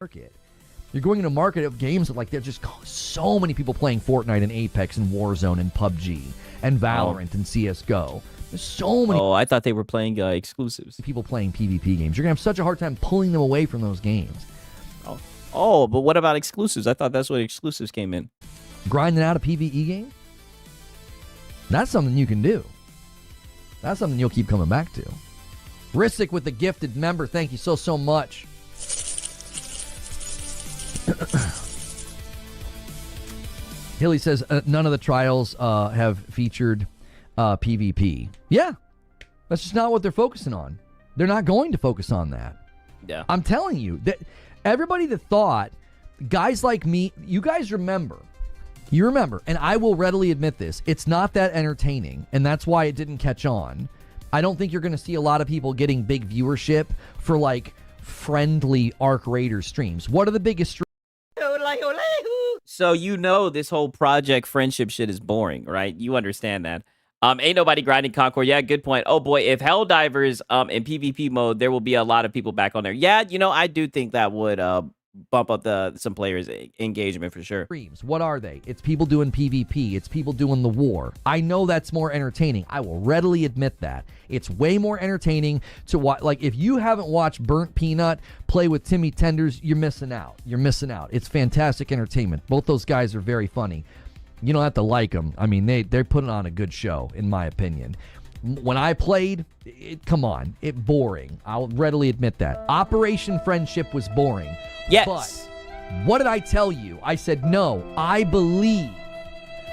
You're going into a market of games that, like, there's just so many people playing Fortnite and Apex and Warzone and PUBG and Valorant and CSGO. There's so many Oh, I thought they were playing exclusives. people playing PvP games. You're going to have such a hard time pulling them away from those games. Oh, but what about exclusives? I thought that's what exclusives came in. Grinding out a PvE game? That's something you can do. That's something you'll keep coming back to. Rissick with the gifted member. Thank you so much. Hilly says none of the trials have featured PvP. Yeah, that's just not what they're focusing on. They're not going to focus on that. Yeah. I'm telling you that everybody that thought, guys like me, you guys remember, and I will readily admit this, it's not that entertaining, and that's why it didn't catch on. I don't think you're going to see a lot of people getting big viewership for, like, friendly Arc Raider streams. What are the biggest streams? So you know this whole project friendship shit is boring, right? You understand that. Ain't nobody grinding Concord. Yeah, good point. Oh boy, if Helldivers in PvP mode, there will be a lot of people back on there. Yeah, I do think that would bump up some players' engagement for sure. Streams. What are they? It's people doing PvP. It's people doing the war. I know that's more entertaining. I will readily admit that. It's way more entertaining to watch. Like, if you haven't watched Burnt Peanut play with Timmy Tenders, you're missing out. You're missing out. It's fantastic entertainment. Both those guys are very funny. You don't have to like them. I mean, they're putting on a good show, in my opinion. When I played, come on, boring. I'll readily admit that. Operation Friendship was boring. Yes. But what did I tell you? I said, no, I believe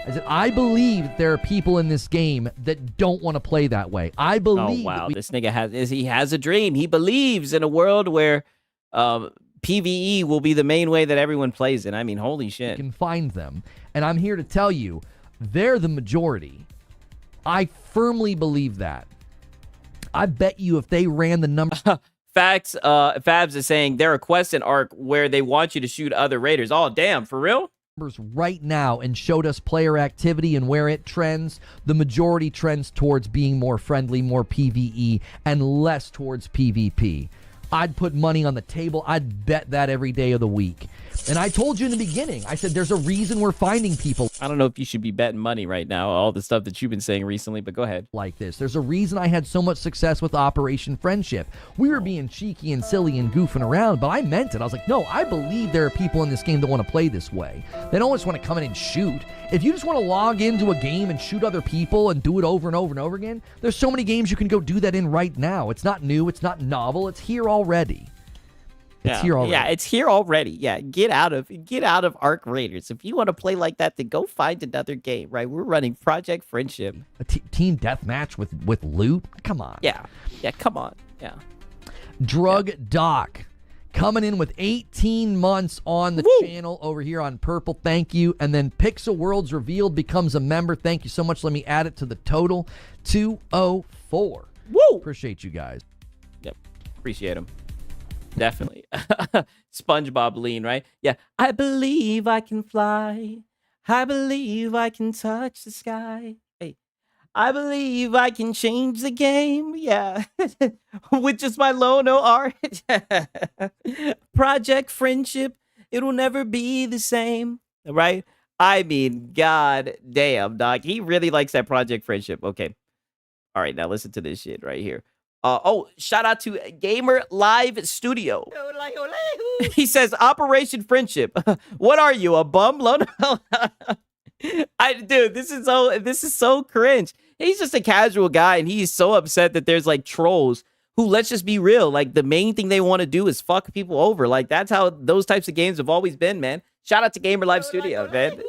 that there are people in this game that don't want to play that way. I believe. Oh, wow. This nigga has a dream. He believes in a world where PvE will be the main way that everyone plays it. I mean, holy shit. You can find them. And I'm here to tell you, they're the majority. I firmly believe that. I bet you if they ran the number... Facts, Fabs is saying there are quests in Arc where they want you to shoot other raiders. Oh, damn, for real? Right now and showed us player activity and where it trends, the majority trends towards being more friendly, more PvE, and less towards PvP. I'd put money on the table. I'd bet that every day of the week. And I told you in the beginning, I said there's a reason we're finding people. I don't know if you should be betting money right now, all the stuff that you've been saying recently, but go ahead. Like this. There's a reason I had so much success with Operation Friendship. We were being cheeky and silly and goofing around, but I meant it. I was like, no, I believe there are people in this game that want to play this way. They don't just want to come in and shoot. If you just want to log into a game and shoot other people and do it over and over and over again, there's so many games you can go do that in right now. It's not new. It's not novel. It's here already. It's here already. Yeah, it's here already. Yeah, get out of Arc Raiders. If you want to play like that, then go find another game, right? We're running Project Friendship. A team deathmatch with loot? Come on. Yeah, come on. Yeah. Drug Doc coming in with 18 months on the channel over here on Purple. Thank you. And then Pixel Worlds Revealed becomes a member. Thank you so much. Let me add it to the total. 204. Woo! Appreciate you guys. Yep. Appreciate them. Definitely. SpongeBob lean, right? Yeah. I believe I can fly. I believe I can touch the sky. Hey. I believe I can change the game. Yeah. With just my Lono art. Project Friendship. It'll never be the same. Right? I mean, god damn, dog. He really likes that Project Friendship. Okay. All right, now listen to this shit right here. Shout out to Gamer Live Studio. He says, Operation Friendship. What are you, a bum? Dude, this is so cringe. He's just a casual guy, and he's so upset that there's like trolls who, let's just be real, like the main thing they want to do is fuck people over. Like that's how those types of games have always been, man. Shout out to Gamer Live Studio, man.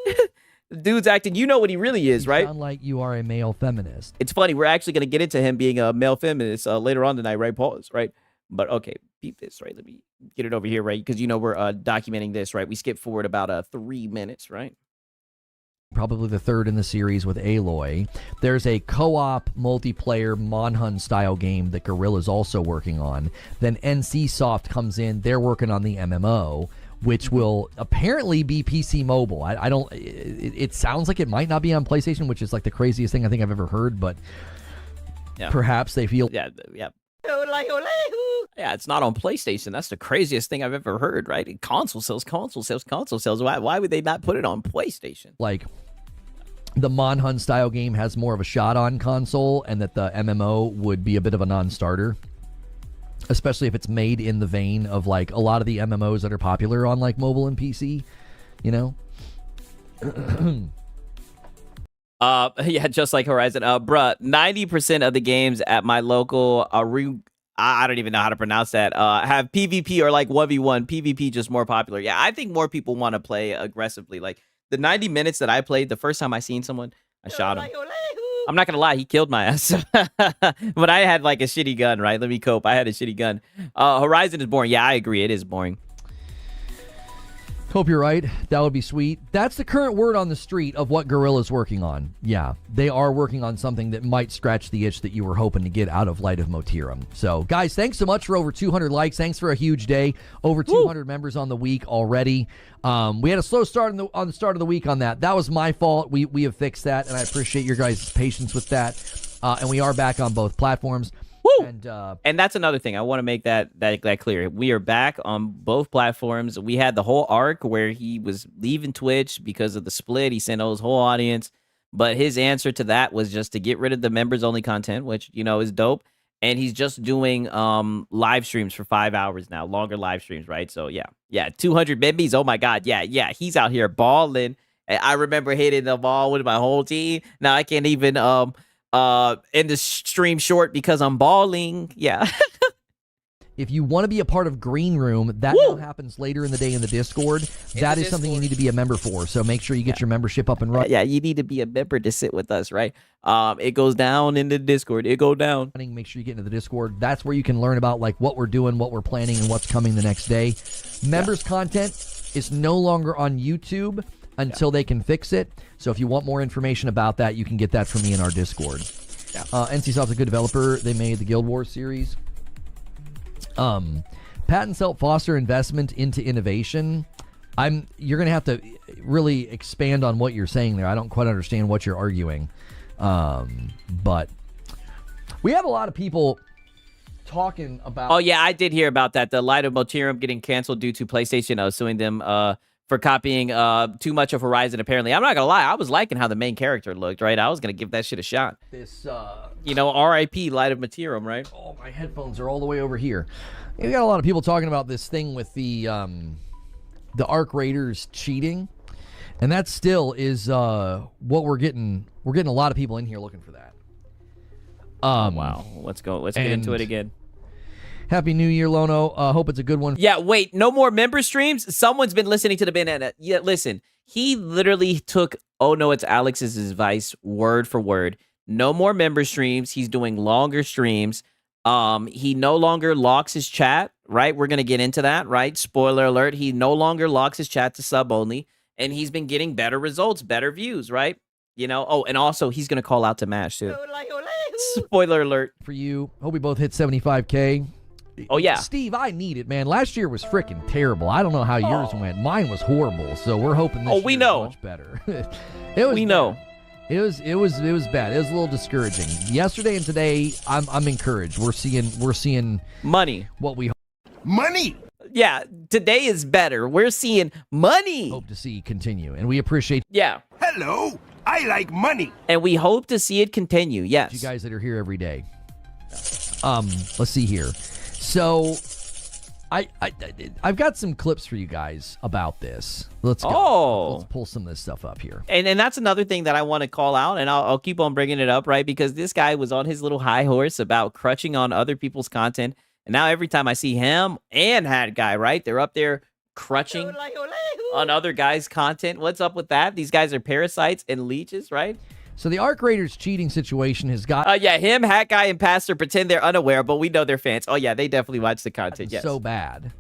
Dude's acting, you know what he really is, right? You sound like you are a male feminist. It's funny, we're actually going to get into him being a male feminist later on tonight, right, Pause, right? But okay, beep this, right? Let me get it over here, right? Because we're documenting this, right? We skipped forward about 3 minutes, right? probably the third in the series with Aloy. There's a co-op multiplayer Monhun style game that Guerrilla's also working on. Then NCSoft comes in. They're working on the MMO, which will apparently be PC mobile. I don't. It sounds like it might not be on PlayStation, which is like the craziest thing I think I've ever heard. But perhaps they feel. Yeah. Yeah, it's not on PlayStation. That's the craziest thing I've ever heard, right? Console sales. Why would they not put it on PlayStation? Like the Monhun style game has more of a shot on console, and that the MMO would be a bit of a non-starter, especially if it's made in the vein of like a lot of the MMOs that are popular on like mobile and PC, you know? Yeah, just like Horizon. Bruh, 90% of the games at my local I don't even know how to pronounce that. Have PvP or like 1v1. PvP just more popular. Yeah, I think more people want to play aggressively. Like the 90 minutes that I played, the first time I seen someone, I shot him. I'm not gonna lie, he killed my ass. But I had like a shitty gun, right? Let me cope. I had a shitty gun. Horizon is boring. Yeah, I agree. It is boring. Hope you're right. That would be sweet. That's the current word on the street of what Guerrilla's working on. Yeah, they are working on something that might scratch the itch that you were hoping to get out of Light of Motirum. So, guys, thanks so much for over 200 likes. Thanks for a huge day. Over 200 members on the week already. We had a slow start on the start of the week on that. That was my fault. We have fixed that, and I appreciate your guys' patience with that. And we are back on both platforms. Woo! And that's another thing. I want to make that clear. We are back on both platforms. We had the whole arc where he was leaving Twitch because of the split. He sent his whole audience. But his answer to that was just to get rid of the members-only content, which, you know, is dope. And he's just doing live streams for 5 hours now, longer live streams, right? So, yeah, 200 members. Oh, my God. Yeah, he's out here balling. I remember hitting the ball with my whole team. Now I can't even... in the stream short because I'm balling. Yeah. If you want to be a part of Green Room, that now happens later in the day in the Discord. That is something you need to be a member for. So make sure you get your membership up and running. Yeah, you need to be a member to sit with us, right? It goes down in the Discord. It go down. Make sure you get into the Discord. That's where you can learn about like what we're doing, what we're planning, and what's coming the next day. Members content is no longer on YouTube until they can fix it. So if you want more information about that, you can get that from me in our Discord. NCSoft's a good developer. They made the Guild Wars series. Patents help foster investment into innovation. You're going to have to really expand on what you're saying there. I don't quite understand what you're arguing. But we have a lot of people talking about... Oh, yeah, I did hear about that. The Light of Motirum getting canceled due to PlayStation suing them for copying too much of Horizon, apparently. I'm not gonna lie, I was liking how the main character looked, right? I was gonna give that shit a shot. This, you know, R.I.P. Light of Motirum, right? Oh, my headphones are all the way over here. We got a lot of people talking about this thing with the Arc Raiders cheating, and that still is what we're getting. We're getting a lot of people in here looking for that. Wow, let's go. Let's get into it again. Happy New Year, Lono. Hope it's a good one. Yeah, wait, no more member streams? Someone's been listening to the banana. Yeah, listen, he literally took Oh No, It's Alex's advice word for word. No more member streams. He's doing longer streams. He no longer locks his chat, right? We're going to get into that, right? Spoiler alert. He no longer locks his chat to sub only, and he's been getting better results, better views, right? You know, oh, and also he's going to call out to MASH, too. Spoiler alert. For you, hope we both hit 75K. Oh, yeah. Steve, I need it, man. Last year was freaking terrible. I don't know how yours went. Mine was horrible, so we're hoping this we year know. is much better. It was we bad. know. It was bad. It was a little discouraging. Yesterday and today, I'm encouraged. We're seeing money. What we Money. Yeah, today is better. We're seeing money. Hope to see continue, and we appreciate. Yeah. Hello. I like money. And we hope to see it continue. Yes. You guys that are here every day. Let's see here. So, I've got some clips for you guys about this. Let's go. Oh. Let's pull some of this stuff up here. And that's another thing that I want to call out, and I'll keep on bringing it up, right? Because this guy was on his little high horse about crutching on other people's content. And now every time I see him and Hat Guy, right? They're up there crutching on other guys' content. What's up with that? These guys are parasites and leeches, right? So the Arc Raiders cheating situation has got... yeah, him, Hat Guy, and Pastor pretend they're unaware, but we know they're fans. Oh, yeah, they definitely watch the content, yes. So bad.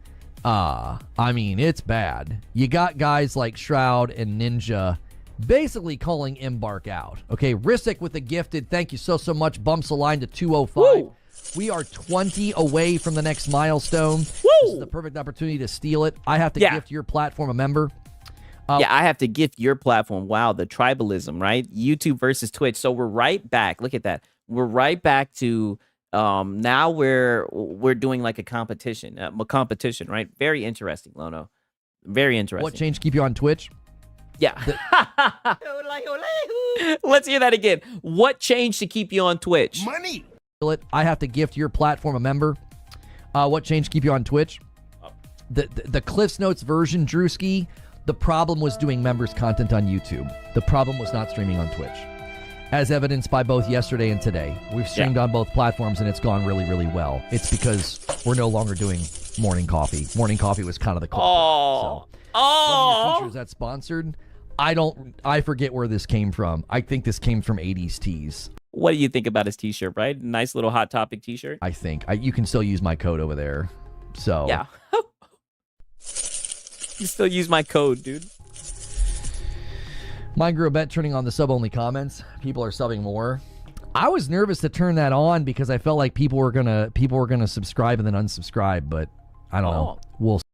I mean, it's bad. You got guys like Shroud and Ninja basically calling Embark out. Okay, Risick with the gifted. Thank you so much. Bumps the line to 205. Woo! We are 20 away from the next milestone. This is the perfect opportunity to steal it. I have to gift your platform a member. Yeah, I have to gift your platform. Wow, the tribalism, right? YouTube versus Twitch. So we're right back. Look at that. We're right back to now we're doing like a competition, right? Very interesting, Lono. Very interesting. What change keep you on Twitch? Yeah. Let's hear that again. What changed to keep you on Twitch? Money. I have to gift your platform a member. What change keep you on Twitch? The Cliffs Notes version, Drewski. The problem was doing members content on YouTube. The problem was not streaming on Twitch. As evidenced by both yesterday and today. We've streamed on both platforms and it's gone really, really well. It's because we're no longer doing morning coffee. Morning coffee was kind of the culprit. So, features that's sponsored. I forget where this came from. I think this came from 80s Tees. What do you think about his t-shirt, right? Nice little Hot Topic t-shirt. I think. You can still use my code over there. So yeah. You still use my code, dude. Mine grew a bet turning on the sub-only comments. People are subbing more. I was nervous to turn that on because I felt like people were gonna subscribe and then unsubscribe, but I don't know. We'll see.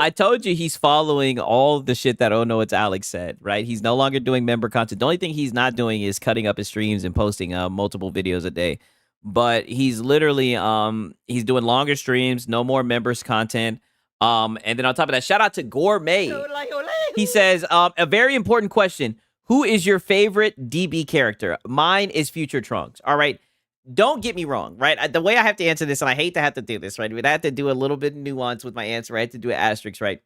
I told you he's following all the shit that Oh No It's Alex said, right? He's no longer doing member content. The only thing he's not doing is cutting up his streams and posting multiple videos a day. But he's literally he's doing longer streams, no more members content. And then on top of that, shout out to Gourmet. He says, a very important question. Who is your favorite DB character? Mine is Future Trunks. All right. Don't get me wrong, right? The way I have to answer this, and I hate to have to do this, right? But I have to do a little bit of nuance with my answer. I have to do an asterisk, right?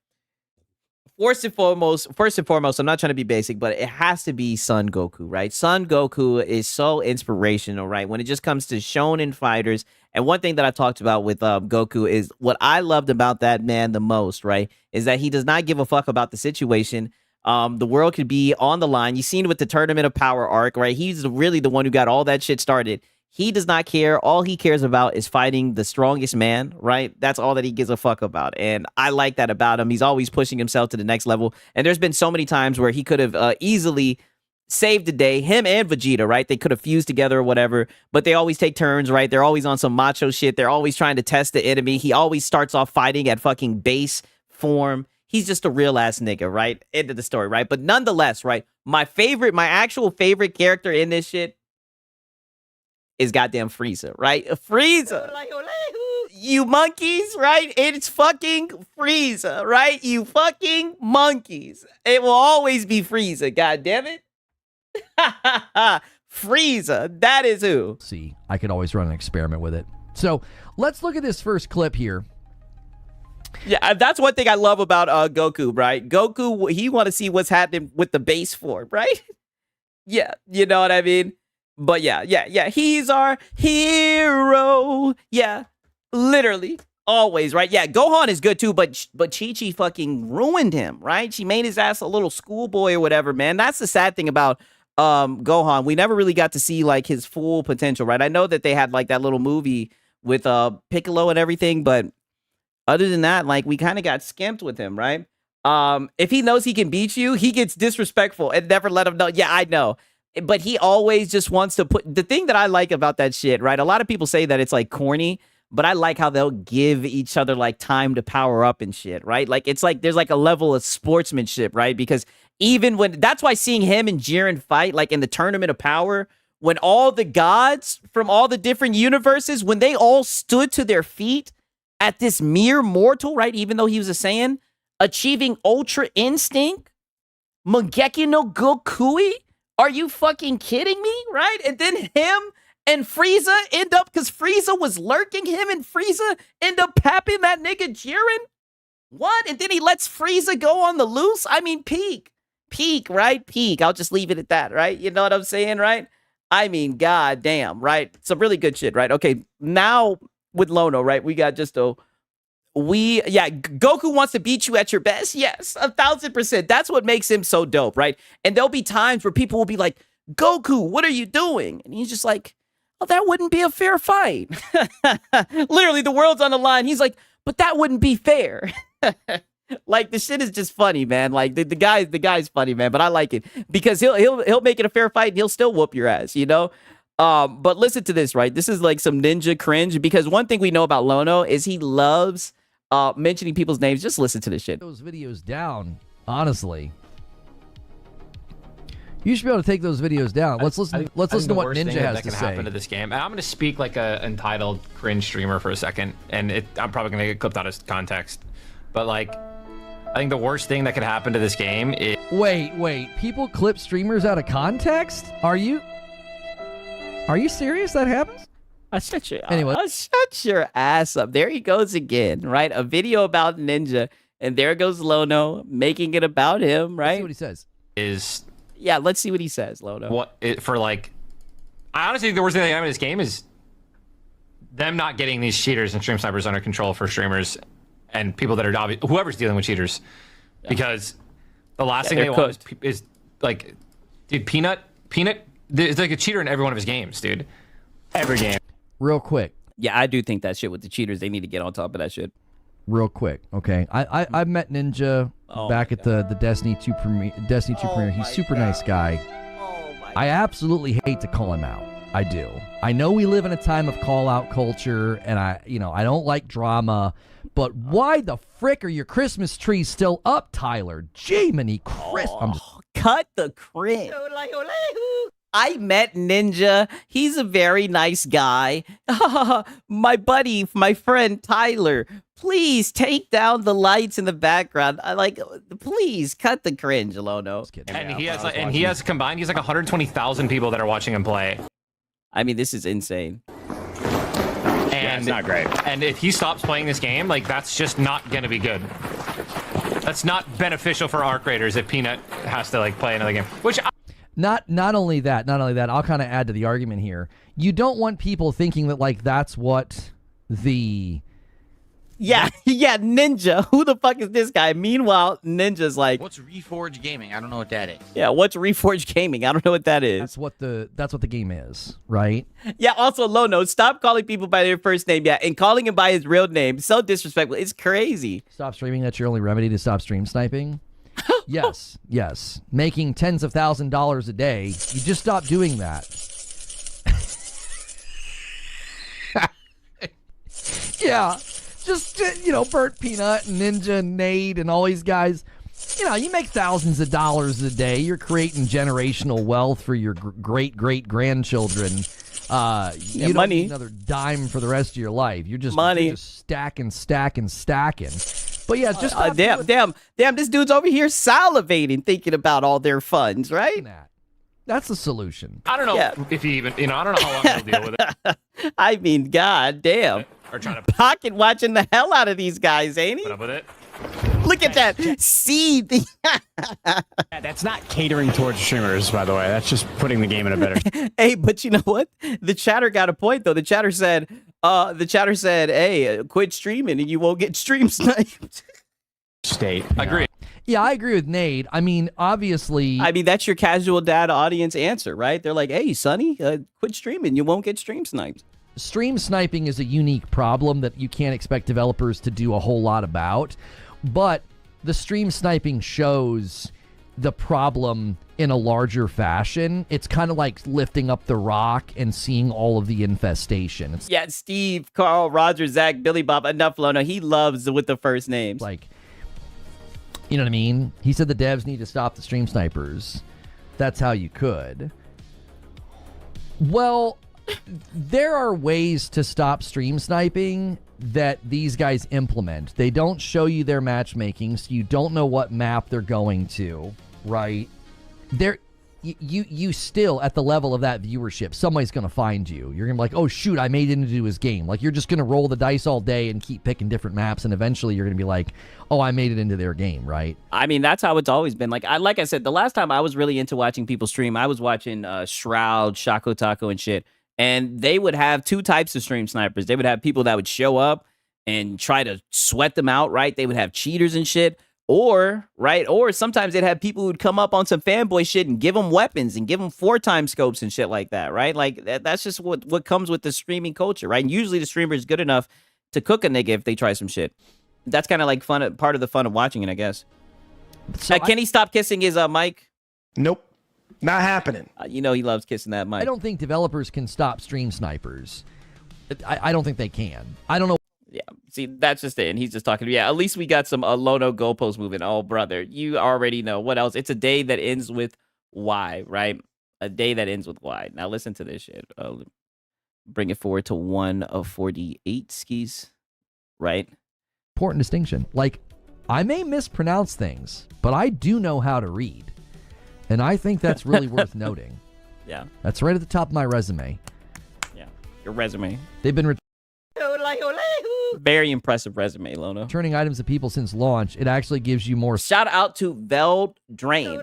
First and foremost, I'm not trying to be basic, but it has to be Son Goku, right? Son Goku is so inspirational, right? When it just comes to shonen fighters. And one thing that I talked about with Goku is what I loved about that man the most, right? Is that he does not give a fuck about the situation. The world could be on the line. You've seen it with the Tournament of Power arc, right? He's really the one who got all that shit started. He does not care. All he cares about is fighting the strongest man, right? That's all that he gives a fuck about. And I like that about him. He's always pushing himself to the next level. And there's been so many times where he could have easily saved the day. Him and Vegeta, right? They could have fused together or whatever, but they always take turns, right? They're always on some macho shit. They're always trying to test the enemy. He always starts off fighting at fucking base form. He's just a real ass nigga, right? End of the story, right? But nonetheless, right? My actual favorite character in this shit is goddamn Frieza, right? Frieza. You monkeys, right? It's fucking Frieza, right? You fucking monkeys. It will always be Frieza, goddammit. Frieza, that is who. See, I could always run an experiment with it. So let's look at this first clip here. Yeah, that's one thing I love about Goku, right? Goku, he want to see what's happening with the base form, right? Yeah, you know what I mean? But yeah, he's our hero. Yeah, literally, always, right? Yeah, Gohan is good too, but Chi-Chi fucking ruined him, right? She made his ass a little schoolboy or whatever, man. That's the sad thing about Gohan. We never really got to see like his full potential, right? I know that they had like that little movie with Piccolo and everything, but other than that, like we kind of got skimped with him, right? If he knows he can beat you, he gets disrespectful and never let him know. Yeah, I know. But he always just wants to put the thing that I like about that shit, right? A lot of people say that it's like corny, but I like how they'll give each other like time to power up and shit, right? Like it's like there's like a level of sportsmanship, right? Because even when that's why seeing him and Jiren fight like in the Tournament of Power, when all the gods from all the different universes, when they all stood to their feet at this mere mortal, right? Even though he was a Saiyan, achieving Ultra Instinct, Mangeki no Gokui. Are you fucking kidding me? Right? And then him and Frieza end up, because Frieza was lurking, him and Frieza end up papping that nigga Jiren? What? And then he lets Frieza go on the loose? I mean, peak, right? Peak. I'll just leave it at that, right? You know what I'm saying, right? I mean, goddamn, right? Some really good shit, right? Okay, now with Lono, right? We got just Goku wants to beat you at your best. Yes, 1,000%. That's what makes him so dope, right? And there'll be times where people will be like, Goku, what are you doing? And he's just like, oh, that wouldn't be a fair fight. Literally, the world's on the line. He's like, but that wouldn't be fair. Like the shit is just funny, man. Like the guy's funny, man. But I like it because he'll make it a fair fight and he'll still whoop your ass, you know. But listen to this, right? This is like some ninja cringe because one thing we know about Lono is he loves mentioning people's names. Just listen to this shit. Those videos down, honestly. You should be able to take those videos down. Let's listen. Let's listen to what Ninja has to say. Happen to this game. And I'm going to speak like a entitled cringe streamer for a second, and I'm probably going to get clipped out of context. But like, I think the worst thing that could happen to this game is. Wait. People clip streamers out of context? Are you serious? That happens? Anyway, Shut your ass up. There he goes again, right? A video about Ninja, and there goes Lono making it about him, right? Let's see what he says. Yeah, let's see what he says, Lono. I honestly think the worst thing that happened in this game is them not getting these cheaters and stream snipers under control for streamers and people that are whoever's dealing with cheaters, because the last thing they want is like, dude, Peanut. There's like a cheater in every one of his games, dude. Every game. Real quick. Yeah, I do think that shit with the cheaters, they need to get on top of that shit. Real quick, okay. I met Ninja back at the Destiny 2 premiere. He's super nice guy. I absolutely hate to call him out. I do. I know we live in a time of call out culture, and I don't like drama. But why the frick are your Christmas trees still up, Tyler? Jiminy Chris! Cut the cringe. I met Ninja. He's a very nice guy. My buddy, my friend Tyler, please take down the lights in the background. Please cut the cringe, Lono. And he has combined, he's like 120,000 people that are watching him play. I mean, this is insane. And it's not great. And if he stops playing this game, like, that's just not gonna be good. That's not beneficial for ARC Raiders if Peanut has to like play another game. Not only that, I'll kind of add to the argument here. You don't want people thinking that like that's what the Yeah, Ninja. Who the fuck is this guy? Meanwhile, Ninja's like, what's Reforged Gaming? I don't know what that is. Yeah, what's Reforged Gaming? I don't know what that is. That's what the game is, right? Yeah, also Lono, stop calling people by their first name, and calling him by his real name. So disrespectful. It's crazy. Stop streaming. That's your only remedy to stop stream sniping. Yes. Making tens of $1,000s a day. You just stop doing that. Yeah. Just, Bert Peanut and Ninja and Nate and all these guys, you make thousands of dollars a day. You're creating generational wealth for your great-great-grandchildren. You don't need another dime for the rest of your life. You're just stacking. But yeah, just damn, this dude's over here salivating thinking about all their funds, right? That's the solution. I don't know if he even, I don't know how long he'll deal with it. I mean, god damn. Or trying to pocket watching the hell out of these guys, ain't he? Put up with it. Look at that. See the That's not catering towards streamers, by the way. That's just putting the game in a better. Hey, but you know what? The chatter got a point though. The chatter said, hey, quit streaming and you won't get stream sniped. State. Agree. Yeah, I agree with Nate. I mean, obviously... that's your casual dad audience answer, right? They're like, hey, Sonny, quit streaming. You won't get stream sniped. Stream sniping is a unique problem that you can't expect developers to do a whole lot about. But the stream sniping shows the problem in a larger fashion. It's kind of like lifting up the rock and seeing all of the infestation. Steve, Carl, Roger, Zach, Billy Bob, enough Lono. He loves with the first names. Like... You know what I mean? He said the devs need to stop the stream snipers. That's how you could. Well, there are ways to stop stream sniping that these guys implement. They don't show you their matchmaking, so you don't know what map they're going to, right? You still, at the level of that viewership, somebody's going to find you. You're going to be like, oh, shoot, I made it into his game. Like, you're just going to roll the dice all day and keep picking different maps, and eventually you're going to be like, oh, I made it into their game, right? I mean, that's how it's always been. Like I said, the last time I was really into watching people stream, I was watching Shroud, Shaco Taco, and shit. And they would have two types of stream snipers. They would have people that would show up and try to sweat them out, right? They would have cheaters and shit. Or sometimes they'd have people who'd come up on some fanboy shit and give them weapons and give them 4-time scopes and shit like that, right? Like, that's just what comes with the streaming culture, right? And usually the streamer is good enough to cook a nigga if they try some shit. That's kind of like fun, part of the fun of watching it, I guess. So Can he stop kissing his mic? Nope. Not happening. You know he loves kissing that mic. I don't think developers can stop stream snipers. I don't think they can. I don't know. Yeah, see, that's just it. And he's just talking. Yeah, at least we got some Lono goalpost movement. Oh, brother, you already know. What else? It's a day that ends with Y, right? A day that ends with Y. Now listen to this shit. Bring it forward to 1 of 48 skis, right? Important distinction. Like, I may mispronounce things, but I do know how to read. And I think that's really worth noting. Yeah. That's right at the top of my resume. Yeah. Your resume. They've been Very impressive resume, Lono. returning items to people since launch. It actually gives you more. Shout out to Veld Drain.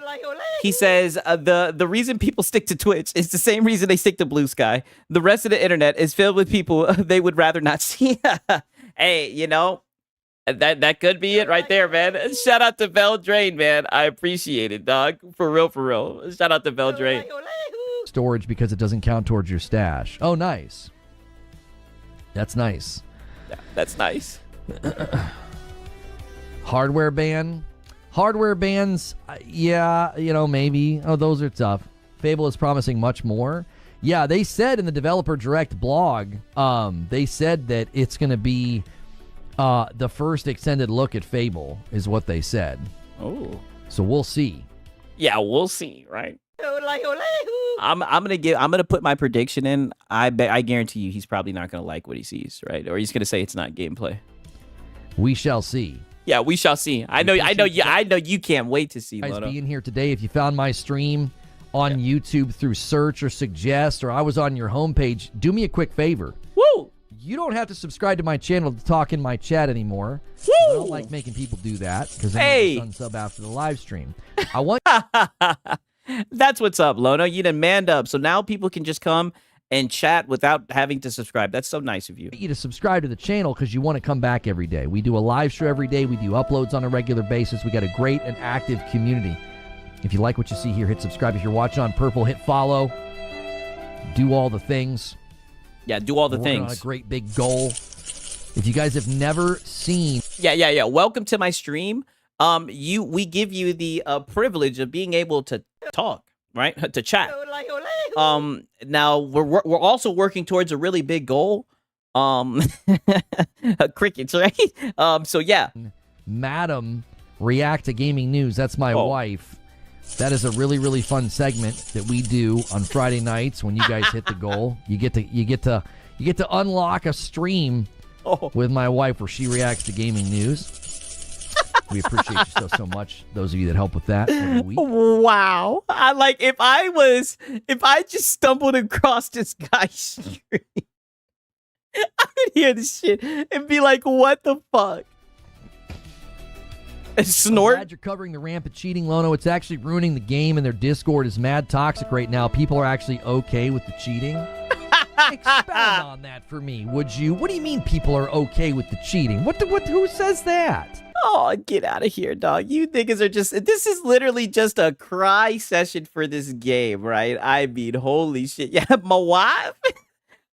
He says the reason people stick to Twitch is the same reason they stick to Blue Sky. The rest of the internet is filled with people they would rather not see. Hey, you know, that could be it right there, man. Shout out to Veld Drain, man. I appreciate it, dog. For real, for real. Shout out to Veld Drain. Storage because it doesn't count towards your stash. Oh, nice. That's nice. Yeah, that's nice. Hardware ban. Hardware bans, yeah, you know, maybe. Oh, those are tough. Fable is promising much more. Yeah, they said in the Developer Direct blog, they said that it's going to be the first extended look at Fable, is what they said. Oh. So we'll see. Yeah, we'll see, right? I'm gonna put my prediction in. I guarantee you he's probably not gonna like what he sees, right? Or he's gonna say it's not gameplay. We shall see. Yeah, we shall see. I know you can't wait to see. Guys, Lono. being here today. If you found my stream on YouTube through search or suggest, or I was on your homepage, do me a quick favor. Woo! You don't have to subscribe to my channel to talk in my chat anymore. I don't like making people do that because they unsub after the live stream. I want. That's what's up, Lono. You done manned up, so now people can just come and chat without having to subscribe. That's so nice of you. You to subscribe to the channel because you want to come back every day. We do a live show every day. We do uploads on a regular basis. We got a great and active community. If you like what you see here, hit subscribe. If you're watching on Purple, hit follow. Do all the things. Yeah, do all the We're things. On a great big goal. If you guys have never seen, yeah. Welcome to my stream. We give you the privilege of being able to talk, right? To chat. Now we're also working towards a really big goal. Crickets, right? So yeah. Madam React to Gaming News. That's my wife. That is a really, really fun segment that we do on Friday nights when you guys hit the goal. You get to unlock a stream with my wife where she reacts to gaming news. We appreciate you so much. Those of you that help with that every week. Wow. If I just stumbled across this guy's stream, I would hear this shit and be like, what the fuck? Snort. I'm glad you're covering the rampant cheating, Lono. It's actually ruining the game, and their Discord is mad toxic right now. People are actually okay with the cheating. Expound on that for me, would you? What do you mean people are okay with the cheating? Who says that? Oh, get out of here, dog. You niggas are this is literally just a cry session for this game, right? I mean, holy shit. Yeah, my wife?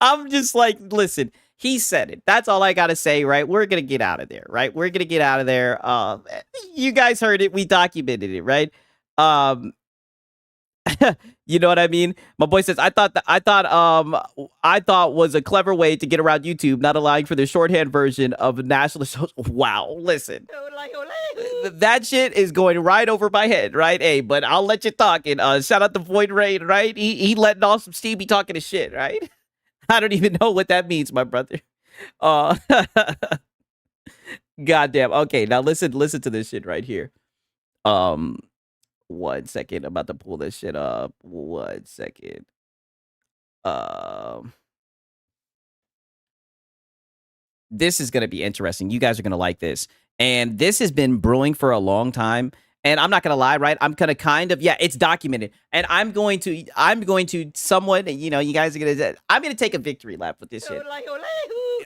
I'm just like, listen, he said it. That's all I got to say, right? We're going to get out of there, right? We're going to get out of there. You guys heard it. We documented it, right? You know what I mean? My boy says, I thought was a clever way to get around YouTube, not allowing for the shorthand version of national shows. Wow, listen. That shit is going right over my head, right? Hey, but I'll let you talk. And shout out to Void Rain, right? He letting off some steam, be talking his shit, right? I don't even know what that means, my brother. Goddamn. Okay, now listen to this shit right here. 1 second. I'm about to pull this shit up. 1 second. This is gonna be interesting. You guys are gonna like this. And this has been brewing for a long time. And I'm not gonna lie, right? I'm gonna it's documented. And I'm going to somewhat, you know, you guys are I'm gonna take a victory lap with this shit.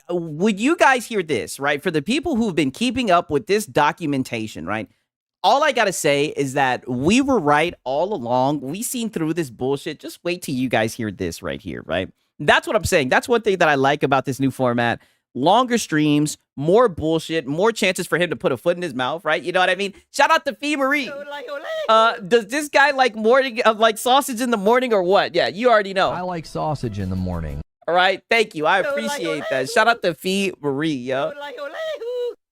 Would you guys hear this, right? For the people who've been keeping up with this documentation, right? All I gotta say is that we were right all along. We seen through this bullshit. Just wait till you guys hear this right here, right? That's what I'm saying. That's one thing that I like about this new format. longer streams, more bullshit, more chances for him to put a foot in his mouth, right? You know what I mean? Shout out to Fee Marie. Does this guy like like sausage in the morning or what? Yeah, you already know. I like sausage in the morning. All right, thank you. I appreciate that. Shout out to Fee Marie, yo.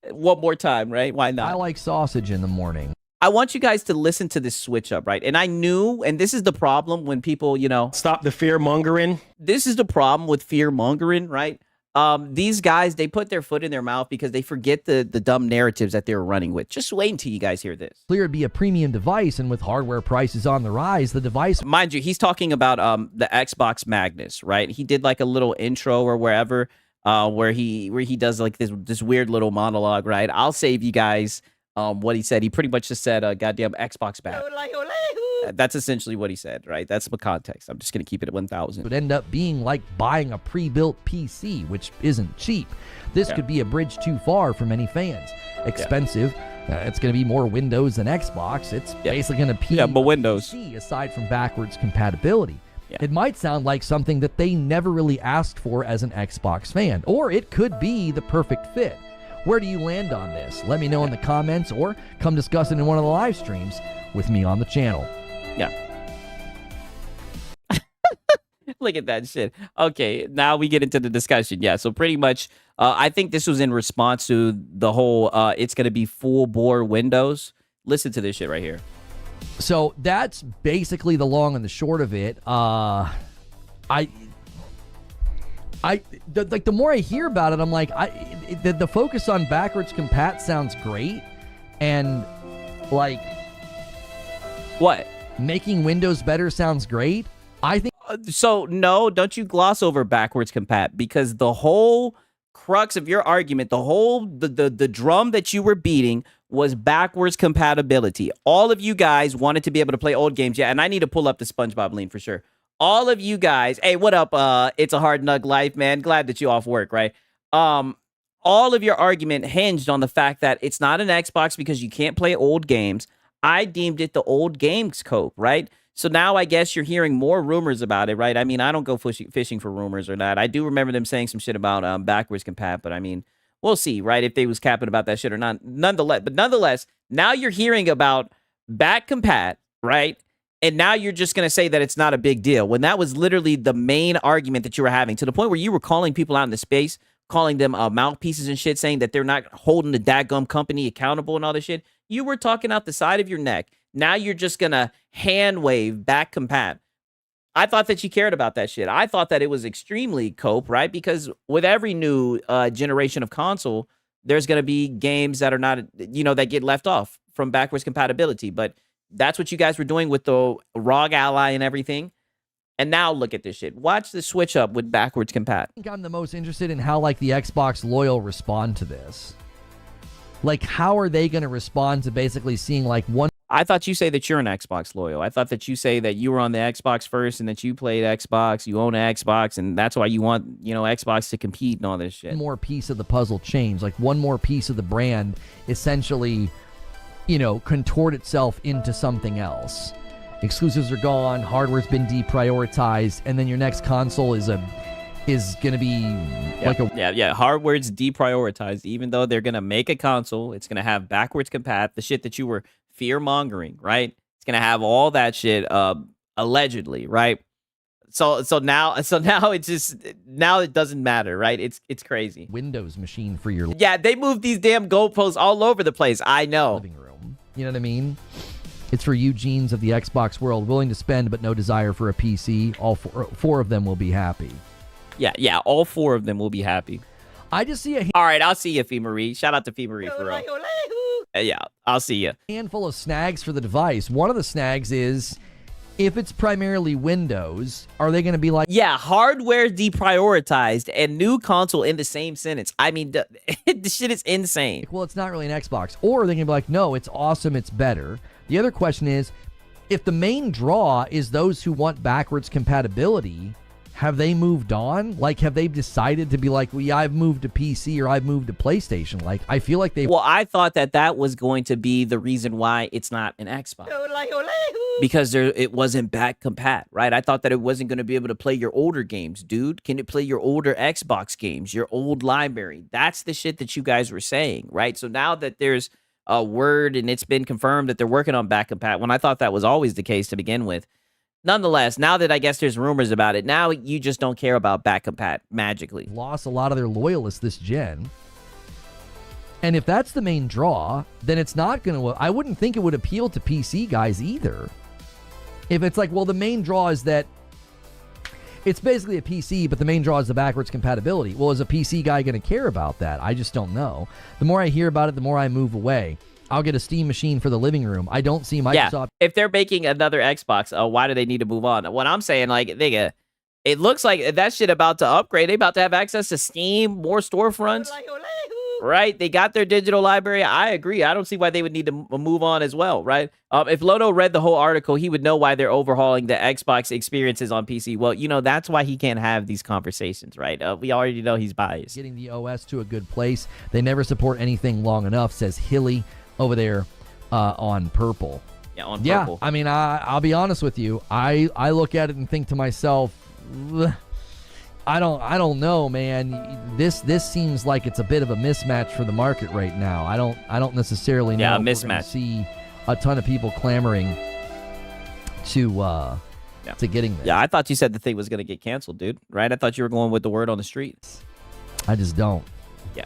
One more time, right? Why not? I like sausage in the morning. I want you guys to listen to this switch up, right? And I knew, and this is the problem when people, stop the fear mongering. This is the problem with fear mongering, right? These guys, they put their foot in their mouth because they forget the dumb narratives that they were running with. Just wait until you guys hear this. Clear it'd be a premium device, and with hardware prices on the rise, the device... Mind you, he's talking about the Xbox Magnus, right? He did like a little intro or wherever, where he does like this weird little monologue, right? I'll save you guys what he said. He pretty much just said, goddamn Xbox bad. That's essentially what he said, right? That's the context. I'm just going to keep it at 1,000. Would end up being like buying a pre-built PC, which isn't cheap. This could be a bridge too far for many fans. Expensive. It's going to be more Windows than Xbox. It's basically going to be but Windows. PC aside from backwards compatibility. It might sound like something that they never really asked for as an Xbox fan, or it could be the perfect fit. Where do you land on this? Let me know in the comments, or come discuss it in one of the live streams with me on the channel. Yeah. Look at that shit. Okay, now we get into the discussion. Yeah, so pretty much, I think this was in response to the whole, it's going to be full bore Windows. Listen to this shit right here. So that's basically the long and the short of it. The more I hear about it, I'm like, the focus on backwards compat sounds great, and like, what? Making Windows better sounds great. I think so. No, don't you gloss over backwards compat, because the whole crux of your argument, the drum that you were beating was backwards compatibility. All of you guys wanted to be able to play old games. Yeah, and I need to pull up the SpongeBob lean for sure. All of you guys, hey, what up? It's a hard nug life, man. Glad that you off work, right? All of your argument hinged on the fact that it's not an Xbox because you can't play old games. I deemed it the old games cope, right? So now I guess you're hearing more rumors about it, right? I mean, I don't go fishing for rumors or not. I do remember them saying some shit about backwards compat, but I mean, we'll see, right? If they was capping about that shit or not. Nonetheless, now you're hearing about back compat, right? And now you're just going to say that it's not a big deal, when that was literally the main argument that you were having, to the point where you were calling people out in the space, calling them mouthpieces and shit, saying that they're not holding the dadgum company accountable and all this shit. You were talking out the side of your neck. Now you're just going to hand wave back compat. I thought that you cared about that shit. I thought that it was extremely cope, right? Because with every new generation of console, there's going to be games that are not, that get left off from backwards compatibility. But that's what you guys were doing with the ROG Ally and everything. And now look at this shit. Watch the switch up with backwards compat. I think I'm the most interested in how the Xbox loyal respond to this. Like, how are they going to respond to basically seeing one... I thought you say that you're an Xbox loyal. I thought that you say that you were on the Xbox first and that you played Xbox, you own an Xbox, and that's why you want, Xbox to compete and all this shit. One more piece of the puzzle change, one more piece of the brand essentially, contort itself into something else. Exclusives are gone, hardware's been deprioritized, and then your next console is going to be hardware's deprioritized. Even though they're going to make a console, it's going to have backwards compat, the shit that you were fear mongering, right? It's going to have all that shit allegedly, right? So now it doesn't matter, right? It's crazy. Windows machine for your... Yeah, they moved these damn goalposts all over the place. I know. Living room. You know what I mean? It's for Eugenes of the Xbox world, willing to spend but no desire for a PC. All four of them will be happy. Yeah, all four of them will be happy. I just see all right, I'll see you, Fee Marie. Shout out to Fee Marie for real. Yeah, I'll see you. Handful of snags for the device. One of the snags is, if it's primarily Windows, are they going to be like... Yeah, hardware deprioritized and new console in the same sentence. I mean, the shit is insane. Well, it's not really an Xbox. Or they can be like, no, it's awesome, it's better. The other question is, if the main draw is those who want backwards compatibility, have they moved on? Have they decided to be like, well, yeah, I've moved to PC or I've moved to PlayStation? I feel like they... Well, I thought that was going to be the reason why it's not an Xbox. because it wasn't back compat, right? I thought that it wasn't going to be able to play your older games, dude. Can it play your older Xbox games, your old library? That's the shit that you guys were saying, right? So now that there's a word and it's been confirmed that they're working on back compat, when I thought that was always the case to begin with. Nonetheless, now that I guess there's rumors about it, now you just don't care about back compat magically. Lost a lot of their loyalists this gen. And if that's the main draw, then it's not going to... I wouldn't think it would appeal to PC guys either. If it's like, well, the main draw is that it's basically a PC, but the main draw is the backwards compatibility. Well, is a PC guy going to care about that? I just don't know. The more I hear about it, the more I move away. I'll get a Steam machine for the living room. I don't see Microsoft... Yeah, if they're making another Xbox, why do they need to move on? What I'm saying, like, nigga, it looks like that shit about to upgrade. They about to have access to Steam, more storefronts. Right? They got their digital library. I agree. I don't see why they would need to move on as well, right? If Lodo read the whole article, he would know why they're overhauling the Xbox experiences on PC. Well, you know, that's why he can't have these conversations, right? We already know he's biased. Getting the OS to a good place. They never support anything long enough, says Hilly over there on Purple. Yeah, on Purple. I mean, I'll be honest with you. I look at it and think to myself, ugh, I don't know, man. This seems like it's a bit of a mismatch for the market right now. I don't necessarily know. Yeah, a if mismatch. We're gonna see a ton of people clamoring to getting there. Yeah, I thought you said the thing was going to get canceled, dude. Right? I thought you were going with the word on the streets. I just don't. Yeah.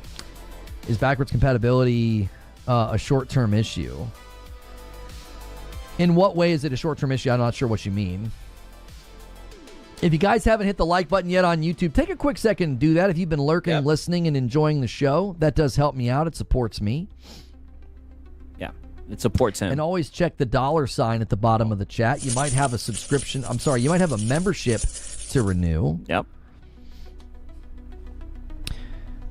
Is backwards compatibility a short-term issue? In what way is it a short-term issue? I'm not sure what you mean. If you guys haven't hit the like button yet on YouTube, take a quick second and do that. If you've been lurking, listening, and enjoying the show, that does help me out. It supports me. Yeah, it supports him. And always check the $ at the bottom of the chat. You might have a subscription. I'm sorry, you might have a membership to renew. Yep.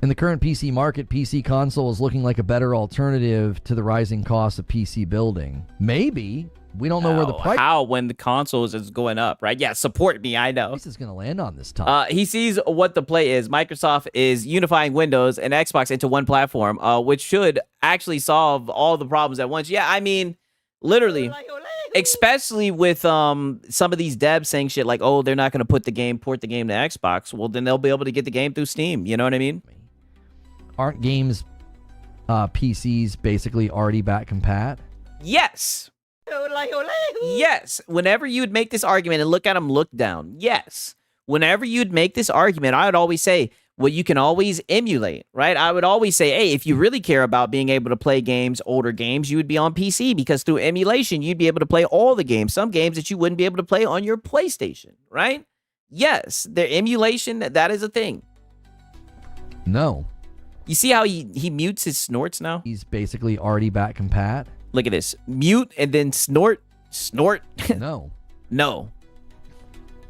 In the current PC market, PC console is looking like a better alternative to the rising cost of PC building. Maybe. We don't know where the price... How when the consoles is going up, right? Yeah, support me, I know. This is going to land on this time. He sees what the play is. Microsoft is unifying Windows and Xbox into one platform, which should actually solve all the problems at once. Yeah, I mean, literally, especially with some of these devs saying shit like, oh, they're not going to port the game to Xbox. Well, then they'll be able to get the game through Steam. You know what I mean? Aren't games PCs basically already back compat? Yes. Yes. Whenever you'd make this argument and look at them, look down. Yes. Whenever you'd make this argument, I would always say, well, you can always emulate, right? I would always say, hey, if you really care about being able to play games, older games, you would be on PC because through emulation, you'd be able to play all the games, some games that you wouldn't be able to play on your PlayStation, right? Yes. Their emulation, that is a thing. No. You see how he mutes his snorts now? He's basically already back compat. Look at this. Mute and then snort. Snort. No. No.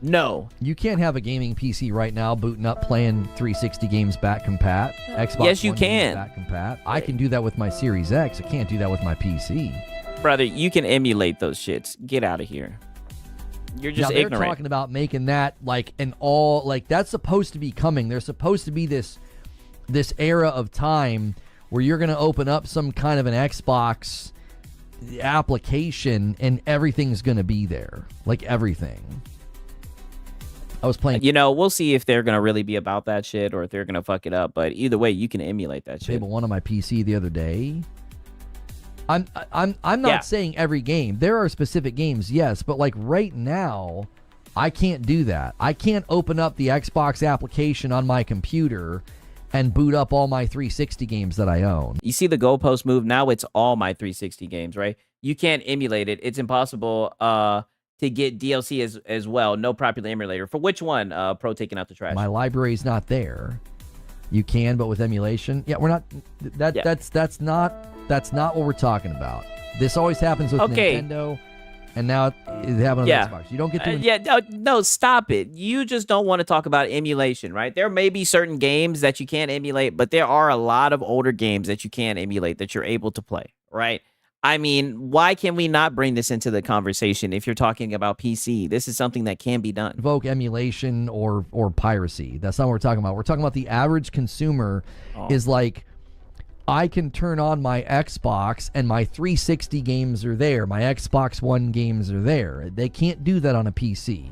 No. You can't have a gaming PC right now booting up playing 360 games back compat. Xbox Yes, you One can. games back compat. I can do that with my Series X. I can't do that with my PC. Brother, you can emulate those shits. Get out of here. You're just now, they're ignorant. talking about making that like an all... Like, that's supposed to be coming. There's supposed to be this era of time where you're going to open up some kind of an Xbox application and everything's going to be there. Like, everything. I was playing... You know, we'll see if they're going to really be about that shit or if they're going to fuck it up. But either way, you can emulate that shit. Table one on my PC the other day. I'm not saying every game. There are specific games, yes. But, like, right now, I can't do that. I can't open up the Xbox application on my computer and boot up all my 360 games that I own. You see the goalpost move? Now it's all my 360 games, right? You can't emulate it. It's impossible to get DLC as well. No proper emulator. For which one? Pro taking out the trash. My library's not there. You can, but with emulation, yeah, we're not. That's not what we're talking about. This always happens with Nintendo, and now it happens with Xbox. You don't get to. No, stop it. You just don't want to talk about emulation, right? There may be certain games that you can't emulate, but there are a lot of older games that you can emulate that you're able to play, right? I mean, why can we not bring this into the conversation if you're talking about PC? This is something that can be done. Invoke emulation or piracy. That's not what we're talking about. We're talking about the average consumer is like, I can turn on my Xbox and my 360 games are there. My Xbox One games are there. They can't do that on a PC.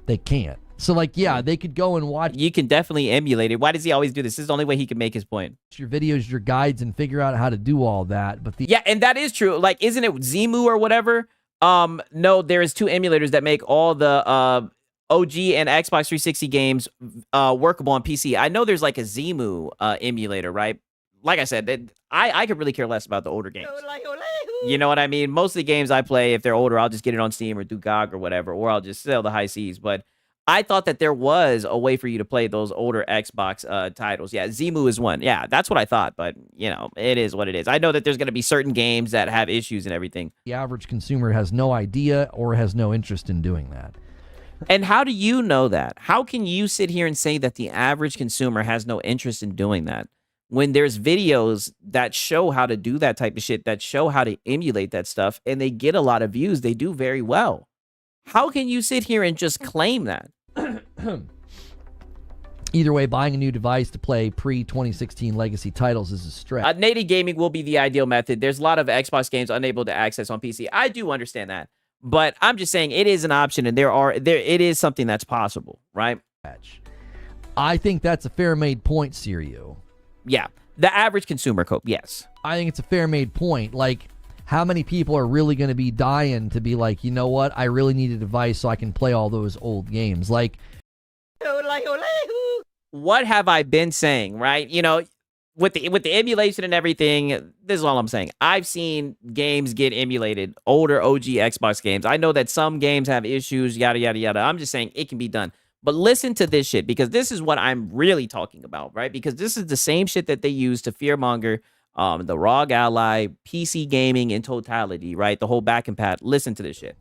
They can't. So, like, yeah, they could go and watch. You can definitely emulate it. Why does he always do this? This is the only way he can make his point. Your videos, your guides, and figure out how to do all that. But yeah, and that is true. Like, isn't it Zemu or whatever? No, there is 2 emulators that make all the OG and Xbox 360 games workable on PC. I know there's like a Zemu emulator, right? Like I said, I could really care less about the older games. You know what I mean? Most of the games I play, if they're older, I'll just get it on Steam or do GOG or whatever, or I'll just sell the high Cs. But I thought that there was a way for you to play those older Xbox titles. Yeah, Zemu is one. Yeah, that's what I thought. But, you know, it is what it is. I know that there's going to be certain games that have issues and everything. The average consumer has no idea or has no interest in doing that. And how do you know that? How can you sit here and say that the average consumer has no interest in doing that when there's videos that show how to do that type of shit, that show how to emulate that stuff, and they get a lot of views? They do very well. How can you sit here and just claim that? Either way, buying a new device to play pre-2016 legacy titles is a stretch. Native gaming will be the ideal method. There's a lot of Xbox games unable to access on PC. I do understand that. But I'm just saying it is an option, and it is something that's possible, right? I think that's a fair made point, Sirio. Yeah. The average consumer cope, yes. I think it's a fair made point. Like, how many people are really going to be dying to be like, you know what? I really need a device so I can play all those old games. Like, what have I been saying, right? You know, with the emulation and everything, this is all I'm saying. I've seen games get emulated, older OG Xbox games. I know that some games have issues, yada, yada, yada. I'm just saying it can be done. But listen to this shit, because this is what I'm really talking about, right? Because this is the same shit that they use to fearmonger the ROG Ally, PC gaming in totality, right? The whole back and pat. Listen to this shit.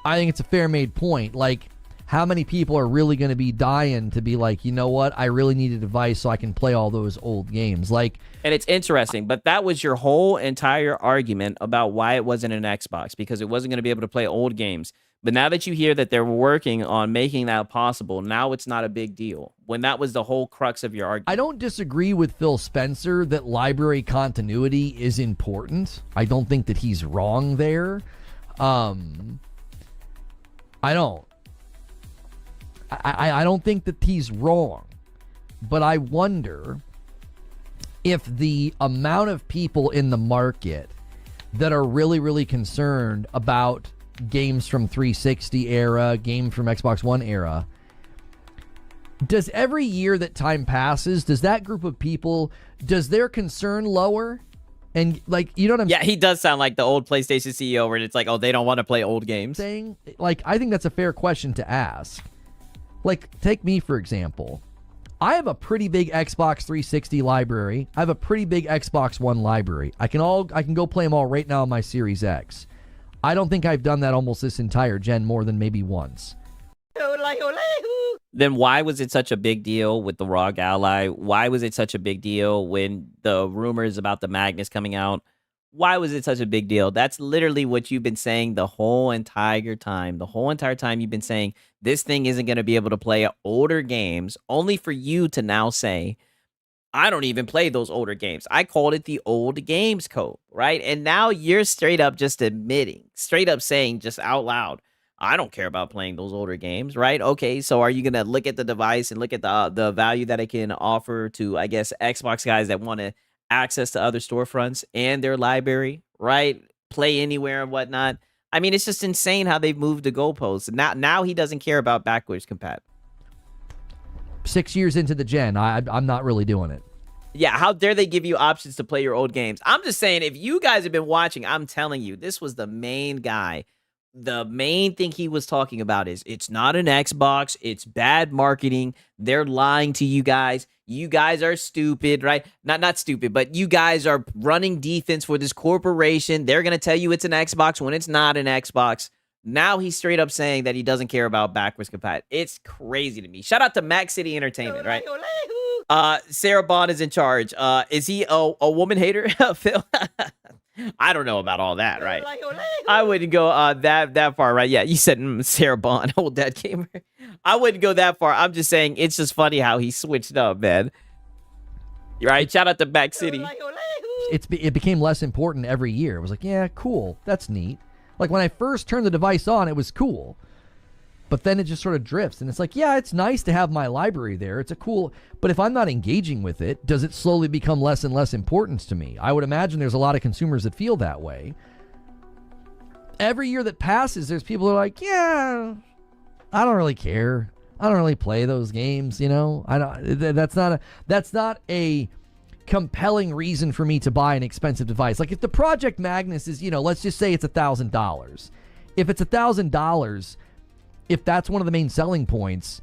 I think it's a fair made point. Like, how many people are really going to be dying to be like, you know what? I really need a device so I can play all those old games. Like, and it's interesting, but that was your whole entire argument about why it wasn't an Xbox, because it wasn't going to be able to play old games. But now that you hear that they're working on making that possible, now it's not a big deal, when that was the whole crux of your argument. I don't disagree with Phil Spencer that library continuity is important. I don't think that he's wrong there. I don't. I don't think that he's wrong. But I wonder if the amount of people in the market that are really, really concerned about games from 360 era, games from Xbox One era, does every year that time passes, does that group of people, does their concern lower? And, like, you know what I'm saying? Yeah, he does sound like the old PlayStation CEO where it's like, oh, they don't want to play old games. Like, I think that's a fair question to ask. Like, take me, for example. I have a pretty big Xbox 360 library. I have a pretty big Xbox One library. I can go play them all right now on my Series X. I don't think I've done that almost this entire gen more than maybe once. Then why was it such a big deal with the ROG Ally? Why was it such a big deal when the rumors about the Magnus coming out? Why was it such a big deal? That's literally what you've been saying the whole entire time. The whole entire time you've been saying this thing isn't going to be able to play older games, only for you to now say, I don't even play those older games. I called it the old games code, right? And now you're straight up just admitting, straight up saying just out loud, I don't care about playing those older games, right? Okay, so are you going to look at the device and look at the value that it can offer to, I guess, Xbox guys that want to access to other storefronts and their library, right? Play anywhere and whatnot. I mean, it's just insane how they've moved the goalposts. Now he doesn't care about backwards compat. 6 years into the gen, I'm not really doing it. Yeah, how dare they give you options to play your old games? I'm just saying, if you guys have been watching, I'm telling you, this was the main guy. The main thing he was talking about is it's not an Xbox. It's bad marketing. They're lying to you guys. You guys are stupid, right? Not stupid, but you guys are running defense for this corporation. They're going to tell you it's an Xbox when it's not an Xbox. Now he's straight up saying that he doesn't care about backwards compat. It's crazy to me. Shout out to Mac City Entertainment, right? Sarah Bond is in charge. Is he a woman hater, Phil? I don't know about all that, right? I wouldn't go that far, right? Yeah, you said Sarah Bond, old dad gamer. I wouldn't go that far. I'm just saying it's just funny how he switched up, man. Right? Shout out to Back City. It became less important every year. It was like, yeah, cool. That's neat. Like when I first turned the device on, it was cool. But then it just sort of drifts. And it's like, yeah, it's nice to have my library there. It's a cool... But if I'm not engaging with it, does it slowly become less and less importance to me? I would imagine there's a lot of consumers that feel that way. Every year that passes, there's people who are like, yeah, I don't really care. I don't really play those games, you know? That's not a compelling reason for me to buy an expensive device. Like if the Project Magnus is, let's just say it's $1,000. If it's $1,000, if that's one of the main selling points,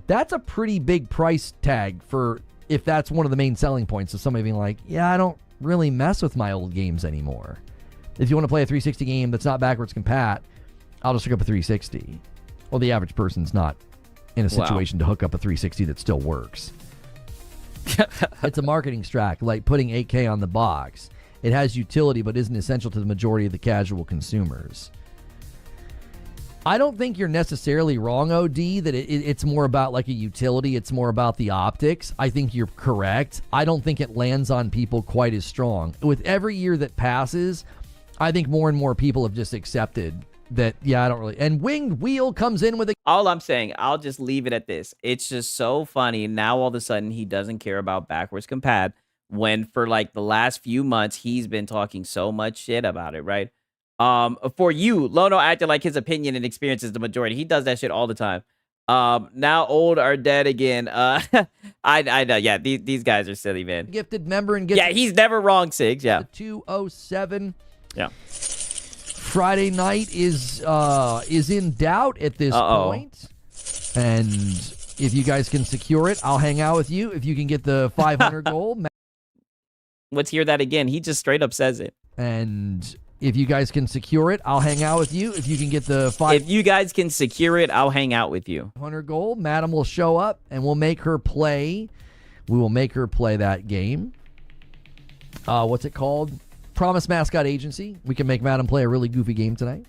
that's a pretty big price tag for if that's one of the main selling points of somebody being like, yeah, I don't really mess with my old games anymore. If you want to play a 360 game that's not backwards compat, I'll just hook up a 360. Well, the average person's not in a situation to hook up a 360 that still works. It's a marketing strat, like putting 8K on the box. It has utility, but isn't essential to the majority of the casual consumers. I don't think you're necessarily wrong, OD, that it's more about like a utility. It's more about the optics. I think you're correct. I don't think it lands on people quite as strong. With every year that passes, I think more and more people have just accepted that, yeah, I don't really... And Winged Wheel comes in with a... All I'm saying, I'll just leave it at this. It's just so funny. Now, all of a sudden, he doesn't care about backwards compat when for like the last few months, he's been talking so much shit about it, right? For you, Lono acted like his opinion and experience is the majority. He does that shit all the time. Now old are dead again. I know. Yeah, these guys are silly, man. Gifted member and gets... Yeah, he's never wrong, Sigs. Yeah. 207. Yeah. Friday night is in doubt at this point. And if you guys can secure it, I'll hang out with you. If you can get the 500 goal. Let's hear that again. He just straight up says it. And if you guys can secure it, I'll hang out with you. If you can get the If you guys can secure it, I'll hang out with you. 500 goal. Madam will show up and we'll make her play. We will make her play that game. What's it called? Promise Mascot Agency. We can make Madam play a really goofy game tonight.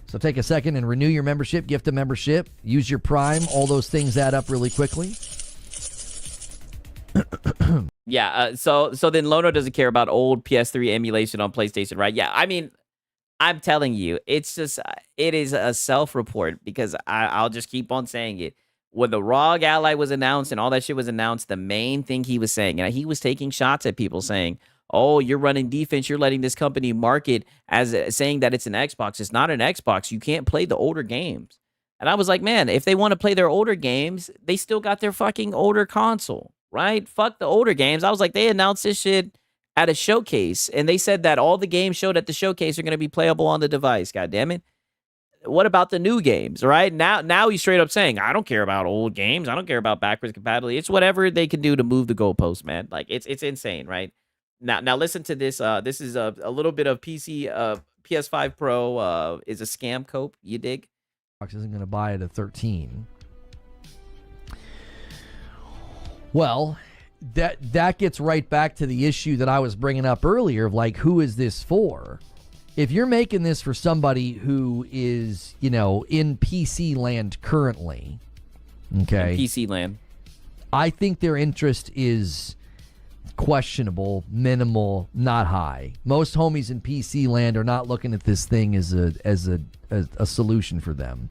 So take a second and renew your membership, gift a membership, use your Prime. All those things add up really quickly. Yeah, so then Lono doesn't care about old PS3 emulation on PlayStation, right? Yeah, I mean, I'm telling you, it's just, it is a self-report because I'll just keep on saying it. When the ROG Ally was announced and all that shit was announced, the main thing he was saying, and he was taking shots at people saying, oh, you're running defense. You're letting this company market as saying that it's an Xbox. It's not an Xbox. You can't play the older games. And I was like, man, if they want to play their older games, they still got their fucking older console, right? Fuck the older games. I was like, they announced this shit at a showcase, and they said that all the games showed at the showcase are going to be playable on the device. God damn it. What about the new games, right? Now he's straight up saying, I don't care about old games. I don't care about backwards compatibility. It's whatever they can do to move the goalpost, man. Like, it's insane, right? Now listen to this. This is a little bit of PS5 Pro is a scam cope. You dig? Xbox isn't going to buy it at 13. Well, that gets right back to the issue that I was bringing up earlier of like, who is this for? If you're making this for somebody who is, in PC land currently, okay, in PC land, I think their interest is questionable, minimal, not high. Most homies in PC land are not looking at this thing as a solution for them.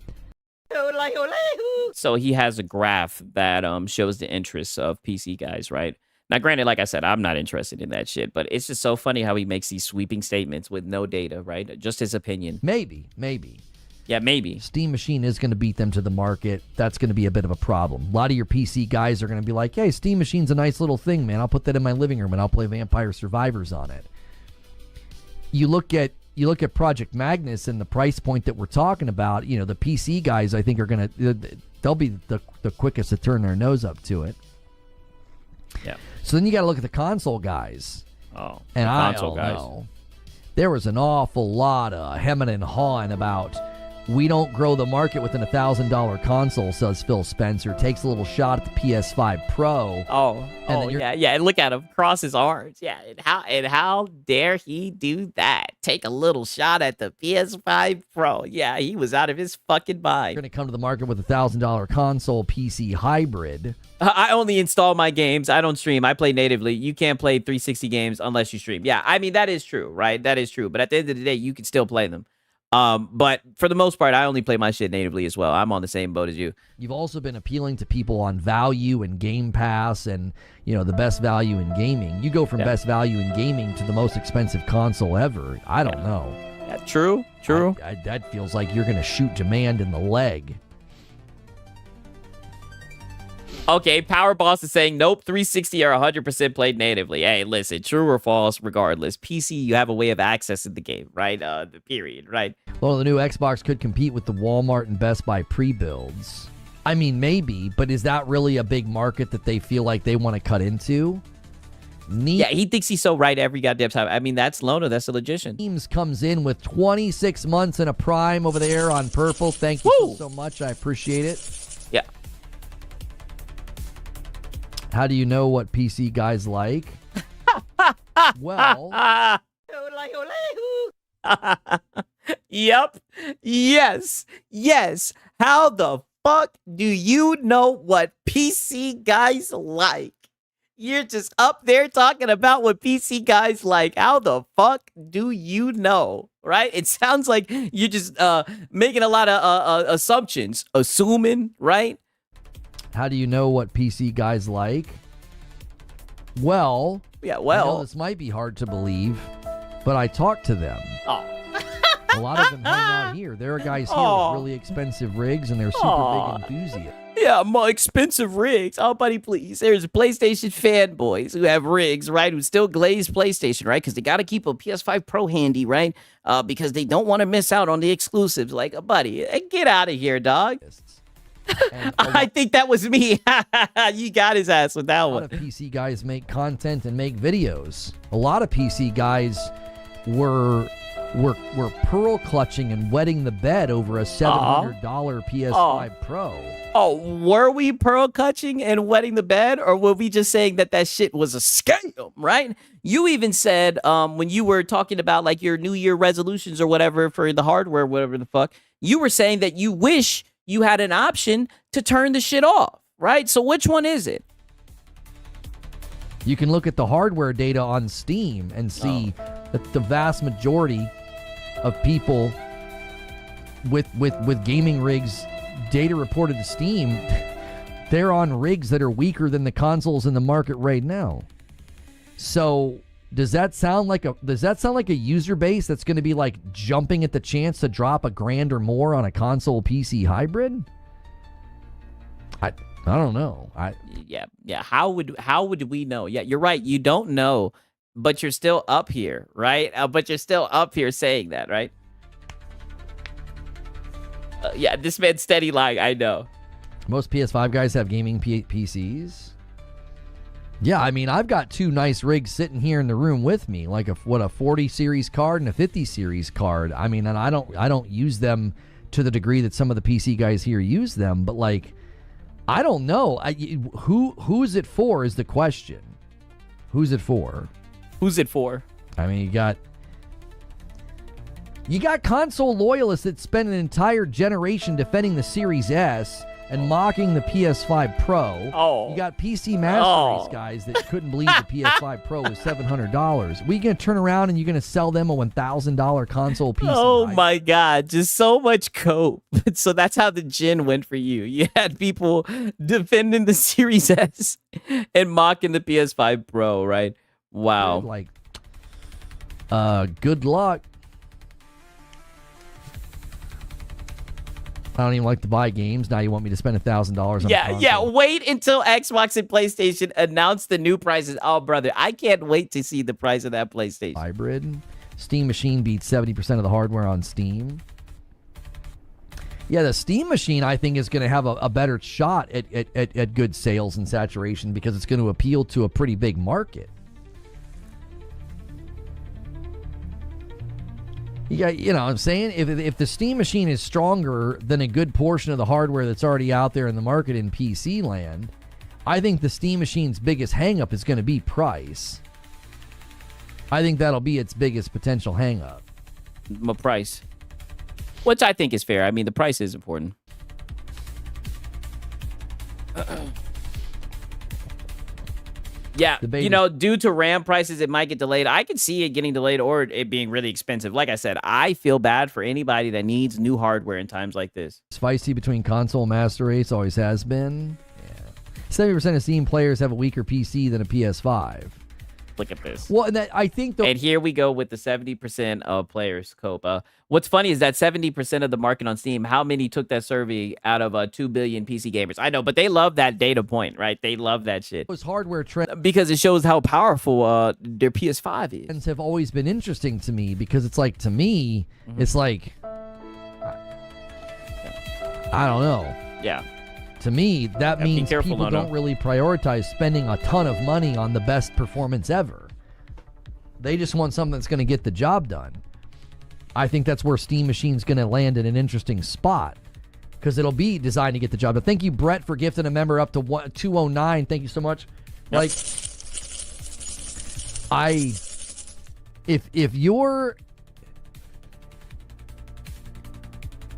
So he has a graph that shows the interests of PC guys, right? Now, granted, like I said, I'm not interested in that shit, but it's just so funny how he makes these sweeping statements with no data, right? Just his opinion. Maybe. Yeah, maybe. Steam Machine is going to beat them to the market. That's going to be a bit of a problem. A lot of your PC guys are going to be like, hey, Steam Machine's a nice little thing, man. I'll put that in my living room and I'll play Vampire Survivors on it. You look at Project Magnus and the price point that we're talking about, the PC guys I think are going to, they'll be the quickest to turn their nose up to it. Yeah. So then you got to look at the console guys. Oh, and the console I don't know. There was an awful lot of hemming and hawing about We don't grow the market with an $1,000 console, says Phil Spencer. Takes a little shot at the PS5 Pro. Yeah. And look at him cross his arms. Yeah, and how dare he do that? Take a little shot at the PS5 Pro. Yeah, he was out of his fucking mind. Going to come to the market with a $1,000 console PC hybrid. I only install my games. I don't stream. I play natively. You can't play 360 games unless you stream. Yeah, I mean, that is true, right? That is true. But at the end of the day, you can still play them. But for the most part, I only play my shit natively as well. I'm on the same boat as you. You've also been appealing to people on value and Game Pass and, the best value in gaming. You go from best value in gaming to the most expensive console ever. I don't know. Yeah, true. That feels like you're going to shoot demand in the leg. Okay, Power Boss is saying, nope, 360 are 100% played natively. Hey, listen, true or false, regardless. PC, you have a way of accessing the game, right? The period, right? Well, the new Xbox could compete with the Walmart and Best Buy pre-builds. I mean, maybe, but is that really a big market that they feel like they want to cut into? Yeah, he thinks he's so right every goddamn time. I mean, that's Lono. That's a logician. Teams comes in with 26 months in a prime over there on Purple. Thank you so much. I appreciate it. Yeah. How do you know what PC guys like? Well... Yep. Yes. How the fuck do you know what PC guys like? You're just up there talking about what PC guys like. How the fuck do you know? Right? It sounds like you're just making a lot of assumptions. Assuming, right? How do you know what PC guys like? Well, I know this might be hard to believe, but I talked to them. Oh. A lot of them hang out here. There are guys here with really expensive rigs, and they're super big enthusiasts. Yeah, more expensive rigs. Oh, buddy, please. There's PlayStation fanboys who have rigs, right? Who still glaze PlayStation, right? Because they got to keep a PS5 Pro handy, right? Because they don't want to miss out on the exclusives. Like, buddy, get out of here, dog. I think that was me. You got his ass with that one. A lot of PC guys make content and make videos. A lot of PC guys were pearl clutching and wetting the bed over a $700 PS5 Pro. Oh, were we pearl clutching and wetting the bed, or were we just saying that shit was a scam, right? You even said when you were talking about like your New Year resolutions or whatever for the hardware, whatever the fuck, you were saying that you wish you had an option to turn the shit off, right? So which one is it? You can look at the hardware data on Steam and see that the vast majority of people with gaming rigs, data reported to Steam, they're on rigs that are weaker than the consoles in the market right now. So does that sound like a user base that's going to be like jumping at the chance to drop $1,000 or more on a console PC hybrid? I don't know. Yeah. How would we know? Yeah, you're right. You don't know, but you're still up here, right? But you're still up here saying that, right? Yeah, this man's steady lying. I know. Most PS5 guys have gaming PCs. Yeah, I mean, I've got two nice rigs sitting here in the room with me, like a 40 series card and a 50 series card. I mean, and I don't use them to the degree that some of the PC guys here use them, but like, I don't know. Who is it for is the question. Who's it for? Who's it for? I mean, you got console loyalists that spend an entire generation defending the Series S and mocking the PS5 Pro. Oh. You got PC Master Race guys that couldn't believe the PS5 Pro was $700. We going to turn around and you're going to sell them a $1,000 console PC? Oh my God, just so much cope. So that's how the gin went for you. You had people defending the Series S and mocking the PS5 Pro, right? Wow. Like, good luck. I don't even like to buy games. Now you want me to spend $1,000 on a console. Yeah. Wait until Xbox and PlayStation announce the new prices. Oh, brother, I can't wait to see the price of that PlayStation. Hybrid. Steam Machine beats 70% of the hardware on Steam. Yeah, the Steam Machine, I think, is going to have a better shot at good sales and saturation because it's going to appeal to a pretty big market. Yeah, you know what I'm saying? If the Steam Machine is stronger than a good portion of the hardware that's already out there in the market in PC land, I think the Steam Machine's biggest hang-up is going to be price. I think that'll be its biggest potential hang-up. My price. Which I think is fair. I mean, the price is important. Yeah, you know, due to RAM prices, it might get delayed. I can see it getting delayed or it being really expensive. Like I said, I feel bad for anybody that needs new hardware in times like this. It's feisty between console and master race, always has been. Yeah. 70% of Steam players have a weaker PC than a PS5. Look at this. Well, and that, I think... And here we go with the 70% of players, Copa. What's funny is that 70% of the market on Steam, how many took that survey out of 2 billion PC gamers? I know, but they love that data point, right? They love that shit. Those hardware trends... Because it shows how powerful their PS5 is. Trends have always been interesting to me because it's like, to me, it's like... I don't know. Yeah. To me, that means careful, people don't really prioritize spending a ton of money on the best performance ever. They just want something that's going to get the job done. I think that's where Steam Machine's going to land in an interesting spot because it'll be designed to get the job done. Thank you, Brett, for gifting a member up to 209. Thank you so much. Yep. Like,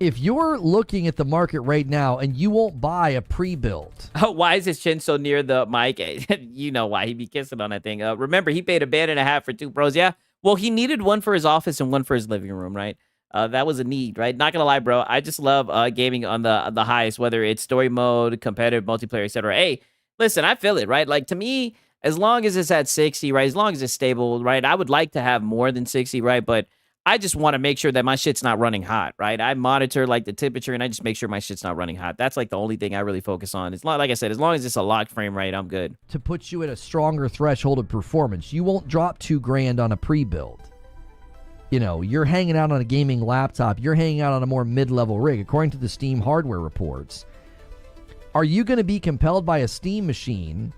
if you're looking at the market right now and you won't buy a pre-built. Oh, why is his chin so near the mic? You know why. He'd be kissing on that thing. Remember, he paid $1.50 for 2 Pros. Yeah. Well, he needed one for his office and one for his living room, right? That was a need, right? Not gonna lie, bro. I just love gaming on the highest, whether it's story mode, competitive, multiplayer, etc. Hey, listen, I feel it, right? Like, to me, as long as it's at 60, right? As long as it's stable, right? I would like to have more than 60, right? But I just want to make sure that my shit's not running hot, right? I monitor like the temperature and I just make sure my shit's not running hot. That's like the only thing I really focus on. It's not, like I said, as long as it's a locked frame rate, I'm good. To put you at a stronger threshold of performance, you won't drop $2,000 on a pre-build. You know, you're hanging out on a gaming laptop. You're hanging out on a more mid-level rig, according to the Steam hardware reports. Are you going to be compelled by a Steam machine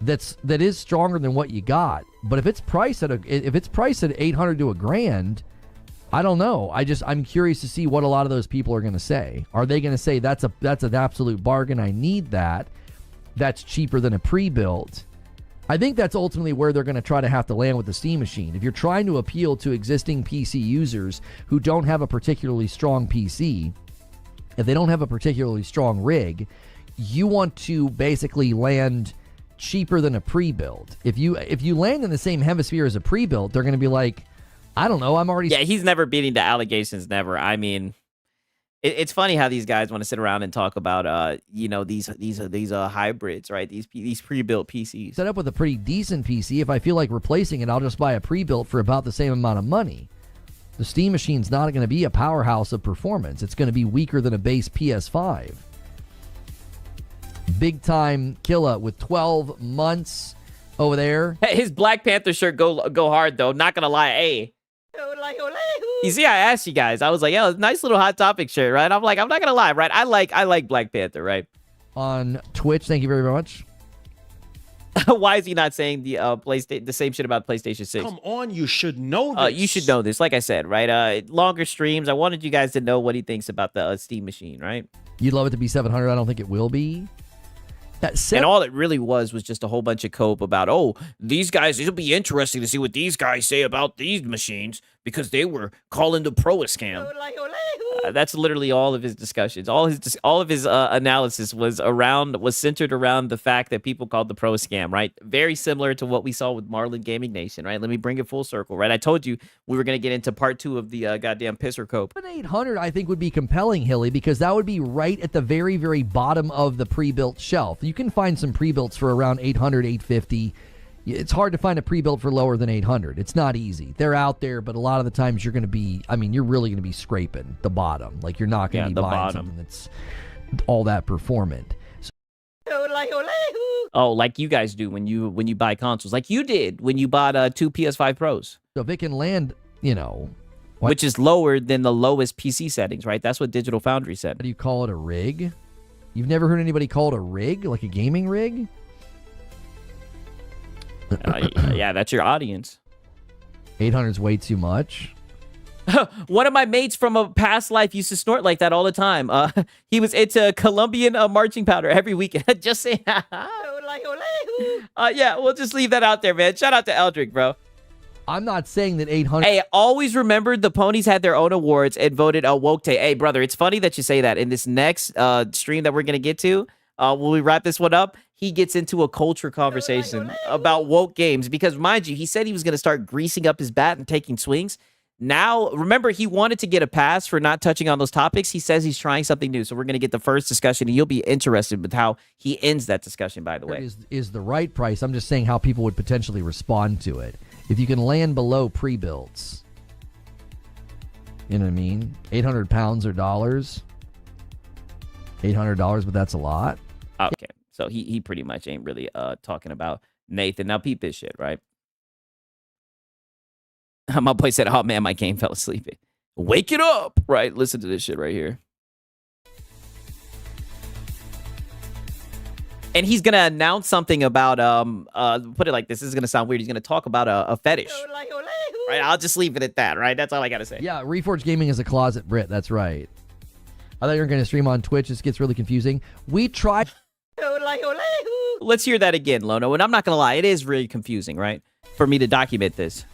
that is stronger than what you got? But if it's priced at $800 to $1,000, I don't know. I'm curious to see what a lot of those people are going to say. Are they going to say that's an absolute bargain? I need that. That's cheaper than a pre-built. I think that's ultimately where they're going to try to have to land with the Steam machine. If you're trying to appeal to existing PC users who don't have a particularly strong PC, if they don't have a particularly strong rig, you want to basically land cheaper than a pre-built. If you land in the same hemisphere as a pre-built, they're going to be like, I don't know, I'm already... Yeah, he's never beating the allegations, never. I mean, it's funny how these guys want to sit around and talk about, you know, these hybrids, right? These pre-built PCs. Set up with a pretty decent PC. If I feel like replacing it, I'll just buy a pre-built for about the same amount of money. The Steam machine's not going to be a powerhouse of performance. It's going to be weaker than a base PS5. Big time Killa with 12 months over there. His Black Panther shirt go hard though. Not gonna lie, hey. You see, I asked you guys. I was like, "Yo, nice little Hot Topic shirt, right?" I'm like, I'm not gonna lie, right? I like Black Panther, right? On Twitch, thank you very much. Why is he not saying the same shit about PlayStation 6? Come on, you should know this. You should know this. Like I said, right? Longer streams. I wanted you guys to know what he thinks about the Steam machine, right? You'd love it to be 700. I don't think it will be. And all it really was just a whole bunch of cope about, oh, these guys, it'll be interesting to see what these guys say about these machines because they were calling the Pro a scam. That's literally all of his discussions. All of his analysis was centered around the fact that people called the Pro a scam, right? Very similar to what we saw with Marlin Gaming Nation, right? Let me bring it full circle, right? I told you we were going to get into part 2 of the goddamn pisser cope. 800, I think, would be compelling, Hilly, because that would be right at the very, very bottom of the pre-built shelf. You can find some pre-builts for around 800, 850. It's hard to find a pre-built for lower than 800. It's not easy. They're out there, but a lot of the times you're going to be, you're really going to be scraping the bottom. Like, you're not going to be buying something that's all that performant. Oh, like you guys do when you buy consoles. Like you did when you bought 2 PS5 Pros. So if it can land, which is lower than the lowest PC settings, right? That's what Digital Foundry said. How do you call it, a rig? You've never heard anybody call it a rig? Like a gaming rig? Yeah, that's your audience. 800's way too much. One of my mates from a past life used to snort like that all the time. He was into Colombian marching powder every weekend. Just saying. Yeah, we'll just leave that out there, man. Shout out to Eldrick, bro. I'm not saying that 800. Hey, always remember the ponies had their own awards and voted a woke day. Hey, brother, it's funny that you say that. In this next stream that we're going to get to, when we wrap this one up, he gets into a culture conversation about woke games because, mind you, he said he was going to start greasing up his bat and taking swings. Now, remember, he wanted to get a pass for not touching on those topics. He says he's trying something new. So we're going to get the first discussion, and you'll be interested with how he ends that discussion, by the way. Is the right price. I'm just saying how people would potentially respond to it. If you can land below pre-builds, you know what I mean? 800 pounds or dollars. $800, but that's a lot. Okay, so he pretty much ain't really talking about Nathan. Now, peep this shit, right? My boy said, oh, man, my game fell asleep. Wake it up, right? Listen to this shit right here. And he's going to announce something about, put it like this. This is going to sound weird. He's going to talk about a fetish. Right? I'll just leave it at that, right? That's all I got to say. Yeah, Reforged Gaming is a closet Brit. That's right. I thought you were going to stream on Twitch. This gets really confusing. We tried. Let's hear that again, Lono. And I'm not going to lie. It is really confusing, right? For me to document this.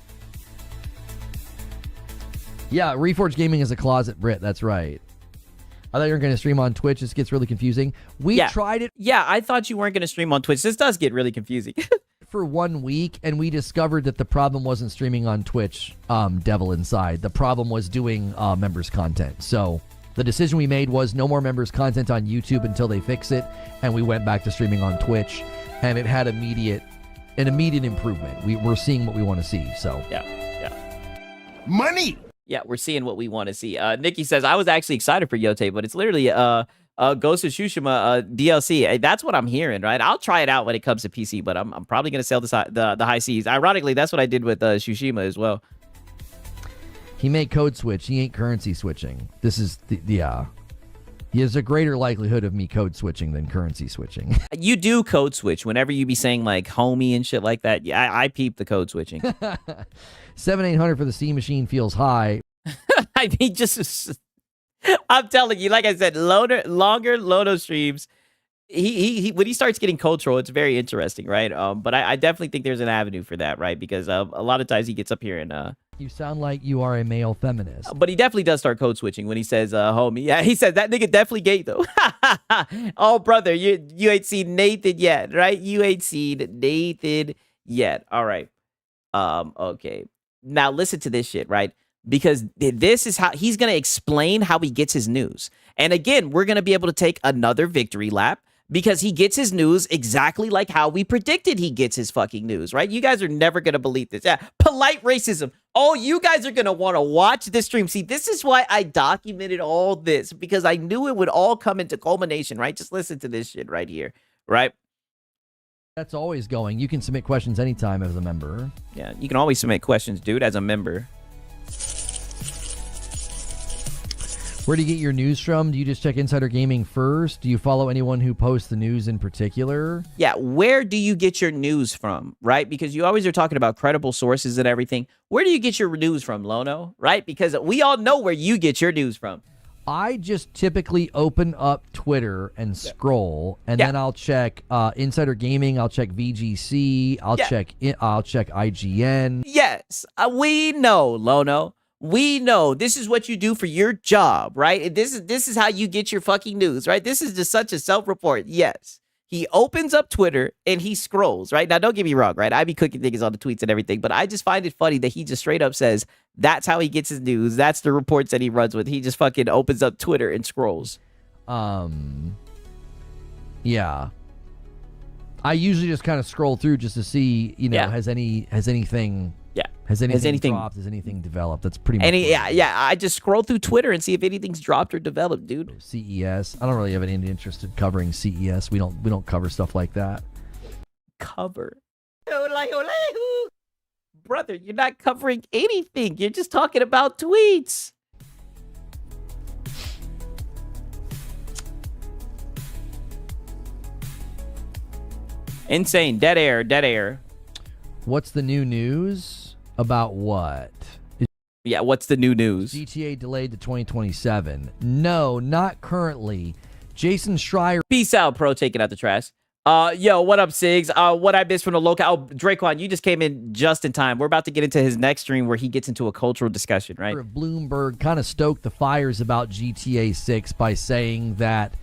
Yeah, Reforged Gaming is a closet Brit. That's right. I thought you were going to stream on Twitch. This gets really confusing. We tried it. Yeah, I thought you weren't going to stream on Twitch. This does get really confusing. For 1 week, and we discovered that the problem wasn't streaming on Twitch, Devil Inside. The problem was doing members content. So the decision we made was no more members content on YouTube until they fix it, and we went back to streaming on Twitch, and it had an immediate improvement. We're seeing what we want to see. So yeah. Money. Yeah, we're seeing what we want to see. Nikki says, I was actually excited for Yote, but it's literally Ghost of Tsushima DLC. That's what I'm hearing, right? I'll try it out when it comes to PC, but I'm probably going to sell the high seas. Ironically, that's what I did with Tsushima as well. He may code switch. He ain't currency switching. This is There's a greater likelihood of me code switching than currency switching. You do code switch whenever you be saying like homie and shit like that. Yeah, I peep the code switching. 7,800 for the C machine feels high. I mean, I'm telling you, like I said, longer Lono streams. He when he starts getting cultural, it's very interesting, right? But I definitely think there's an avenue for that, right? Because a lot of times he gets up here and you sound like you are a male feminist. But he definitely does start code switching when he says homie. Yeah, he says that nigga definitely gay though. Oh brother, you ain't seen Nathan yet, right? You ain't seen Nathan yet. All right. Okay. Now listen to this shit, right? Because this is how he's going to explain how he gets his news. And again, we're going to be able to take another victory lap because he gets his news exactly like how we predicted he gets his fucking news, right? You guys are never going to believe this. Yeah, polite racism. Oh, you guys are going to want to watch this stream. See, this is why I documented all this because I knew it would all come into culmination, right? Just listen to this shit right here, right? That's always going. You can submit questions anytime as a member. Yeah, you can always submit questions, dude, as a member. Where do you get your news from? Do you just check Insider Gaming first? Do you follow anyone who posts the news in particular? Yeah, where do you get your news from, right? Because you always are talking about credible sources and everything. Where do you get your news from, Lono, right? Because we all know where you get your news from. I just typically open up Twitter and scroll, and then I'll check Insider Gaming. I'll check VGC. I'll check IGN. Yes, we know, Lono. We know this is what you do for your job, right? This is how you get your fucking news, right? This is just such a self-report. Yes. He opens up Twitter and he scrolls, right? Now, don't get me wrong, right? I be cooking things on the tweets and everything, but I just find it funny that he just straight up says that's how he gets his news. That's the reports that he runs with. He just fucking opens up Twitter and scrolls. Yeah. I usually just kind of scroll through just to see, has anything dropped? Has anything developed? That's pretty much. I just scroll through Twitter and see if anything's dropped or developed, dude. CES. I don't really have any interest in covering CES. We don't cover stuff like that. Cover. Brother, you're not covering anything. You're just talking about tweets. Insane. Dead air. What's the new news? About what? Yeah, what's the new news? GTA delayed to 2027. No, not currently. Jason Schreier. Peace out, Pro, taking out the trash. Yo, what up, Sigs? What I missed from the local. Oh, Draquan, you just came in just in time. We're about to get into his next stream where he gets into a cultural discussion, right? Of Bloomberg kind of stoked the fires about GTA 6 by saying that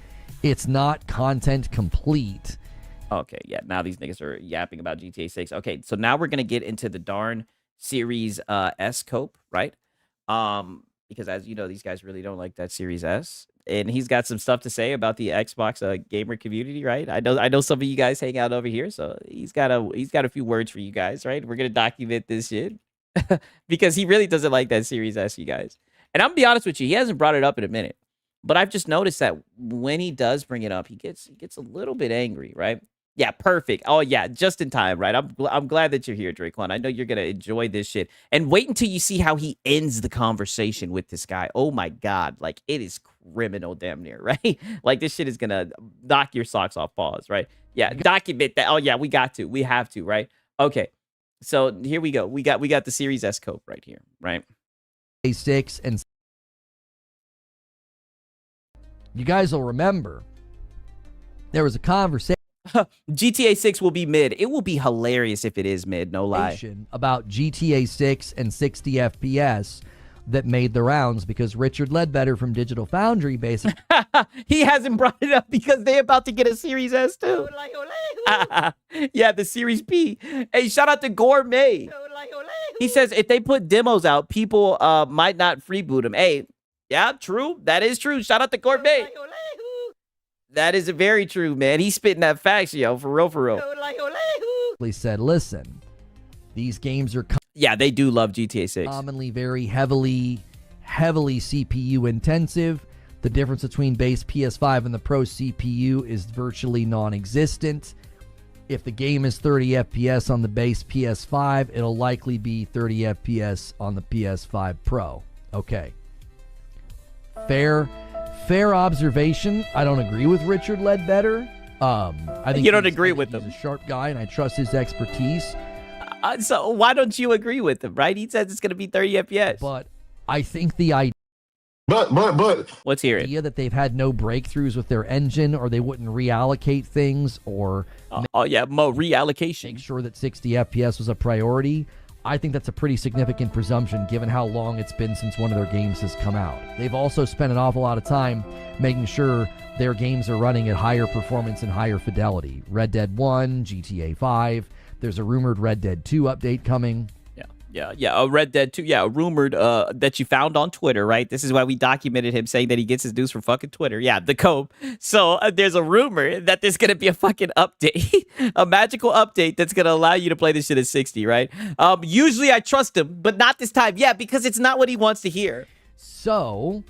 it's not content complete. Okay, yeah. Now these niggas are yapping about GTA 6. Okay, so now we're gonna get into the darn Series S cope, right? Because as you know, these guys really don't like that Series S, and he's got some stuff to say about the Xbox gamer community, right? I know some of you guys hang out over here, so he's got a few words for you guys, right? We're gonna document this shit because he really doesn't like that Series S, you guys. And I'm gonna be honest with you, he hasn't brought it up in a minute, but I've just noticed that when he does bring it up, he gets a little bit angry, right? Yeah, perfect. Oh yeah, just in time, right? I'm glad that you're here, Draquan. I know you're gonna enjoy this shit. And wait until you see how he ends the conversation with this guy. Oh my god, like it is criminal, damn near, right? Like this shit is gonna knock your socks off. Pause, right? Yeah, document that. Oh yeah, we have to, right? Okay, so here we go. We got the Series S cope right here, right? A6 and you guys will remember there was a conversation GTA 6 will be mid. It will be hilarious if it is mid, no lie. About GTA 6 and 60 FPS that made the rounds because Richard Ledbetter from Digital Foundry basically he hasn't brought it up because they're about to get a Series S too. Yeah, the Series P. Hey, shout out to Gourmet. He says if they put demos out, people might not freeboot them. Hey, yeah, true. That is true. Shout out to Gourmet. That is very true, man. He's spitting that facts, yo, for real, for real. said, listen, these games are yeah, they do love GTA 6. Commonly very heavily CPU intensive. The difference between base PS5 and the Pro CPU is virtually non-existent. If the game is 30 FPS on the base PS5, it'll likely be 30 FPS on the PS5 Pro. Okay. Fair observation. I don't agree with Richard Ledbetter. I think you don't agree with him. He's a sharp guy, and I trust his expertise. So why don't you agree with him, right? He says it's going to be 30 FPS. But I think the idea... But. Let's hear it. idea that they've had no breakthroughs with their engine, or they wouldn't reallocate things, or... reallocation. Make sure that 60 FPS was a priority. I think that's a pretty significant presumption given how long it's been since one of their games has come out. They've also spent an awful lot of time making sure their games are running at higher performance and higher fidelity. Red Dead 1, GTA 5, there's a rumored Red Dead 2 update coming. Yeah, a Red Dead 2, rumored that you found on Twitter, right? This is why we documented him saying that he gets his news from fucking Twitter. Yeah, the cope. So there's a rumor that there's going to be a fucking update, a magical update that's going to allow you to play this shit at 60, right? Usually I trust him, but not this time. Yeah, because it's not what he wants to hear. So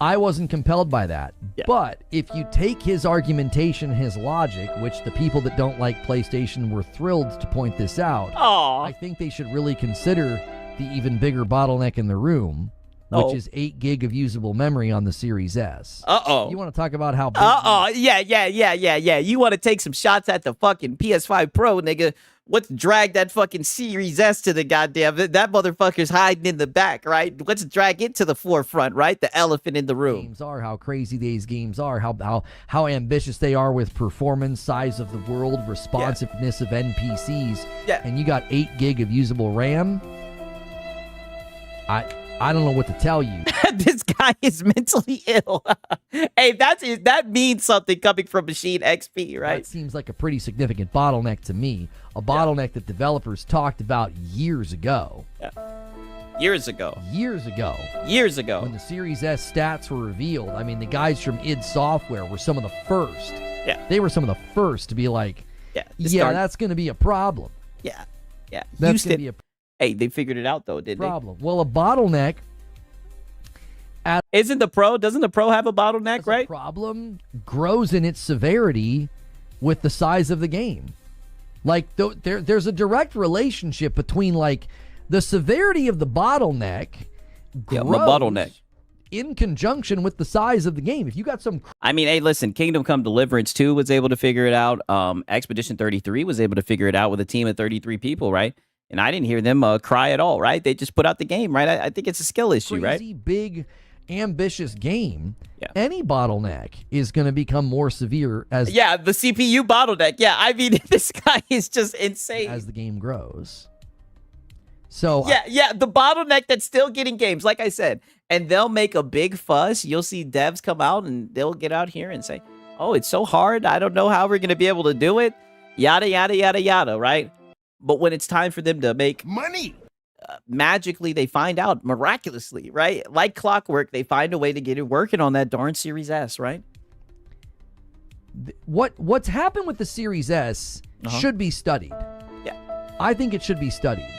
I wasn't compelled by that. Yeah. But if you take his argumentation, his logic, which the people that don't like PlayStation were thrilled to point this out, I think they should really consider the even bigger bottleneck in the room, which is 8 gig of usable memory on the Series S. You want to talk about how big Yeah. You want to take some shots at the fucking PS5 Pro, nigga. Let's drag that fucking Series S to the goddamn... That motherfucker's hiding in the back, right? Let's drag it to the forefront, right? The elephant in the room. Games are, how crazy these games are, how ambitious they are with performance, size of the world, responsiveness of NPCs. Yeah. And you got 8 gig of usable RAM. I don't know what to tell you. This guy is mentally ill. Hey, that means something coming from Machine XP, right? That seems like a pretty significant bottleneck to me. A bottleneck that developers talked about years ago. Yeah. Years ago. When the Series S stats were revealed, I mean, the guys from id Software were some of the first. Yeah. They were some of the first to be like, that's going to be a problem. Yeah. That's going to be a Hey, they figured it out though, didn't problem. Well, a bottleneck. Doesn't the Pro have a bottleneck, right? Problem grows in its severity with the size of the game. Like there's a direct relationship between like the severity of the bottleneck grows in conjunction with the size of the game. If you got some... I mean, hey, listen, Kingdom Come Deliverance 2 was able to figure it out. Expedition 33 was able to figure it out with a team of 33 people, right? And I didn't hear them cry at all, right? They just put out the game, right? I think it's a skill issue, right? Crazy, big, ambitious game. Any bottleneck is going to become more severe as the CPU bottleneck. Yeah, I mean, this guy is just insane as the game grows. So the bottleneck that's still getting games, like I said, and they'll make a big fuss. You'll see devs come out and they'll get out here and say, "Oh, it's so hard. I don't know how we're going to be able to do it." Yada yada yada yada, right? But when it's time for them to make money, magically they find out miraculously, right? Like clockwork, they find a way to get it working on that darn Series S, right? What's happened with the Series S should be studied. Yeah, I think it should be studied.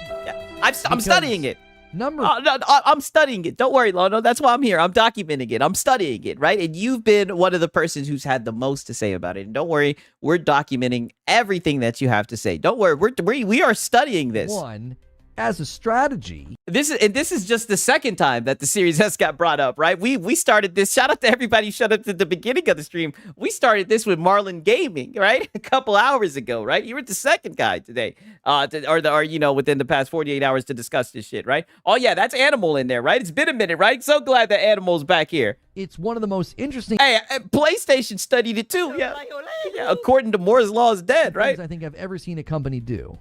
I'm studying it. I'm studying it. Don't worry, Lono. That's why I'm here. I'm documenting it. I'm studying it, right? And you've been one of the persons who's had the most to say about it. And don't worry, we're documenting everything that you have to say. Don't worry, we are studying this. One, as a strategy. This is just the second time that the Series S got brought up, right? We started this. Shout out to everybody who showed up at the beginning of the stream. We started this with Marlon Gaming, right? A couple hours ago, right? You were the second guy today, within the past 48 hours to discuss this shit, right? Oh yeah, that's Animal in there, right? It's been a minute, right? So glad that Animal's back here. It's one of the most interesting. Hey, PlayStation studied it too. Yeah, according to Moore's law is dead, right? I think I've ever seen a company do.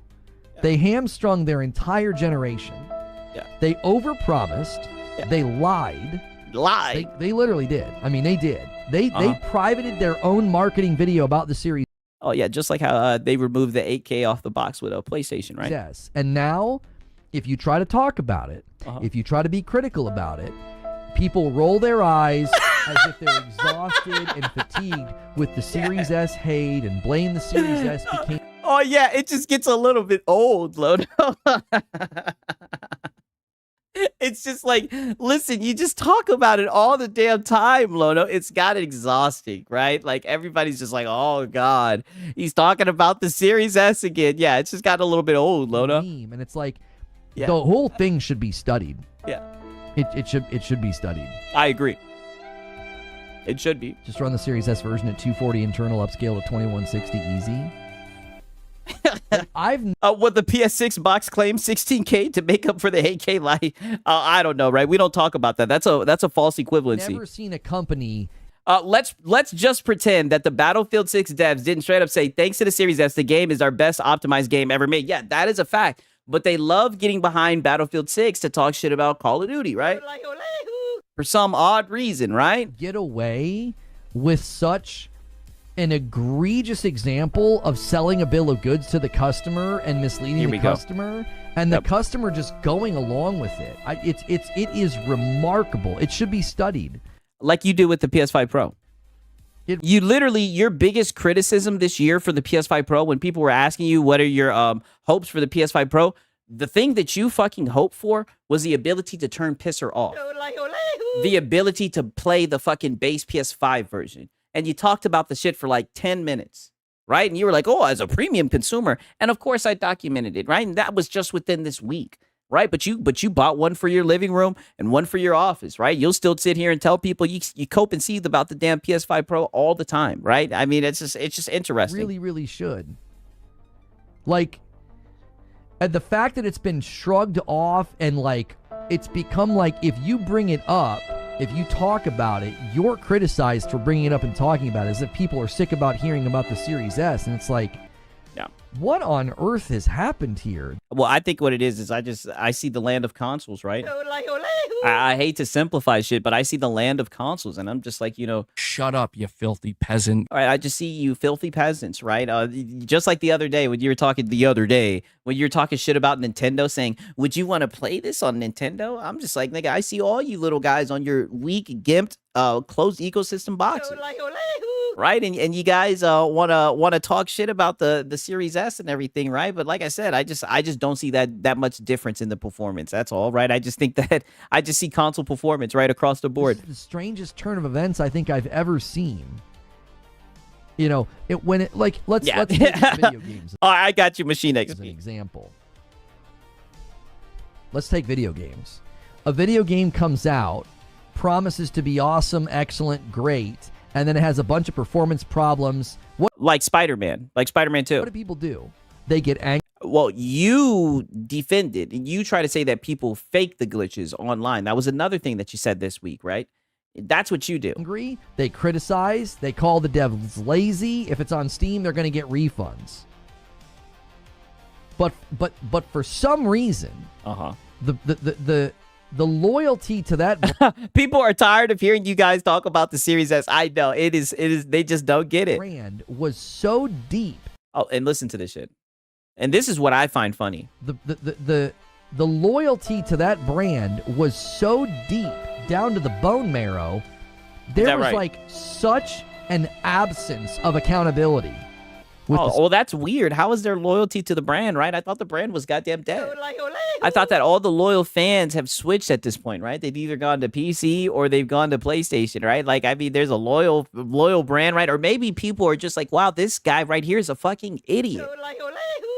They hamstrung their entire generation. Yeah. They overpromised. Yeah. They lied. They literally did. I mean, they did. They privated their own marketing video about the Series. Oh yeah, just like how they removed the 8K off the box with a PlayStation, right? Yes. And now, if you try to talk about it, if you try to be critical about it, people roll their eyes as if they're exhausted and fatigued with the Series S hate and blame the Series S became. Oh, yeah, it just gets a little bit old, Lono. It's just like, listen, you just talk about it all the damn time, Lono. It's got exhausting, right? Like, everybody's just like, oh, God, he's talking about the Series S again. Yeah, it's just got a little bit old, Lono. And it's like, the whole thing should be studied. Yeah. It should be studied. I agree. It should be. Just run the Series S version at 240 internal, upscale to 2160 easy. What the PS6 box claims 16K to make up for the 8K light. I don't know, right? We don't talk about that. That's a false equivalency. Never seen a company. Let's just pretend that the Battlefield 6 devs didn't straight up say, thanks to the Series S, the game is our best optimized game ever made. Yeah, that is a fact. But they love getting behind Battlefield 6 to talk shit about Call of Duty, right? For some odd reason, right? Get away with such an egregious example of selling a bill of goods to the customer and misleading the customer, and the customer just going along with it. It is remarkable. It should be studied. Like you do with the PS5 Pro. You literally, your biggest criticism this year for the PS5 Pro, when people were asking you what are your hopes for the PS5 Pro, the thing that you fucking hoped for was the ability to turn pisser off. The ability to play the fucking base PS5 version. And you talked about the shit for like 10 minutes, right? And you were like, oh, as a premium consumer. And of course I documented it, right? And that was just within this week, right? But you bought one for your living room and one for your office, right? You'll still sit here and tell people you cope and seethe about the damn PS5 Pro all the time, right? I mean, it's just interesting. Really, really should. Like, and the fact that it's been shrugged off and like, it's become like if you bring it up, if you talk about it, you're criticized for bringing it up and talking about it, as if people are sick about hearing about the Series S. And it's like, what on earth has happened here? Well, I think what it is I see the land of consoles, right? I hate to simplify shit, but I see the land of consoles, and I'm just like, shut up, you filthy peasant. All right, I just see you filthy peasants, right? Just like the other day when you were talking shit about Nintendo, saying, would you want to play this on Nintendo? I'm just like, nigga, I see all you little guys on your weak, gimped, closed ecosystem boxes. Right, and you guys wanna talk shit about the Series S and everything, right? But like I said, I just don't see that much difference in the performance. That's all, right? I just think that I just see console performance right across the board. This is the strangest turn of events I think I've ever seen. Let's take video games. Oh, I got you, Machine XP. As an example. Let's take video games. A video game comes out, promises to be awesome, excellent, great, and then it has a bunch of performance problems. Like Spider-Man 2. What do people do? They get angry. Well, you defended and you try to say that people fake the glitches online. That was another thing that you said this week, right? That's what you do. Angry, they criticize, they call the devs lazy. If it's on Steam, they're going to get refunds. But for some reason, the loyalty to that people are tired of hearing you guys talk about the Series S. I know it is. They just don't get it. Brand was so deep. Oh, and listen to this shit. And this is what I find funny. The loyalty to that brand was so deep down to the bone marrow. There was like such an absence of accountability. Well, that's weird. How is there loyalty to the brand, right? I thought the brand was goddamn dead. I thought that all the loyal fans have switched at this point, right? They've either gone to PC or they've gone to PlayStation, right? Like, I mean, there's a loyal brand, right? Or maybe people are just like, wow, this guy right here is a fucking idiot,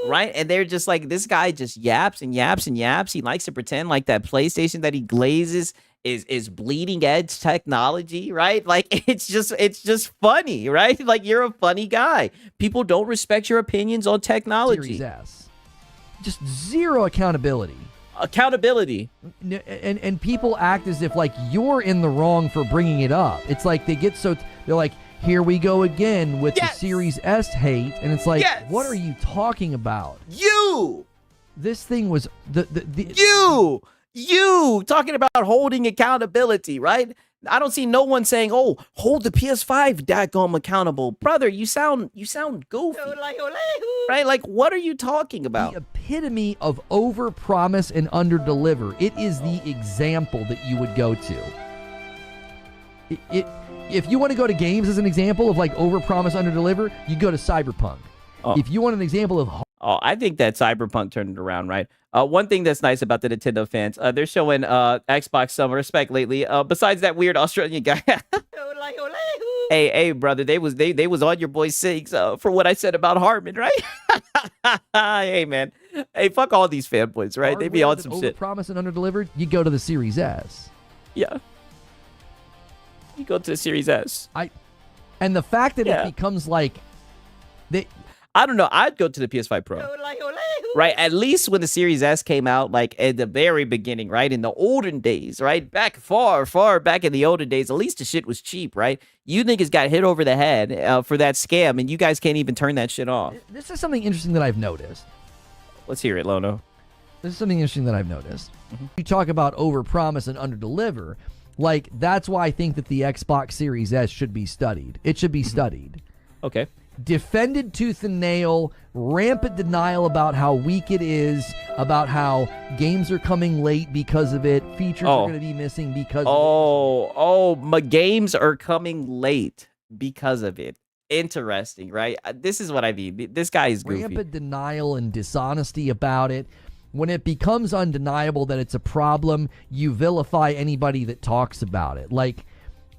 right? And they're just like, this guy just yaps and yaps and yaps. He likes to pretend like that PlayStation that he glazes is bleeding edge technology, right? Like it's just funny, right? Like you're a funny guy. People don't respect your opinions on technology. Series S. Just zero accountability. And people act as if like you're in the wrong for bringing it up. It's like they're like, here we go again with the Series S hate, and it's like, what are you talking about? This thing was You talking about holding accountability, right? I don't see no one saying, "Oh, hold the PS5 daggum accountable." Brother, you sound goofy. Right? Like what are you talking about? The epitome of overpromise and underdeliver. It is the example that you would go to. If you want to go to games as an example of like overpromise, underdeliver, you go to Cyberpunk. If you want an example of I think that Cyberpunk turned it around, right? One thing that's nice about the Nintendo fans, they're showing Xbox some respect lately. Besides that weird Australian guy. Hey, brother, they was on your boy Six for what I said about Harmon, right? Hey, man. Hey, fuck all these fanboys, right? They be on some shit. Overpromise and underdelivered. You go to the Series S. Yeah. You go to the Series S. And the fact that it becomes like I don't know. I'd go to the PS5 Pro. Right? At least when the Series S came out, like at the very beginning, right? In the olden days, right? Back far back in the olden days, at least the shit was cheap, right? You niggas got hit over the head for that scam, and you guys can't even turn that shit off. This is something interesting that I've noticed. Let's hear it, Lono. This is something interesting that I've noticed. You talk about overpromise and underdeliver. Like, that's why I think that the Xbox Series S should be studied. It should be studied. Okay. Defended tooth and nail, rampant denial about how weak it is, about how games are coming late because of it, features are going to be missing because of it. My games are coming late because of it. Interesting, right? This is what I mean. This guy is goofy. Rampant denial and dishonesty about it. When it becomes undeniable that it's a problem, you vilify anybody that talks about it. Like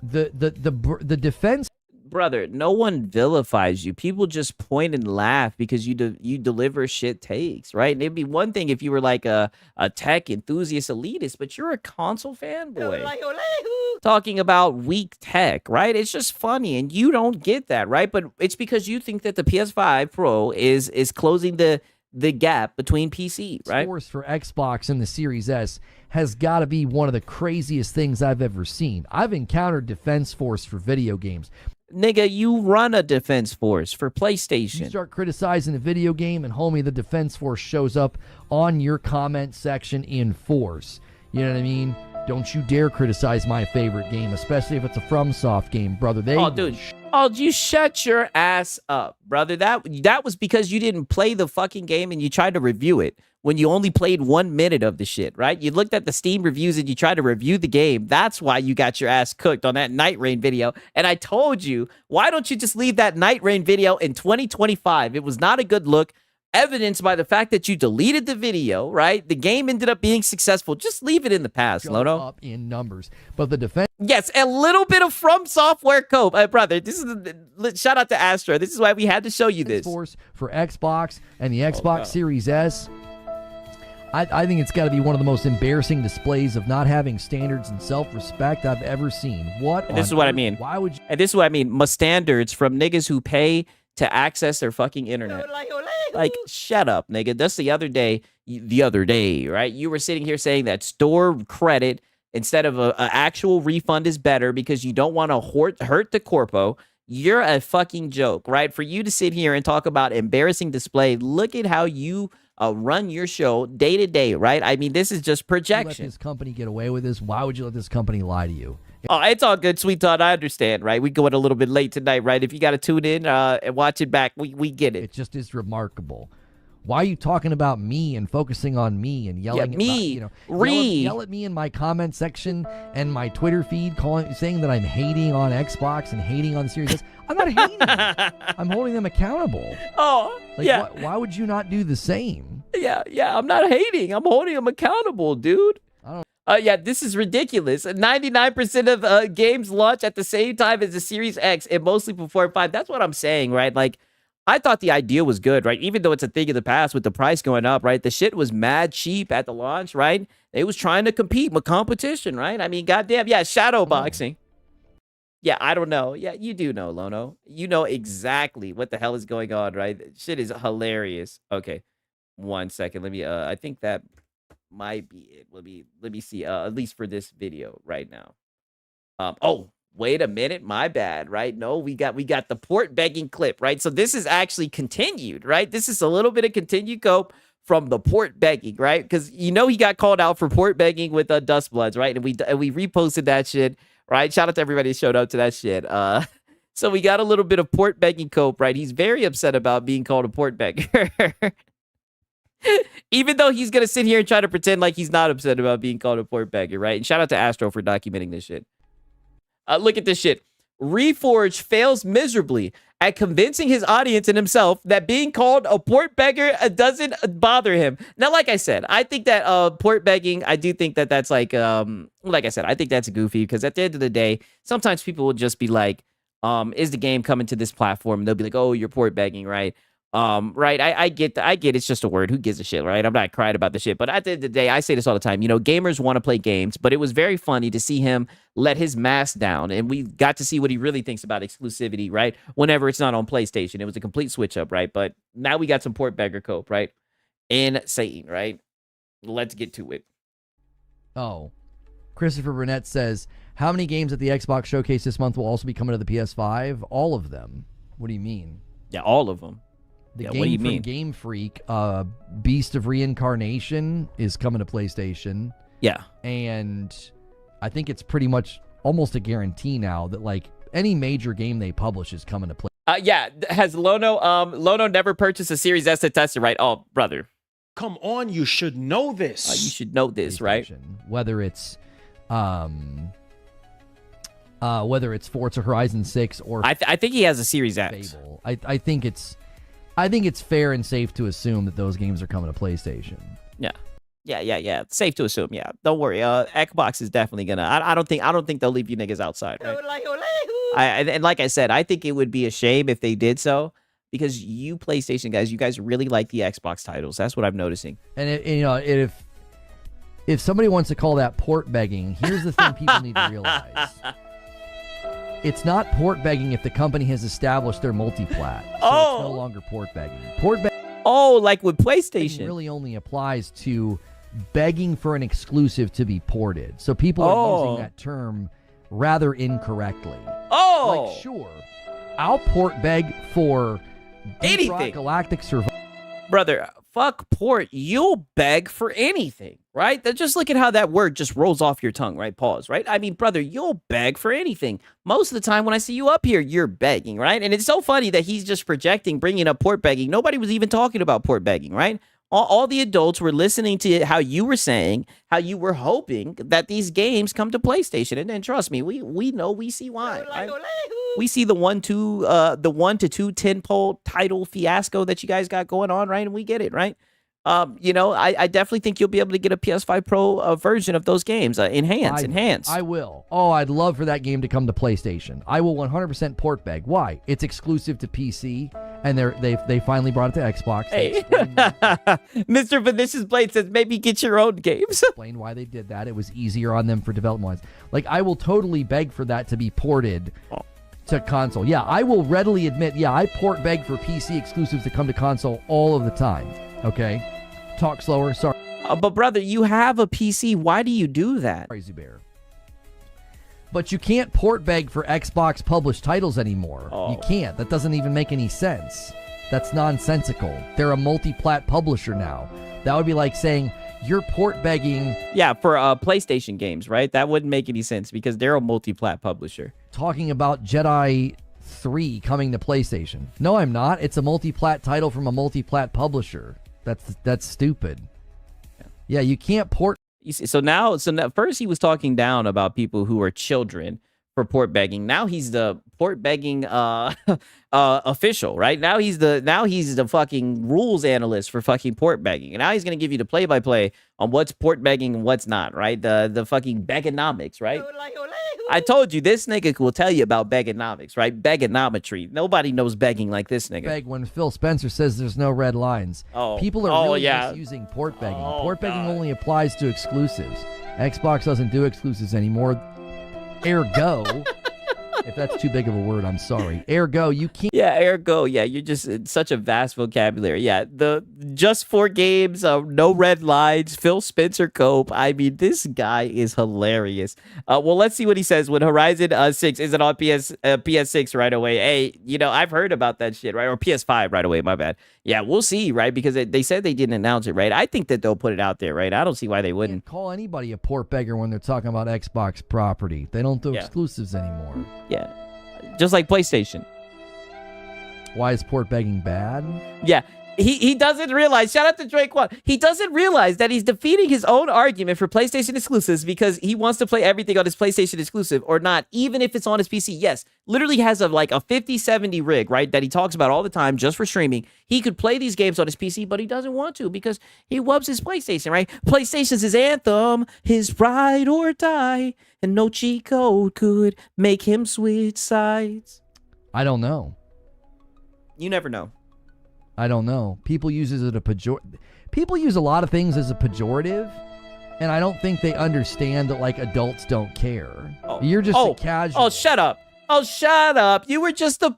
the defense. Brother, no one vilifies you. People just point and laugh because you deliver shit takes, right? And it'd be one thing if you were like a tech enthusiast elitist, but you're a console fanboy talking about weak tech, right? It's just funny, and you don't get that, right? But it's because you think that the PS5 Pro is closing the gap between PC, right? Force for Xbox and the Series S has got to be one of the craziest things I've ever seen. I've encountered Defense Force for video games. Nigga, you run a Defense Force for PlayStation. You start criticizing a video game, and homie, the Defense Force shows up on your comment section in force. You know what I mean? Don't you dare criticize my favorite game, especially if it's a FromSoft game, brother. You shut your ass up, brother. That was because you didn't play the fucking game and you tried to review it when you only played 1 minute of the shit, right? You looked at the Steam reviews and you tried to review the game. That's why you got your ass cooked on that Night Rain video. And I told you, why don't you just leave that Night Rain video in 2025? It was not a good look. Evidenced by the fact that you deleted the video, right? The game ended up being successful. Just leave it in the past, Lono. Up in numbers, but the defense. Yes, a little bit of From Software code, brother. This is shout out to Astra. This is why we had to show you this. Force for Xbox and the Xbox Series S. I think it's got to be one of the most embarrassing displays of not having standards and self-respect I've ever seen. This is what I mean. Why would you? And this is what I mean. My standards from niggas who pay to access their fucking internet. Like, shut up, nigga. That's the other day, right? You were sitting here saying that store credit instead of a actual refund is better because you don't want to hurt the corpo. You're a fucking joke, right? For you to sit here and talk about embarrassing display, look at how you run your show day to day, right? I mean, this is just projection. Let this company get away with this? Why would you let this company lie to you? Oh, it's all good, sweet Todd. I understand, right? We going a little bit late tonight, right? If you got to tune in and watch it back, we get it. It just is remarkable. Why are you talking about me and focusing on me and yelling at me? Yell at me in my comment section and my Twitter feed, saying that I'm hating on Xbox and hating on Series S. I'm not hating. I'm holding them accountable. Oh, yeah. Why would you not do the same? Yeah. I'm not hating. I'm holding them accountable, dude. Yeah, this is ridiculous. 99% of games launch at the same time as the Series X and mostly before 5. That's what I'm saying, right? Like, I thought the idea was good, right? Even though it's a thing of the past with the price going up, right? The shit was mad cheap at the launch, right? They was trying to compete with competition, right? I mean, goddamn, yeah, shadow boxing. Yeah, I don't know. Yeah, you do know, Lono. You know exactly what the hell is going on, right? Shit is hilarious. Okay, 1 second. Let me. I think that might be it. Let me see. At least for this video right now. Oh. Wait a minute, my bad, right? No, we got the port begging clip, right? So this is actually continued, right? This is a little bit of continued cope from the port begging, right? Because he got called out for port begging with Dust Bloods, right? And we reposted that shit, right? Shout out to everybody who showed up to that shit. So we got a little bit of port begging cope, right? He's very upset about being called a port beggar. Even though he's gonna sit here and try to pretend like he's not upset about being called a port beggar, right? And shout out to Astro for documenting this shit. Look at this shit. Reforge fails miserably at convincing his audience and himself that being called a port beggar doesn't bother him. Now, like I said, I think that port begging, I do think that that's like I said, I think that's goofy because at the end of the day, sometimes people will just be like, is the game coming to this platform? And they'll be like, oh, you're port begging, right? Right. I get it's just a word. Who gives a shit, right? I'm not crying about the shit. But at the end of the day, I say this all the time. You know, gamers want to play games, but it was very funny to see him let his mask down. And we got to see what he really thinks about exclusivity, right? Whenever it's not on PlayStation. It was a complete switch up, right? But now we got some port beggar cope, right? Insane, right? Let's get to it. Oh. Christopher Burnett says, how many games at the Xbox showcase this month will also be coming to the PS5? All of them. What do you mean? Yeah, all of them. The yeah, game what do you from mean? Game Freak, Beast of Reincarnation is coming to PlayStation. Yeah. And I think it's pretty much almost a guarantee now that like any major game they publish is coming to play. Yeah. Has Lono never purchased a Series S to test it, right? Oh, brother. Come on, you should know this. You should know this, right? Whether it's Forza Horizon 6 or I think he has a Series X. Fable. I think it's fair and safe to assume that those games are coming to PlayStation. Yeah. Safe to assume. Yeah. Don't worry. Xbox is definitely gonna. I don't think they'll leave you niggas outside. Right? And like I said, I think it would be a shame if they did so because you PlayStation guys, you guys really like the Xbox titles. That's what I'm noticing. And if somebody wants to call that port begging, here's the thing people need to realize. It's not port begging if the company has established their multi-plat. So it's no longer port begging. Like with PlayStation. It really only applies to begging for an exclusive to be ported. So people are using that term rather incorrectly. Like, sure, I'll port beg for anything. Galactic Survival. Brother, fuck port. You'll beg for anything, right? Just look at how that word just rolls off your tongue, right? Pause, right? I mean, brother, you'll beg for anything. Most of the time when I see you up here, you're begging, right? And it's so funny that he's just projecting, bringing up port begging. Nobody was even talking about port begging, right? All the adults were listening to how you were saying, how you were hoping that these games come to PlayStation. And then trust me, we know, we see why, right? We see the 1 to 2 10-pole title fiasco that you guys got going on, right? And we get it, right? I definitely think you'll be able to get a PS5 Pro version of those games. Enhance. I will. Oh, I'd love for that game to come to PlayStation. I will 100% port beg. Why? It's exclusive to PC, and they finally brought it to Xbox. Hey. Mr. Vinicius Blade says maybe get your own games. Explain why they did that. It was easier on them for development-wise. Like, I will totally beg for that to be ported to console. Yeah, I will readily admit, yeah, I port beg for PC exclusives to come to console all of the time. Okay? Talk slower. Sorry, But brother, you have a PC. Why do you do that? Crazy Bear. But you can't port beg for Xbox published titles anymore. Oh. You can't. That doesn't even make any sense. That's nonsensical. They're a multi-plat publisher now. That would be like saying you're port begging. Yeah, for PlayStation games, right? That wouldn't make any sense because they're a multi-plat publisher. Talking about Jedi 3 coming to PlayStation. No, I'm not. It's a multi-plat title from a multi-plat publisher. That's stupid. Yeah, you can't port. You see, so now, first he was talking down about people who are children for port begging. Now he's the port begging official, right? Now he's the fucking rules analyst for fucking port begging. And now he's gonna give you the play-by-play on what's port begging and what's not, right? The fucking begonomics, right? I told you this nigga will tell you about begonomics, right? Begonometry. Nobody knows begging like this nigga. Beg when Phil Spencer says there's no red lines. People are really just using port begging. Port begging only applies to exclusives. Xbox doesn't do exclusives anymore. Ergo, if that's too big of a word, I'm sorry. Ergo, you can't. Yeah, ergo. Yeah, you're just it's such a vast vocabulary. Yeah, the just 4 games, no red lines, Phil Spencer cope. I mean, this guy is hilarious. Well, let's see what he says when Horizon 6 isn't on PS6 right away. Hey, you know, I've heard about that shit, right? Or PS5 right away, my bad. Yeah, we'll see, right? Because they said they didn't announce it, right? I think that they'll put it out there, right? I don't see why they wouldn't. Call anybody a port beggar when they're talking about Xbox property. They don't do exclusives anymore. Yeah, just like PlayStation. Why is port begging bad? Yeah, he doesn't realize, shout out to Drake One, he doesn't realize that he's defeating his own argument for PlayStation exclusives because he wants to play everything on his PlayStation exclusive or not, even if it's on his PC. Yes, literally has a 5070 rig, right, that he talks about all the time just for streaming. He could play these games on his PC, but he doesn't want to because he loves his PlayStation, right? PlayStation's his anthem, his ride or die, and no cheat code could make him switch sides. I don't know. You never know. I don't know. People use it as a People use a lot of things as a pejorative, and I don't think they understand that like adults don't care. You're just a casual. Oh, shut up. Oh, shut up. You were just the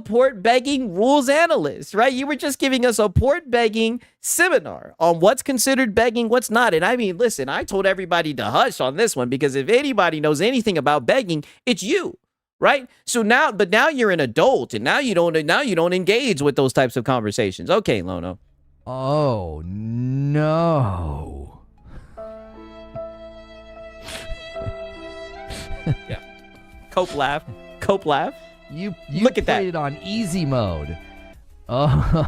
port begging rules analyst, right? You were just giving us a port begging seminar on what's considered begging, what's not. And I mean, listen, I told everybody to hush on this one because if anybody knows anything about begging, it's you. Right? So now you're an adult and now you don't engage with those types of conversations. Okay, Lono. Oh no. Yeah. Cope laugh. You look at that. played it on easy mode. Oh,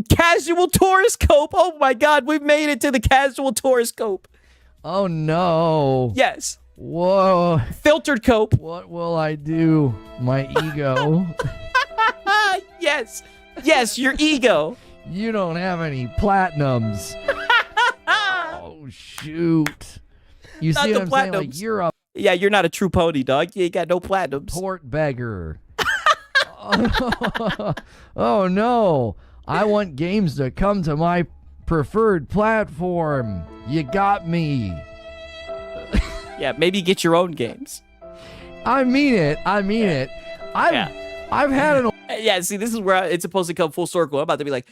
casual tourist cope. Oh my god, we've made it to the casual tourist cope. Oh no. Yes. Whoa. Filtered cope. What will I do? My ego. Yes, your ego. You don't have any platinums. Oh shoot. You Not see the what I'm saying? Like platinums. you're a You're not a true pony, dog. You ain't got no platinums. port beggar. Oh no. I want games to come to my preferred platform. You got me. Yeah, maybe get your own games. I mean it. I've had an. Yeah, see, this is where it's supposed to come full circle. I'm about to be like,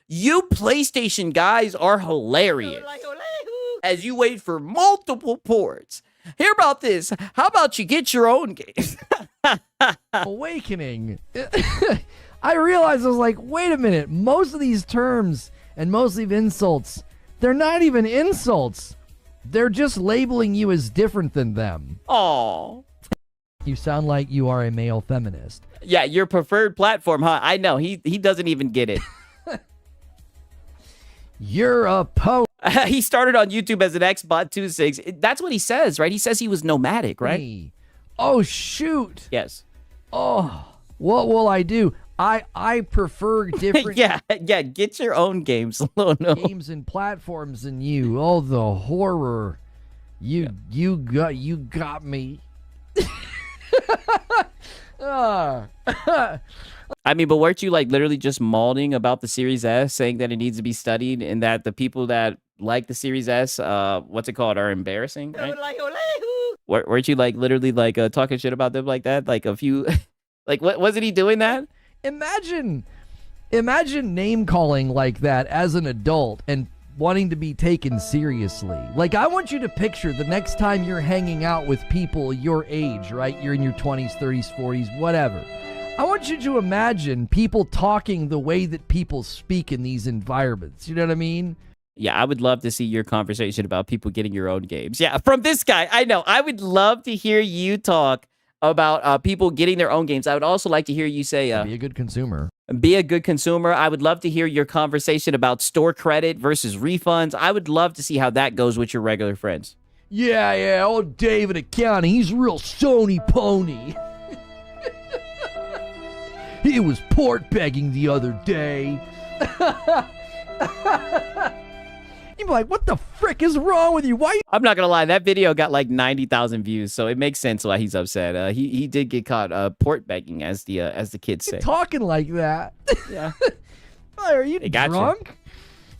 you PlayStation guys are hilarious. As you wait for multiple ports. Hear about this. How about you get your own games? Awakening. I realized I was like, wait a minute. Most of these terms and most of these insults, they're not even insults. They're just labeling you as different than them. Aw. You sound like you are a male feminist. Yeah, your preferred platform, huh? I know. He doesn't even get it. You're a he started on YouTube as an Xbot 2.6. That's what he says, right? He says he was nomadic, right? Hey. Oh, shoot. Yes. Oh, what will I do? I prefer different yeah, get your own games. Oh, no. games and platforms than you. Oh, the horror. You got me. I mean, but weren't you like literally just mauling about the Series S, saying that it needs to be studied and that the people that like the Series S, are embarrassing, right? Weren't you like literally like talking shit about them like that? Like a few, like what wasn't he doing that? Imagine name calling like that as an adult and wanting to be taken seriously. Like, I want you to picture the next time you're hanging out with people your age, right? You're in your 20s, 30s, 40s, whatever. I want you to imagine people talking the way that people speak in these environments. You know what I mean? Yeah, I would love to see your conversation about people getting your own games. Yeah, from this guy, I know. I would love to hear you talk about people getting their own games. I would also like to hear you say... be a good consumer. Be a good consumer. I would love to hear your conversation about store credit versus refunds. I would love to see how that goes with your regular friends. Yeah, old David accounting, he's a real Sony pony. He was port begging the other day. You'd be like, what the frick is wrong with you? Why? I'm not gonna lie, that video got like 90,000 views, so it makes sense why he's upset. He did get caught port begging, as the kids say. Talking like that? Yeah. Are you drunk?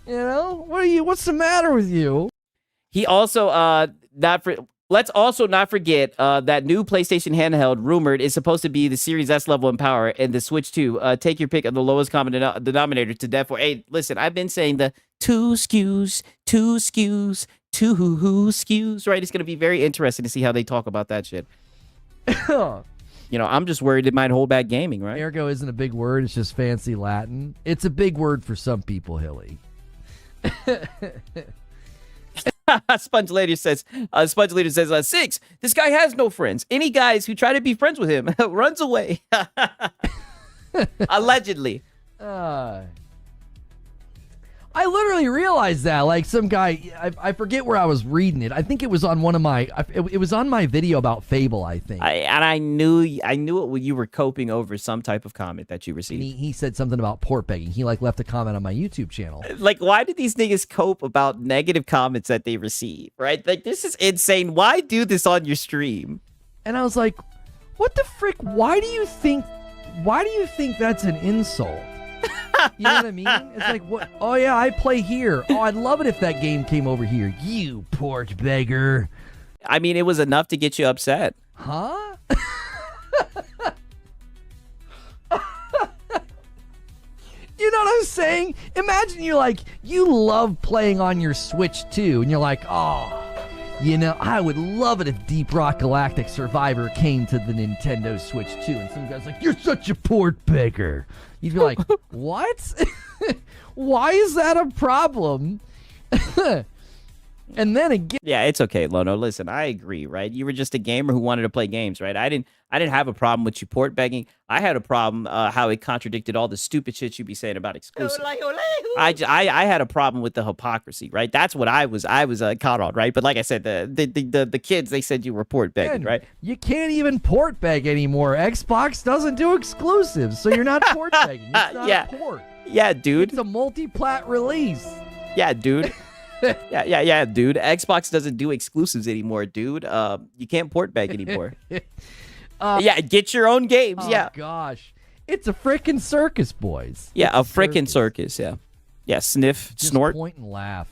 You know, what's the matter with you? He also let's also not forget that new PlayStation handheld rumored is supposed to be the Series S level in power, and the Switch 2. Take your pick of the lowest common denominator to death for. Hey, listen, I've been saying the two SKUs, right? It's gonna be very interesting to see how they talk about that shit. You know, I'm just worried it might hold back gaming, right? Ergo isn't a big word, it's just fancy Latin. It's a big word for some people, Hilly. Sponge Leader says, Six, this guy has no friends. Any guys who try to be friends with him runs away. Allegedly. I literally realized that, like, some guy, I forget where I was reading it. I think it was on one of my, it was on my video about Fable, I think. I knew it when you were coping over some type of comment that you received. And he said something about port begging. He, like, left a comment on my YouTube channel. Like, why did these niggas cope about negative comments that they receive, right? Like, this is insane. Why do this on your stream? And I was like, what the frick? Why do you think that's an insult? You know what I mean? It's like, what? Oh, yeah, I play here. Oh, I'd love it if that game came over here. You port beggar. I mean, it was enough to get you upset. Huh? You know what I'm saying? Imagine you love playing on your Switch too, and you're like, oh, you know, I would love it if Deep Rock Galactic Survivor came to the Nintendo Switch too. And some guy's like, you're such a port beggar. You'd be like, what? Why is that a problem? And then again, yeah, it's okay, Lono. Listen, I agree, right? You were just a gamer who wanted to play games, right? I didn't have a problem with you port begging. I had a problem how it contradicted all the stupid shit you be saying about exclusive. I had a problem with the hypocrisy, right? That's what I was caught on, right? But like I said, the kids, they said you were port begging, right? You can't even port beg anymore. Xbox doesn't do exclusives, so you're not port begging. It's not a port. Yeah, dude. It's a multi-plat release. Yeah, dude. Yeah, dude. Xbox doesn't do exclusives anymore, dude. You can't port beg anymore. Yeah, get your own games. Yeah. Gosh, it's a frickin' circus, boys. Yeah, a frickin' circus. Yeah. Yeah, sniff, just snort. Point and laugh.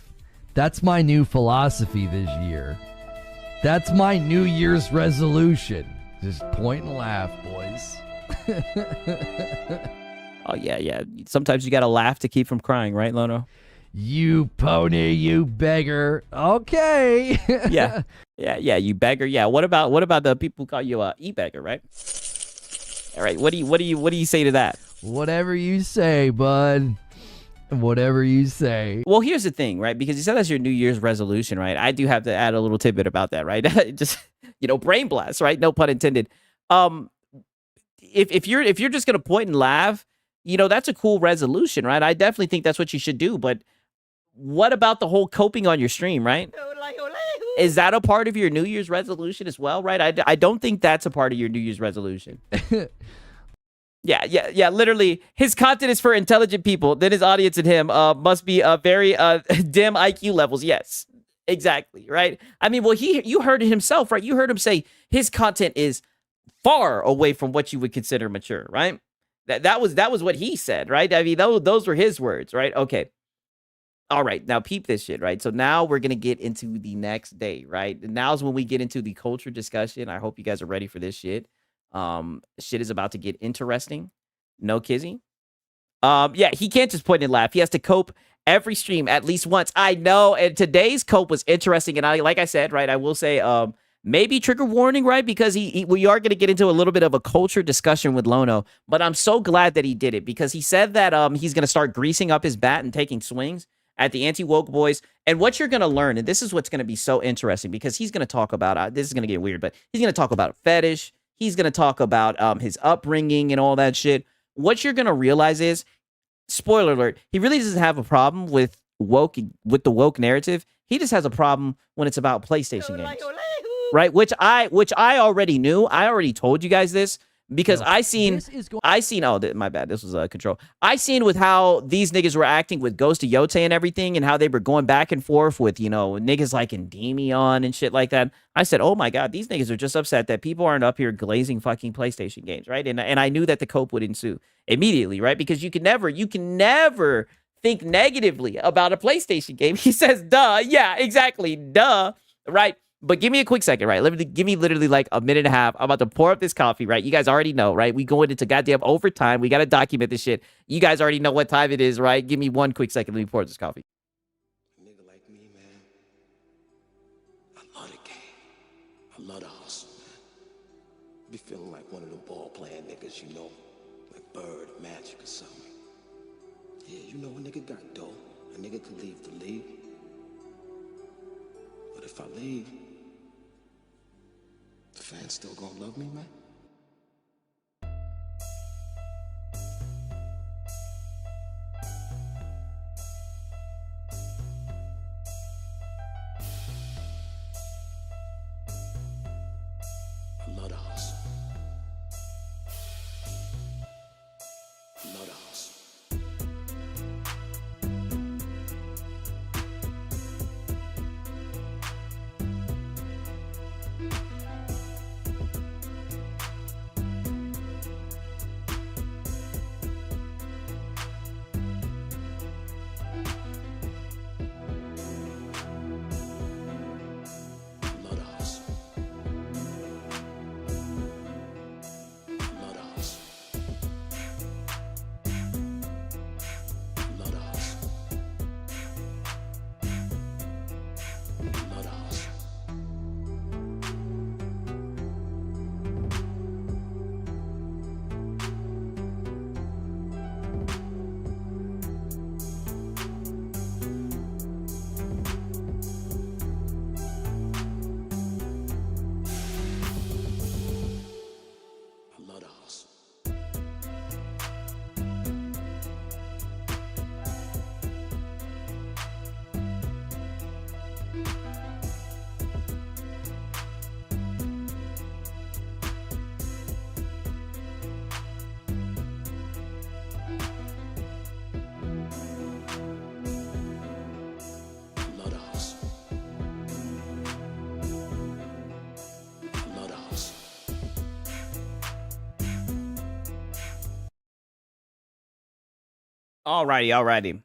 That's my new philosophy this year. That's my New Year's resolution. Just point and laugh, boys. Oh yeah. Sometimes you gotta laugh to keep from crying, right, Lono? You pony, you beggar. Okay. Yeah, you beggar. Yeah. What about the people who call you e-beggar, right? All right. What do you say to that? Whatever you say, bud. Whatever you say. Well, here's the thing, right? Because you said that's your New Year's resolution, right? I do have to add a little tidbit about that, right? Just, brain blast, right? No pun intended. If you're just gonna point and laugh, that's a cool resolution, right? I definitely think that's what you should do. But what about the whole coping on your stream, right? Is that a part of your New Year's resolution as well, right? I don't think that's a part of your New Year's resolution. Yeah. Literally, his content is for intelligent people. Then his audience and him must be very dim IQ levels. Yes, exactly, right? I mean, well, you heard it himself, right? You heard him say his content is far away from what you would consider mature, right? That was what he said, right? I mean, those were his words, right? Okay. All right, now peep this shit, right? So now we're gonna get into the next day, right? Now's when we get into the culture discussion. I hope you guys are ready for this shit. Shit is about to get interesting. No kizzy. Yeah, he can't just point and laugh. He has to cope every stream at least once. I know, and today's cope was interesting. And like I said, right, I will say, maybe trigger warning, right? Because we are going to get into a little bit of a culture discussion with Lono. But I'm so glad that he did it because he said that he's going to start greasing up his bat and taking swings at the anti-woke boys. And what you're going to learn, and this is what's going to be so interesting because he's going to talk about, this is going to get weird, but he's going to talk about fetish. He's going to talk about his upbringing and all that shit. What you're going to realize is, spoiler alert, he really doesn't have a problem with the woke narrative. He just has a problem when it's about PlayStation games. Right? Which I already knew. I already told you guys this because I seen, oh, my bad. This was Control. I seen with how these niggas were acting with Ghost of Yote and everything and how they were going back and forth with, niggas like Endymion and shit like that. I said, oh my God, these niggas are just upset that people aren't up here glazing fucking PlayStation games, right? And I knew that the cope would ensue immediately, right? Because you can never think negatively about a PlayStation game. He says, duh. Yeah, exactly. Duh. Right? But give me a quick second, right? Give me literally like a minute and a half. I'm about to pour up this coffee, right? You guys already know, right? We going into goddamn overtime. We got to document this shit. You guys already know what time it is, right? Give me one quick second. Let me pour this coffee. A nigga like me, man, I love the game. I love the hustle, man. Be feeling like one of them ball-playing niggas, like Bird, Magic, or something. Yeah, a nigga got dough. A nigga could leave the league. But if I leave, the fans still gonna love me, man? I love the hustle. I love the hustle. Alrighty.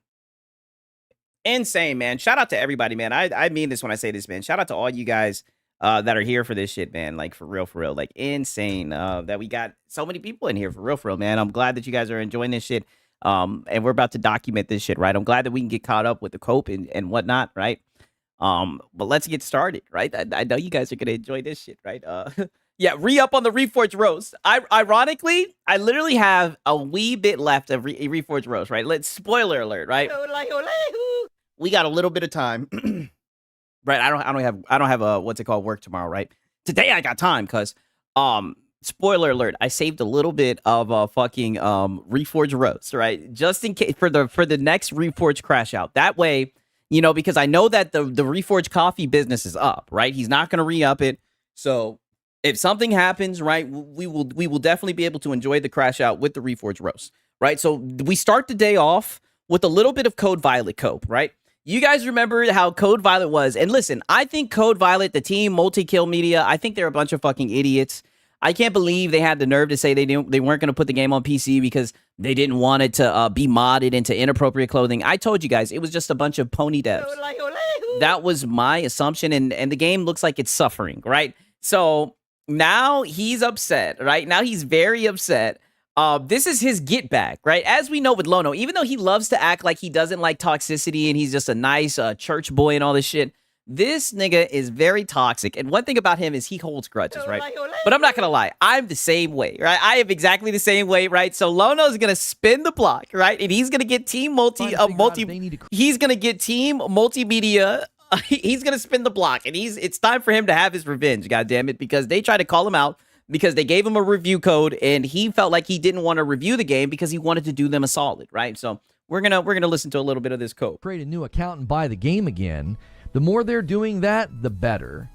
Insane, man. Shout out to everybody, man. I mean this when I say this, man. Shout out to all you guys that are here for this shit, man. Like, for real. Like, insane that we got so many people in here, for real, man. I'm glad that you guys are enjoying this shit. And we're about to document this shit, right? I'm glad that we can get caught up with the cope and whatnot, right? But let's get started, right? I know you guys are going to enjoy this shit, right? Yeah, re-up on the Reforged Roast. Ironically, I literally have a wee bit left of Reforged Roast, right? Spoiler alert, right? We got a little bit of time, right? I don't have a what's it called, work tomorrow, right? Today I got time because spoiler alert, I saved a little bit of fucking Reforged Roast, right? Just in case for the next Reforged crash out. That way, because I know that the Reforged coffee business is up, right? He's not gonna re-up it, so. If something happens, right, we will definitely be able to enjoy the crash out with the Reforged Roast, right? So we start the day off with a little bit of Code Violet cope, right? You guys remember how Code Violet was. And listen, I think Code Violet, the team, Multi-Kill Media, I think they're a bunch of fucking idiots. I can't believe they had the nerve to say they weren't going to put the game on PC because they didn't want it to be modded into inappropriate clothing. I told you guys, it was just a bunch of pony devs. That was my assumption, and the game looks like it's suffering, right? So now he's upset, right? Now he's very upset. This is his get back, right? As we know with Lono, even though he loves to act like he doesn't like toxicity and he's just a nice church boy and all this shit, this nigga is very toxic. And one thing about him is he holds grudges, right? But I'm not going to lie. I'm the same way, right? I am exactly the same way, right? So Lono's going to spin the block, right? And he's going to get team he's going to get team multimedia. He's going to spin the block, and it's time for him to have his revenge, goddammit, because they tried to call him out because they gave him a review code and he felt like he didn't want to review the game because he wanted to do them a solid, right? So we're going to listen to a little bit of this code. Create a new account and buy the game again. The more they're doing that, the better.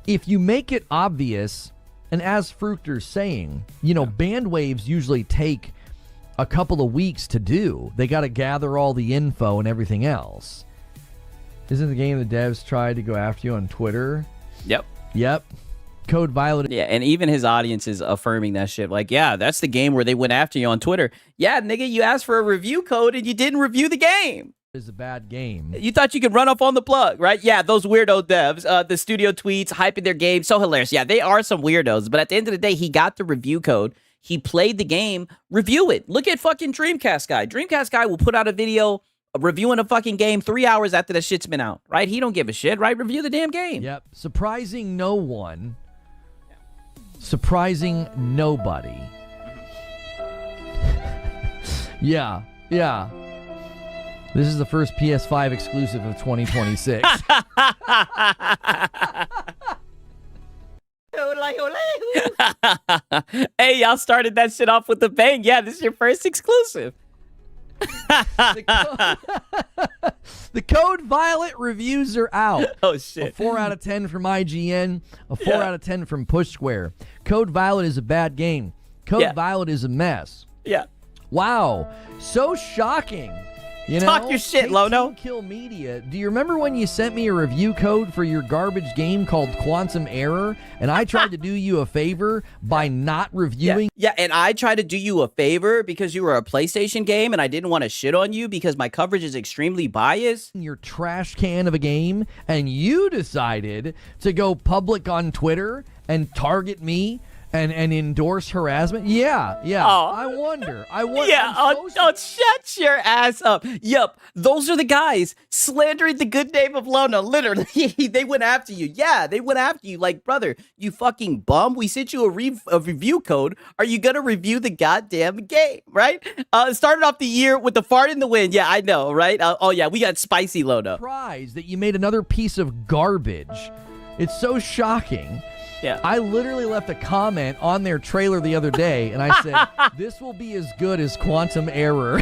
If you make it obvious, and as Fruchter's saying, band waves usually take a couple of weeks to do. They got to gather all the info and everything else. Isn't the game the devs tried to go after you on Twitter? Yep. Code Violet. Yeah, and even his audience is affirming that shit. Like, yeah, that's the game where they went after you on Twitter. Yeah, nigga, you asked for a review code and you didn't review the game. Is a bad game. You thought you could run off on the plug, right? Yeah, those weirdo devs, the studio tweets, hyping their game, so hilarious. Yeah, they are some weirdos, but at the end of the day, he got the review code. He played the game. Review it. Look at fucking Dreamcast Guy. Dreamcast Guy will put out a video reviewing a fucking game 3 hours after the shit's been out, right? He don't give a shit, right? Review the damn game. Yep. Surprising no one. Surprising nobody. Yeah. This is the first PS5 exclusive of 2026. Hey, y'all started that shit off with a bang. Yeah, this is your first exclusive. The Code Violet reviews are out. Oh, shit. A 4 out of 10 from IGN. A 4 out of 10 from Push Square. Code Violet is a bad game. Code Violet is a mess. Yeah. Wow. So shocking. Talk your shit, Lono. Kill Media. Do you remember when you sent me a review code for your garbage game called Quantum Error, and I tried to do you a favor by not reviewing? Yeah, and I tried to do you a favor because you were a PlayStation game, and I didn't want to shit on you because my coverage is extremely biased. Your trash can of a game, and you decided to go public on Twitter and target me and endorse harassment? Yeah. Oh. I wonder. Yeah, shut your ass up. Yup, those are the guys slandering the good name of Lono. Literally, they went after you. Yeah, they went after you. Like, brother, you fucking bum. We sent you a review code. Are you gonna review the goddamn game, right? Started off the year with the fart in the wind. Yeah, I know, right? Oh yeah, we got spicy Lono. Surprised that you made another piece of garbage. It's so shocking. Yeah. I literally left a comment on their trailer the other day, and I said, this will be as good as Quantum Error.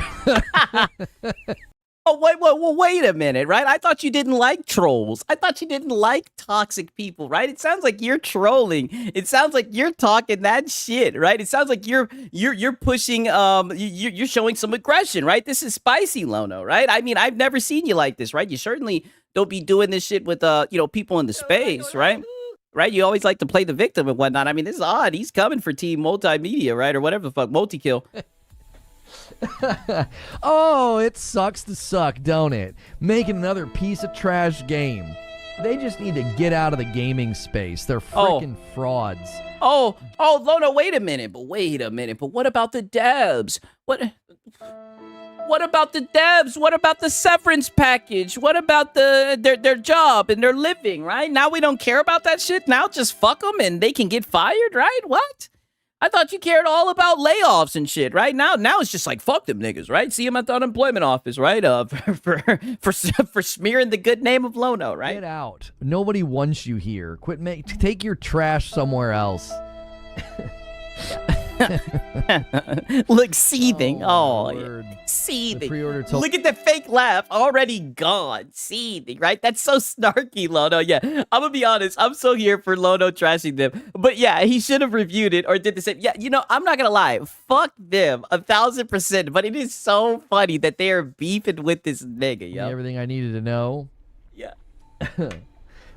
Oh, wait a minute, right? I thought you didn't like trolls. I thought you didn't like toxic people, right? It sounds like you're trolling. It sounds like you're talking that shit, right? It sounds like you're pushing, you're showing some aggression, right? This is spicy, Lono, right? I mean, I've never seen you like this, right? You certainly don't be doing this shit with, people in the space, right? Right? You always like to play the victim and whatnot. I mean, this is odd. He's coming for Team Multimedia, right? Or whatever the fuck, Multi-Kill. Oh, it sucks to suck, don't it? Making another piece of trash game. They just need to get out of the gaming space. They're freaking frauds. Oh, Lono, wait a minute. But what about the devs? What about the devs? What about the severance package? What about their job and their living, right? Now we don't care about that shit? Now just fuck them and they can get fired, right? What? I thought you cared all about layoffs and shit, right? Now it's just like, fuck them niggas, right? See them at the unemployment office, right? For smearing the good name of Lono, right? Get out. Nobody wants you here. Take your trash somewhere else. Look, seething. Seething. Look at the fake laugh. Already gone. Seething, right? That's so snarky, Lono. Yeah, I'm gonna be honest. I'm so here for Lono trashing them. But yeah, he should have reviewed it or did the same. Yeah, I'm not gonna lie. Fuck them 1,000%. But it is so funny that they are beefing with this nigga, yo. Everything I needed to know. Yeah.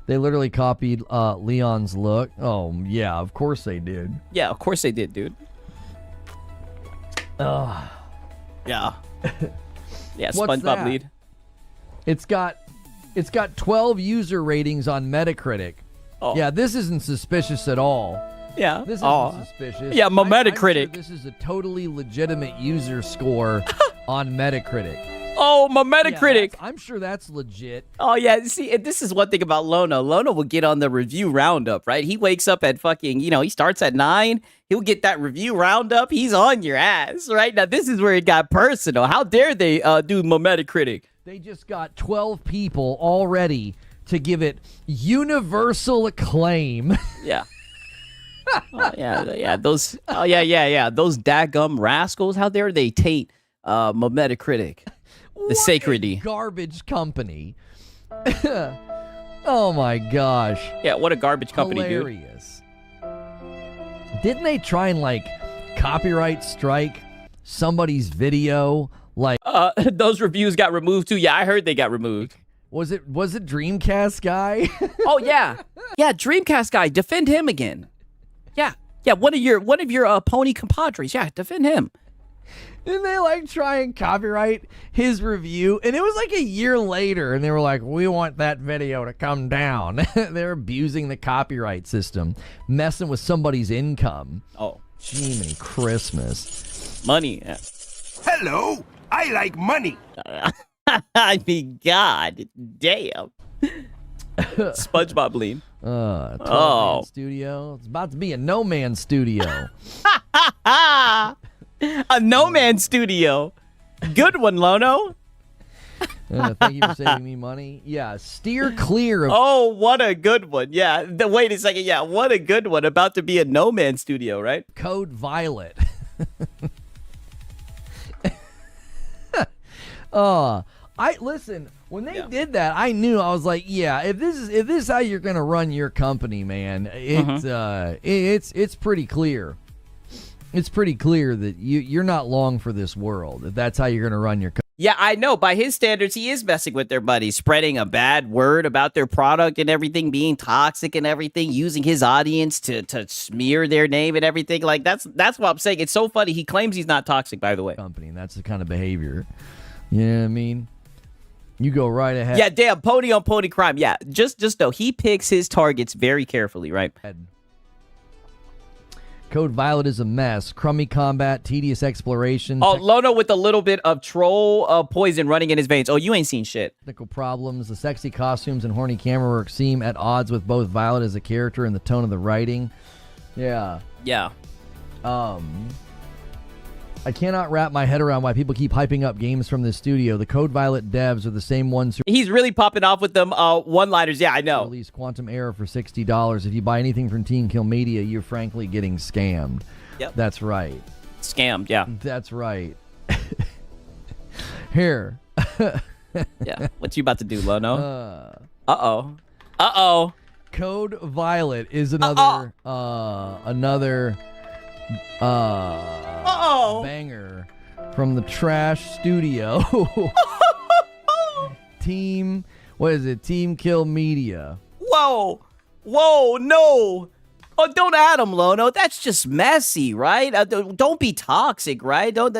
They literally copied Leon's look. Oh, yeah, of course they did. Yeah, of course they did, dude. Ugh. Yeah. Yeah, What's SpongeBob that? lead. It's got 12 user ratings on Metacritic. Oh. Yeah, this isn't suspicious at all. Yeah. This isn't suspicious. Yeah, my I'm Metacritic. sure this is a totally legitimate user score on Metacritic. Oh, my Metacritic. Yeah, I'm sure that's legit. Oh, yeah. See, and this is one thing about Lono. Lono will get on the review roundup, right? He wakes up at fucking, he starts at 9. He'll get that review roundup. He's on your ass, right? Now, this is where it got personal. How dare they do my Metacritic? They just got 12 people already to give it universal acclaim. Yeah. Oh, yeah. Those daggum rascals. How dare they taint my Metacritic? The sacredy. Garbage company. Oh my gosh. Yeah, what a garbage company, Hilarious. Didn't they try and copyright strike somebody's video? Those reviews got removed too. Yeah, I heard they got removed. Was it Dreamcast guy? Oh yeah. Yeah, Dreamcast guy, defend him again. Yeah. Yeah, one of your pony compadres. Yeah, defend him. Didn't they try and copyright his review? And it was a year later, and they were like, we want that video to come down. They're abusing the copyright system, messing with somebody's income. Oh. Jiminy Christmas. Money. Yeah. Hello, I like money. I mean, God damn. SpongeBob lean. 12-man studio. It's about to be a no-man studio. A no man studio. Good one, Lono. Thank you for saving me money. Yeah, steer clear of. Oh, what a good one. Yeah. Wait a second. Yeah, what a good one. About to be a no man studio, right? Code Violet. Listen. When they did that, I knew. I was like, yeah, if this is how you're gonna run your company, man, it's pretty clear. It's pretty clear that you're not long for this world. If that's how you're gonna run your company. Yeah, I know. By his standards, he is messing with their buddies, spreading a bad word about their product and everything, being toxic and everything, using his audience to smear their name and everything. That's what I'm saying. It's so funny. He claims he's not toxic, by the way. Company, and that's the kind of behavior. You know what I mean? You go right ahead. Yeah, damn, pony on pony crime. Yeah, just know he picks his targets very carefully, right? Code Violet is a mess. Crummy combat, tedious exploration. Oh, Lono with a little bit of troll poison running in his veins. Oh, you ain't seen shit. Technical problems. The sexy costumes and horny camera work seem at odds with both Violet as a character and the tone of the writing. Yeah. Yeah. I cannot wrap my head around why people keep hyping up games from this studio. The Code Violet devs are the same ones who... He's really popping off with them one-liners. Yeah, I know. Release Quantum Error for $60. If you buy anything from Team Kill Media, you're frankly getting scammed. Yep. That's right. Scammed, yeah. That's right. Here. Yeah. What you about to do, Lono? Uh-oh. Code Violet is another banger from the Trash Studio. Team Kill Media. Whoa, no. Oh, don't add him, Lono. That's just messy, right? Don't be toxic, right? Don't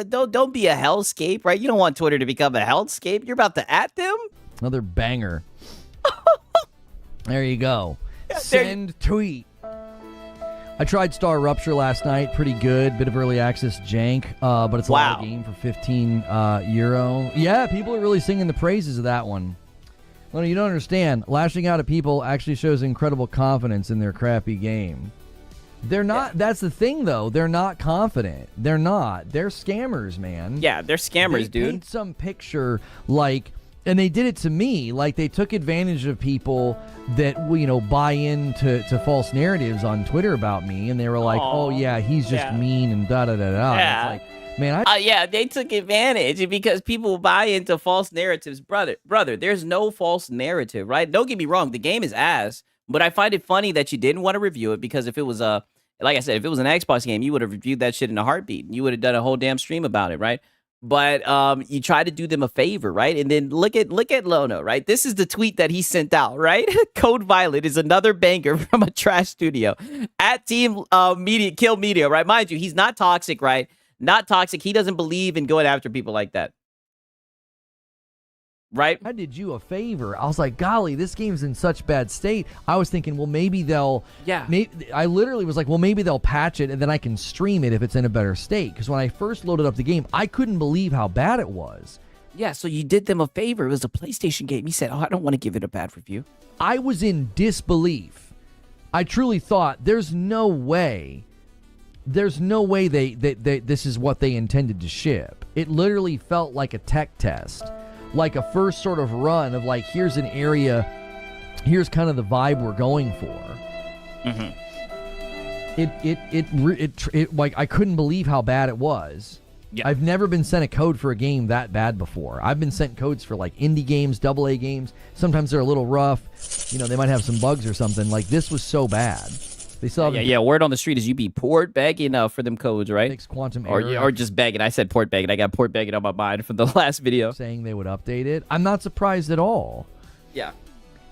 be a hellscape, right? You don't want Twitter to become a hellscape. You're about to at them? Another banger. There you go. Yeah, Send tweet. I tried Star Rupture last night. Pretty good. Bit of early access jank, but it's a lot of game for 15 euro. Yeah, people are really singing the praises of that one. Well, you don't understand. Lashing out at people actually shows incredible confidence in their crappy game. They're not. Yeah. That's the thing, though. They're not confident. They're not. They're scammers, man. Yeah, they're scammers, dude. They paint some picture and they did it to me. They took advantage of people that buy into false narratives on Twitter about me, and they were like, "Oh yeah, he's just mean and da da da da." Yeah. It's like, man, they took advantage because people buy into false narratives, brother. There's no false narrative, right? Don't get me wrong, the game is ass, but I find it funny that you didn't want to review it because if it was like I said, if it was an Xbox game, you would have reviewed that shit in a heartbeat. You would have done a whole damn stream about it, right? But you try to do them a favor, right? And then look at Lono, right? This is the tweet that he sent out, right? Code Violet is another banger from a trash studio at Team Media Kill Media, right? Mind you, he's not toxic, right? Not toxic. He doesn't believe in going after people like that. Right? I did you a favor. I was like, golly, this game's in such bad state. I was thinking, well, maybe they'll... Yeah. I literally was like, well, maybe they'll patch it and then I can stream it if it's in a better state. Because when I first loaded up the game, I couldn't believe how bad it was. Yeah, so you did them a favor. It was a PlayStation game. He said, oh, I don't want to give it a bad review. I was in disbelief. I truly thought, there's no way they this is what they intended to ship. It literally felt like a tech test. Like a first sort of run of like, here's an area, here's kind of the vibe we're going for. Mm-hmm. It like, I couldn't believe how bad it was. Yeah. I've never been sent a code for a game that bad before. I've been sent codes for like indie games, AA games. Sometimes they're a little rough. You know, they might have some bugs or something. Like, this was so bad. They still have word on the street is you be port begging for them codes, right? Fix quantum error. Or just begging. I said port begging. I got port begging on my mind from the last video. Saying they would update it. I'm not surprised at all. Yeah.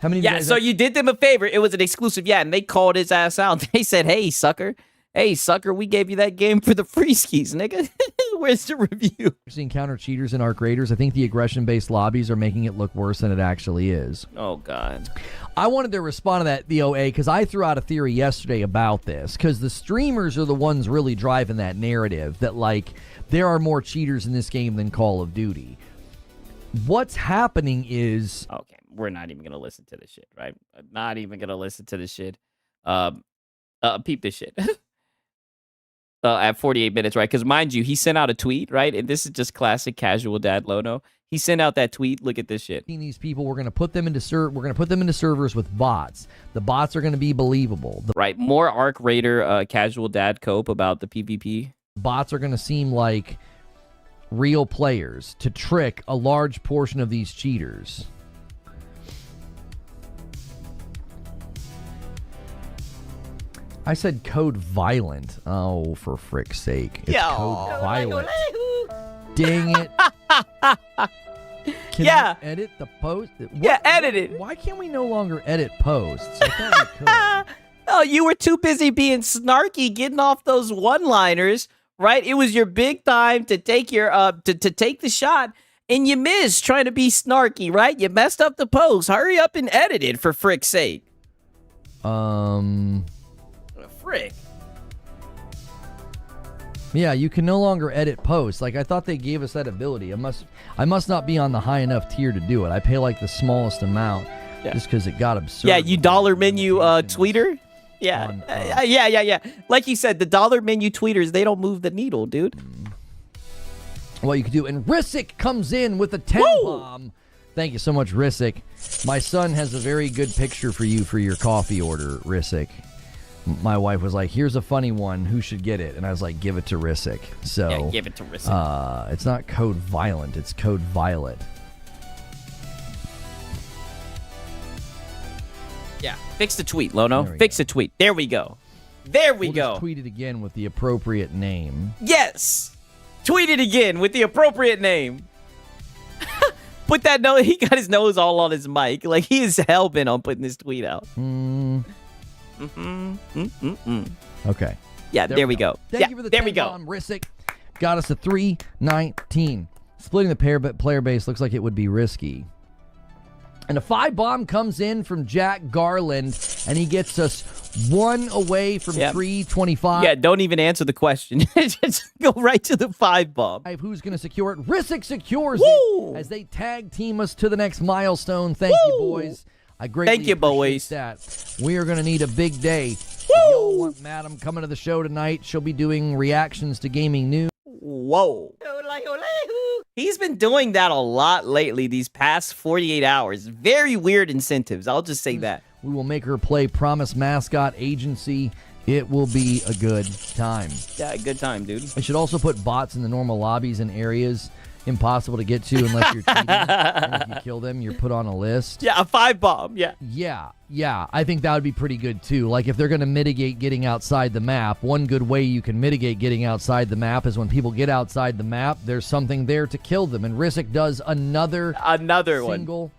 How many? Yeah, so you did them a favor. It was an exclusive. Yeah, and they called his ass out. They said, hey, sucker. Hey, sucker, we gave you that game for the free skis, nigga. Where's the review? Seeing counter cheaters and arc raiders. I think the aggression-based lobbies are making it look worse than it actually is. Oh, God. I wanted to respond to that, the OA, because I threw out a theory yesterday about this, because the streamers are the ones really driving that narrative that, like, there are more cheaters in this game than Call of Duty. What's happening is... Okay, we're not even going to listen to this shit, right? I'm not even going to listen to this shit. Peep this shit. At 48 minutes, right? Because mind you, he sent out a tweet, right? And this is just classic casual dad Lono. He sent out that tweet. Look at this shit. These people, we're going to put them into servers with bots. The bots are going to be believable. Right. More Arc Raider casual dad cope about the PvP. Bots are going to seem like real players to trick a large portion of these cheaters. I said code violent. Oh, for frick's sake. It's code violent. Dang it. Can I edit the post? Edit it. Why can't we no longer edit posts? I thought we could. Oh, you were too busy being snarky, getting off those one-liners, right? It was your big time to take your to take the shot, and you missed trying to be snarky, right? You messed up the post. Hurry up and edit it, for frick's sake. Frick. Yeah, you can no longer edit posts. Like, I thought they gave us that ability. I must not be on the high enough tier to do it. I pay like the smallest amount just because it got absurd. Yeah, you dollar menu tweeter. Yeah. Yeah. Like you said, the dollar menu tweeters, they don't move the needle, dude. What you could do. And Risick comes in with a 10 bomb. Thank you so much, Risick. My son has a very good picture for you for your coffee order, Risick. My wife was like, here's a funny one. Who should get it? And I was like, give it to Risick. So, yeah, give it to Risick. It's not code violent. It's code violet. Yeah. Fix the tweet, Lono. Fix the tweet. There we go. There we go. Just tweet it again with the appropriate name. Yes. Tweet it again with the appropriate name. Put that nose. He got his nose all on his mic. Like, he is hell-bent on putting this tweet out. Okay. Yeah, there we go. Thank you for the 10 bomb, Risick. Got us a 319. Splitting the player base looks like it would be risky. And a 5 bomb comes in from Jack Garland, and he gets us 1 away from 325. Yeah, don't even answer the question. Just go right to the 5 bomb. Who's going to secure it? Risick secures it as they tag team us to the next milestone. Thank you, boys. I greatly appreciate that. We are going to need a big day. If y'all want Madam coming to the show tonight, she'll be doing reactions to gaming news. Whoa. He's been doing that a lot lately, these past 48 hours. Very weird incentives. I'll just say that. We will make her play Promise Mascot Agency. It will be a good time. Yeah, a good time, dude. I should also put bots in the normal lobbies and areas impossible to get to unless you're cheating. And if you kill them, you're put on a list. Yeah, a 5-bomb. Yeah. Yeah. I think that would be pretty good too. Like if they're going to mitigate getting outside the map, one good way you can mitigate getting outside the map is when people get outside the map, there's something there to kill them. And Risic does another single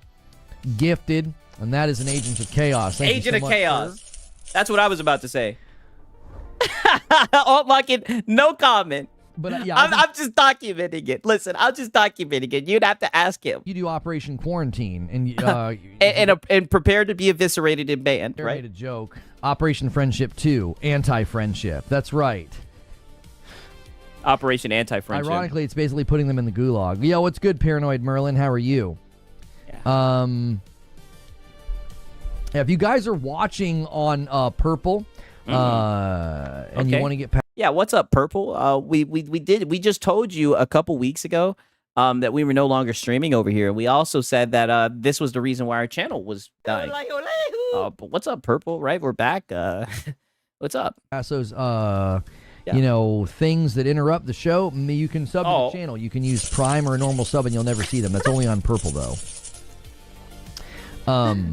gifted, and that is an Agent of Chaos. Thank Agent you so of much, Chaos. sir. That's what I was about to say. Fucking no comment. But yeah, I'm just documenting it. Listen, I'm just documenting it. You'd have to ask him. You do Operation Quarantine, and prepare to be eviscerated and banned, right? Made a joke. Operation Friendship 2, Anti-Friendship. That's right. Operation Anti-Friendship. Ironically, it's basically putting them in the gulag. Yo, what's good, Paranoid Merlin? How are you? Yeah. If you guys are watching on Purple, and you want to get past. Yeah, what's up, Purple? We just told you a couple weeks ago that we were no longer streaming over here. We also said that this was the reason why our channel was dying. But what's up, Purple? Right, we're back. What's up? Those things that interrupt the show, you can sub to the channel. You can use Prime or a normal sub, and you'll never see them. That's only on Purple, though.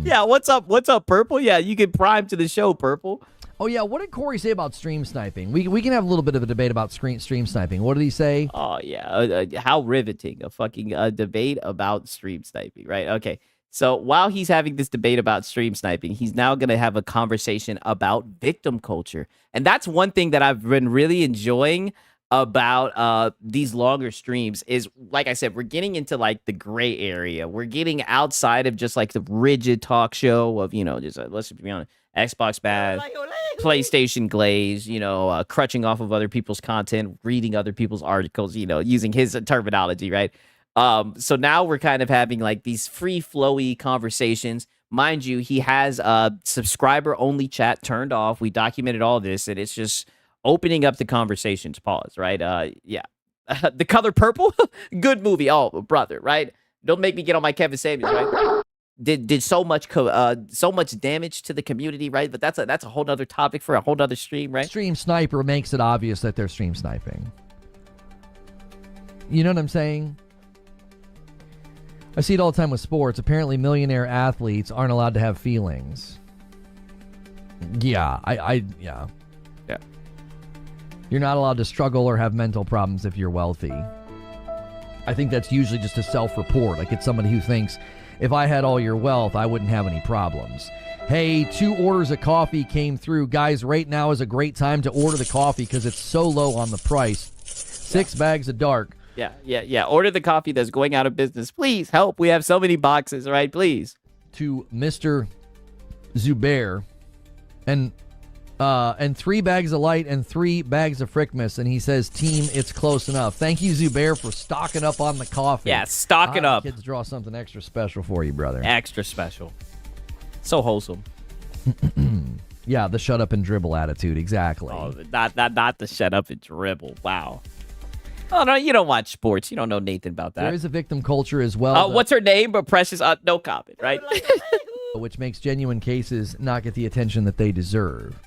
Yeah, what's up? What's up, Purple? Yeah, you can Prime to the show, Purple. Oh, yeah. What did Corey say about stream sniping? We can have a little bit of a debate about stream sniping. What did he say? Oh, yeah. How riveting. A fucking debate about stream sniping, right? Okay. So while he's having this debate about stream sniping, he's now going to have a conversation about victim culture. And that's one thing that I've been really enjoying about these longer streams is, like I said, we're getting into like the gray area. We're getting outside of just like the rigid talk show of, just let's be honest, Xbox bad, PlayStation glaze, crutching off of other people's content, reading other people's articles, using his terminology, right? So now we're kind of having like these free flowy conversations. Mind you, he has subscriber only chat turned off. We documented all this, and it's just opening up the conversations. Pause, right? Yeah. The Color Purple, good movie. Oh, brother, right? Don't make me get on my Kevin Samuels, right? Did so much damage to the community, right? But that's a whole other topic for a whole other stream, right? Stream sniper makes it obvious that they're stream sniping. You know what I'm saying? I see it all the time with sports. Apparently, millionaire athletes aren't allowed to have feelings. Yeah, yeah. You're not allowed to struggle or have mental problems if you're wealthy. I think that's usually just a self-report. Like it's somebody who thinks, if I had all your wealth, I wouldn't have any problems. Hey, 2 orders of coffee came through. Guys, right now is a great time to order the coffee because it's so low on the price. 6 bags of dark. Yeah. Order the coffee that's going out of business. Please help. We have so many boxes, right? Please. To Mr. Zubair and 3 bags of light and 3 bags of Frickmas, and he says, team, it's close enough. Thank you, Zubair, for stocking up on the coffee. Yeah, stocking up. Kids draw something extra special for you, brother. Extra special. So wholesome. Yeah, the shut up and dribble attitude, exactly. Oh, not the shut up and dribble. Wow. Oh, no, you don't watch sports. You don't know Nathan about that. There is a victim culture as well. What's her name? But Precious, no comment, right? Which makes genuine cases not get the attention that they deserve.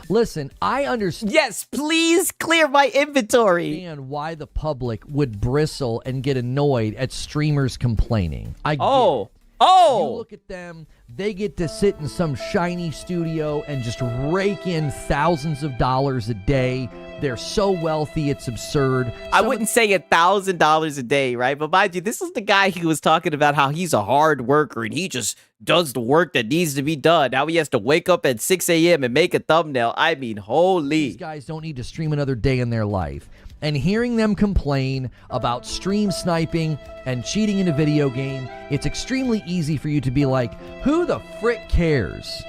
Listen, I understand. Yes, please clear my inventory. And why the public would bristle and get annoyed at streamers complaining. You look at them, they get to sit in some shiny studio and just rake in thousands of dollars a day. They're so wealthy, it's absurd. I wouldn't say $1,000 a day, right? But mind you, this is the guy who was talking about how he's a hard worker and he just does the work that needs to be done. Now he has to wake up at 6 a.m. and make a thumbnail. I mean, holy. These guys don't need to stream another day in their life. And hearing them complain about stream sniping and cheating in a video game, it's extremely easy for you to be like, who the frick cares?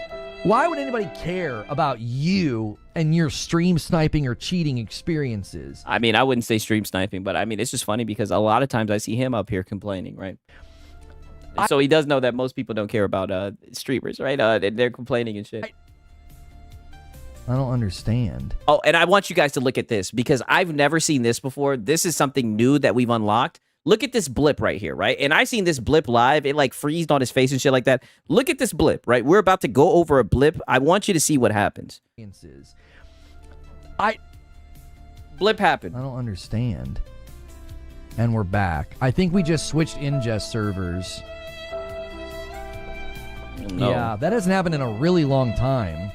Why would anybody care about you and your stream sniping or cheating experiences? I mean, I wouldn't say stream sniping, but I mean, it's just funny because a lot of times I see him up here complaining, right? So he does know that most people don't care about streamers, right? They're complaining and shit. I don't understand. Oh, and I want you guys to look at this because I've never seen this before. This is something new that we've unlocked. Look at this blip right here, right? And I seen this blip live. It like freezed on his face and shit like that. Look at this blip, right? We're about to go over a blip. I want you to see what happens. Blip happened. I don't understand. And we're back. I think we just switched ingest servers. No. Yeah, that hasn't happened in a really long time.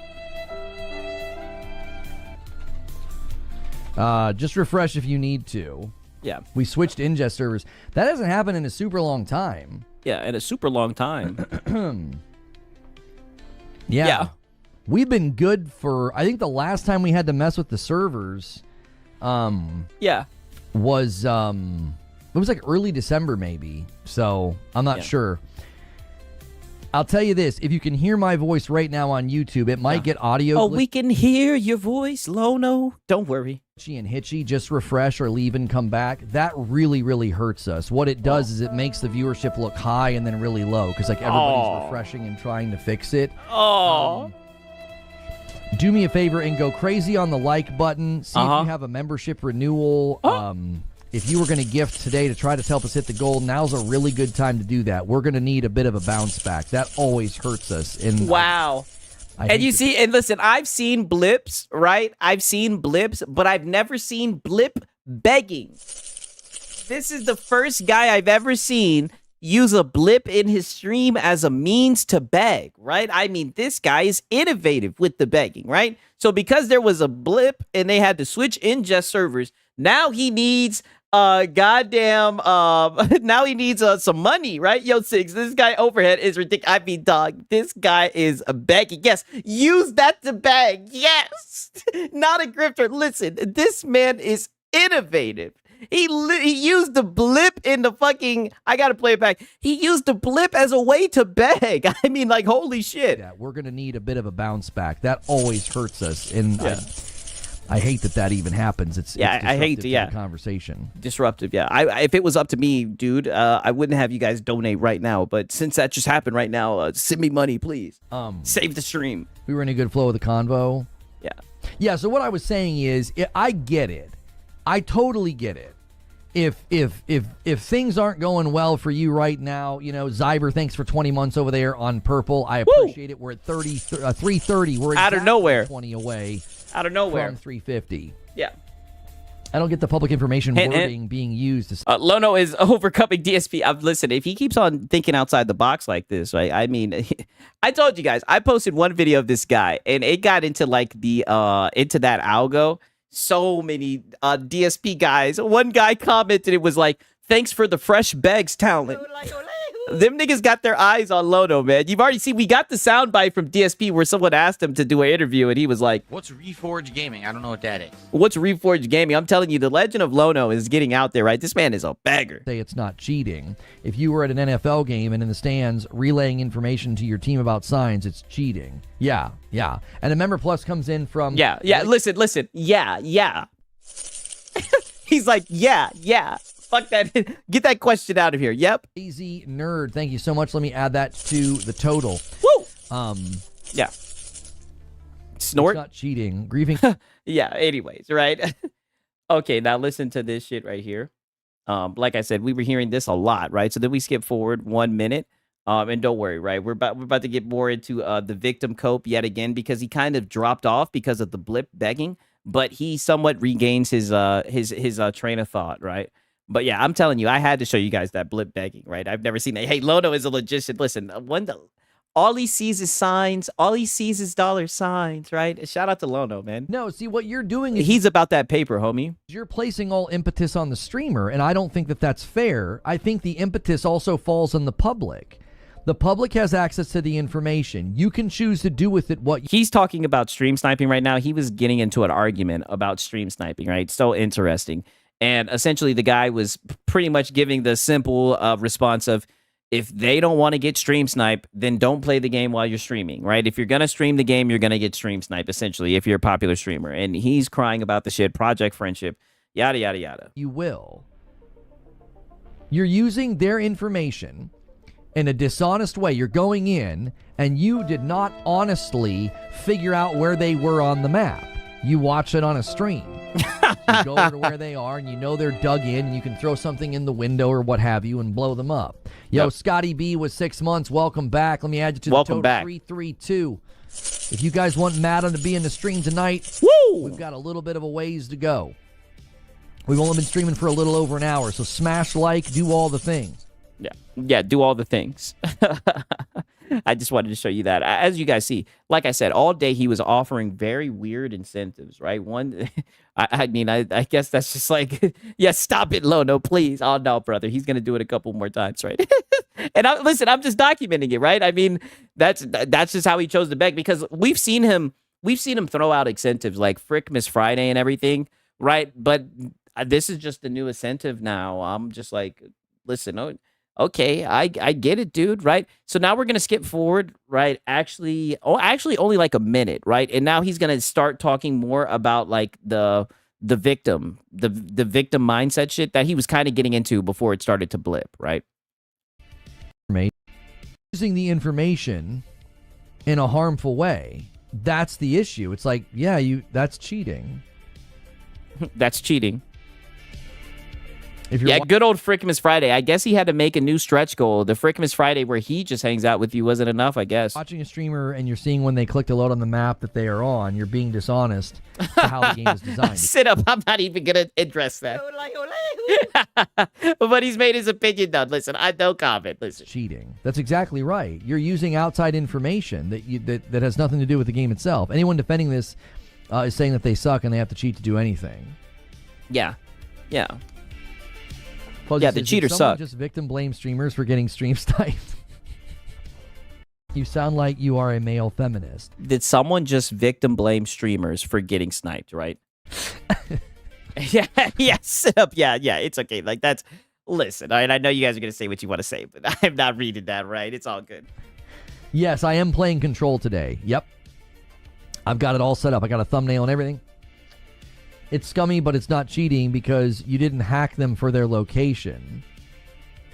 Just refresh if you need to. Yeah. We switched ingest servers. That hasn't happened in a super long time. Yeah, in a super long time. Yeah. We've been good for, I think the last time we had to mess with the servers Yeah. was it was like early December maybe. So I'm not sure. I'll tell you this, if you can hear my voice right now on YouTube, it might get audio. Oh, we can hear your voice, Lono. Don't worry. And hitchy, just refresh or leave and come back. That really, really hurts us. What it does is it makes the viewership look high and then really low because like everybody's refreshing and trying to fix it. Do me a favor and go crazy on the like button. See if you have a membership renewal. If you were going to gift today to try to help us hit the goal, now's a really good time to do that. We're going to need a bit of a bounce back. That always hurts us. And wow. And you see, and listen, I've seen blips, right? I've seen blips, but I've never seen blip begging. This is the first guy I've ever seen use a blip in his stream as a means to beg, right? I mean, this guy is innovative with the begging, right? So because there was a blip and they had to switch ingest servers, now he needs now he needs some money, right? Yo, Six, this guy overhead is ridiculous. I mean, dog, this guy is begging. Yes, use that to beg. Yes, not a grifter. Listen, this man is innovative. He used the blip in the fucking, I gotta play it back. He used the blip as a way to beg. I mean, like, holy shit. Yeah, we're gonna need a bit of a bounce back. That always hurts us. And I hate that even happens. It's I hate to, the conversation. Disruptive, yeah. If it was up to me, dude, I wouldn't have you guys donate right now. But since that just happened right now, send me money, please. Save the stream. We were in a good flow of the convo. Yeah. Yeah, so what I was saying is, I get it. I totally get it. If things aren't going well for you right now, you know, Zyber, thanks for 20 months over there on Purple. I appreciate it. We're at 330. We're out of nowhere 20 away. Out of nowhere. From 350. Yeah. I don't get the public information wording being used. Lono is overcoming DSP. Listen, if he keeps on thinking outside the box like this, right? I mean, I told you guys, I posted one video of this guy, and it got into like the into that algo. So many DSP guys. One guy commented, it was like, thanks for the fresh begs talent. Them niggas got their eyes on Lono, man. You've already seen, we got the soundbite from DSP where someone asked him to do an interview, and he was like, what's Reforged Gaming? I don't know what that is. What's Reforged Gaming? I'm telling you, the legend of Lono is getting out there, right? This man is a bagger. Say it's not cheating. If you were at an NFL game and in the stands relaying information to your team about signs, it's cheating. Yeah. And a member plus comes in from... Yeah. Listen. Yeah. He's like, yeah. Fuck that. Get that question out of here. Yep. Easy nerd. Thank you so much. Let me add that to the total. Woo! Yeah. Snort? It's not cheating. Grieving. Yeah, anyways, right? Okay, now listen to this shit right here. Like I said, we were hearing this a lot, right? So then we skip forward 1 minute. And don't worry, right? We're about to get more into the victim cope yet again because he kind of dropped off because of the blip begging, but he somewhat regains his train of thought, right? But yeah, I'm telling you, I had to show you guys that blip begging, right? I've never seen that. Hey, Lono is a logician. Listen, all he sees is signs. All he sees is dollar signs, right? Shout out to Lono, man. No, see, what you're doing is... He's about that paper, homie. You're placing all impetus on the streamer, and I don't think that that's fair. I think the impetus also falls on the public. The public has access to the information. You can choose to do with it what... He's talking about stream sniping right now. He was getting into an argument about stream sniping, right? So interesting. And essentially, the guy was pretty much giving the simple response of, if they don't want to get stream snipe, then don't play the game while you're streaming, right? If you're going to stream the game, you're going to get stream snipe, essentially, if you're a popular streamer. And he's crying about the shit, Project Friendship, yada, yada, yada. You will. You're using their information in a dishonest way. You're going in, and you did not honestly figure out where they were on the map. You watch it on a stream. You go over to where they are, and you know they're dug in, and you can throw something in the window or what have you and blow them up. Yo, Scotty B was 6 months. Welcome back. Let me add you to the total. Back. 332. If you guys want Madden to be in the stream tonight, we've got a little bit of a ways to go. We've only been streaming for a little over an hour, so smash like, do all the things. Yeah, do all the things. I just wanted to show you that. As you guys see, like I said, all day he was offering very weird incentives, right? One, I mean, I guess that's just like, yeah, stop it, Lono, please. Oh, no, brother. He's going to do it a couple more times, right? And listen, I'm just documenting it, right? I mean, that's just how he chose to beg, because we've seen him throw out incentives like Frickmas Friday and everything, right? But this is just the new incentive now. I'm just like, listen, okay, I get it, dude, right? So now we're going to skip forward, right? Actually only like a minute, right? And now he's going to start talking more about like the victim, the victim mindset shit that he was kind of getting into before it started to blip, right? Using the information in a harmful way. That's the issue. It's like, yeah, that's cheating. That's cheating. If you're good old Frickmas Friday. I guess he had to make a new stretch goal. The Frickmas Friday where he just hangs out with you wasn't enough, I guess. Watching a streamer and you're seeing when they click to load on the map that they are on, you're being dishonest to how the game is designed. Sit up. I'm not even going to address that. But he's made his opinion known. Listen, I don't comment. Listen. Cheating. That's exactly right. You're using outside information that has nothing to do with the game itself. Anyone defending this is saying that they suck and they have to cheat to do anything. Yeah. Yeah. Well, yeah, the cheaters suck. Just victim blame streamers for getting stream sniped. You sound like you are a male feminist. Did someone just victim blame streamers for getting sniped, right? Yeah, sit up. Yeah, it's okay. Like, that's... Listen, I know you guys are going to say what you want to say, but I'm not reading that, right? It's all good. Yes, I am playing Control today. Yep. I've got it all set up. I got a thumbnail and everything. It's scummy, but it's not cheating because you didn't hack them for their location.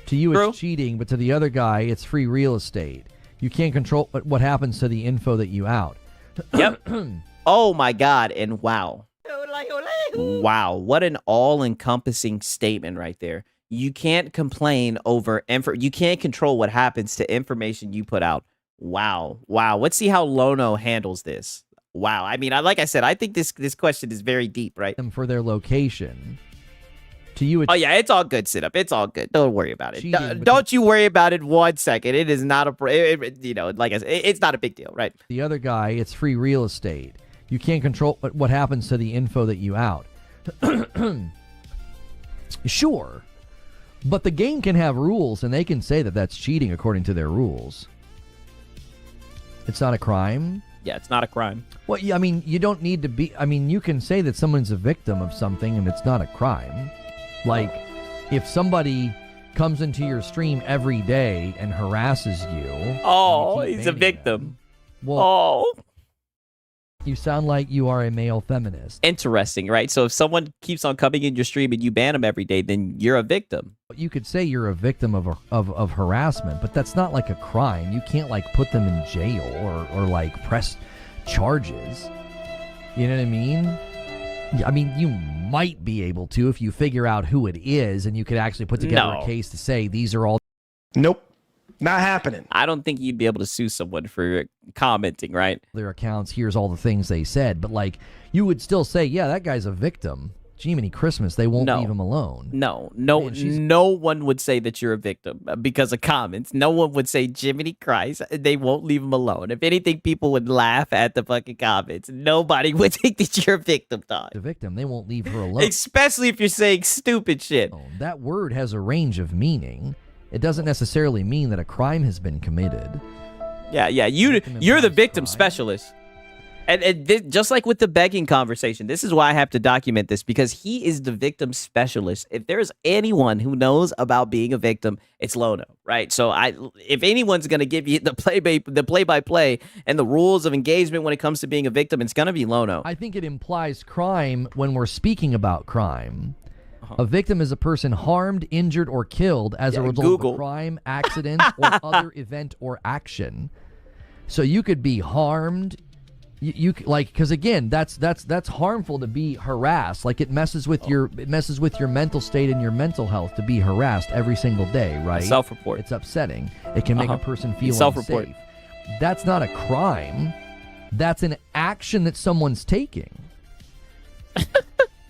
To you, it's cheating, but to the other guy, it's free real estate. You can't control what happens to the info that you out. Yep. Oh, my God. And wow. Wow. What an all-encompassing statement right there. You can't complain over... You can't control what happens to information you put out. Wow. Let's see how Lono handles this. Wow. I mean, like I said, I think this question is very deep, right? Them for their location. To you, oh, yeah, it's all good, Sit Up. It's all good. Don't worry about it. Don't you worry about it 1 second. It is not like I said, it's not a big deal, right? The other guy, it's free real estate. You can't control what happens to the info that you out. Sure. But the game can have rules, and they can say that that's cheating according to their rules. It's not a crime. Yeah, it's not a crime. Well, I mean, you don't need to be... I mean, you can say that someone's a victim of something and it's not a crime. Like, if somebody comes into your stream every day and harasses you... Oh, he's a victim. Them, well, you sound like you are a male feminist. Interesting, right? So if someone keeps on coming in your stream and you ban them every day, then you're a victim. You could say you're a victim of harassment, but that's not like a crime. You can't like put them in jail or like press charges. You know what I mean? I mean, you might be able to if you figure out who it is and you could actually put together a case to say these are all... Nope. Not happening. I don't think you'd be able to sue someone for commenting, right? Their accounts, here's all the things they said. But, like, you would still say, yeah, that guy's a victim. Jiminy Christmas, they won't leave him alone. No one would say that you're a victim because of comments. No one would say, Jiminy Christ, they won't leave him alone. If anything, people would laugh at the fucking comments. Nobody would think that you're a victim, dog. The victim, they won't leave her alone. Especially if you're saying stupid shit. That word has a range of meaning. It doesn't necessarily mean that a crime has been committed. Yeah, you're the victim specialist. And just like with the begging conversation, this is why I have to document this, because he is the victim specialist. If there's anyone who knows about being a victim, it's Lono, right? So if anyone's going to give you the play-by-play and the rules of engagement when it comes to being a victim, it's going to be Lono. I think it implies crime when we're speaking about crime. A victim is a person harmed, injured, or killed as a result of a crime, accident, or other event or action. So you could be harmed. You like, because again, that's harmful to be harassed. Like it messes with your mental state and your mental health to be harassed every single day, right? Self-report. It's upsetting. It can make a person feel self-report. unsafe. That's not a crime. That's an action that someone's taking.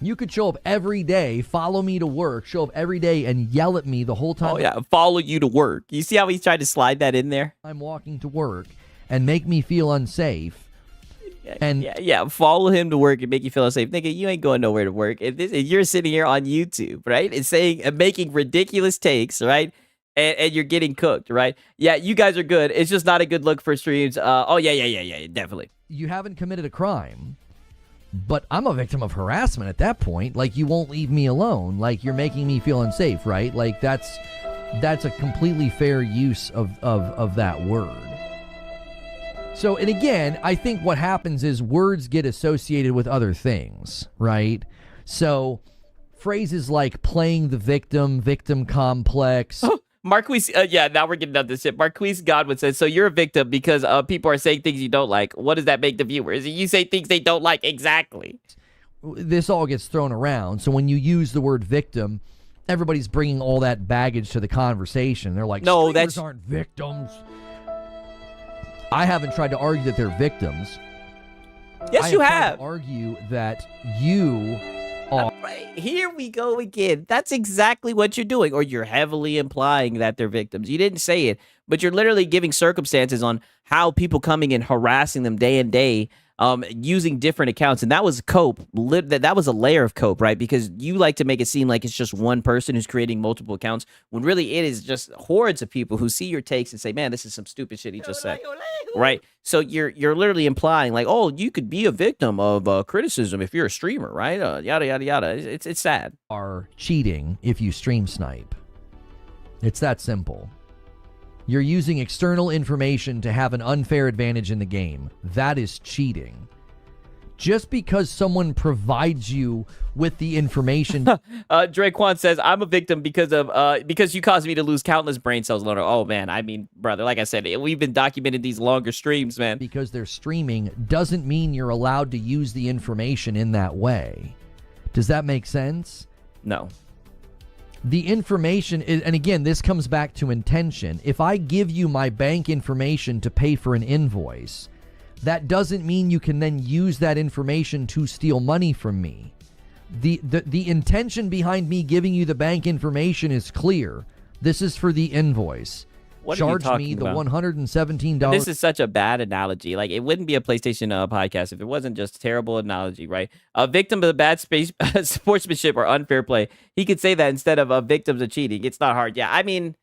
You could show up every day, follow me to work, show up every day and yell at me the whole time. Oh, yeah, follow you to work. You see how he's trying to slide that in there? I'm walking to work and make me feel unsafe. Yeah, follow him to work and make you feel unsafe. Nigga, you ain't going nowhere to work. If you're sitting here on YouTube, right, and saying and making ridiculous takes, right, and you're getting cooked, right? Yeah, you guys are good. It's just not a good look for streams. Yeah, definitely. You haven't committed a crime, but I'm a victim of harassment at that point. Like, you won't leave me alone. Like, you're making me feel unsafe, right? Like, that's a completely fair use of that word. So, and again, I think what happens is words get associated with other things, right? So, phrases like playing the victim, victim complex. Marquise, now we're getting down to this shit. Marquise Godwin says, so you're a victim because people are saying things you don't like. What does that make the viewers? You say things they don't like. Exactly. This all gets thrown around. So when you use the word victim, everybody's bringing all that baggage to the conversation. They're like, no, streamers aren't victims. I haven't tried to argue that they're victims. Yes, you have. Tried to argue that you are. Right. Here we go again. That's exactly what you're doing, or you're heavily implying that they're victims. You didn't say it, but you're literally giving circumstances on how people coming and harassing them day and day, using different accounts. And that was cope. That was a layer of cope, right? Because you like to make it seem like it's just one person who's creating multiple accounts, when really it is just hordes of people who see your takes and say, man, this is some stupid shit he just said. Right? So you're literally implying like, oh, you could be a victim of criticism if you're a streamer, right? Yada, yada, yada. It's sad. Are cheating if you stream snipe. It's that simple. You're using external information to have an unfair advantage in the game. That is cheating. Just because someone provides you with the information. Dre Quan says, I'm a victim because you caused me to lose countless brain cells, Loner. Oh, man. I mean, brother, like I said, we've been documenting these longer streams, man. Because they're streaming doesn't mean you're allowed to use the information in that way. Does that make sense? No. The information is, and again, this comes back to intention. If I give you my bank information to pay for an invoice, that doesn't mean you can then use that information to steal money from me. The intention behind me giving you the bank information is clear. This is for the invoice. What are you Charge me the about? $117. This is such a bad analogy. Like, it wouldn't be a PlayStation podcast if it wasn't just a terrible analogy, right? A victim of the bad sportsmanship or unfair play. He could say that instead of a victims of cheating. It's not hard. Yeah, I mean,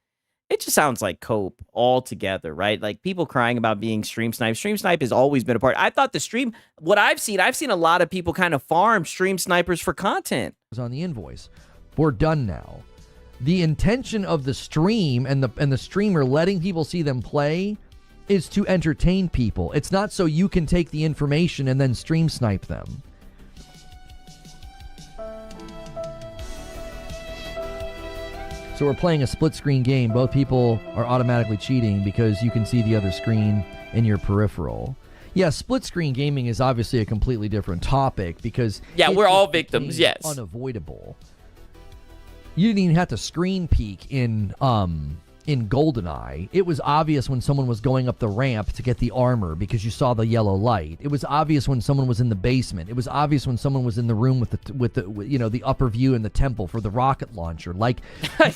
it just sounds like cope altogether, right? Like, people crying about being stream snipe. Stream snipe has always been a part. I thought the stream, what I've seen a lot of people kind of farm stream snipers for content. On the invoice. We're done now. The intention of the stream and the streamer letting people see them play is to entertain people. It's not so you can take the information and then stream snipe them. So we're playing a split screen game. Both people are automatically cheating because you can see the other screen in your peripheral. Yeah, split screen gaming is obviously a completely different topic because we're all victims. Yes, unavoidable. You didn't even have to screen peek in GoldenEye. It was obvious when someone was going up the ramp to get the armor because you saw the yellow light. It was obvious when someone was in the basement. It was obvious when someone was in the room with the upper view in the temple for the rocket launcher. Like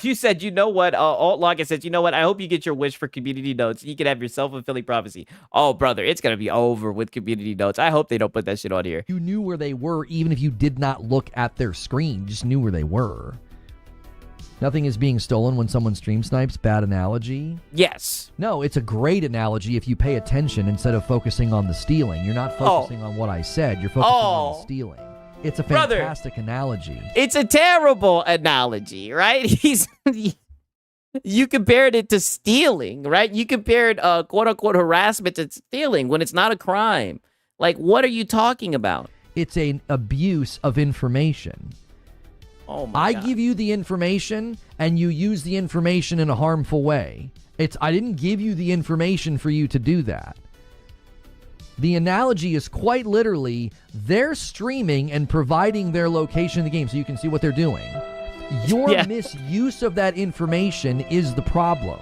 you said, you know what? Alt Login says, you know what? I hope you get your wish for community notes. You can have your self-fulfilling prophecy. Oh, brother, it's gonna be over with community notes. I hope they don't put that shit on here. You knew where they were even if you did not look at their screen. You just knew where they were. Nothing is being stolen when someone stream snipes. Bad analogy? Yes. No, it's a great analogy if you pay attention instead of focusing on the stealing. You're not focusing on what I said. You're focusing on the stealing. It's a fantastic analogy. It's a terrible analogy, right? You compared it to stealing, right? You compared quote-unquote harassment to stealing when it's not a crime. Like, what are you talking about? It's an abuse of information. Oh my God. I give you the information, and you use the information in a harmful way. I didn't give you the information for you to do that. The analogy is quite literally, they're streaming and providing their location in the game so you can see what they're doing. Your misuse of that information is the problem.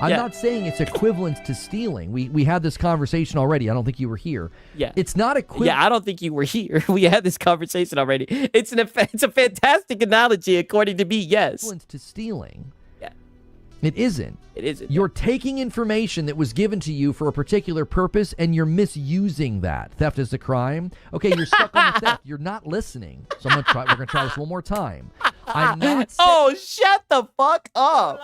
I'm Yeah. not saying it's equivalent to stealing. We had this conversation already. I don't think you were here. Yeah. It's not equivalent. Yeah, I don't think you were here. We had this conversation already. It's a fantastic analogy, according to me. Yes. Equivalent to stealing. Yeah. It isn't. It isn't. You're taking information that was given to you for a particular purpose and you're misusing that. Theft is a crime. Okay, you're stuck on the theft. You're not listening. So we're gonna try this one more time. I'm not saying- Oh, shut the fuck up.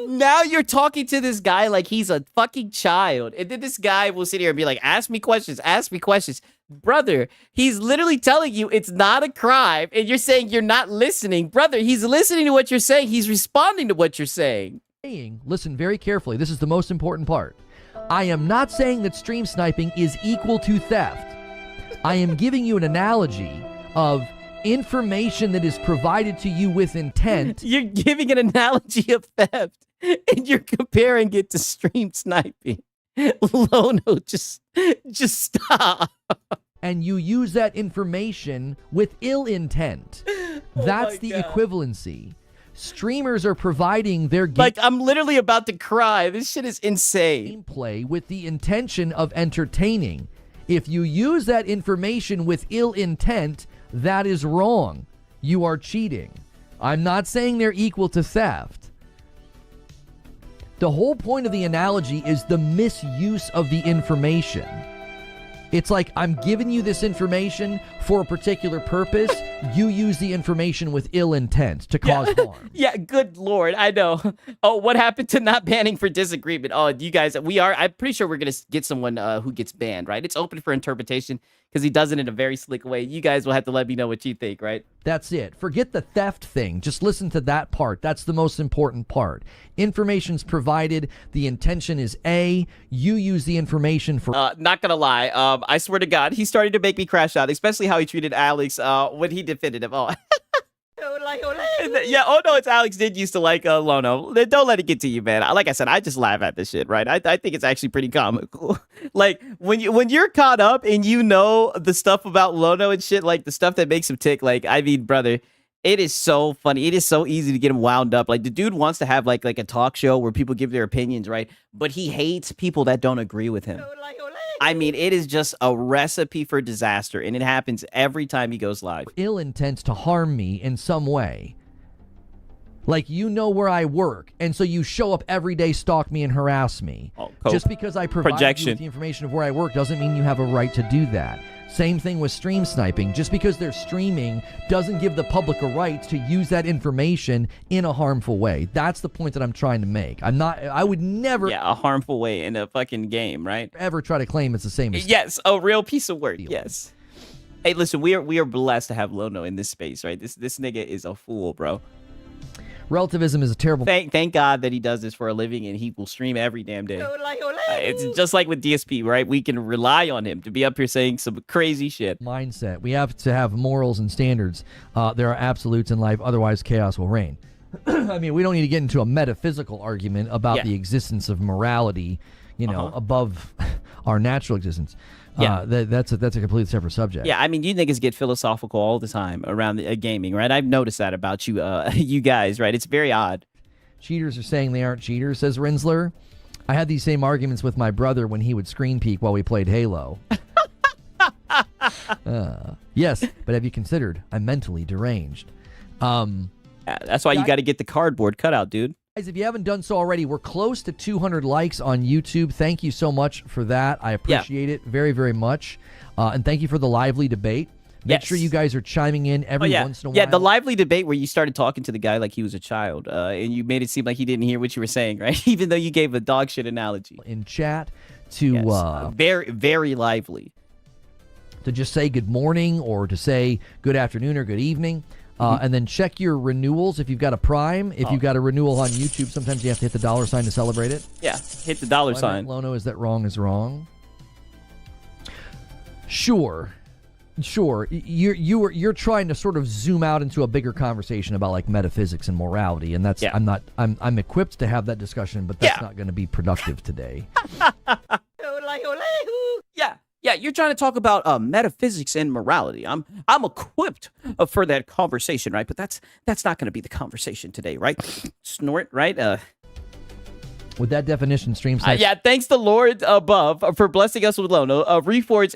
Now you're talking to this guy like he's a fucking child. And then this guy will sit here and be like, ask me questions, ask me questions. Brother, he's literally telling you it's not a crime. And you're saying you're not listening. Brother, he's listening to what you're saying. He's responding to what you're saying. Listen very carefully. This is the most important part. I am not saying that stream sniping is equal to theft. I am giving you an analogy of information that is provided to you with intent. You're giving an analogy of theft and you're comparing it to stream sniping. Lono, just stop. And you use that information with ill intent. That's the equivalency. Streamers are providing their Like, I'm literally about to cry. This shit is insane. gameplay with the intention of entertaining. If you use that information with ill intent, that is wrong. You are cheating. I'm not saying they're equal to theft. The whole point of the analogy is the misuse of the information. It's like, I'm giving you this information for a particular purpose. You use the information with ill intent to cause harm. Yeah, good lord, I know. Oh, what happened to not banning for disagreement? Oh, you guys, I'm pretty sure we're going to get someone who gets banned, right? It's open for interpretation because he does it in a very slick way. You guys will have to let me know what you think, right? That's it. Forget the theft thing. Just listen to that part. That's the most important part. Information's provided. The intention is A. You use the information for... Not gonna lie. I swear to God, he started to make me crash out, especially how he treated Alex when he defended him. Oh. Yeah, oh no, it's Alex did used to like Lono. Don't let it get to you, man. Like I said, I just laugh at this shit, right? I think it's actually pretty comical. Like when you're caught up and you know the stuff about Lono and shit, like the stuff that makes him tick, like, I mean, brother, it is so funny. It is so easy to get him wound up. Like the dude wants to have like a talk show where people give their opinions, right? But he hates people that don't agree with him. I mean, it is just a recipe for disaster, and it happens every time he goes live. Ill intent to harm me in some way. Like, you know where I work, and so you show up every day, stalk me, and harass me. Just because I provide you with the information of where I work doesn't mean you have a right to do that. Same thing with stream sniping. Just because they're streaming doesn't give the public a right to use that information in a harmful way. That's the point that I'm trying to make. I would never... Yeah, a harmful way in a fucking game, right? ...ever try to claim it's the same as... Yes, a real piece of work, yes. Hey, listen, we are blessed to have Lono in this space, right? This nigga is a fool, bro. Relativism is a terrible... Thank God that he does this for a living and he will stream every damn day. It's just like with DSP, right? We can rely on him to be up here saying some crazy shit. Mindset. We have to have morals and standards. There are absolutes in life, otherwise chaos will reign. I mean, we don't need to get into a metaphysical argument about the existence of morality, you know, above our natural existence. Yeah, that's a completely separate subject. Yeah, I mean, you niggas get philosophical all the time around gaming, right? I've noticed that about you, you guys, right? It's very odd. Cheaters are saying they aren't cheaters, says Rinsler. I had these same arguments with my brother when he would screen peek while we played Halo. Yes, but have you considered I'm mentally deranged? That's why you got to get the cardboard cutout, dude. Guys, if you haven't done so already, we're close to 200 likes on YouTube. Thank you so much for that. I appreciate it very, very much. And thank you for the lively debate. Make sure you guys are chiming in every once in a while. Yeah, the lively debate where you started talking to the guy like he was a child, and you made it seem like he didn't hear what you were saying, right? Even though you gave a dog shit analogy. In chat to... very, very lively. To just say good morning or to say good afternoon or good evening. And then check your renewals if you've got a Prime. If you've got a renewal on YouTube, sometimes you have to hit the $ sign to celebrate it. Yeah, hit the $ sign. Lono, is that wrong is wrong? Sure. You're trying to sort of zoom out into a bigger conversation about like metaphysics and morality, and that's I'm equipped to have that discussion, but that's not going to be productive today. Yeah, you're trying to talk about metaphysics and morality. I'm equipped for that conversation, right? But that's not going to be the conversation today, right? Snort, right? With that definition, stream sites. Yeah, thanks the Lord above for blessing us with Lono, reforged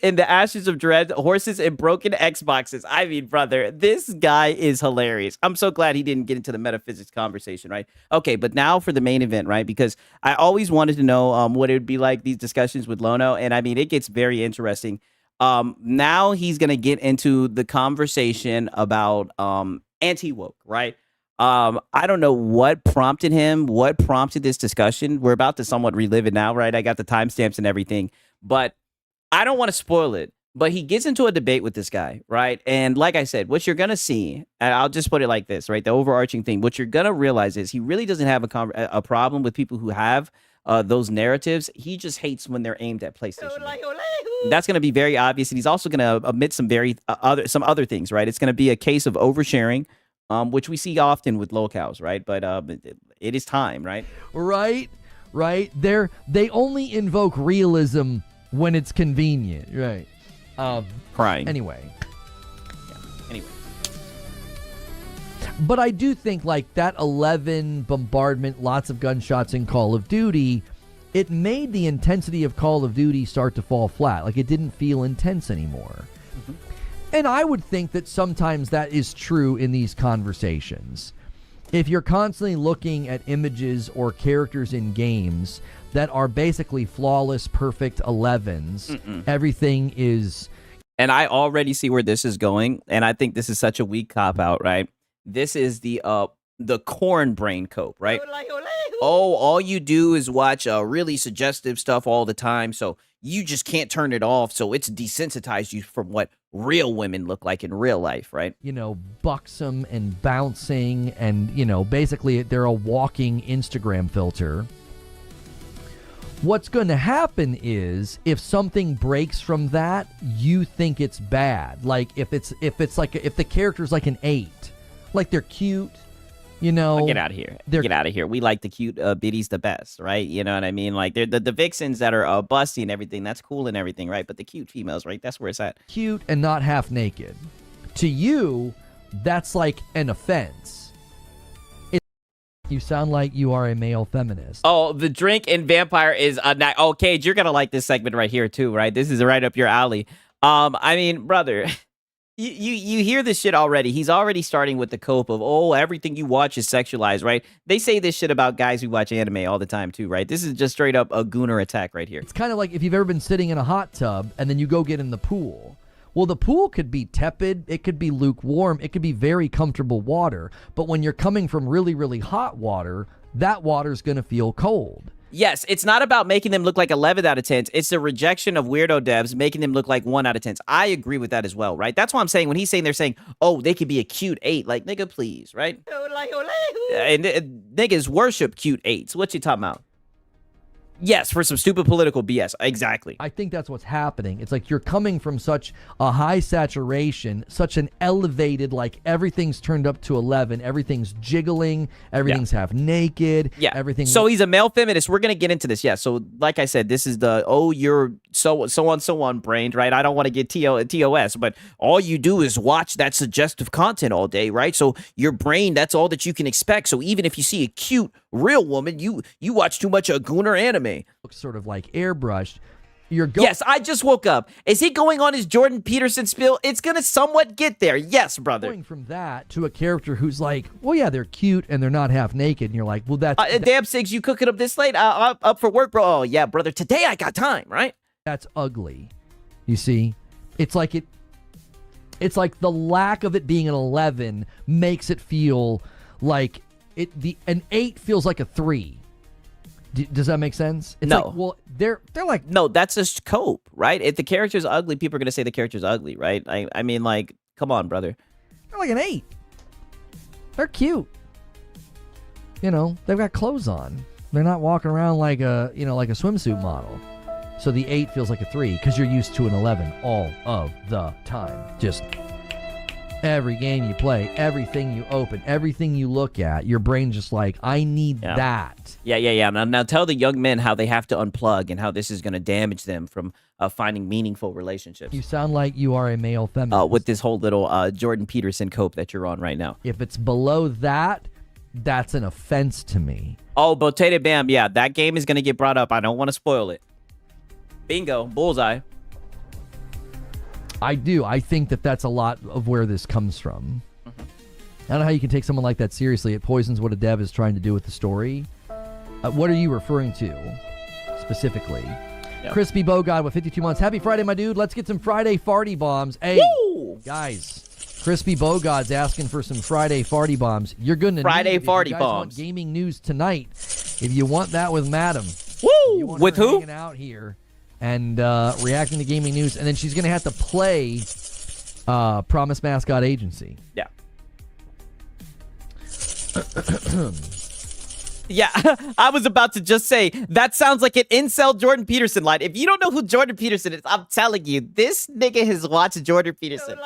in the ashes of dread, horses and broken Xboxes. I mean, brother, this guy is hilarious. I'm so glad he didn't get into the metaphysics conversation, right? Okay, but now for the main event, right? Because I always wanted to know what it would be like, these discussions with Lono, and I mean, it gets very interesting. Now he's gonna get into the conversation about anti-woke, right? I don't know what prompted him, what prompted this discussion. We're about to somewhat relive it now, right? I got the timestamps and everything, but I don't want to spoil it. But he gets into a debate with this guy, right? And like I said, what you're going to see, and I'll just put it like this, right? The overarching thing, what you're going to realize is he really doesn't have a problem with people who have those narratives. He just hates when they're aimed at PlayStation. That's going to be very obvious. And he's also going to omit some other things, right? It's going to be a case of oversharing. Which we see often with locals, right? But it is time, right? Right. They only invoke realism when it's convenient, right? Crying. Anyway. Yeah. Anyway. But I do think like that 11 bombardment, lots of gunshots in Call of Duty, it made the intensity of Call of Duty start to fall flat. Like it didn't feel intense anymore. Mm-hmm. And I would think that sometimes that is true in these conversations. If you're constantly looking at images or characters in games that are basically flawless, perfect 11s, everything is... And I already see where this is going, and I think this is such a weak cop-out, right? This is the corn brain cope, right? Oh, all you do is watch really suggestive stuff all the time, so you just can't turn it off, so it's desensitized you from what real women look like in real life, right? You know, buxom and bouncing, and, you know, basically they're a walking Instagram filter. What's going to happen is if something breaks from that, you think it's bad. Like if the character's like an 8, like they're cute, you know. Get out of here. Get out of here. We like the cute biddies the best, right? You know what I mean? Like they're the vixens that are busty and everything. That's cool and everything, right? But the cute females, right? That's where it's at. Cute and not half naked. To you, that's like an offense. You sound like you are a male feminist. Oh, the drink and vampire is oh, Cage, you're gonna like this segment right here too, right? This is right up your alley. I mean, brother, you hear this shit already. He's already starting with the cope of, oh, everything you watch is sexualized, right? They say this shit about guys who watch anime all the time too, right? This is just straight up a gooner attack right here. It's kind of like if you've ever been sitting in a hot tub and then you go get in the pool. Well, the pool could be tepid, it could be lukewarm, it could be very comfortable water, but when you're coming from really, really hot water, that water's going to feel cold. Yes, it's not about making them look like 11 out of 10s. It's the rejection of weirdo devs making them look like 1 out of 10s. I agree with that as well, right? That's why I'm saying when he's saying they're saying, oh, they could be a cute 8. Like, nigga, please, right? And niggas worship cute 8s. What you talking about? Yes, for some stupid political BS. Exactly. I think that's what's happening. It's like you're coming from such a high saturation, such an elevated, like everything's turned up to 11, everything's jiggling, everything's half naked. Yeah. Everything. So he's a male feminist. We're going to get into this. Yeah. So like I said, this is the, oh, you're so on brained, right? I don't want to get TOS, but all you do is watch that suggestive content all day, right? So your brain, that's all that you can expect. So even if you see a cute real woman, you watch too much of Gooner anime. Looks sort of like airbrushed. Yes, I just woke up. Is he going on his Jordan Peterson spill? It's going to somewhat get there. Yes, brother. Going from that to a character who's like, well, yeah, they're cute and they're not half naked. And you're like, well, that's... damn, Sigs, you cooking up this late? Up for work, bro? Oh, yeah, brother. Today I got time, right? That's ugly. You see? It's like the lack of it being an 11 makes it feel like an 8 feels like a 3. Does that make sense? It's no. Like, well, they're like... No, that's a cope, right? If the character's ugly, people are going to say the character's ugly, right? I mean, like, come on, brother. They're like an 8. They're cute. You know, they've got clothes on. They're not walking around like a swimsuit model. So the 8 feels like a 3 because you're used to an 11 all of the time. Just... every game you play, everything you open, everything you look at, your brain's just like, I need that. Yeah. Now tell the young men how they have to unplug and how this is going to damage them from finding meaningful relationships. You sound like you are a male feminist. With this whole little Jordan Peterson cope that you're on right now. If it's below that, that's an offense to me. Oh, Potato Bam. Yeah, that game is going to get brought up. I don't want to spoil it. Bingo. Bullseye. I do. I think that that's a lot of where this comes from. I don't know how you can take someone like that seriously. It poisons what a dev is trying to do with the story. What are you referring to specifically? Yep. Crispy Bogod with 52 months. Happy Friday, my dude. Let's get some Friday farty bombs. Hey, guys. Crispy Bogod's asking for some Friday farty bombs. You're going to Friday need it farty if you guys bombs. Want gaming news tonight. If you want that with Madam. Woo! With who? Hanging out here and reacting to gaming news, and then she's going to have to play Promise Mascot Agency. Yeah. Yeah, I was about to just say, that sounds like an incel Jordan Peterson line. If you don't know who Jordan Peterson is, I'm telling you, this nigga has watched Jordan Peterson.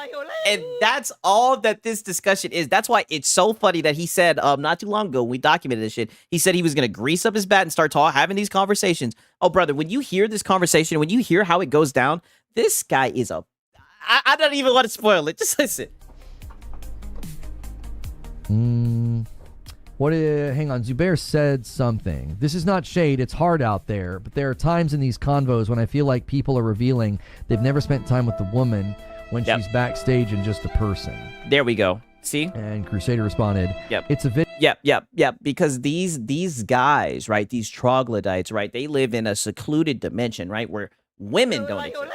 And that's all that this discussion is. That's why it's so funny that he said, not too long ago, when we documented this shit, he said he was going to grease up his bat and start having these conversations. Oh, brother, when you hear this conversation, when you hear how it goes down, this guy is I don't even want to spoil it. Just listen. Hang on. Zubair said something. This is not shade. It's hard out there. But there are times in these convos when I feel like people are revealing they've never spent time with the woman when she's backstage and just a person. There we go. See? And Crusader responded, Yep. It's a video. Yep. Because these guys, right, these troglodytes, right, they live in a secluded dimension, right, where women don't exist.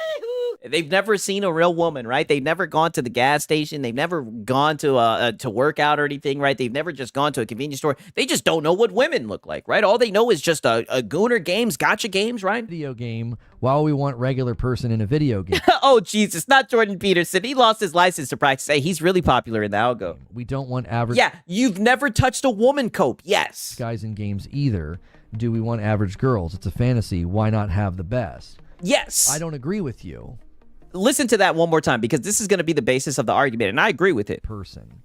They've never seen a real woman, right? They've never gone to the gas station. They've never gone to work out or anything, right? They've never just gone to a convenience store. They just don't know what women look like, right? All they know is just a Gooner Games, gotcha games, right? Video game while we want regular person in a video game. Oh, Jesus, not Jordan Peterson. He lost his license to practice. Hey, he's really popular in the algo. We don't want average... Yeah, you've never touched a woman, Cope. Yes. Guys in games either. Do we want average girls? It's a fantasy. Why not have the best? Yes. I don't agree with you. Listen to that one more time, because this is going to be the basis of the argument, and I agree with it. Person.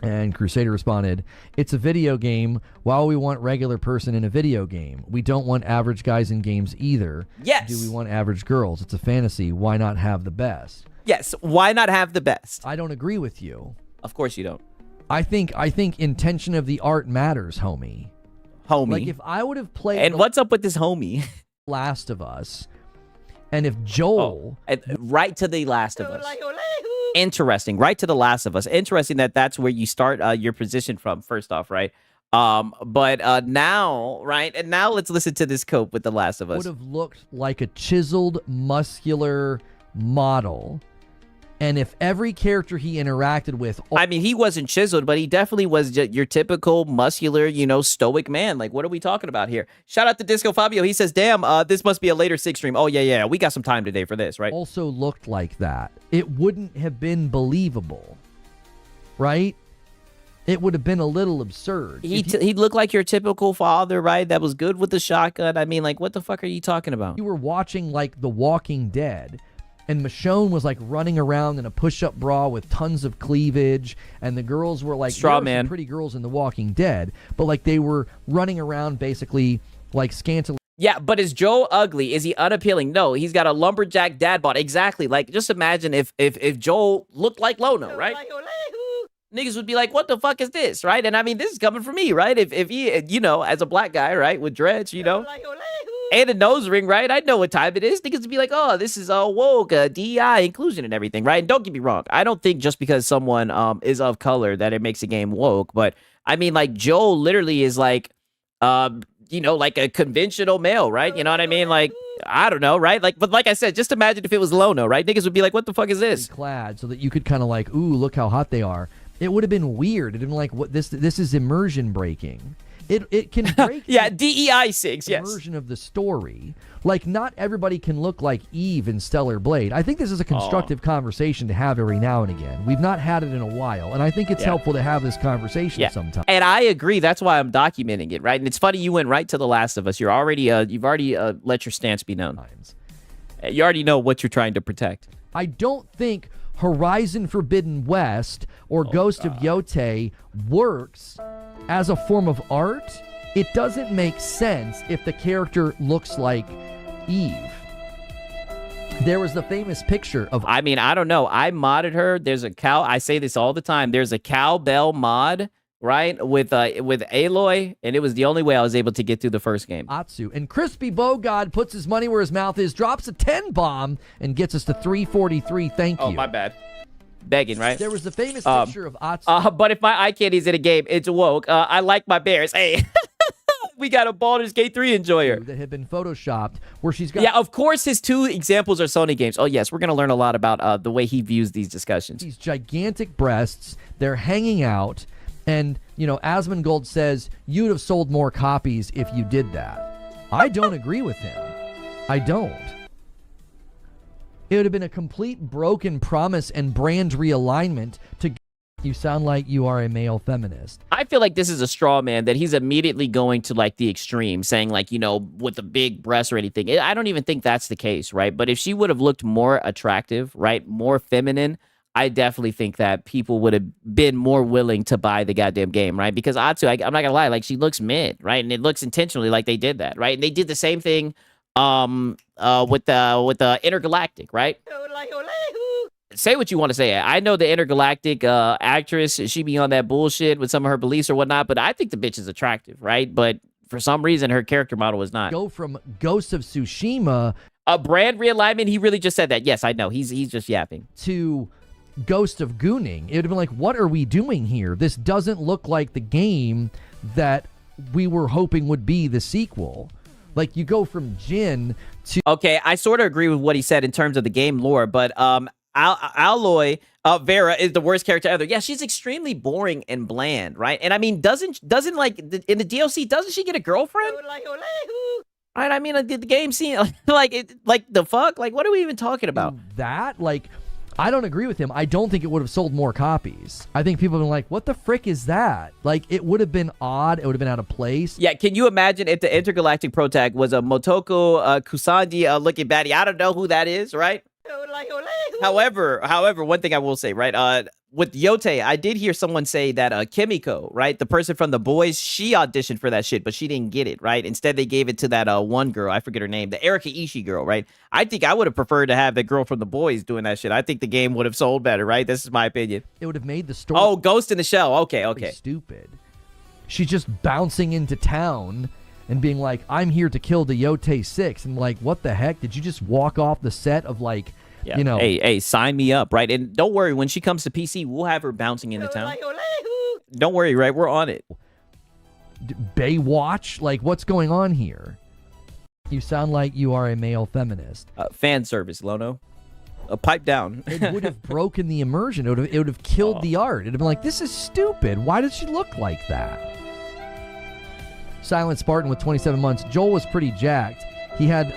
And Crusader responded, it's a video game while we want regular person in a video game. We don't want average guys in games either. Yes. Do we want average girls? It's a fantasy. Why not have the best? Yes. Why not have the best? I don't agree with you. Of course you don't. I think intention of the art matters, homie. Like if I would have played... And what's up with this homie? Last of Us... And if Joel... right to The Last of Us. Interesting. Right to The Last of Us. Interesting that's where you start your position from, first off, right? But now, right? And now let's listen to this Cope with The Last of Us. Would have looked like a chiseled, muscular model. And if every character he interacted with... I mean, he wasn't chiseled, but he definitely was your typical muscular, stoic man. Like, what are we talking about here? Shout out to Disco Fabio. He says, damn, this must be a later 6 stream. Oh, yeah. We got some time today for this, right? Also looked like that. It wouldn't have been believable, right? It would have been a little absurd. He'd look like your typical father, right? That was good with the shotgun. I mean, like, what the fuck are you talking about? You were watching, like, The Walking Dead... And Michonne was like running around in a push-up bra with tons of cleavage, and the girls were like straw man, pretty girls in The Walking Dead, but like they were running around basically like scantily. Yeah, but is Joel ugly? Is he unappealing? No, he's got a lumberjack dad bod. Exactly. Like, just imagine if Joel looked like Lono, right? Niggas would be like, what the fuck is this, right? And I mean, this is coming from me, right? If he, as a black guy, right, with dreads, and a nose ring, right? I know what time it is. Niggas would be like, oh, this is all woke, DEI, inclusion and everything, right? And don't get me wrong. I don't think just because someone is of color that it makes a game woke. But I mean, like, Joel literally is like, like a conventional male, right? You know what I mean? Like, I don't know, right? Like, but like I said, just imagine if it was Lono, right? Niggas would be like, what the fuck is this? Clad so that you could kind of like, ooh, look how hot they are. It would have been weird. It'd have been like, what this is immersion breaking. It can break DEI 6, yes. Version of the story. Like, not everybody can look like Eve in Stellar Blade. I think this is a constructive conversation to have every now and again. We've not had it in a while, and I think it's helpful to have this conversation sometimes. And I agree. That's why I'm documenting it, right? And it's funny you went right to The Last of Us. You've already let your stance be known. You already know what you're trying to protect. I don't think Horizon Forbidden West or Ghost of Yote works as a form of art. It doesn't make sense if the character looks like Eve. There was the famous picture of... I mean, I don't know. I modded her. There's a cow... I say this all the time. There's a cowbell mod right? With Aloy, and it was the only way I was able to get through the first game. Atsu. And Crispy Bogod puts his money where his mouth is, drops a 10 bomb, and gets us to 343. Thank you. Oh, my bad. Begging, right? There was the famous picture of Atsu. But if my eye candy's in a game, it's woke. I like my bears. Hey, we got a Baldur's Gate 3 enjoyer. That had been photoshopped, where she's got... Yeah, of course his 2 examples are Sony games. Oh, yes, we're going to learn a lot about the way he views these discussions. These gigantic breasts, they're hanging out, and, Asmongold says, you'd have sold more copies if you did that. I don't agree with him. I don't. It would have been a complete broken promise and brand realignment to... You sound like you are a male feminist. I feel like this is a straw man that he's immediately going to like the extreme, saying like, with the big breasts or anything. I don't even think that's the case, right? But if she would have looked more attractive, right, more feminine, I definitely think that people would have been more willing to buy the goddamn game, right? Because Atsu, I'm not gonna lie, like she looks mid, right? And it looks intentionally like they did that, right? And they did the same thing with the Intergalactic, right? Say what you want to say. I know the Intergalactic actress, she be on that bullshit with some of her beliefs or whatnot, but I think the bitch is attractive, right? But for some reason, her character model is not. Go from Ghost of Tsushima... A brand realignment, he really just said that. Yes, I know. He's just yapping. ...to Ghost of Gooning. It would have been like, what are we doing here? This doesn't look like the game that we were hoping would be the sequel. Like, you go from Jin to... Okay, I sort of agree with what he said in terms of the game lore, but... Aloy, Vera is the worst character ever. Yeah, she's extremely boring and bland, right? And I mean, doesn't like in the DLC, doesn't she get a girlfriend? Right? I mean, the game scene, like the fuck, like what are we even talking about? That, like, I don't agree with him. I don't think it would have sold more copies. I think people have been like, what the frick is that? Like, it would have been odd. It would have been out of place. Yeah, can you imagine if the Intergalactic protag was a Motoko Kusanji looking baddie? I don't know who that is, right? However, one thing I will say, right, with Yote, I did hear someone say that Kimiko, right, the person from The Boys, she auditioned for that shit, but she didn't get it, right? Instead, they gave it to that one girl, I forget her name, the Erika Ishii girl, right? I think I would have preferred to have the girl from The Boys doing that shit. I think the game would have sold better, right? This is my opinion. It would have made the story... Oh, Ghost in the Shell. Okay. Stupid. She's just bouncing into town and being like, I'm here to kill the Yote 6. And like, what the heck? Did you just walk off the set of like... Yeah. Hey, sign me up, right? And don't worry, when she comes to PC, we'll have her bouncing into town. Don't worry, right? We're on it. Baywatch? Like, what's going on here? You sound like you are a male feminist. Fan service, Lono. Pipe down. It would have broken the immersion. It would have killed the art. It would have been like, this is stupid. Why does she look like that? Silent Spartan with 27 months. Joel was pretty jacked. He had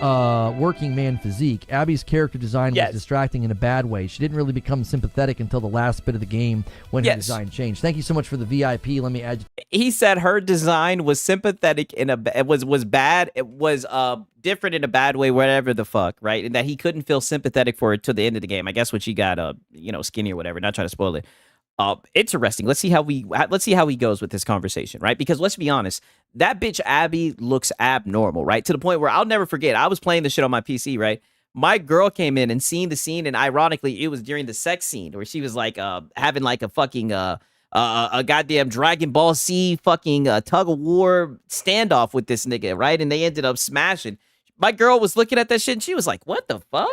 working man physique. Abby's character design was distracting in a bad way. She didn't really become sympathetic until the last bit of the game when her design changed. Thank you so much for the VIP. Let me add. He said her design was sympathetic it was bad. It was different in a bad way, whatever the fuck, right? And that he couldn't feel sympathetic for her to the end of the game. I guess when she got skinny or whatever. Not trying to spoil it. Interesting. Let's see how he goes with this conversation, right? Because let's be honest, that bitch Abby looks abnormal, right? To the point where I'll never forget. I was playing this shit on my PC, right? My girl came in and seen the scene, and ironically, it was during the sex scene where she was like having like a fucking a goddamn Dragon Ball Z fucking tug of war standoff with this nigga, right? And they ended up smashing. My girl was looking at that shit, and she was like, "What the fuck?"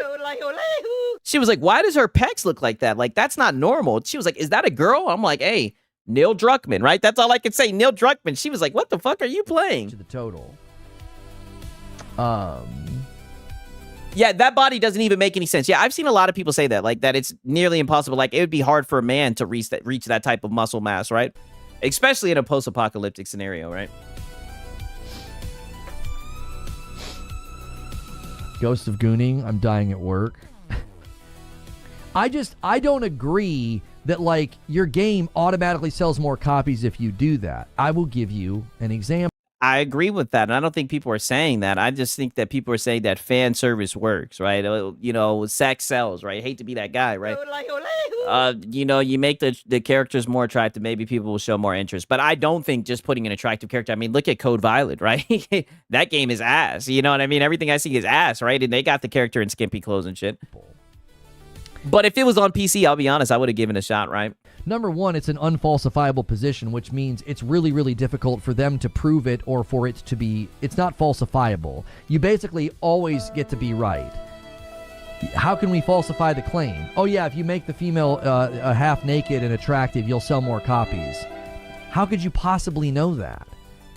She was like, "Why does her pecs look like that? Like, that's not normal." She was like, "Is that a girl?" I'm like, "Hey, Neil Druckmann," right? That's all I can say, Neil Druckmann. She was like, "What the fuck are you playing?" To the total. Yeah, that body doesn't even make any sense. Yeah, I've seen a lot of people say that, like that it's nearly impossible. Like, it would be hard for a man to reach that type of muscle mass, right? Especially in a post-apocalyptic scenario, right? Ghost of Gooning, I'm dying at work. I don't agree that like your game automatically sells more copies if you do that. I will give you an example. I agree with that. And I don't think people are saying that. I just think that people are saying that fan service works, right? Sex sells, right? Hate to be that guy, right? You make the characters more attractive. Maybe people will show more interest. But I don't think just putting an attractive character. I mean, look at Code Violet, right? That game is ass. You know what I mean? Everything I see is ass, right? And they got the character in skimpy clothes and shit. But if it was on PC, I'll be honest, I would have given it a shot, right? Number one, it's an unfalsifiable position, which means it's really, really difficult for them to prove it or for it to be, it's not falsifiable. You basically always get to be right. How can we falsify the claim? Oh yeah, if you make the female half naked and attractive, you'll sell more copies. How could you possibly know that?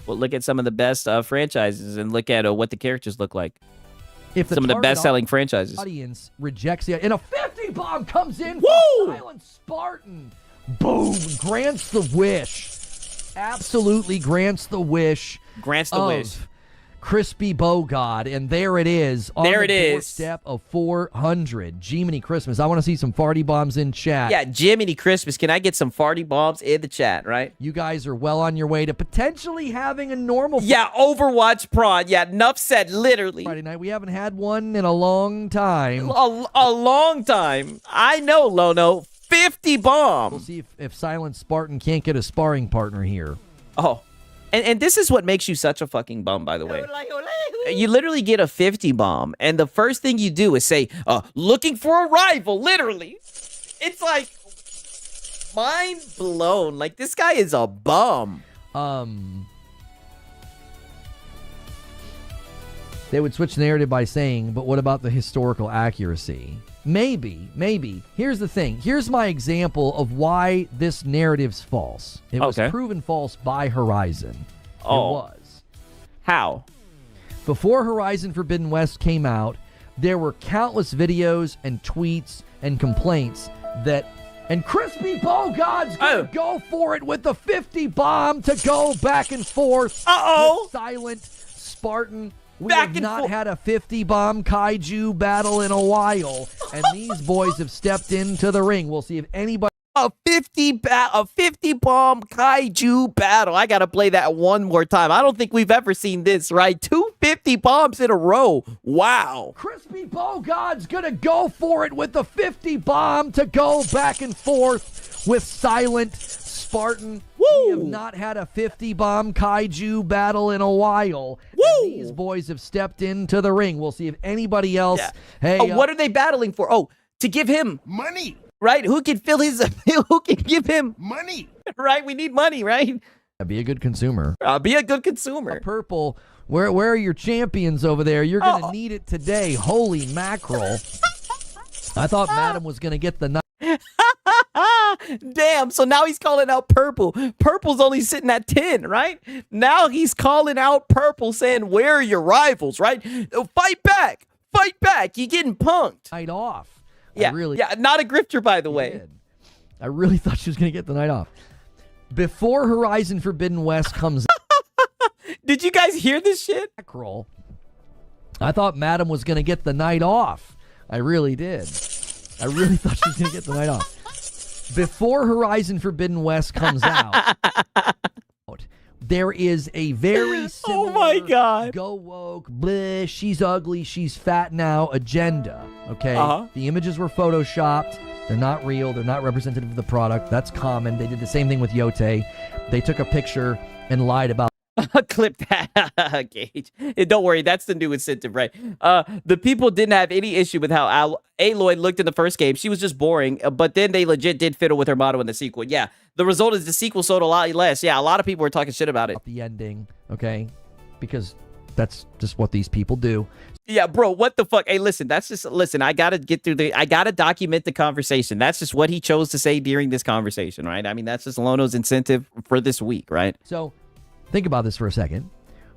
Well, look at some of the best franchises and look at what the characters look like. If Some of the best-selling franchises. Audience rejects it, and a 50 bomb comes in Woo! from Silent Spartan. Boom! Grants the wish. Absolutely grants the wish. Grants the wish. Crispy Bogod, and there it is. On There the it is. doorstep of 400. Jiminy Christmas. I want to see some farty bombs in chat. Yeah, Jiminy Christmas. Can I get some farty bombs in the chat, right? You guys are well on your way to potentially having a normal Yeah, Overwatch prawn. Yeah, enough said, literally. Friday night. We haven't had one in a long time. A long time. I know, Lono. 50 bomb. We'll see if Silent Spartan can't get a sparring partner here. Oh. And this is what makes you such a fucking bum, by the way. You literally get a 50 bomb, and the first thing you do is say, looking for a rival, literally. It's like, mind blown. Like, this guy is a bum. They would switch the narrative by saying, but what about the historical accuracy? Maybe. Here's the thing. Here's my example of why this narrative's false. It was proven false by Horizon. Oh. It was. How? Before Horizon Forbidden West came out, there were countless videos and tweets and complaints that, and Crispy Bogod's gonna go for it with the 50 bomb to go back and forth with Silent Spartan. We have not had a 50 bomb kaiju battle in a while, and these boys have stepped into the ring. We'll see if anybody. A 50 bomb kaiju battle. I gotta play that one more time. I don't think we've ever seen this, right? 250 bombs in a row. Wow. Crispy Bogod's gonna go for it with the 50 bomb to go back and forth with Silent Spartan. Woo! We have not had a 50 bomb kaiju battle in a while. Woo! And these boys have stepped into the ring. We'll see if anybody else. Yeah. Hey, what are they battling for? Oh, to give him Money. Right? Who can fill his? Who can give him Money. Right? We need money, right? be a good consumer. Be a good consumer. Purple. Where are your champions over there? You're gonna need it today. Holy mackerel! I thought Madam was gonna get the night. Damn, so now he's calling out Purple. Purple's only sitting at 10, right? Now he's calling out Purple, saying, where are your rivals, right? Fight back. Fight back. You're getting punked. Night off. Yeah, not a grifter, by the way. I really thought she was going to get the night off. Before Horizon Forbidden West comes Did you guys hear this shit? Mackerel. I thought Madam was going to get the night off. I really did. I really thought she was going to get the night off. Before Horizon Forbidden West comes out, there is a very similar oh my God. Go woke, bleh, she's ugly, she's fat now agenda. Okay? The images were photoshopped. They're not real. They're not representative of the product. That's common. They did the same thing with Yote. They took a picture and lied about Clip that, Gage. Don't worry, that's the new incentive, right? The people didn't have any issue with how Aloy looked in the first game. She was just boring, but then they legit did fiddle with her model in the sequel. Yeah, the result is the sequel sold a lot less. Yeah, a lot of people were talking shit about it. The ending, okay? Because that's just what these people do. Yeah, bro, what the fuck? Hey, listen, I gotta I gotta document the conversation. That's just what he chose to say during this conversation, right? I mean, that's just Lono's incentive for this week, right? So, think about this for a second.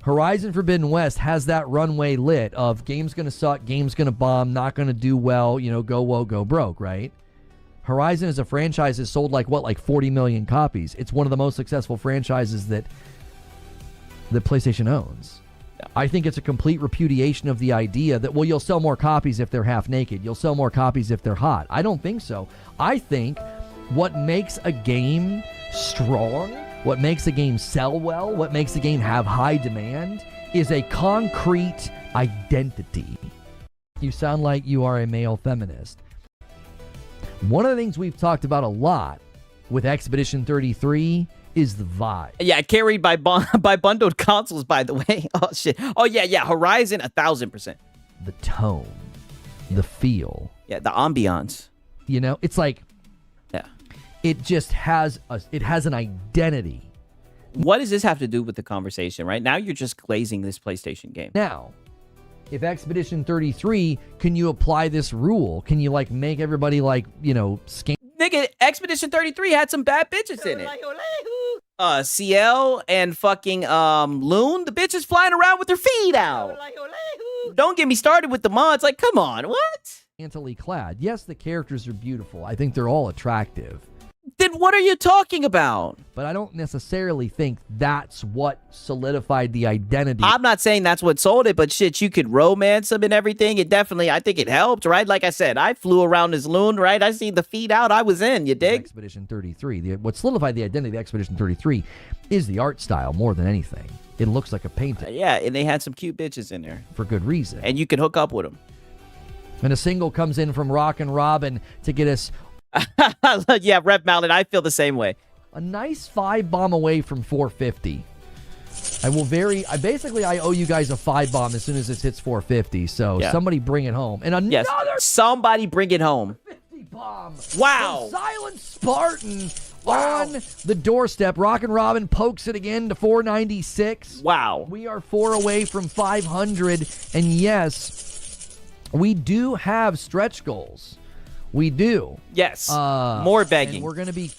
Horizon Forbidden West has that runway lit of game's going to suck, game's going to bomb, not going to do well, go woe, go broke, right? Horizon as a franchise has sold like 40 million copies. It's one of the most successful franchises that PlayStation owns. Yeah. I think it's a complete repudiation of the idea that, well, you'll sell more copies if they're half naked. You'll sell more copies if they're hot. I don't think so. I think what makes a game strong, what makes a game sell well, what makes a game have high demand is a concrete identity. You sound like you are a male feminist. One of the things we've talked about a lot with Expedition 33 is the vibe. Yeah, carried by bundled consoles, by the way. Oh, shit. Oh, yeah. Horizon, 1,000%. The tone, the feel. Yeah, the ambiance. It's like, It just has an identity. What does this have to do with the conversation, right? Now you're just glazing this PlayStation game. Now, if Expedition 33, can you apply this rule? Can you like make everybody like, scam? Nigga, Expedition 33 had some bad bitches in it. CL and fucking Loon, the bitches flying around with their feet out. Don't get me started with the mods. Like, come on, what? Scantily clad. Yes, the characters are beautiful. I think they're all attractive. Then what are you talking about? But I don't necessarily think that's what solidified the identity. I'm not saying that's what sold it, but shit, you could romance them and everything. It definitely, I think it helped, right? Like I said, I flew around as Loon, right? I seen the feet out. I was in, you dig? Expedition 33. What solidified the identity of Expedition 33 is the art style more than anything. It looks like a painting. Yeah, and they had some cute bitches in there. For good reason. And you could hook up with them. And a single comes in from Rockin' Robin to get us... Yeah, Rep Mallet, I feel the same way. A nice 5-bomb away from 450. I owe you guys a 5-bomb as soon as this hits 450. So somebody bring it home. And another somebody bring it home. 50-bomb. Wow. Silent Spartan on the doorstep. Rockin' Robin pokes it again to 496. Wow. We are 4 away from 500. And yes, we do have stretch goals. We do. Yes. More begging. We're gonna be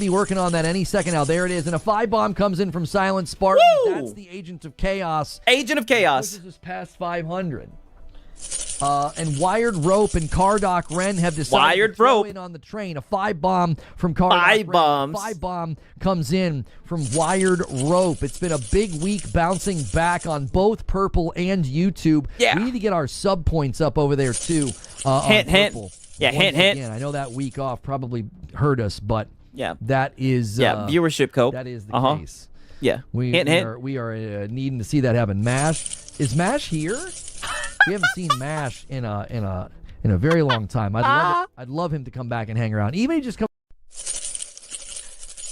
working on that any second now. There it is. And a 5-bomb comes in from Silent Spartan. Woo! That's the Agent of Chaos. Agent of Chaos. This is past 500. And Wired Rope and Cardock Ren have decided to throw in on the train. A 5-bomb from Cardock Ren. 5 bombs. 5-bomb comes in from Wired Rope. It's been a big week bouncing back on both Purple and YouTube. Yeah. We need to get our sub points up over there too. Hint, hint. Yeah, Once hint. Again, I know that week off probably hurt us, but yeah, that is viewership cope. That is the case. Yeah, we are needing to see that happen. Mash, is Mash here? We haven't seen Mash in a very long time. I'd love him to come back and hang around. Even he just come.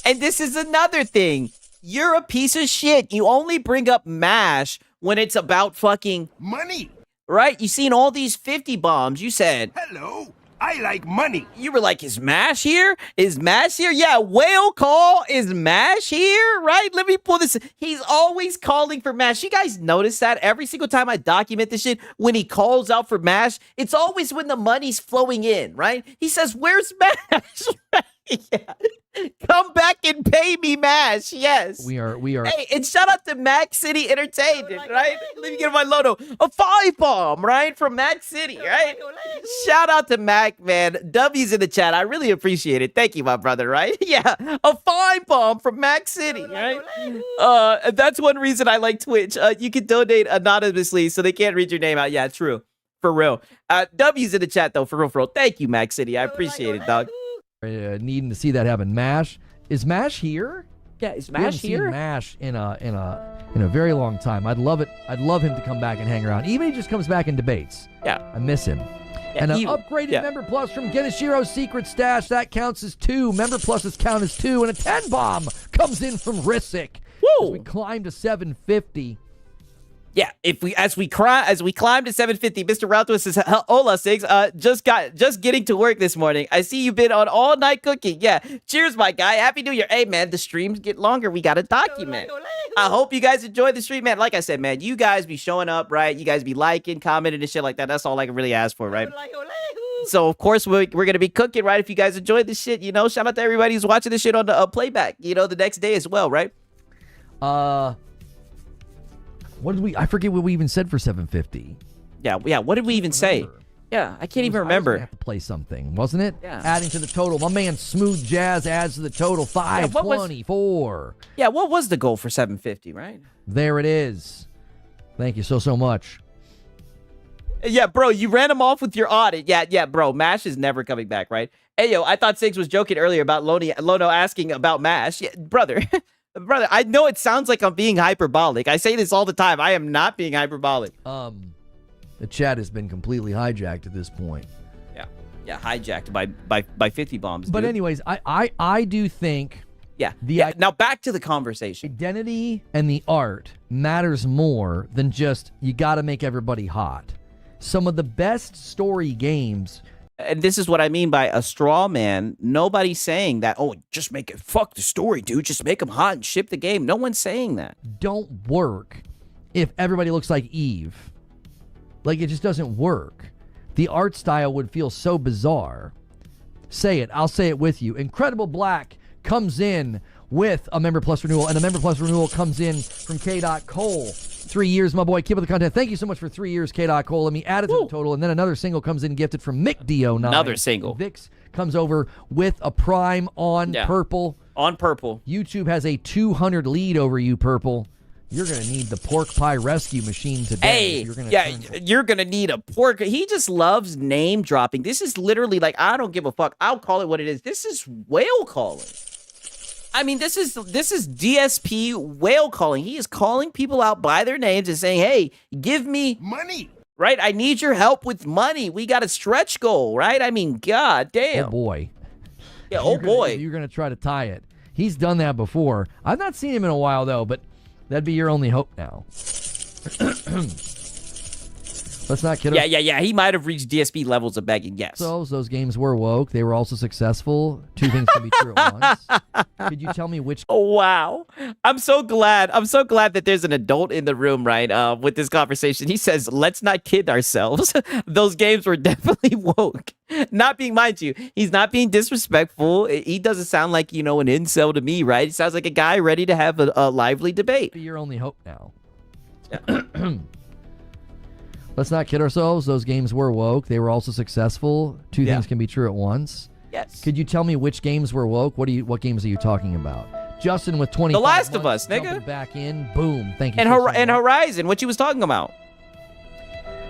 And this is another thing. You're a piece of shit. You only bring up Mash when it's about fucking Money. Right? You seen all these 50 bombs. You said, Hello. I like money. You were like, is Mash here? Is Mash here? Yeah, whale call. Is Mash here? Right? Let me pull this. He's always calling for Mash. You guys notice that every single time I document this shit, when he calls out for Mash, it's always when the money's flowing in, right? He says, where's Mash? Yeah. Come back and pay me, Mash. Yes. We are. Hey, and shout out to Mac City Entertainment, right? Let me get my logo. A 5-bomb, right? From Mac City, right? Shout out to Mac, man. W's in the chat. I really appreciate it. Thank you, my brother, right? Yeah. A 5-bomb from Mac City, right? That's one reason I like Twitch. You can donate anonymously so they can't read your name out. Yeah, true. For real. W's in the chat, though. For real. Thank you, Mac City. I appreciate it, dog. Needing to see that happen. Mash, is Mash here? Yeah, is Mash here? Seen Mash in a very long time. I'd love him to come back and hang around. Even if he just comes back and debates. Yeah, I miss him. Yeah, and an upgraded Member Plus from Genishiro's Secret Stash that counts as 2. Member Pluses count as 2, and a 10-bomb comes in from Risic. Woo! As we climb to 750. Yeah, as we climb to 750, Mr. Routhwa says, "Hola, Sigs. Just getting to work this morning. I see you've been on all night cooking. Yeah, cheers, my guy. Happy New Year. Hey, man, the streams get longer. We got to document. I hope you guys enjoy the stream, man. Like I said, man, you guys be showing up, right? You guys be liking, commenting, and shit like that. That's all I can really ask for, right? So, of course, we're going to be cooking, right? If you guys enjoyed this shit, shout out to everybody who's watching this shit on the playback, the next day as well, right? What did I forget what we even said for 750. Yeah. What did we even say? Yeah, I can't even remember. I was gonna have to play something, wasn't it? Yeah. Adding to the total. My man Smooth Jazz adds to the total. 524. Yeah, what was the goal for 750, right? There it is. Thank you so much. Yeah, bro, you ran him off with your audit. Yeah, bro, Mash is never coming back, right? Hey, yo, I thought Sigs was joking earlier about Lono asking about Mash. Yeah, brother. Brother, I know it sounds like I'm being hyperbolic. I say this all the time. I am not being hyperbolic. The chat has been completely hijacked at this point. Yeah, hijacked by 50 bombs. But dude. anyways, I do think now back to the conversation. Identity and the art matters more than just you got to make everybody hot. Some of the best story games And this is what I mean by a straw man. Nobody's saying that, oh, just make it, fuck the story, dude. Just make them hot and ship the game. No one's saying that. Don't work if everybody looks like Eve. Like, it just doesn't work. The art style would feel so bizarre. Say it. I'll say it with you. Incredible Black comes in with a Member Plus renewal, and a Member Plus renewal comes in from K. Cole. 3 years, my boy. Keep up the content. Thank you so much for 3 years, K. Cole. Let me add it to the total, and then another single comes in gifted from Mick D09. Another single. Vix comes over with a Prime on Purple. On Purple. YouTube has a 200 lead over you, Purple. You're going to need the pork pie rescue machine today. Hey, you're going to need a pork. He just loves name dropping. This is literally like, I don't give a fuck. I'll call it what it is. This is whale calling. I mean, this is DSP whale calling. He is calling people out by their names and saying, hey, give me money. Right? I need your help with money. We got a stretch goal, right? I mean, god damn. Oh, boy. Yeah, oh, boy. You're going to try to tie it. He's done that before. I've not seen him in a while, though, but that'd be your only hope now. Let's not kid. Yeah. He might have reached DSP levels of begging, yes. So those games were woke. They were also successful. Two things can be true at once. Could you tell me which? Oh, wow. I'm so glad that there's an adult in the room, right, with this conversation. He says, let's not kid ourselves. Those games were definitely woke. Not being, mind you, he's not being disrespectful. He doesn't sound like, an incel to me, right? He sounds like a guy ready to have a lively debate. Be your only hope now. Let's not kid ourselves. Those games were woke. They were also successful. Two things can be true at once. Yes. Could you tell me which games were woke? What games are you talking about? Justin with 20. The Last of Us, nigga. Back in. Boom. Thank you. And Horizon, what you was talking about.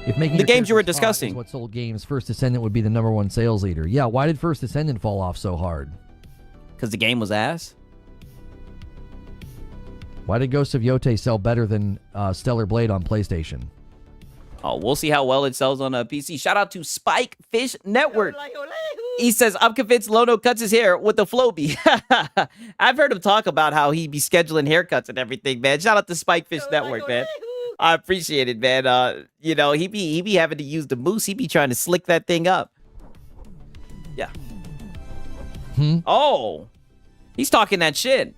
If making the games you were discussing. What sold games, First Descendant would be the #1 sales leader. Yeah, why did First Descendant fall off so hard? Because the game was ass. Why did Ghost of Yote sell better than Stellar Blade on PlayStation? Oh, we'll see how well it sells on a PC. Shout out to Spike Fish Network. He says, I'm convinced Lono cuts his hair with a Floby. I've heard him talk about how he be scheduling haircuts and everything, man. Shout out to Spike Fish Network, man. I appreciate it, man. He be having to use the mousse. He be trying to slick that thing up. Yeah. Oh, he's talking that shit.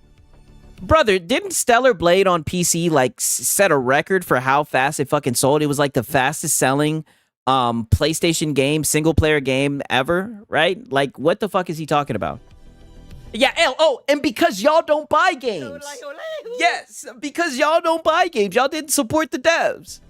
Brother, didn't Stellar Blade on PC set a record for how fast it fucking sold? It was like the fastest selling PlayStation game, single player game ever, right? Like, what the fuck is he talking about? Yeah, and because y'all don't buy games. Yes, because y'all don't buy games. Y'all didn't support the devs.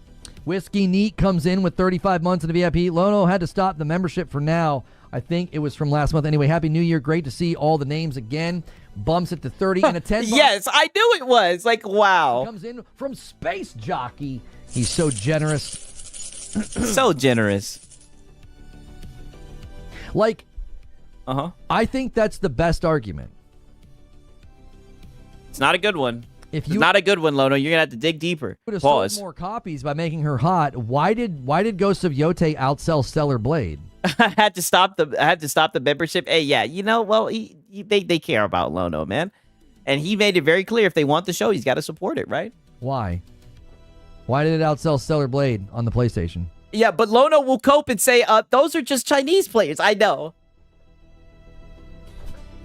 Whiskey Neat comes in with 35 months in the VIP. Lono had to stop the membership for now. I think it was from last month. Anyway, Happy New Year. Great to see all the names again. Bumps it to 30 and a 10. Yes, I knew it was. Like, wow. Comes in from Space Jockey. He's so generous. So generous. Like, I think that's the best argument. It's not a good one. It's not a good one, Lono. You're gonna have to dig deeper. Would have sold more copies by making her hot. Why did Ghost of Yote outsell Stellar Blade? I had to stop the membership. Hey, yeah, they care about Lono, man, and he made it very clear if they want the show, he's got to support it, right? Why? Why did it outsell Stellar Blade on the PlayStation? Yeah, but Lono will cope and say, those are just Chinese players. I know.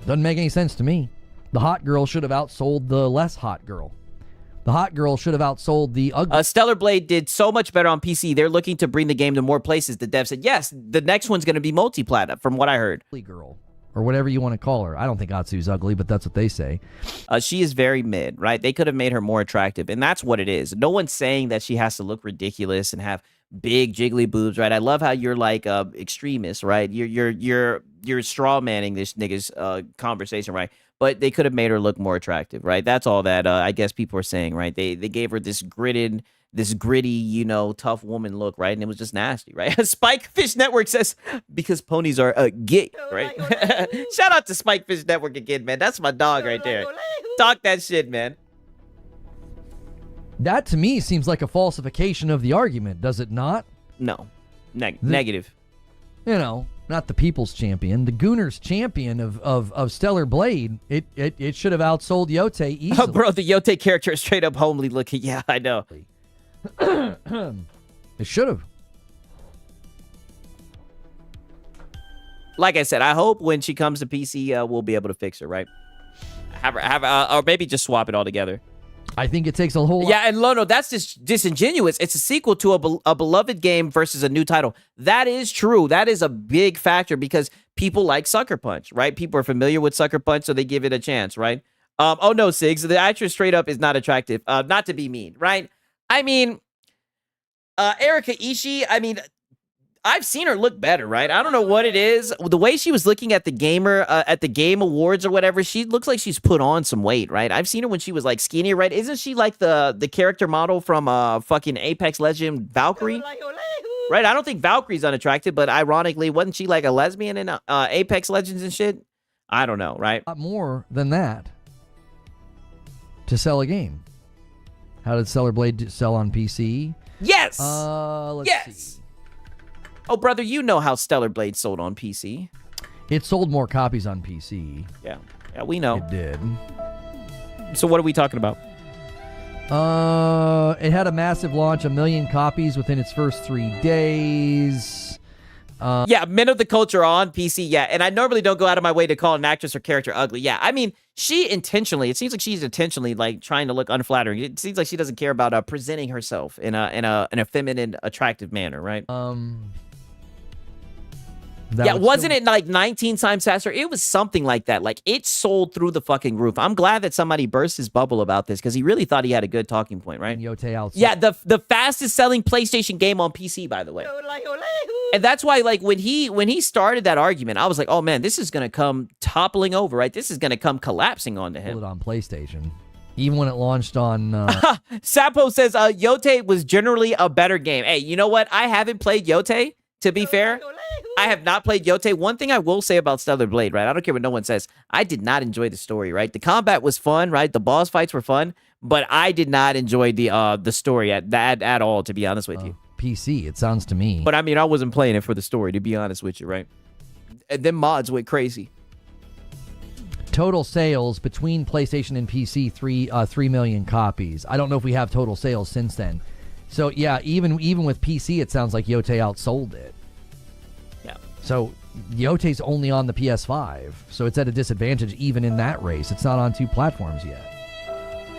Doesn't make any sense to me. The hot girl should have outsold the less hot girl. The hot girl should have outsold the ugly. Stellar Blade did so much better on PC. They're looking to bring the game to more places. The dev said, yes, the next one's going to be multi-plat, from what I heard. Ugly girl, or whatever you want to call her. I don't think Atsu's ugly, but that's what they say. She is very mid, right? They could have made her more attractive, and that's what it is. No one's saying that she has to look ridiculous and have big jiggly boobs, right? I love how you're like extremist, right? You're straw manning this nigga's conversation, right? But they could have made her look more attractive, right? That's all that I guess people are saying, right? They gave her this gritty, tough woman look, right? And it was just nasty, right? Spike Fish Network says, because ponies are gay, right? Shout out to Spike Fish Network again, man. That's my dog right there. Talk that shit, man. That, to me, seems like a falsification of the argument, does it not? No. Negative. Not the people's champion, the Gooner's champion of Stellar Blade. It should have outsold Yote easily. Oh, bro, the Yote character is straight up homely looking. Yeah, I know. It should have. like I said, I hope when she comes to PC, we'll be able to fix her, right? Or maybe just swap it all together. I think it takes a whole lot. Yeah, and Lono, that's just disingenuous. It's a sequel to a beloved game versus a new title. That is true. That is a big factor because people like Sucker Punch, right? People are familiar with Sucker Punch, so they give it a chance, right? Oh no, Sigs, the actress straight up is not attractive. Not to be mean, right? I mean, Erika Ishii, I mean, I've seen her look better, right? I don't know what it is. The way she was looking at the Game Awards or whatever, she looks like she's put on some weight, right? I've seen her when she was like skinnier, right? Isn't she like the character model from fucking Apex Legend Valkyrie? Right? I don't think Valkyrie's unattractive, but ironically, wasn't she like a lesbian in Apex Legends and shit? I don't know, right? A lot more than that to sell a game. How did Stellar Blade sell on PC? Yes! Let's see. Oh, brother, you know how Stellar Blade sold on PC. It sold more copies on PC. Yeah, we know. It did. So what are we talking about? It had a massive launch, 1 million copies within its first 3 days. Yeah, Men of the Culture on PC, yeah. And I normally don't go out of my way to call an actress or character ugly. Yeah, I mean, it seems like she's intentionally like trying to look unflattering. It seems like she doesn't care about presenting herself in a feminine, attractive manner, right? Wasn't it like 19 times faster? It was something like that. Like, it sold through the fucking roof. I'm glad that somebody burst his bubble about this because he really thought he had a good talking point, right? Yote outside. Yeah, the fastest selling PlayStation game on PC, by the way. And that's why, like, when he started that argument, I was like, oh man, this is gonna come toppling over, right? This is gonna come collapsing onto him. It on PlayStation, even when it launched on. Sapo says, Yote was generally a better game. Hey, you know what? I haven't played Yote. To be fair, I have not played Yote. One thing I will say about Stellar Blade, right? I don't care what no one says. I did not enjoy the story, right? The combat was fun, right? The boss fights were fun, but I did not enjoy the story at all, to be honest with you. PC, it sounds to me. But I mean, I wasn't playing it for the story, to be honest with you, right? And then mods went crazy. Total sales between PlayStation and PC, 3 million copies. I don't know if we have total sales since then. So yeah, even with PC, it sounds like Yote outsold it. Yeah. So Yote's only on the PS5, so it's at a disadvantage even in that race. It's not on 2 platforms yet.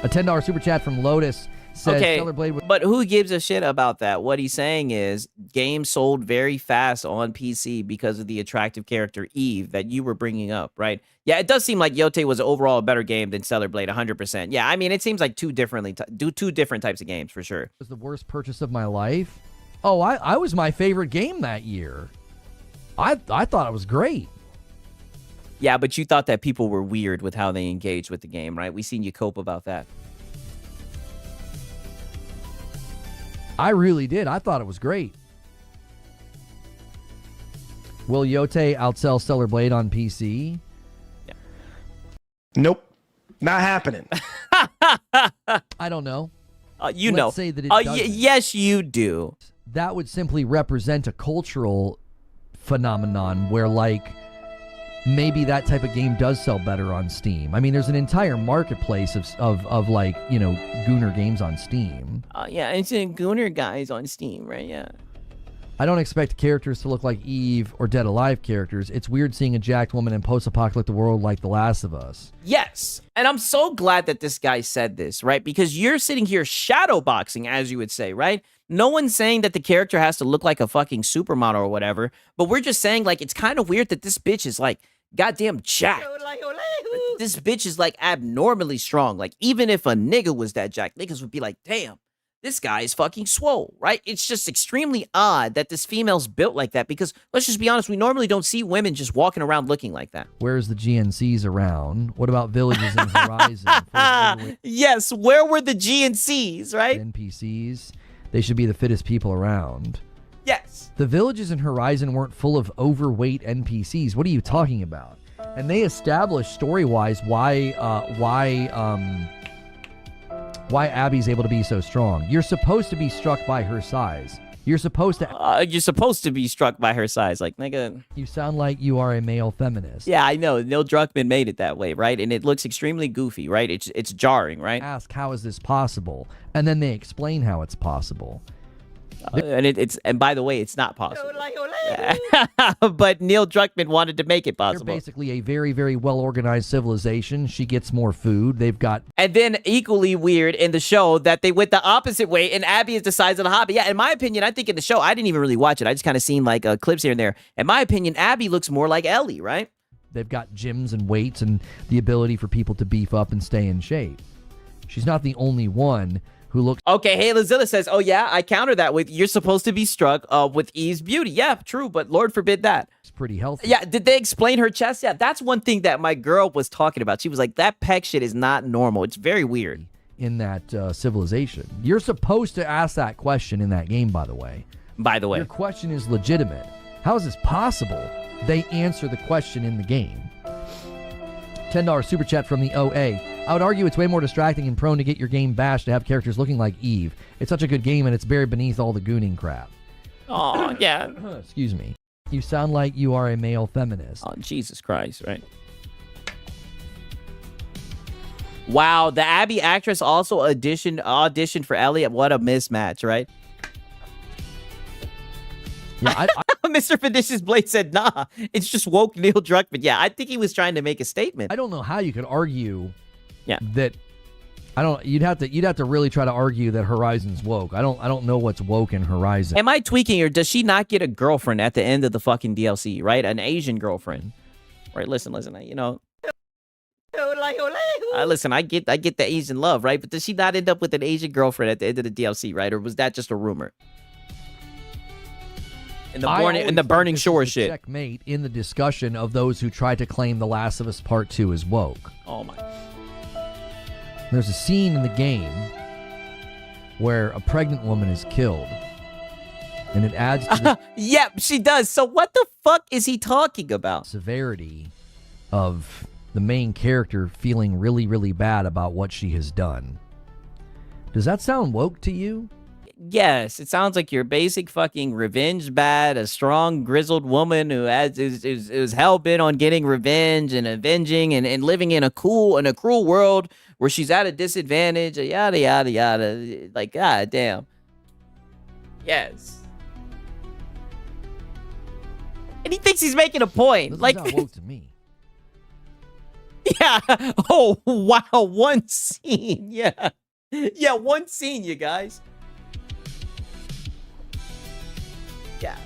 A $10 super chat from Lotus says Stellar Blade but who gives a shit about that? What he's saying is games sold very fast on PC because of the attractive character Eve that you were bringing up, right? Yeah, it does seem like Yote was overall a better game than Stellar Blade, 100%. Yeah, I mean, it seems like two different types of games for sure. It was the worst purchase of my life. Oh, I was my favorite game that year. I thought it was great. Yeah, but you thought that people were weird with how they engaged with the game, right? We seen you cope about that. I really did. I thought it was great. Will Yote outsell Stellar Blade on PC? Yeah. Nope. Not happening. I don't know. You Let's know. say that it doesn't. Yes, you do. That would simply represent a cultural phenomenon where, like, maybe that type of game does sell better on Steam. I mean, there's an entire marketplace of like, you know, Gooner games on Steam. Yeah, it's in Gooner guys on Steam, right? Yeah. I don't expect characters to look like Eve or Dead Alive characters. It's weird seeing a jacked woman in post-apocalyptic world like The Last of Us. Yes. And I'm so glad that this guy said this, right? Because you're sitting here shadowboxing, as you would say, right? No one's saying that the character has to look like a fucking supermodel or whatever, but we're just saying, like, it's kind of weird that this bitch is, like, goddamn jacked. This bitch is, like, abnormally strong. Like, even if a nigga was that jacked, niggas would be like, damn, this guy is fucking swole, right? It's just extremely odd that this female's built like that because, let's just be honest, we normally don't see women just walking around looking like that. Where's the GNCs around? What about Villages in Horizon? Yes, where were the GNCs, right? NPCs. They should be the fittest people around. Yes. The Villages in Horizon weren't full of overweight NPCs. What are you talking about? And they established story-wise why Abby's able to be so strong. You're supposed to be struck by her size. You're supposed to be struck by her size. Like, nigga. You sound like you are a male feminist. Yeah, I know. Neil Druckmann made it that way, right? And it looks extremely goofy, right? It's jarring, right? Ask, how is this possible? And then they explain how it's possible. And by the way, it's not possible. But Neil Druckmann wanted to make it They're possible. basically a very, very well-organized civilization. She gets more food. They've got... And then equally weird in the show that they went the opposite way, and Abby is the size of the Hobbit. Yeah, in my opinion, I think in the show, I didn't even really watch it. I just kind of seen like clips here and there. In my opinion, Abby looks more like Ellie, right? They've got gyms and weights and the ability for people to beef up and stay in shape. She's not the only one who looks... Okay, hey, Lazilla says, oh yeah, I counter that with, you're supposed to be struck with Eve's beauty. Yeah, true, but Lord forbid that. It's pretty healthy. Yeah, did they explain her chest? Yeah, that's one thing that my girl was talking about. She was like, that pec shit is not normal. It's very weird. In that civilization. You're supposed to ask that question in that game, by the way. Your question is legitimate. How is this possible? They answer the question in the game. $10 super chat from the OA. I would argue it's way more distracting and prone to get your game bashed to have characters looking like Eve. It's such a good game and it's buried beneath all the gooning crap. Oh, yeah. Excuse me. You sound like you are a male feminist. Oh, Jesus Christ, right? Wow, the Abby actress also auditioned for Elliot. What a mismatch, right? Yeah, Mr. Fedicious Blade said, nah, it's just woke Neil Druckmann. Yeah, I think he was trying to make a statement. I don't know how you could argue that you'd have to really try to argue that Horizon's woke. I don't know what's woke in Horizon. Am I tweaking, or does she not get a girlfriend at the end of the fucking DLC, right? An Asian girlfriend. Right, listen, you know. Listen, I get the Asian love, right? But does she not end up with an Asian girlfriend at the end of the DLC, right? Or was that just a rumor? In the Burning Shore shit. Checkmate in the discussion of those who try to claim The Last of Us Part 2 is woke. Oh my. There's a scene in the game where a pregnant woman is killed. And it adds to the yep, she does. So what the fuck is he talking about? Severity of the main character feeling really, really bad about what she has done. Does that sound woke to you? Yes, it sounds like your basic fucking revenge bad, a strong, grizzled woman who is hell-bent on getting revenge and avenging and living in a cruel world where she's at a disadvantage, yada, yada, yada. Like, god damn. Yes. And he thinks he's making a point. This like, is not woke to me. Yeah. Oh, wow. One scene. Yeah. Yeah, one scene, you guys. Yeah.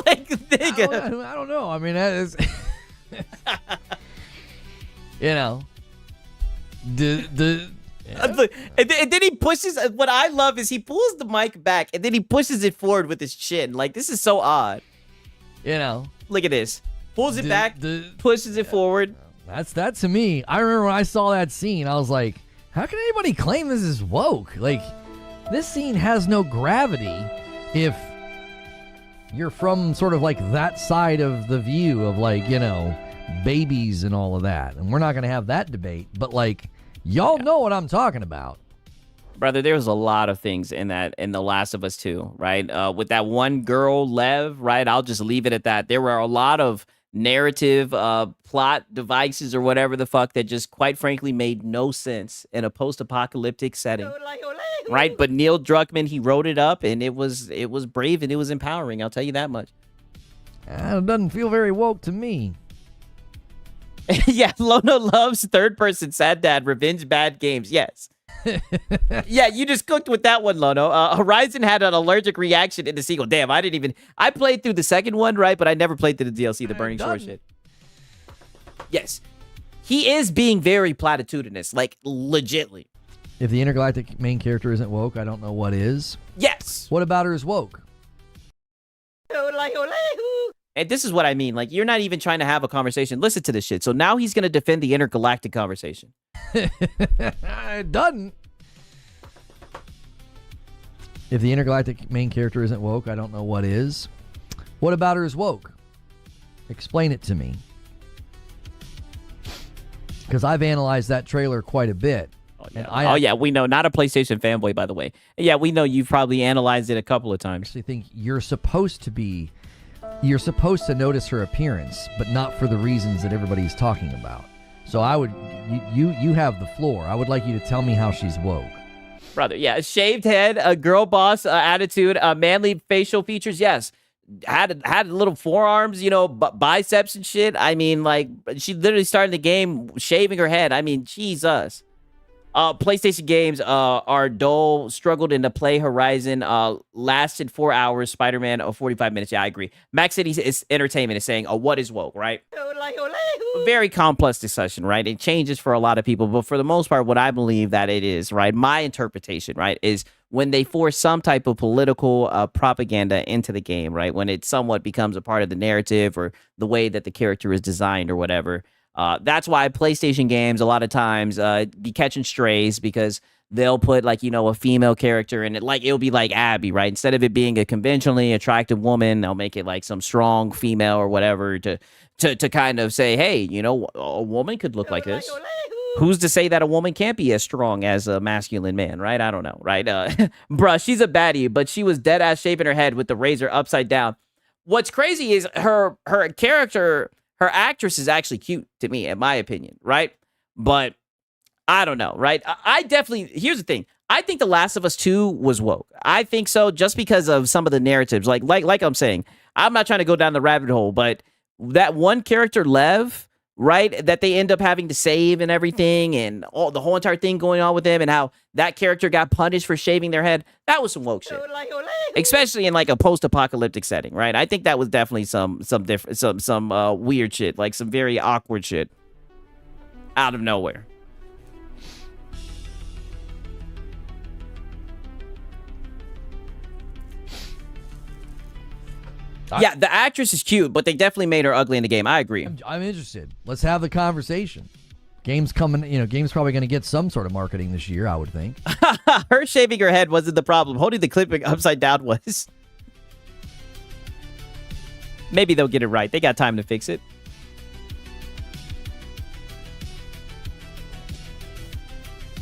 like, nigga. I don't know. I mean, that is... you know. And then he pushes... What I love is he pulls the mic back, and then he pushes it forward with his chin. Like, this is so odd. You know. Look at this. Pulls it back, pushes it forward. That's that to me. I remember when I saw that scene, I was like, how can anybody claim this is woke? Like... This scene has no gravity if you're from sort of like that side of the view of like, you know, babies and all of that. And we're not going to have that debate. But like, y'all know what I'm talking about. Brother, there was a lot of things in The Last of Us 2, right? With that one girl, Lev, right? I'll just leave it at that. There were a lot of narrative plot devices or whatever the fuck that just quite frankly made no sense in a post-apocalyptic setting. Right? But Neil Druckmann, he wrote it up, and it was brave and it was empowering, I'll tell you that much. It doesn't feel very woke to me. Yeah, Lono loves third-person sad dad revenge bad games. Yes. Yeah, you just cooked with that one, Lono. Horizon had an allergic reaction in the sequel. Damn, I played through the second one, right? But I never played through the DLC, the Burning Shore shit. Yes. He is being very platitudinous, like, legitly. If the intergalactic main character isn't woke, I don't know what is. Yes. What about her is woke? And this is what I mean. Like, you're not even trying to have a conversation. Listen to this shit. So now he's going to defend the intergalactic conversation. It doesn't. If the intergalactic main character isn't woke, I don't know what is. What about her is woke? Explain it to me. Because I've analyzed that trailer quite a bit. Oh, yeah, we know. Not a PlayStation fanboy, by the way. Yeah, we know you've probably analyzed it a couple of times. I actually think you're supposed to notice her appearance, but not for the reasons that everybody's talking about. So you have the floor. I would like you to tell me how she's woke. Brother, yeah, shaved head, a girl boss attitude, manly facial features. Yes, had little forearms, biceps and shit. I mean, like she literally started the game shaving her head. I mean, Jesus. PlayStation games are dull, struggled in the play horizon, lasted 4 hours, Spider-Man 45 minutes. Yeah, I agree. Max City is entertainment is saying, what is woke, right? Very complex discussion, right? It changes for a lot of people, but for the most part, what I believe that it is, right? My interpretation, right, is when they force some type of political propaganda into the game, right? When it somewhat becomes a part of the narrative or the way that the character is designed or whatever. That's why PlayStation games a lot of times be catching strays because they'll put like, a female character in it. Like it'll be like Abby, right? Instead of it being a conventionally attractive woman, they'll make it like some strong female or whatever to kind of say, hey, a woman could look like this. Who's to say that a woman can't be as strong as a masculine man, right? I don't know, right? Bruh, she's a baddie, but she was dead ass shaving her head with the razor upside down. What's crazy is her character. Her actress is actually cute to me, in my opinion, right? But I don't know, right? I definitely, here's the thing. I think The Last of Us 2 was woke. I think so just because of some of the narratives. Like I'm saying, I'm not trying to go down the rabbit hole, but that one character, Lev, right, that they end up having to save and everything and the whole entire thing going on with him and how that character got punished for shaving their head, that was some woke shit. Especially in like a post-apocalyptic setting, right? I think that was definitely some weird shit, like some very awkward shit out of nowhere. Yeah, the actress is cute, but they definitely made her ugly in the game. I agree. I'm interested. Let's have the conversation. Game's coming, Game's probably going to get some sort of marketing this year, I would think. Her shaving her head wasn't the problem. Holding the clip upside down was. Maybe they'll get it right. They got time to fix it.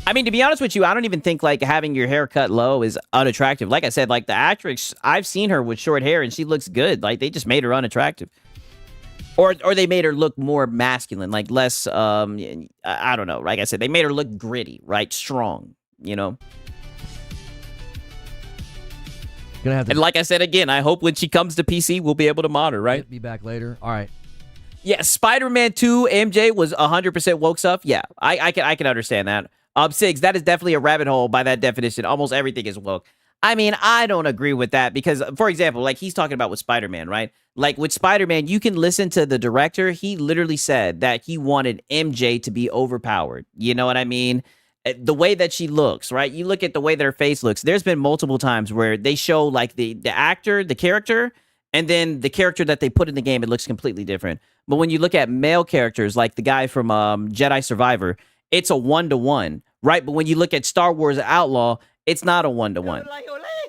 I mean, to be honest with you, I don't even think like having your hair cut low is unattractive. Like I said, like the actress, I've seen her with short hair and she looks good. Like they just made her unattractive. Or they made her look more masculine, like less, I don't know. Like I said, they made her look gritty, right? Strong, Gonna have to and like I said, again, I hope when she comes to PC, we'll be able to mod her, right? Be back later. All right. Yeah, Spider-Man 2 MJ was 100% woke stuff. Yeah, I can understand that. Sigs, that is definitely a rabbit hole by that definition. Almost everything is woke. I mean, I don't agree with that because, for example, like he's talking about with Spider-Man, right? Like with Spider-Man, you can listen to the director. He literally said that he wanted MJ to be overpowered. You know what I mean? The way that she looks, right? You look at the way that her face looks. There's been multiple times where they show like the actor, the character, and then the character that they put in the game, it looks completely different. But when you look at male characters, like the guy from Jedi Survivor, it's a 1-to-1, right? But when you look at Star Wars Outlaw, it's not a 1-to-1.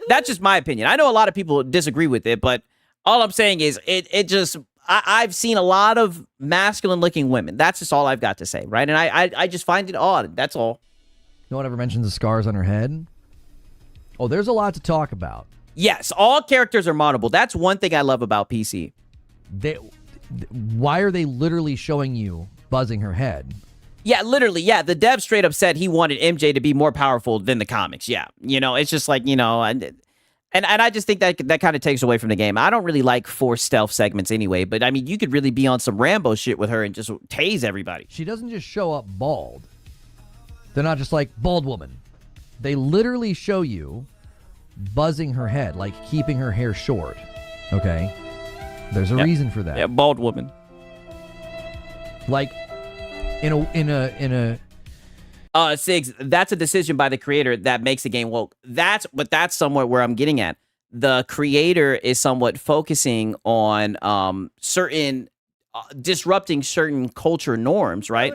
That's just my opinion. I know a lot of people disagree with it, but all I'm saying is it just, I've seen a lot of masculine looking women. That's just all I've got to say, right? And I just find it odd. That's all. No one ever mentions the scars on her head. Oh, there's a lot to talk about. Yes, all characters are moddable. That's one thing I love about PC. Why are they literally showing you buzzing her head? Yeah, literally, yeah. The dev straight up said he wanted MJ to be more powerful than the comics. Yeah, it's just like, and I just think that kind of takes away from the game. I don't really like forced stealth segments anyway, but I mean, you could really be on some Rambo shit with her and just tase everybody. She doesn't just show up bald. They're not just like, bald woman. They literally show you buzzing her head, like keeping her hair short. Okay? There's a reason for that. Yeah, bald woman. Like, in a Sigs, that's a decision by the creator that makes the game woke. That's somewhat where I'm getting at. The creator is somewhat focusing on certain disrupting certain culture norms, right?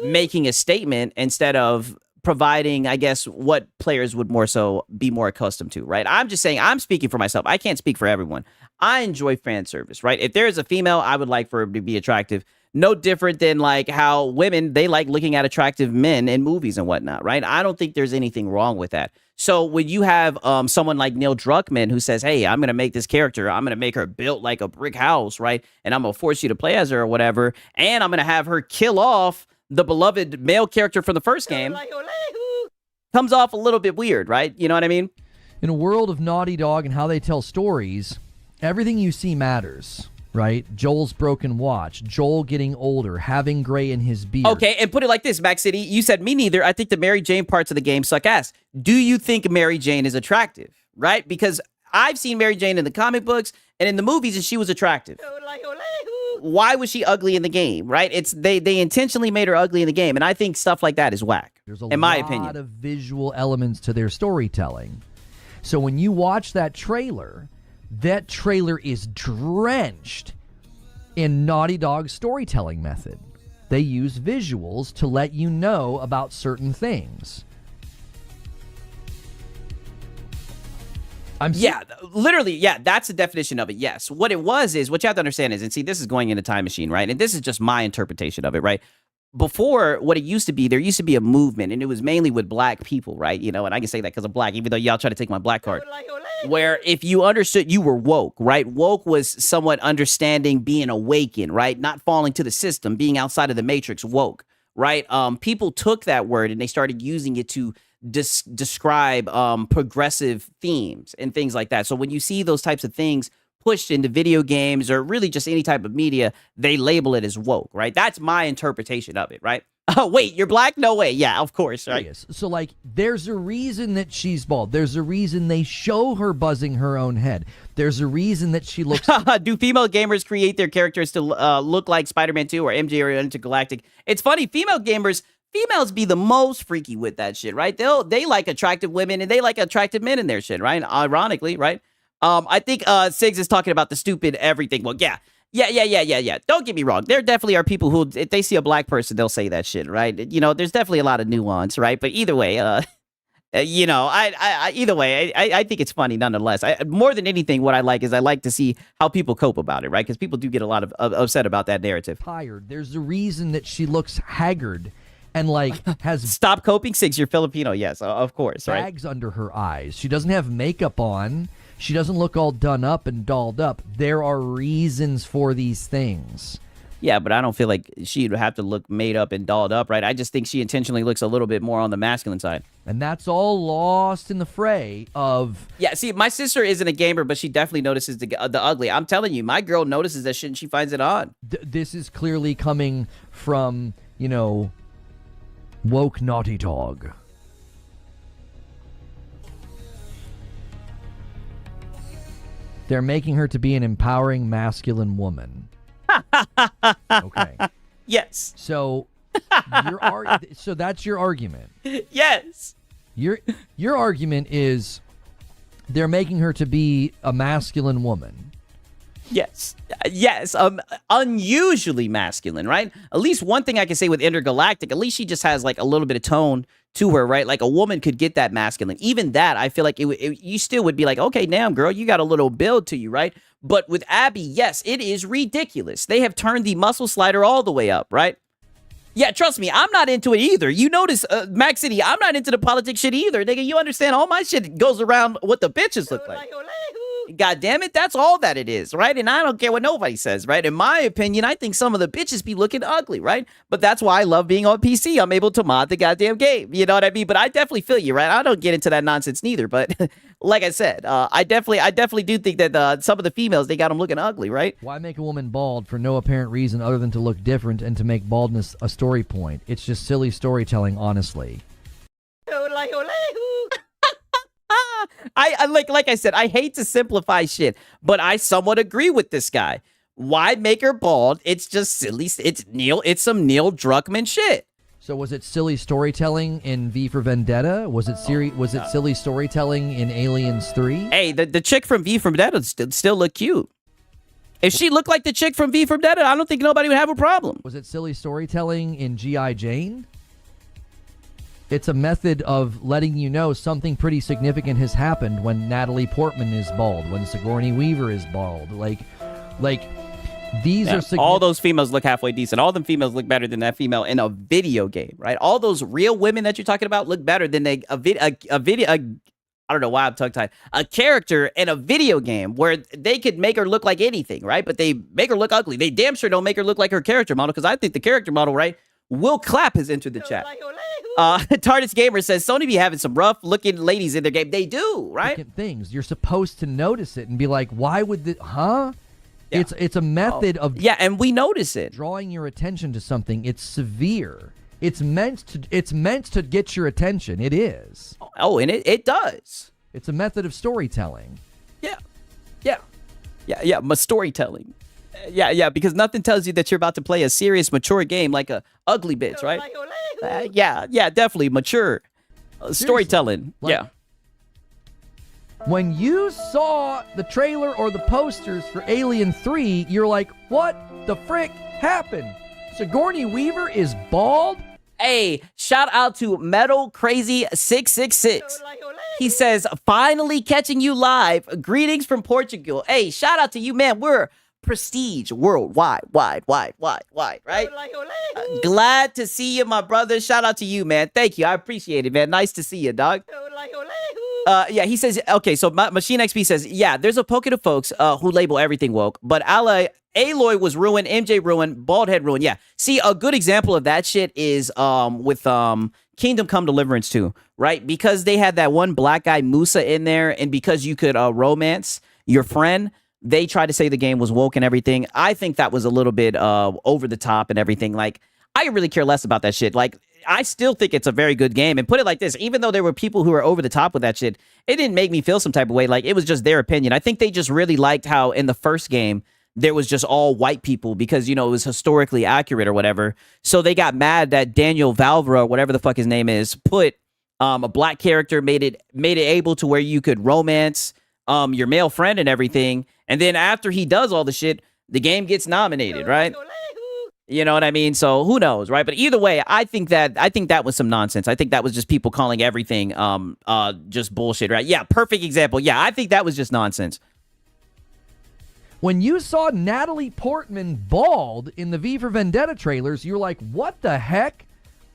Making a statement instead of providing, I guess, what players would more so be more accustomed to, right? I'm just saying, I'm speaking for myself. I can't speak for everyone. I enjoy fan service, right? If there is a female, I would like for her to be attractive. No different than like how women, they like looking at attractive men in movies and whatnot, right? I don't think there's anything wrong with that. So when you have someone like Neil Druckmann who says, hey, I'm going to make this character, I'm going to make her built like a brick house, right? And I'm going to force you to play as her or whatever. And I'm going to have her kill off the beloved male character from the first game. comes off a little bit weird, right? You know what I mean? In a world of Naughty Dog and how they tell stories, everything you see matters, right? Joel's broken watch, Joel getting older, having gray in his beard. Okay, and put it like this, Max City. You said me neither. I think the Mary Jane parts of the game suck ass. Do you think Mary Jane is attractive, right? Because I've seen Mary Jane in the comic books and in the movies, and she was attractive. Why was she ugly in the game, right? It's they intentionally made her ugly in the game, and I think stuff like that is whack, in my opinion. There's a lot of visual elements to their storytelling. So when you watch that trailer is drenched in Naughty Dog's storytelling method. They use visuals to let you know about certain things. Literally, that's the definition of it. Yes. What it was is, what you have to understand is, and see, this is going in a time machine, right? And this is just my interpretation of it, right? Before, what it used to be, there used to be a movement, and it was mainly with black people, right? You know, and I can say that because I'm black, even though y'all try to take my black card. Where if you understood, you were woke, right? Woke was somewhat understanding being awakened, right? Not falling to the system, being outside of the matrix, woke, right? People took that word and they started using it to describe progressive themes and things like that. So when you see those types of things pushed into video games or really just any type of media, they label it as woke, right? That's my interpretation of it, right? Oh, wait, you're black? No way. Yeah, of course, right? So, like, there's a reason that she's bald. There's a reason they show her buzzing her own head. There's a reason that she looks... Do female gamers create their characters to look like Spider-Man 2 or MJ or Intergalactic? It's funny, females be the most freaky with that shit, right? They like attractive women and they like attractive men in their shit, right? Ironically, right? I think Siggs is talking about the stupid everything. Well, yeah. Don't get me wrong. There definitely are people who, if they see a black person, they'll say that shit, right? You know, there's definitely a lot of nuance, right? But either way, you know, either way, I think it's funny nonetheless. More than anything, what I like is I like to see how people cope about it, right? Because people do get a lot of upset about that narrative. Tired. There's a reason that she looks haggard and like has stop coping. Siggs, you're Filipino, yes, of course, right? Bags under her eyes. She doesn't have makeup on. She doesn't look all done up and dolled up. There are reasons for these things. Yeah, but I don't feel like she'd have to look made up and dolled up, right? I just think she intentionally looks a little bit more on the masculine side. And that's all lost in the fray of... Yeah, see, my sister isn't a gamer, but she definitely notices the ugly. I'm telling you, my girl notices that shit and she finds it odd. This is clearly coming from, you know, woke Naughty Dog. They're making her to be an empowering masculine woman. Okay. Yes. So so that's your argument. Yes. Your argument is they're making her to be a masculine woman. Yes. Yes. Unusually masculine, right? At least one thing I can say with Intergalactic, at least she just has like a little bit of tone to her, right? Like a woman could get that masculine. Even that, I feel like you still would be like, okay, damn, girl, you got a little build to you, right? But with Abby, yes, it is ridiculous. They have turned the muscle slider all the way up, right? Yeah, trust me, I'm not into it either. You notice, Max City, I'm not into the politics shit either. Nigga, you understand all my shit goes around what the bitches look like. God damn it, that's all that it is, right? And I don't care what nobody says, right? In my opinion, I think some of the bitches be looking ugly, right? But that's why I love being on PC. I'm able to mod the goddamn game. You know what I mean? But I definitely feel you, right? I don't get into that nonsense neither. But like I said, I definitely do think that some of the females, they got them looking ugly, right? Why make a woman bald for no apparent reason other than to look different and to make baldness a story point? It's just silly storytelling, honestly. I like I said, I hate to simplify shit, but I somewhat agree with this guy. Why make her bald? It's just silly. It's some Neil Druckmann shit. So was it silly storytelling in V for Vendetta? Was it silly storytelling in Aliens 3? Hey, the chick from V for Vendetta still look cute. If she looked like the chick from V for Vendetta, I don't think nobody would have a problem. Was it silly storytelling in G.I. Jane? It's a method of letting you know something pretty significant has happened when Natalie Portman is bald, when Sigourney Weaver is bald. Like these are all those females look halfway decent. All them females look better than that female in a video game, right? All those real women that you're talking about look better than a I don't know why I'm tongue-tied. A character in a video game where they could make her look like anything, right? But they make her look ugly. They damn sure don't make her look like her character model, because I think the character model, right, Will Clapp has entered the chat. TARDIS Gamer says Sony be having some rough looking ladies in their game. They do, right? Things you're supposed to notice it and be like, why would the Yeah. It's a method of and we notice it. Drawing your attention to something. It's severe. It's meant to get your attention. It is. Oh, and it does. It's a method of storytelling. Yeah, my storytelling. Yeah, because nothing tells you that you're about to play a serious, mature game like a ugly bitch, right? Yeah, definitely mature storytelling. Like, when you saw the trailer or the posters for Alien 3, you're like, what the frick happened? Sigourney Weaver is bald? Hey, shout out to Metal Crazy 666. He says, finally catching you live. Greetings from Portugal. Hey, shout out to you, man. We're prestige worldwide, wide, right? Glad to see you, my brother. Shout out to you, man. Thank you. I appreciate it, man. Nice to see you, dog. He says, okay, so Machine XP says, yeah, there's a pocket of folks who label everything woke, but Aloy was ruined, MJ ruined, Baldhead ruined. Yeah. See, a good example of that shit is with Kingdom Come Deliverance 2, right? Because they had that one black guy Musa in there, and because you could romance your friend, they tried to say the game was woke and everything. I think that was a little bit over the top and everything. Like, I really care less about that shit. Like, I still think it's a very good game. And put it like this, even though there were people who were over the top with that shit, it didn't make me feel some type of way. Like, it was just their opinion. I think they just really liked how in the first game, there was just all white people because, you know, it was historically accurate or whatever. So they got mad that Daniel Valvera, whatever the fuck his name is, put a black character, made it able to where you could romance your male friend and everything. And then after he does all the shit, the game gets nominated, right? You know what I mean? So who knows, right? But either way, I think that was some nonsense. I think that was just people calling everything just bullshit, right? Yeah, perfect example. Yeah, I think that was just nonsense. When you saw Natalie Portman bald in the V for Vendetta trailers, you're like, what the heck?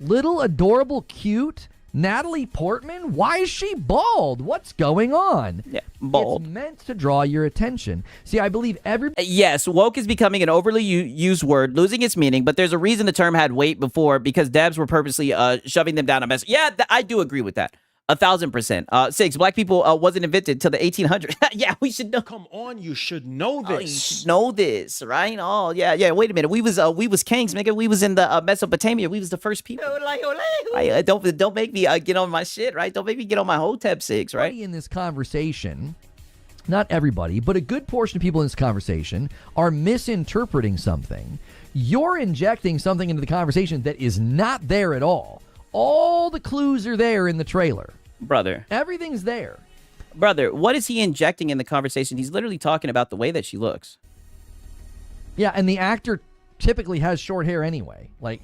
Little, adorable, cute Natalie Portman? Why is she bald? What's going on? Yeah, bald. It's meant to draw your attention. See, I believe Yes, woke is becoming an overly used word, losing its meaning, but there's a reason the term had weight before because devs were purposely shoving them down a mess. Yeah, I do agree with that. 1,000%. 6, black people wasn't invented till the 1800s. Yeah, we should know. Come on, you should know this. You should know this, right? Oh, yeah. Wait a minute. We was kings, nigga. We was in the Mesopotamia. We was the first people. Right? Don't make me get on my shit, right? Don't make me get on my Hotep 6, right? In this conversation, not everybody, but a good portion of people in this conversation are misinterpreting something. You're injecting something into the conversation that is not there at all. All the clues are there in the trailer. Brother. Everything's there. Brother, what is he injecting in the conversation? He's literally talking about the way that she looks. Yeah, and the actor typically has short hair anyway. Like,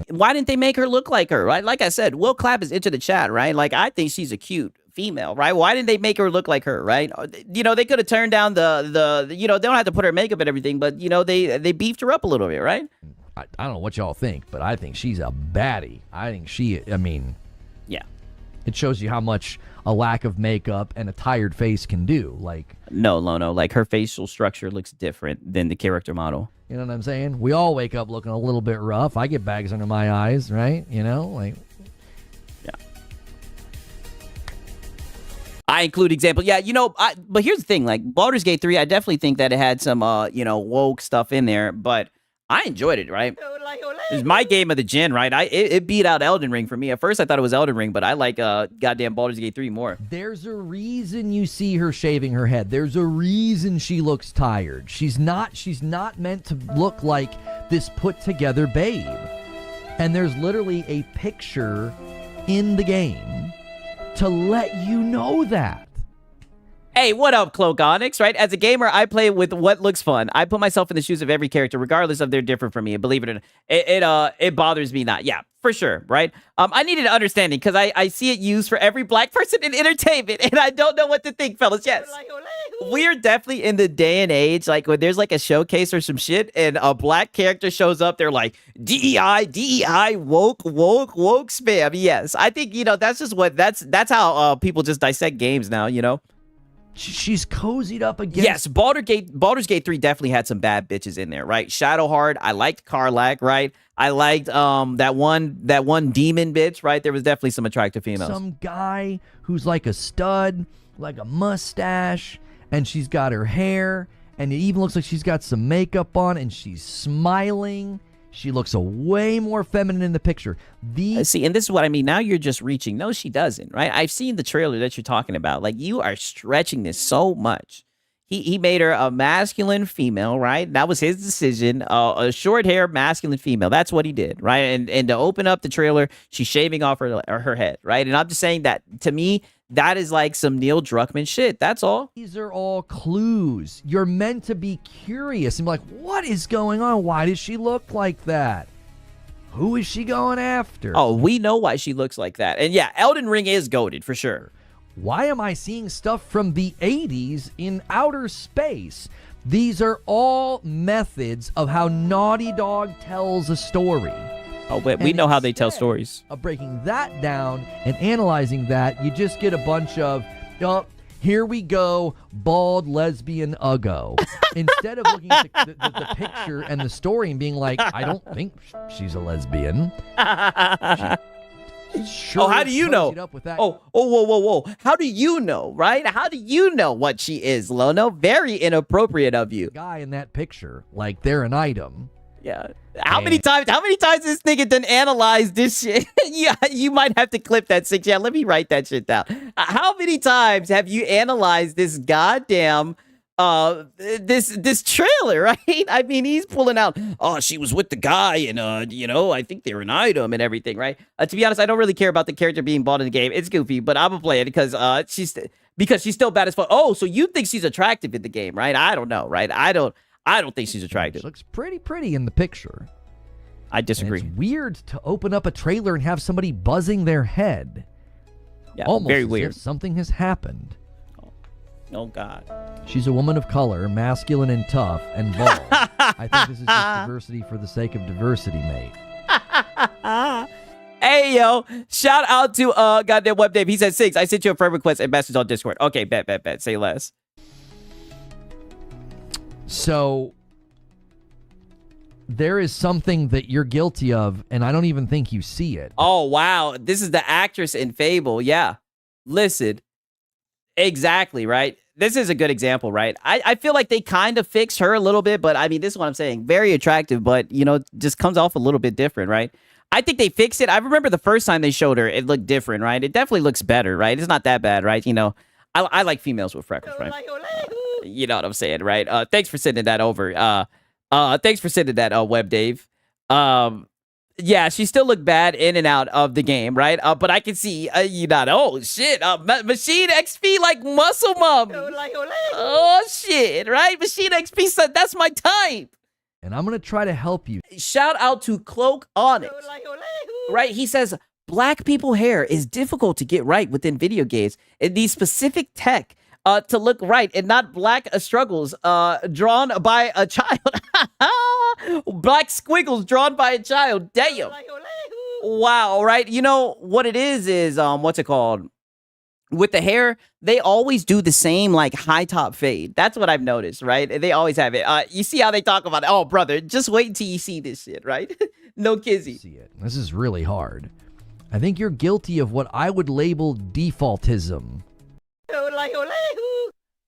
why didn't they make her look like her, right? Like I said, Will Clapp is into the chat, right? Like, I think she's a cute female, right? Why didn't they make her look like her, right? You know, they could have turned down the they don't have to put her makeup and everything, but, you know, they beefed her up a little bit, right? I don't know what y'all think, but I think she's a baddie. Yeah. It shows you how much a lack of makeup and a tired face can do. Like, no, like her facial structure looks different than the character model. You know what I'm saying? We all wake up looking a little bit rough. I get bags under my eyes, right? You know, like. Yeah. I include example. Yeah, you know, but here's the thing. Like, Baldur's Gate 3, I definitely think that it had some, woke stuff in there, but I enjoyed it, right? It was my game of the gen, right? It beat out Elden Ring for me. At first, I thought it was Elden Ring, but I like goddamn Baldur's Gate 3 more. There's a reason you see her shaving her head. There's a reason she looks tired. She's not meant to look like this put-together babe. And there's literally a picture in the game to let you know that. Hey, what up, Cloak Onyx, right? As a gamer, I play with what looks fun. I put myself in the shoes of every character, regardless of they're different from me. And believe it or not, it bothers me not. Yeah, for sure, right? I needed an understanding because I see it used for every black person in entertainment, and I don't know what to think, fellas. Yes, we're definitely in the day and age, like, when there's, like, a showcase or some shit, and a black character shows up, they're like, DEI, woke spam. Yes, I think, that's just that's how people just dissect games now, She's cozied up against. Yes, Baldur's Gate 3 definitely had some bad bitches in there, right? Shadowheart, I liked Karlach, right? I liked that one demon bitch, right? There was definitely some attractive females. Some guy who's like a stud, like a mustache, and she's got her hair, and it even looks like she's got some makeup on, and she's smiling. She looks way more feminine in the picture. See, and this is what I mean. Now you're just reaching. No, she doesn't, right? I've seen the trailer that you're talking about. Like, you are stretching this so much. He made her a masculine female, right? That was his decision. A short hair masculine female. That's what he did, right? And to open up the trailer, she's shaving off her head, right? And I'm just saying that, to me, that is like some Neil Druckmann shit. That's all. These are all clues. You're meant to be curious and be like, what is going on? Why does she look like that? Who is she going after? Oh, we know why she looks like that. And yeah, Elden Ring is goated for sure. Why am I seeing stuff from the 80s in outer space? These are all methods of how Naughty Dog tells a story. Oh, but we know how they tell stories. Of breaking that down and analyzing that, you just get a bunch of, here we go, bald lesbian uggo. Instead of looking at the picture and the story and being like, I don't think she's a lesbian. Sure, how do you know? Whoa. How do you know, right? How do you know what she is, Lono? Very inappropriate of you. Guy in that picture, like they're an item. Yeah. How many times this nigga done analyzed this shit? Yeah, you might have to clip that 6. Yeah, let me write that shit down. How many times have you analyzed this goddamn this trailer, right? I mean, he's pulling out, oh, she was with the guy, and I think they're an item and everything, right? To be honest, I don't really care about the character being bought in the game. It's goofy, but I'm gonna play it because she's still bad as fuck. Oh, so you think she's attractive in the game, right? I don't know, right? I don't think she's attractive. She looks pretty in the picture. I disagree. And it's weird to open up a trailer and have somebody buzzing their head. Yeah, almost very as weird. If something has happened. Oh, God. She's a woman of color, masculine and tough, and bald. I think this is just diversity for the sake of diversity, mate. Hey, yo. Shout out to goddamn Web Dave. He said 6. I sent you a friend request and message on Discord. Okay, bet. Say less. So, there is something that you're guilty of, and I don't even think you see it. Oh, wow. This is the actress in Fable. Yeah. Listen. Exactly, right? This is a good example, right? I feel like they kind of fixed her a little bit, but I mean, this is what I'm saying. Very attractive, but, just comes off a little bit different, right? I think they fixed it. I remember the first time they showed her, it looked different, right? It definitely looks better, right? It's not that bad, right? I like females with freckles, right? You know what I'm saying, right? Thanks for sending that over. Thanks for sending that, Web Dave. Yeah, she still looked bad in and out of the game, right? But I can see, oh, shit, Machine XP like muscle mom. Oh, shit, right? Machine XP said, that's my type. And I'm going to try to help you. Shout out to Cloak Onyx, right? He says, black people hair is difficult to get right within video games. It needs specific tech to look right and not black struggles drawn by a child. Black squiggles drawn by a child. Damn. Wow, right? You know what it is what's it called? With the hair, they always do the same like high top fade. That's what I've noticed, right? They always have it. You see how they talk about it. Oh, brother, just wait until you see this shit, right? No kizzy. See it. This is really hard. I think you're guilty of what I would label defaultism.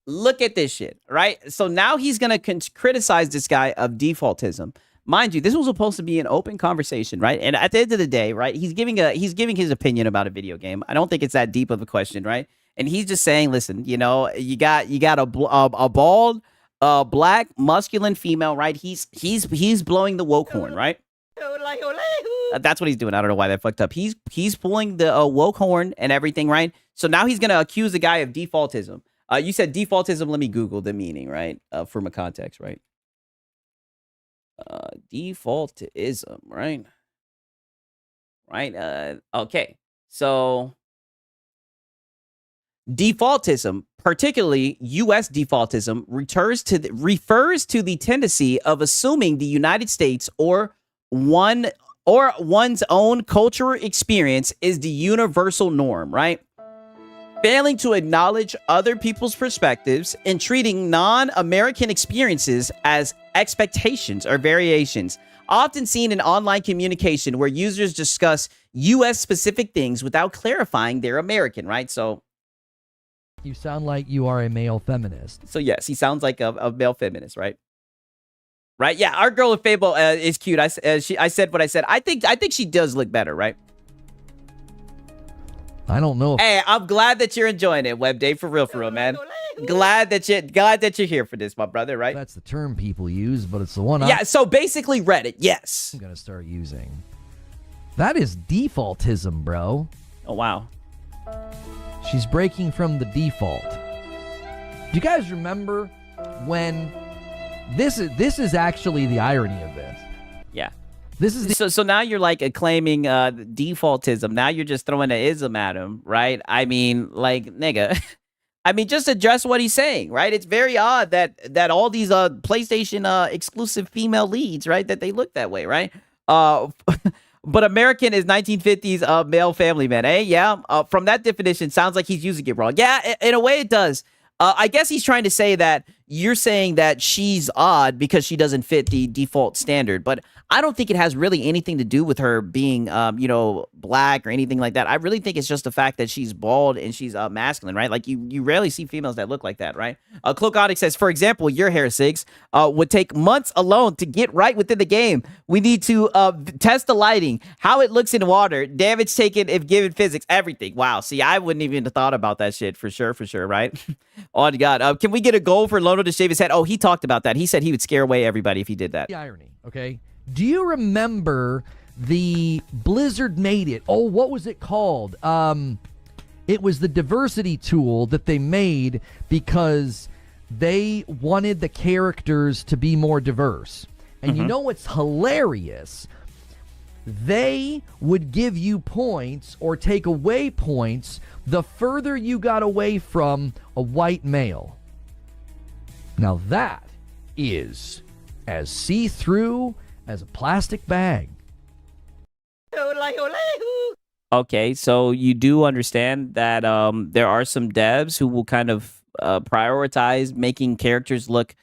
Look at this shit, right? So now he's gonna criticize this guy of defaultism. Mind you, this was supposed to be an open conversation, right? And at the end of the day, right, he's giving his opinion about a video game. I don't think it's that deep of a question, right? And he's just saying, listen, you got a bald, black, masculine female, right? He's blowing the woke horn, right? That's what he's doing. I don't know why that fucked up. He's pulling the woke horn and everything, right? So now he's gonna accuse the guy of defaultism. You said defaultism. Let me Google the meaning, right? From a context, right? Defaultism, right? Right. Okay. So defaultism, particularly U.S. defaultism, refers to the tendency of assuming the United States or one's own cultural experience is the universal norm, right? failing to acknowledge other people's perspectives, and treating non-American experiences as expectations or variations, often seen in online communication where users discuss U.S.-specific things without clarifying they're American, right? So You sound like you are a male feminist. yes, he sounds like a male feminist, right? Right? Yeah, our girl with Fable is cute. I said what I said. I think she does look better, right? I don't know. Hey, I'm glad that you're enjoying it, Web Dave. For real, man. Glad that you're here for this, my brother, right? That's the term people use, but it's the one Yeah, so basically Reddit, yes. I'm going to start using. That is defaultism, bro. Oh, wow. She's breaking from the default. Do you guys remember when this is actually the irony of this? Yeah. This is so now you're like acclaiming defaultism. Now you're just throwing an ism at him, right? I mean, like, nigga. I mean, just address what he's saying, right? It's very odd that all these PlayStation exclusive female leads, right, that they look that way, right? But American is 1950s male family man, eh? Yeah. From that definition, sounds like he's using it wrong. Yeah, in a way it does. I guess he's trying to say that you're saying that she's odd because she doesn't fit the default standard, but I don't think it has really anything to do with her being, black or anything like that. I really think it's just the fact that she's bald and she's masculine, right? Like you rarely see females that look like that, right? Cloak Onyx says, for example, your hair, Sigs, would take months alone to get right within the game. We need to test the lighting, how it looks in water, damage taken if given physics, everything. Wow. See, I wouldn't even have thought about that shit for sure, right? Oh, God. Can we get a goal for Lono to shave his head? Oh, he talked about that. He said he would scare away everybody if he did that. the irony, okay? Do you remember the Blizzard made it? Oh, what was it called? It was the diversity tool that they made because they wanted the characters to be more diverse. And you know what's hilarious? They would give you points or take away points the further you got away from a white male. Now that is as see-through as a plastic bag. Okay, so you do understand that there are some devs who will kind of prioritize making characters look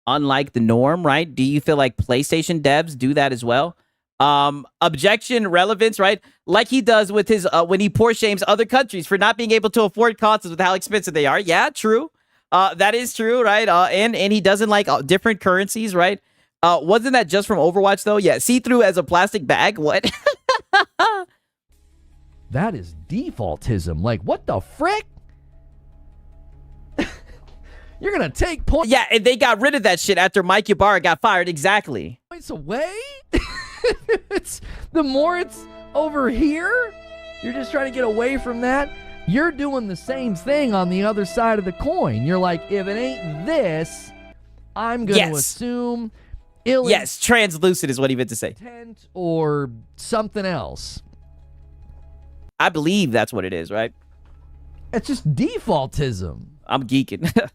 unlike the norm, right? Do you feel like PlayStation devs do that as well? Objection, relevance, right? Like he does with his when he poor shames other countries for not being able to afford consoles with how expensive they are. Yeah, true. That is true, right? And he doesn't like different currencies, right? Wasn't that just from Overwatch though? Yeah, see-through as a plastic bag. What? That is defaultism. Like, what the frick? You're gonna take points. Yeah, and they got rid of that shit after Mike Ybarra got fired. Exactly. Points away. It's the more it's over here. You're just trying to get away from that. You're doing the same thing on the other side of the coin. You're like, if it ain't this, I'm going to assume yes, translucent is what he meant to say. Intent or something else. I believe that's what it is, right? It's just defaultism. I'm geeking.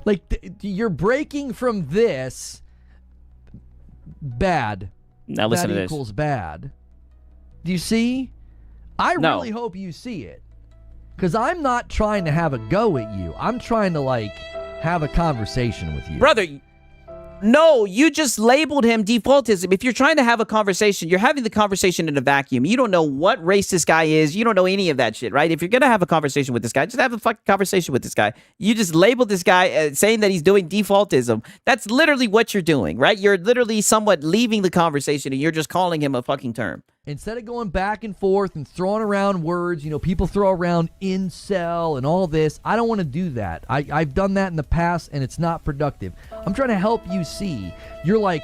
Like, you're breaking from this. Bad. Now listen that to this. Equals bad. Do you see? I really hope you see it. Because I'm not trying to have a go at you. I'm trying to, like, have a conversation with you. Brother, no, you just labeled him defaultism. If you're trying to have a conversation, you're having the conversation in a vacuum. You don't know what race this guy is. You don't know any of that shit, right? If you're going to have a conversation with this guy, just have a fucking conversation with this guy. You just labeled this guy saying that he's doing defaultism. That's literally what you're doing, right? You're literally somewhat leaving the conversation and you're just calling him a fucking term. Instead of going back and forth and throwing around words, you know, people throw around incel and all this. I don't want to do that. I've done that in the past, and it's not productive. I'm trying to help you see. You're like,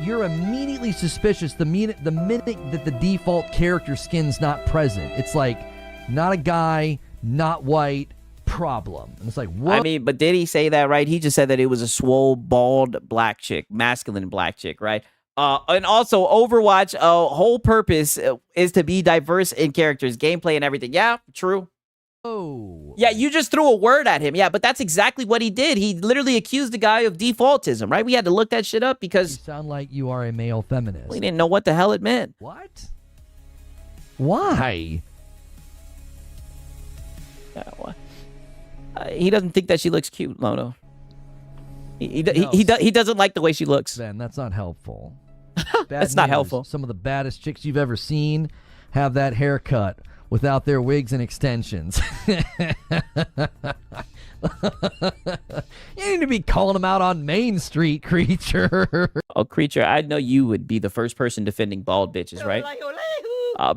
you're immediately suspicious the minute that the default character skin's not present. It's like, not a guy, not white, problem. And it's like, what? I mean, but did he say that, right? He just said that it was a swole, bald black chick, masculine black chick, right? And also, Overwatch, whole purpose is to be diverse in characters, gameplay, and everything. Yeah, true. Oh. Yeah, you just threw a word at him. Yeah, but that's exactly what he did. He literally accused the guy of defaultism, right? We had to look that shit up because... You sound like you are a male feminist. We didn't know what the hell it meant. What? Why? He doesn't think that she looks cute, Lono. He No. doesn't like the way she looks. Ben, that's not helpful. That's not helpful. Some of the baddest chicks you've ever seen have that haircut without their wigs and extensions. You need to be calling them out on Main Street, Creature. Oh, Creature, I know you would be the first person defending bald bitches, right?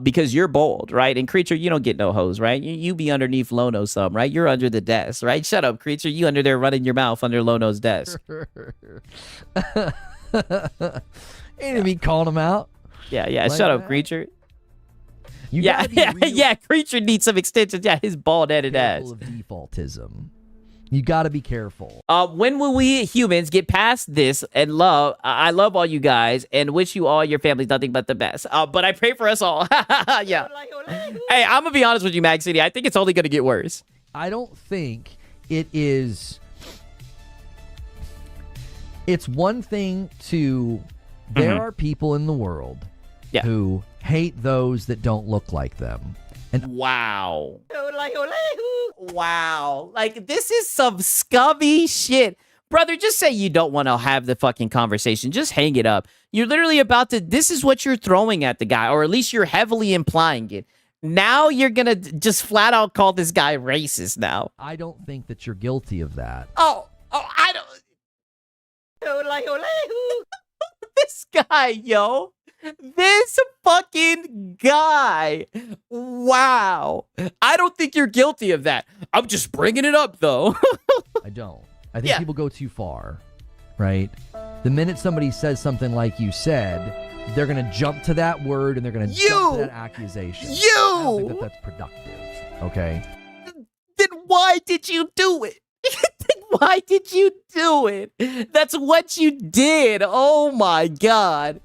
Because you're bold, right? And Creature, you don't get no hoes, right? You be underneath Lono some, right? You're under the desk, right? Shut up, Creature. You under there running your mouth under Lono's desk. You need to be calling them out. Yeah. Like Shut up, that. Creature. You Yeah, gotta be real Creature needs some extensions. Yeah, his bald-headed ass. careful of defaultism. You got to be careful. When will we humans get past this and love? I love all you guys and wish you all your families nothing but the best. But I pray for us all. Yeah. Hey, I'm gonna be honest with you, Mag City. I think it's only gonna get worse. I don't think it is. It's one thing to. There are people in the world who hate those that don't look like them. And wow. Wow. Like, this is some scummy shit. Brother, just say you don't want to have the fucking conversation. Just hang it up. You're literally about to, this is what you're throwing at the guy, or at least you're heavily implying it. Now you're going to just flat out call this guy racist now. I don't think that you're guilty of that. Oh, I don't. This guy, yo. This fucking guy. Wow. I don't think you're guilty of that. I'm just bringing it up, though. I don't. I think people go too far, right? The minute somebody says something like you said, they're going to jump to that word and they're going to jump to that accusation. I don't think that's productive, okay? Then why did you do it? Why did you do it? That's what you did. Oh, my God.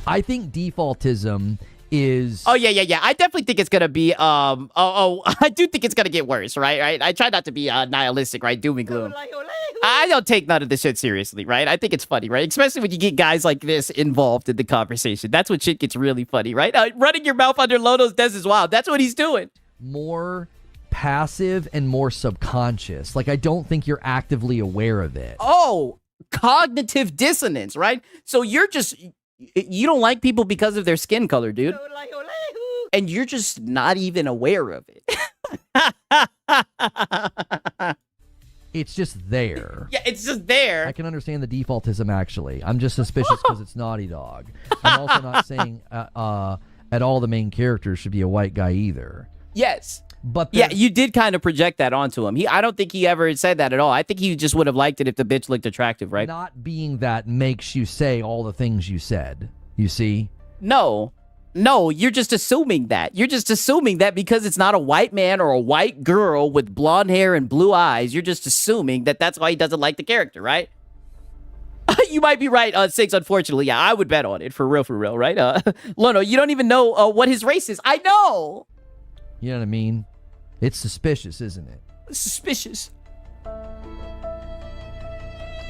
I think defaultism is... Oh, yeah. I definitely think it's going to be... I do think it's going to get worse, right? I try not to be nihilistic, right? Doom and gloom. I don't take none of this shit seriously, right? I think it's funny, right? Especially when you get guys like this involved in the conversation. That's when shit gets really funny, right? Running your mouth under Lono's desk is wild. That's what he's doing. More passive and more subconscious. Like, I don't think you're actively aware of it. Oh, cognitive dissonance, right? So you're just... You don't like people because of their skin color, dude. And you're just not even aware of it. It's just there. Yeah, it's just there. I can understand the defaultism, actually. I'm just suspicious because it's Naughty Dog. I'm also not saying at all the main characters should be a white guy either. Yes. But yeah, you did kind of project that onto him. I don't think he ever said that at all. I think he just would have liked it if the bitch looked attractive, right? Not being that makes you say all the things you said. You see? No, you're just assuming that. You're just assuming that because it's not a white man or a white girl with blonde hair and blue eyes, you're just assuming that that's why he doesn't like the character, right? You might be right, Six, unfortunately. Yeah, I would bet on it, for real, right? Lono, you don't even know what his race is. I know! You know what I mean? It's suspicious, isn't it? Suspicious.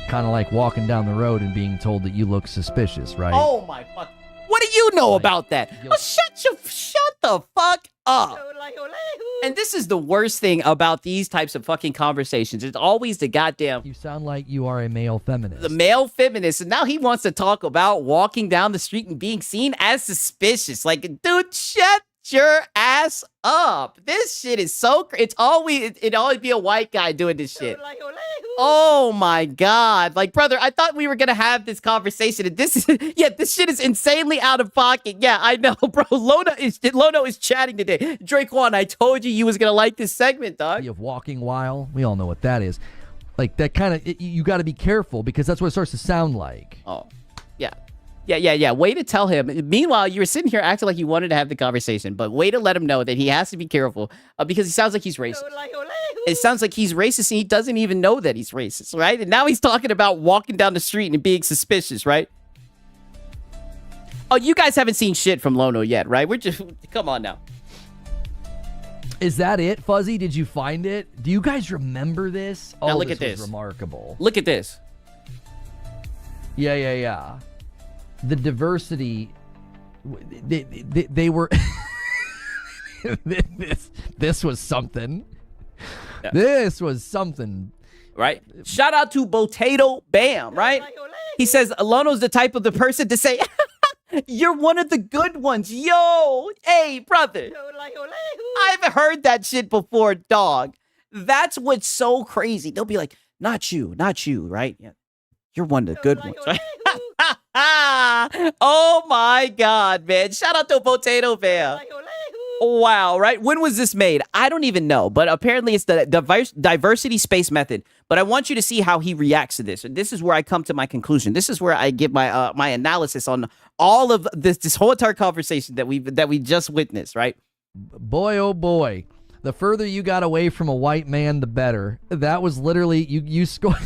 Kind of like walking down the road and being told that you look suspicious, right? Oh my fuck. What do you know about that? Oh, shut the fuck up. And this is the worst thing about these types of fucking conversations. It's always the goddamn... You sound like you are a male feminist. The male feminist. And now he wants to talk about walking down the street and being seen as suspicious. Like, dude, shut your ass up. This shit is so... It'd always be a white guy doing this shit. Oh my God. Like, brother, I thought we were gonna have this conversation, and this shit is insanely out of pocket. Yeah, I know, bro. Lono is chatting today. Draquan, I told you was gonna like this segment, dog. Of walking while, we all know what that is. Like, that kind of, you got to be careful because that's what it starts to sound like. Oh, yeah. Yeah. Way to tell him. Meanwhile, you were sitting here acting like you wanted to have the conversation, but way to let him know that he has to be careful because he sounds like he's racist. It sounds like he's racist and he doesn't even know that he's racist, right? And now he's talking about walking down the street and being suspicious, right? Oh, you guys haven't seen shit from Lono yet, right? We're just... Come on now. Is that it, Fuzzy? Did you find it? Do you guys remember this? Now Oh, look this at this. was remarkable. Look at this. Yeah. The diversity they were. this was something. Yeah. This was something. Right? Shout out to Potato Bam, right? He says Lono's the type of the person to say, you're one of the good ones. Yo, hey, brother. I've heard that shit before, dog. That's what's so crazy. They'll be like, not you, right? Yeah. You're one of the good ones, right? Oh my God, man. Shout out to Potato Bam. Wow, right? When was this made? I don't even know, but apparently it's the diversity space method. But I want you to see how he reacts to this. And this is where I come to my conclusion. This is where I give my my analysis on all of this whole entire conversation that we just witnessed, right? Boy, oh boy. The further you got away from a white man, the better. That was literally you score.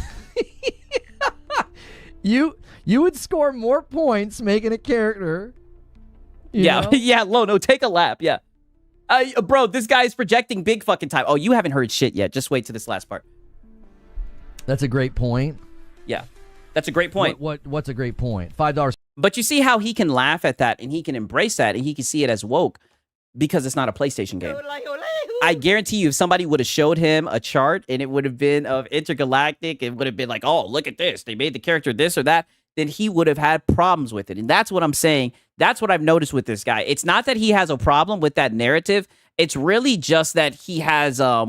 you would score more points making a character. Yeah, know? Yeah, Lono, take a lap. Yeah. Bro, this guy's projecting big fucking time. Oh, you haven't heard shit yet. Just wait to this last part. That's a great point. Yeah, that's a great point. What's a great point? $5. But you see how he can laugh at that and he can embrace that and he can see it as woke because it's not a PlayStation game. I guarantee you if somebody would have showed him a chart and it would have been of intergalactic, it would have been like, oh, look at this. They made the character this or that. Then he would have had problems with it. And that's what I'm saying. That's what I've noticed with this guy. It's not that he has a problem with that narrative. It's really just that he has, a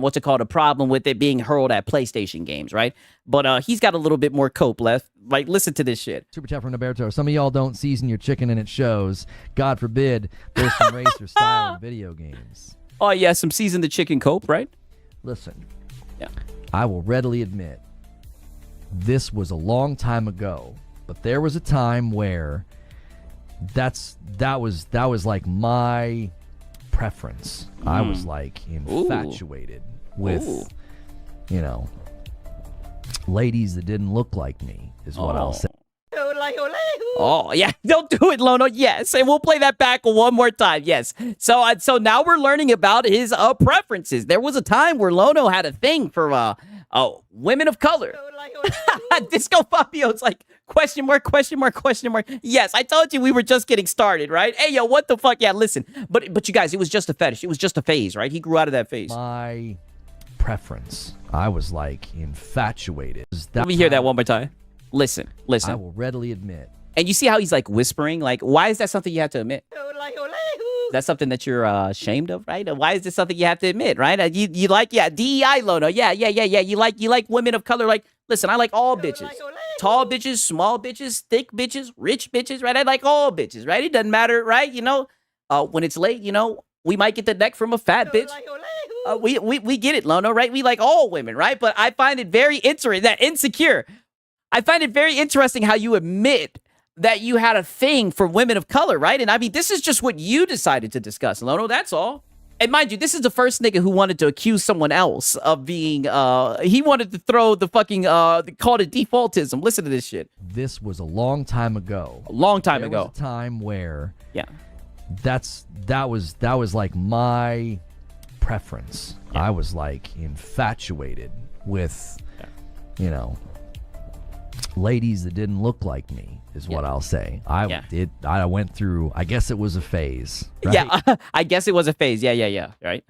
problem with it being hurled at PlayStation games, right? But he's got a little bit more cope left. Like, listen to this shit. Super chat from Roberto. Some of y'all don't season your chicken and it shows. God forbid there's some race or style in video games. Oh, yeah, some season the chicken cope, right? Listen. Yeah. I will readily admit this was a long time ago. But there was a time where that was like my preference. I was like infatuated with, ladies that didn't look like me is what I'll say. Oh, yeah. Don't do it, Lono. Yes. And we'll play that back one more time. Yes. So now we're learning about his preferences. There was a time where Lono had a thing for women of color. Disco Fabio's like, question mark. Yes, I told you we were just getting started, right? Hey, yo, what the fuck? Yeah, listen. But you guys, it was just a fetish. It was just a phase, right? He grew out of that phase. My preference. I was like infatuated. Let me hear that one more time. Listen. I will readily admit. And you see how he's like whispering? Like, why is that something you have to admit? That's something that you're ashamed of, right? Why is this something you have to admit, right? You like, DEI, Lono. Yeah. You like women of color. Like, listen, I like all bitches. Tall bitches, small bitches, thick bitches, rich bitches, right? I like all bitches, right? It doesn't matter, right? When it's late, we might get the neck from a fat bitch. We get it, Lono, right? We like all women, right? But I find it very interesting, that insecure. I find it very interesting how you admit that you had a thing for women of color, right? And I mean, this is just what you decided to discuss, Lono. That's all. And mind you, this is the first nigga who wanted to accuse someone else of being, he wanted to throw the fucking, called it defaultism. Listen to this shit. This was a long time ago. A long time ago. There was a time where, yeah, that was like my preference. Yeah. I was like infatuated with, ladies that didn't look like me is what I'll say. I went through, I guess it was a phase. Right? Yeah, I guess it was a phase. Yeah. Right?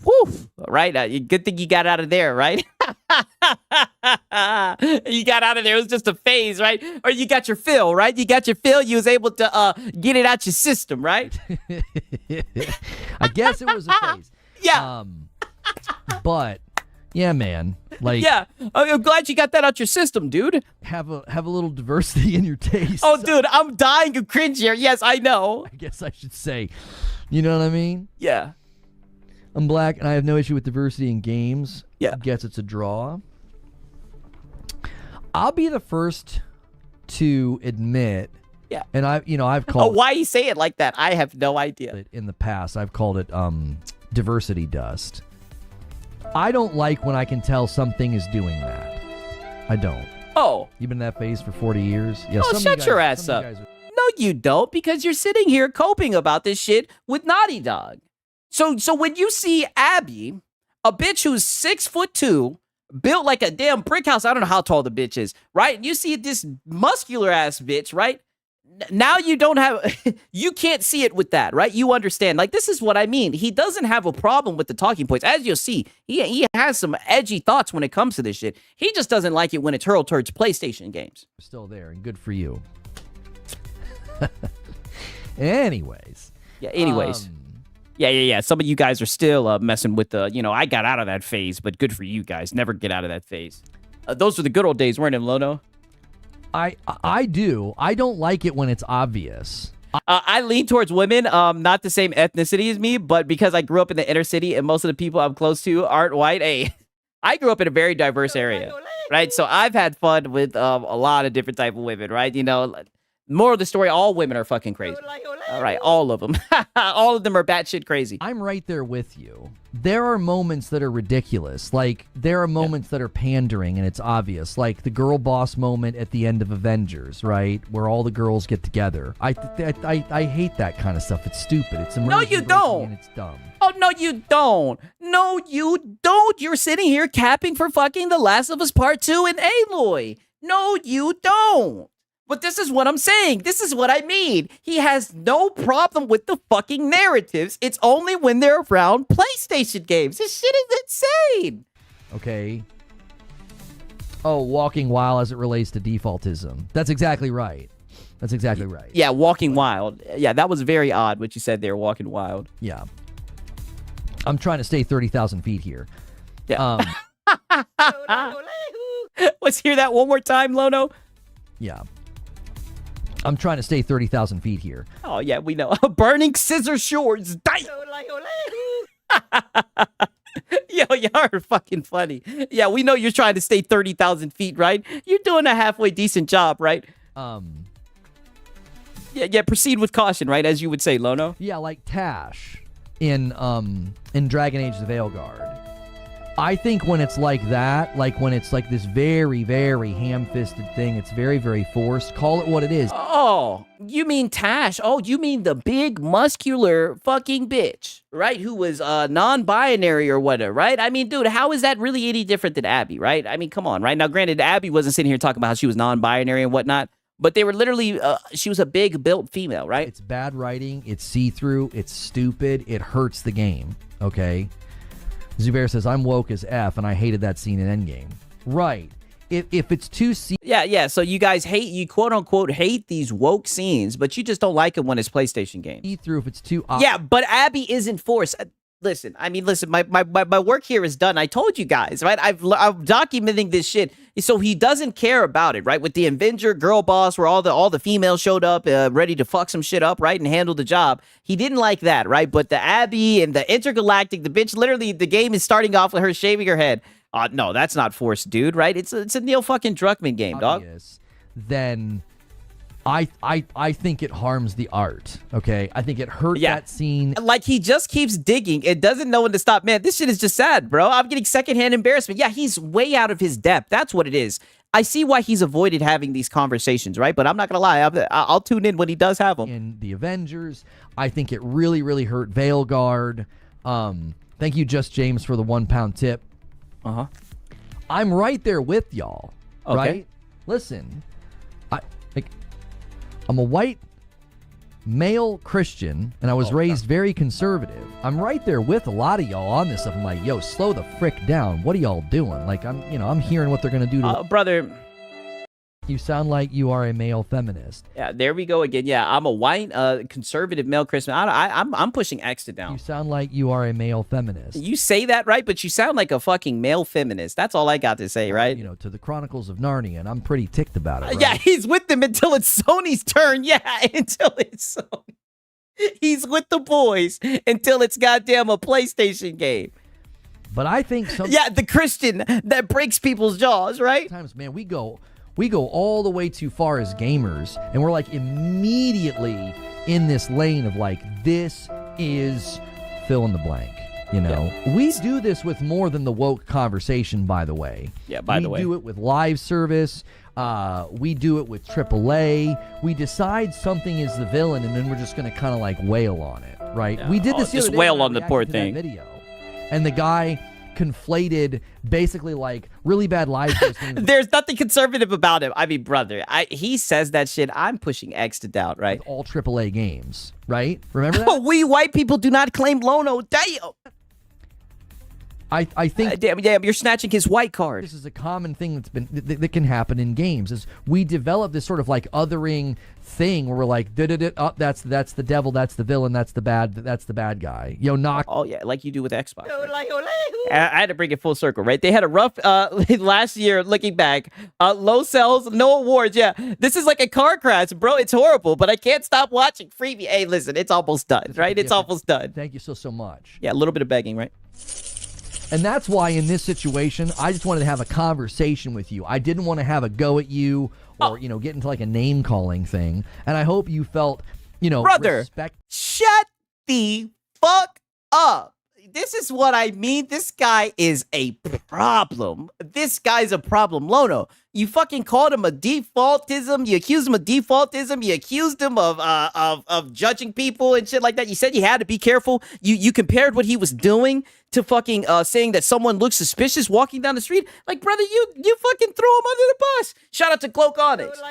Whew. Right? Good thing you got out of there, right? You got out of there. It was just a phase, right? Or you got your fill, right? You got your fill. You was able to get it out your system, right? I guess it was a phase. Yeah. But yeah, man. Like, yeah, I'm glad you got that out your system, dude. Have a little diversity in your taste. Oh, dude, I'm dying of cringe here. Yes, I know. I guess I should say, you know what I mean? Yeah. I'm black, and I have no issue with diversity in games. Yeah. I guess it's a draw. I'll be the first to admit. Yeah. And I've called. Oh, why you say it like that? I have no idea. In the past, I've called it diversity dust. I don't like when I can tell something is doing that. I don't. Oh. You've been in that phase for 40 years? Yeah, oh, shut your ass up. No, you don't, because you're sitting here coping about this shit with Naughty Dog. So when you see Abby, a bitch who's 6'2", built like a damn brick house, I don't know how tall the bitch is, right? And you see this muscular ass bitch, right? now you don't have, you can't see it with that, right? You understand. Like, this is what I mean. He doesn't have a problem with the talking points. As you'll see, he has some edgy thoughts when it comes to this shit. He just doesn't like it when it's hurled towards PlayStation games. Still there, and good for you. Anyways. Yeah. Some of you guys are still messing with the, I got out of that phase, but good for you guys. Never get out of that phase. Those were the good old days, weren't them, Lono? I do. I don't like it when it's obvious. I lean towards women, not the same ethnicity as me, but because I grew up in the inner city and most of the people I'm close to aren't white. Hey, I grew up in a very diverse area, right? So I've had fun with a lot of different type of women, right? More of the story, all women are fucking crazy. All right, all of them. All of them are batshit crazy. I'm right there with you. There are moments that are ridiculous. Like, there are moments that are pandering and it's obvious. Like the girl boss moment at the end of Avengers, right? Where all the girls get together. I hate that kind of stuff. It's stupid. It's No, you don't. And it's dumb. Oh, no, you don't. No, you don't. You're sitting here capping for fucking The Last of Us Part 2 and Aloy. No, you don't. But this is what I'm saying. This is what I mean. He has no problem with the fucking narratives. It's only when they're around PlayStation games. This shit is insane. Okay. Oh, walking wild as it relates to defaultism. That's exactly right. That's exactly right. Yeah, walking wild. Yeah, that was very odd what you said there, walking wild. Yeah. I'm trying to stay 30,000 feet here. Yeah. Let's hear that one more time, Lono. Yeah. I'm trying to stay 30,000 feet here. Oh, yeah, we know. Burning scissor shorts. Yo, y'all are fucking funny. Yeah, we know you're trying to stay 30,000 feet, right? You're doing a halfway decent job, right? Yeah, proceed with caution, right? As you would say, Lono. Yeah, like Tash in Dragon Age the Veilguard. I think when it's like that, like when it's like this very, very ham-fisted thing, it's very, very forced. Call it what it is. Oh, you mean Tash? Oh, you mean the big, muscular fucking bitch, right? Who was non-binary or whatever, right? I mean, dude, how is that really any different than Abby, right? I mean, come on, right? Now, granted, Abby wasn't sitting here talking about how she was non-binary and whatnot, but they were literally, she was a big built female, right? It's bad writing. It's see-through. It's stupid. It hurts the game, okay? Zubair says, I'm woke as F, and I hated that scene in Endgame. Right. If it's too... Yeah, so you guys you quote-unquote hate these woke scenes, but you just don't like it when it's PlayStation games. See-through if it's too... Yeah, but Abby isn't forced. Listen, my work here is done. I told you guys, right? I'm documenting this shit, so he doesn't care about it, right? With the Avenger girl boss, where all the females showed up, ready to fuck some shit up, right, and handle the job. He didn't like that, right? But the Abby and the intergalactic, the bitch, literally, the game is starting off with her shaving her head. No, that's not forced, dude, right? It's a Neil fucking Druckmann game, dog. Then I think it harms the art, okay? I think it hurt that scene. Like, he just keeps digging and doesn't know when to stop. Man, this shit is just sad, bro. I'm getting secondhand embarrassment. Yeah, he's way out of his depth. That's what it is. I see why he's avoided having these conversations, right? But I'm not going to lie. I'll tune in when he does have them. In the Avengers, I think it really, really hurt Veilguard. Thank you, Just James, for the £1 tip. Uh-huh. I'm right there with y'all, okay. Right? Listen, I'm a white male Christian, and I was raised very conservative. I'm right there with a lot of y'all on this stuff. I'm like, yo, slow the frick down. What are y'all doing? Like, I'm hearing what they're gonna do to brother. You sound like you are a male feminist. Yeah, there we go again. Yeah, I'm a white, conservative male Christian. I'm pushing X to down. You sound like you are a male feminist. You say that right, but you sound like a fucking male feminist. That's all I got to say, right? To the Chronicles of Narnia, and I'm pretty ticked about it. Right? Yeah, he's with them until it's Sony's turn. Yeah, until it's Sony. He's with the boys until it's goddamn a PlayStation game. But I think yeah, the Christian that breaks people's jaws, right? Sometimes, man, we go all the way too far as gamers, and we're like immediately in this lane of like, this is fill in the blank. Yeah. We do this with more than the woke conversation, by the way. Yeah, by the way. We do it with live service. We do it with AAA. We decide something is the villain, and then we're just going to kind of like wail on it, right? Yeah. We did this just wail on the poor thing. Video, and the guy conflated basically like really bad live things. There's nothing conservative about him. I mean, brother, he says that shit. I'm pushing X to doubt, right? With all AAA games, right? Remember that? We white people do not claim Lono. Damn. I think damn, you're snatching his white card. This is a common thing that's been that can happen in games. Is we develop this sort of like othering thing where we're like, oh, that's the devil, that's the villain, that's the bad guy. Knock. Oh yeah, like you do with Xbox. Right? I had to bring it full circle, right? They had a rough last year. Looking back, low sales, no awards. Yeah, this is like a car crash, bro. It's horrible, but I can't stop watching. Freebie. Hey, listen, it's almost done, right? It's almost done. Thank you so much. Yeah, a little bit of begging, right? And that's why in this situation, I just wanted to have a conversation with you. I didn't want to have a go at you or, get into like a name calling thing. And I hope you felt, brother, shut the fuck up. This is what I mean. This guy is a problem. This guy's a problem. Lono, you fucking called him a defaultism. You accused him of defaultism. You accused him of judging people and shit like that. You said you had to be careful. You compared what he was doing to fucking saying that someone looks suspicious walking down the street. Like, brother, you fucking throw him under the bus. Shout out to Cloak Onyx.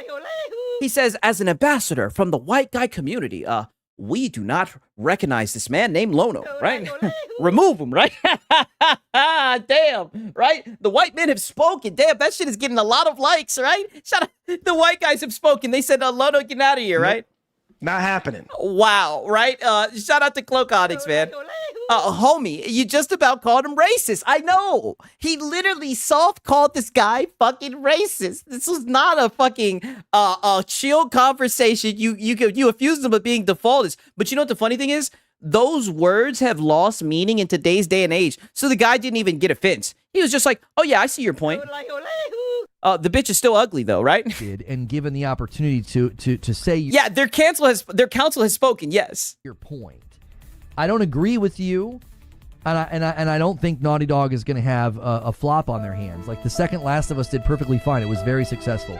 He says, as an ambassador from the white guy community, we do not recognize this man named Lono, right? Remove him, right? Damn, right? The white men have spoken. Damn, that shit is getting a lot of likes, right? Shout out. The white guys have spoken. They said, Lono, get out of here, right? Not happening. Wow, right? Shout out to Cloak Onyx, man. Homie, you just about called him racist. I know. He literally soft called this guy fucking racist. This was not a fucking chill conversation. You accused him of being defaultist. But you know what the funny thing is? Those words have lost meaning in today's day and age. So the guy didn't even get offense. He was just like, oh yeah, I see your point. The bitch is still ugly though, right? And given the opportunity to say, yeah, their counsel has spoken. Yes, your point. I don't agree with you, and I don't think Naughty Dog is going to have a flop on their hands. Like the second Last of Us did perfectly fine. It was very successful.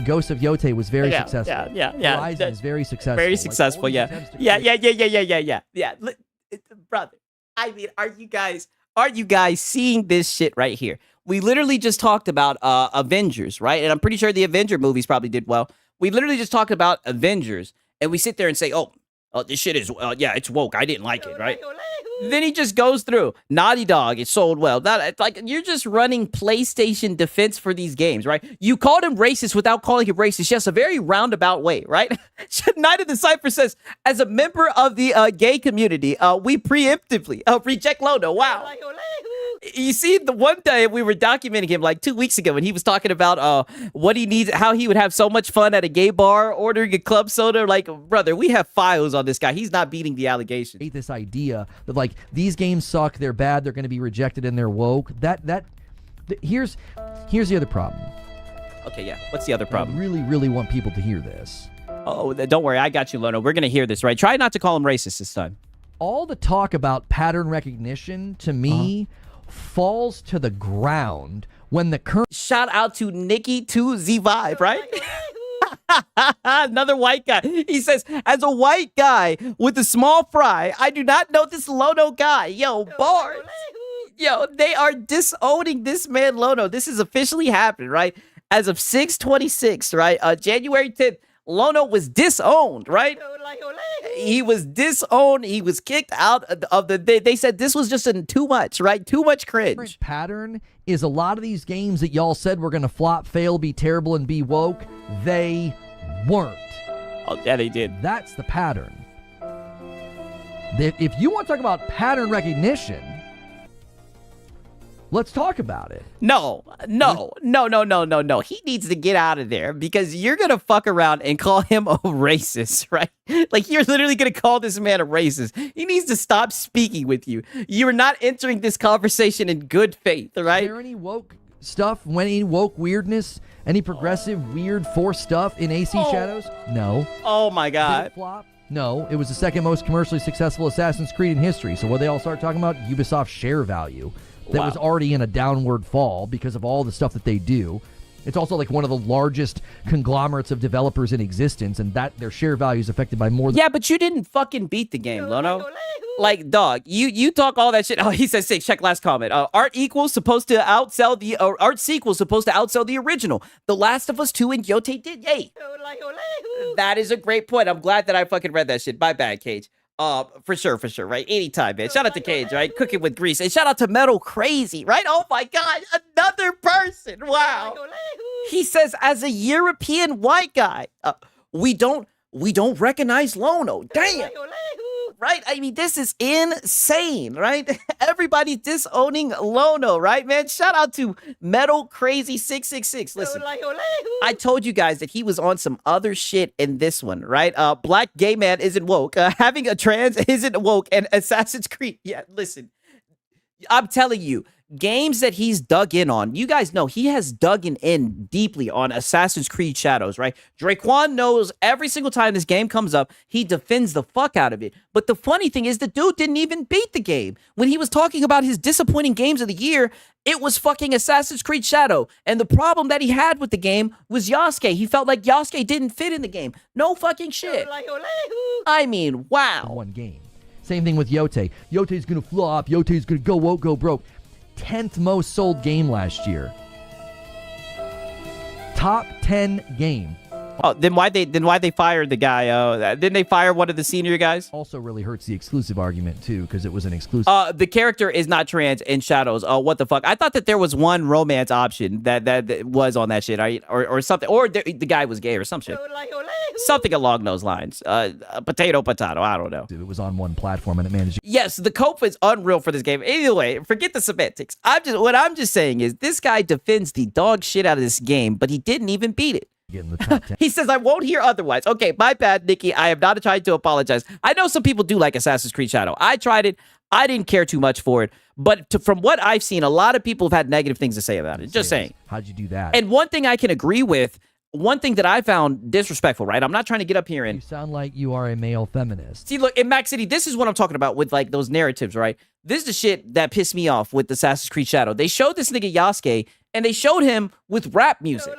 Ghost of Yote was very successful. Yeah. Horizon is very successful. Very successful. Like, Yeah. Brother, I mean, are you guys seeing this shit right here? We literally just talked about Avengers, right? And I'm pretty sure the Avenger movies probably did well. We literally just talked about Avengers, and we sit there and say, oh, this shit is, it's woke. I didn't like it, right? Then he just goes through Naughty Dog. It sold well. Like you're just running PlayStation defense for these games, right? You called him racist without calling him racist. Yes, a very roundabout way, right? Night of the Cypher says, as a member of the gay community, we preemptively reject Lono. Wow. You see, the one day we were documenting him like 2 weeks ago, and he was talking about what he needs, how he would have so much fun at a gay bar ordering a club soda. Like, brother, we have files on this guy. He's not beating the allegations. Hate this idea that like these games suck, they're bad, they're going to be rejected, and they're woke. Here's the other problem. Okay, yeah. What's the other problem? I really, really want people to hear this. Oh, don't worry, I got you, Lono. We're going to hear this, right? Try not to call him racist this time. All the talk about pattern recognition to me falls to the ground when the current shout out to Nikki 2Z Vibe, right? Another white guy. He says, as a white guy with a small fry, I do not know this Lono guy. Yo, bars. Yo, they are disowning this man Lono. This is officially happening, right? As of 6/26, right? January 10th, Lono was disowned, right? He was disowned. He was kicked out of the. They said this was just too much, right? Too much cringe. Pattern is a lot of these games that y'all said were going to flop, fail, be terrible, and be woke. They weren't. Oh, yeah, they did. That's the pattern. If you want to talk about pattern recognition, let's talk about it. No. He needs to get out of there because you're going to fuck around and call him a racist, right? Like you're literally going to call this man a racist. He needs to stop speaking with you. You're not entering this conversation in good faith, right? Is there any woke stuff, any woke weirdness, any progressive weird forced stuff in AC Shadows? No. Oh my God. Did it flop? No, it was the second most commercially successful Assassin's Creed in history. So what they all start talking about? Ubisoft's share value. That was already in a downward fall because of all the stuff that they do. It's also like one of the largest conglomerates of developers in existence, and that their share value is affected by more than... Yeah, but you didn't fucking beat the game, Lono. Like, dog, you talk all that shit. Oh, he says 6. Check last comment. Art sequel's supposed to outsell the original. The Last of Us 2 and Yote did 8. That is a great point. I'm glad that I fucking read that shit. My bad, Cage. For sure, right? Anytime, man. Shout out to Cage, right? Cooking with grease. And shout out to Metal Crazy, right? Oh my God, another person. Wow. He says, as a European white guy, we don't recognize Lono. Damn. Right? I mean, this is insane, right? Everybody disowning Lono, right, man? Shout out to Metal Crazy 666. Listen, I told you guys that he was on some other shit in this one, right? Black gay man isn't woke. Having a trans isn't woke. And Assassin's Creed. Yeah, listen. I'm telling you, games that he's dug in on, you guys know he has dug in deeply on Assassin's Creed Shadows, right? Draquan knows every single time this game comes up, he defends the fuck out of it. But the funny thing is the dude didn't even beat the game. When he was talking about his disappointing games of the year, it was fucking Assassin's Creed Shadow. And the problem that he had with the game was Yasuke. He felt like Yasuke didn't fit in the game. No fucking shit. I mean, wow. One game. Same thing with Yote. Yote's gonna flop. Yote's gonna go woke, go broke. 10th most sold game last year. Top 10 game. Oh, then why they fired the guy? Didn't they fire one of the senior guys? Also really hurts the exclusive argument too, because it was an exclusive. The character is not trans in Shadows. Oh, what the fuck? I thought that there was one romance option that was on that shit, right? Or something. Or the guy was gay or some shit. Something along those lines. Potato. I don't know. It was on one platform and it managed. Yes, the cope is unreal for this game. Anyway, forget the semantics. What I'm just saying is this guy defends the dog shit out of this game, but he didn't even beat it. Get in the top 10. He says, I won't hear otherwise. Okay, my bad, Nikki. I am not trying to apologize. I know some people do like Assassin's Creed Shadow. I tried it. I didn't care too much for it. But from what I've seen, a lot of people have had negative things to say about it. Just saying. How'd you do that? And one thing I can agree with, one thing that I found disrespectful, right? I'm not trying to get up here and... You sound like you are a male feminist. See, look, in Mac City, this is what I'm talking about with, like, those narratives, right? This is the shit that pissed me off with Assassin's Creed Shadow. They showed this nigga Yasuke, and they showed him with rap music.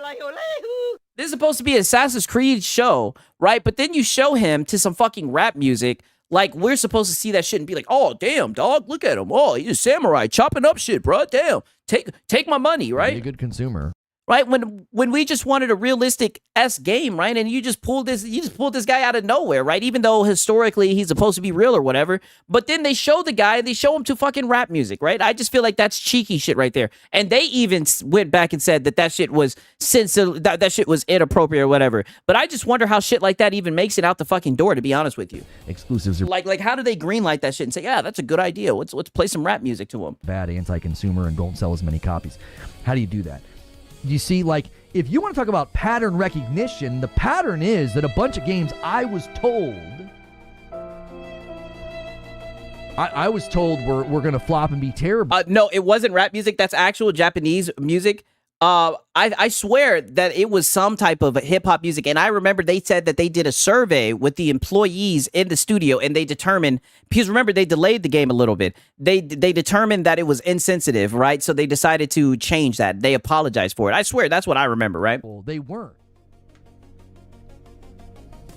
This is supposed to be an Assassin's Creed show, right? But then you show him to some fucking rap music. Like, we're supposed to see that shit and be like, oh, damn, dog, look at him. Oh, he's a samurai chopping up shit, bro. Damn, take my money, right? Be a good consumer. Right? When we just wanted a realistic game, right? And you just pulled this guy out of nowhere, right? Even though historically he's supposed to be real or whatever. But then they show the guy, they show him to fucking rap music, right? I just feel like that's cheeky shit right there. And they even went back and said that shit was that shit was inappropriate or whatever. But I just wonder how shit like that even makes it out the fucking door, to be honest with you. Exclusives are like how do they greenlight that shit and say, yeah, that's a good idea. Let's play some rap music to him. Bad, anti-consumer, and don't sell as many copies. How do you do that? You see, like, if you want to talk about pattern recognition, the pattern is that a bunch of games I was told were going to flop and be terrible. No, it wasn't rap music. That's actual Japanese music. I swear that it was some type of hip hop music. And I remember they said that they did a survey with the employees in the studio and they determined, because remember they delayed the game a little bit. They determined that it was insensitive, right? So they decided to change that. They apologized for it. I swear that's what I remember, right? Well, they weren't.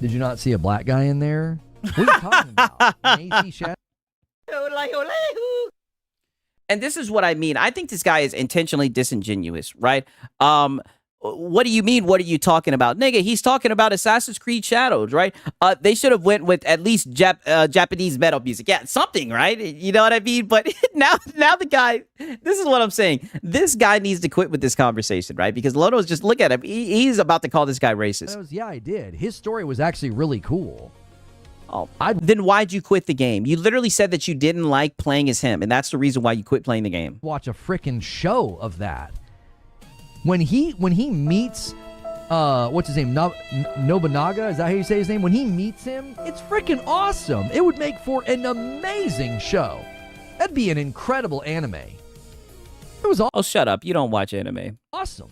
Did you not see a black guy in there? What are you talking about? An AC Shadow? And this is what I mean. I think this guy is intentionally disingenuous, right? What do you mean? What are you talking about? Nigga, he's talking about Assassin's Creed Shadows, right? They should have went with at least Japanese metal music. Yeah, something, right? You know what I mean? But now the guy, this is what I'm saying. This guy needs to quit with this conversation, right? Because Lono's just, look at him. He's about to call this guy racist. Yeah, I did. His story was actually really cool. Oh, then why'd you quit the game? You literally said that you didn't like playing as him, and that's the reason why you quit playing the game. Watch a freaking show of that. When he meets, what's his name? Nobunaga? Is that how you say his name? When he meets him, it's freaking awesome. It would make for an amazing show. That'd be an incredible anime. It was awesome. Oh, shut up. You don't watch anime. Awesome.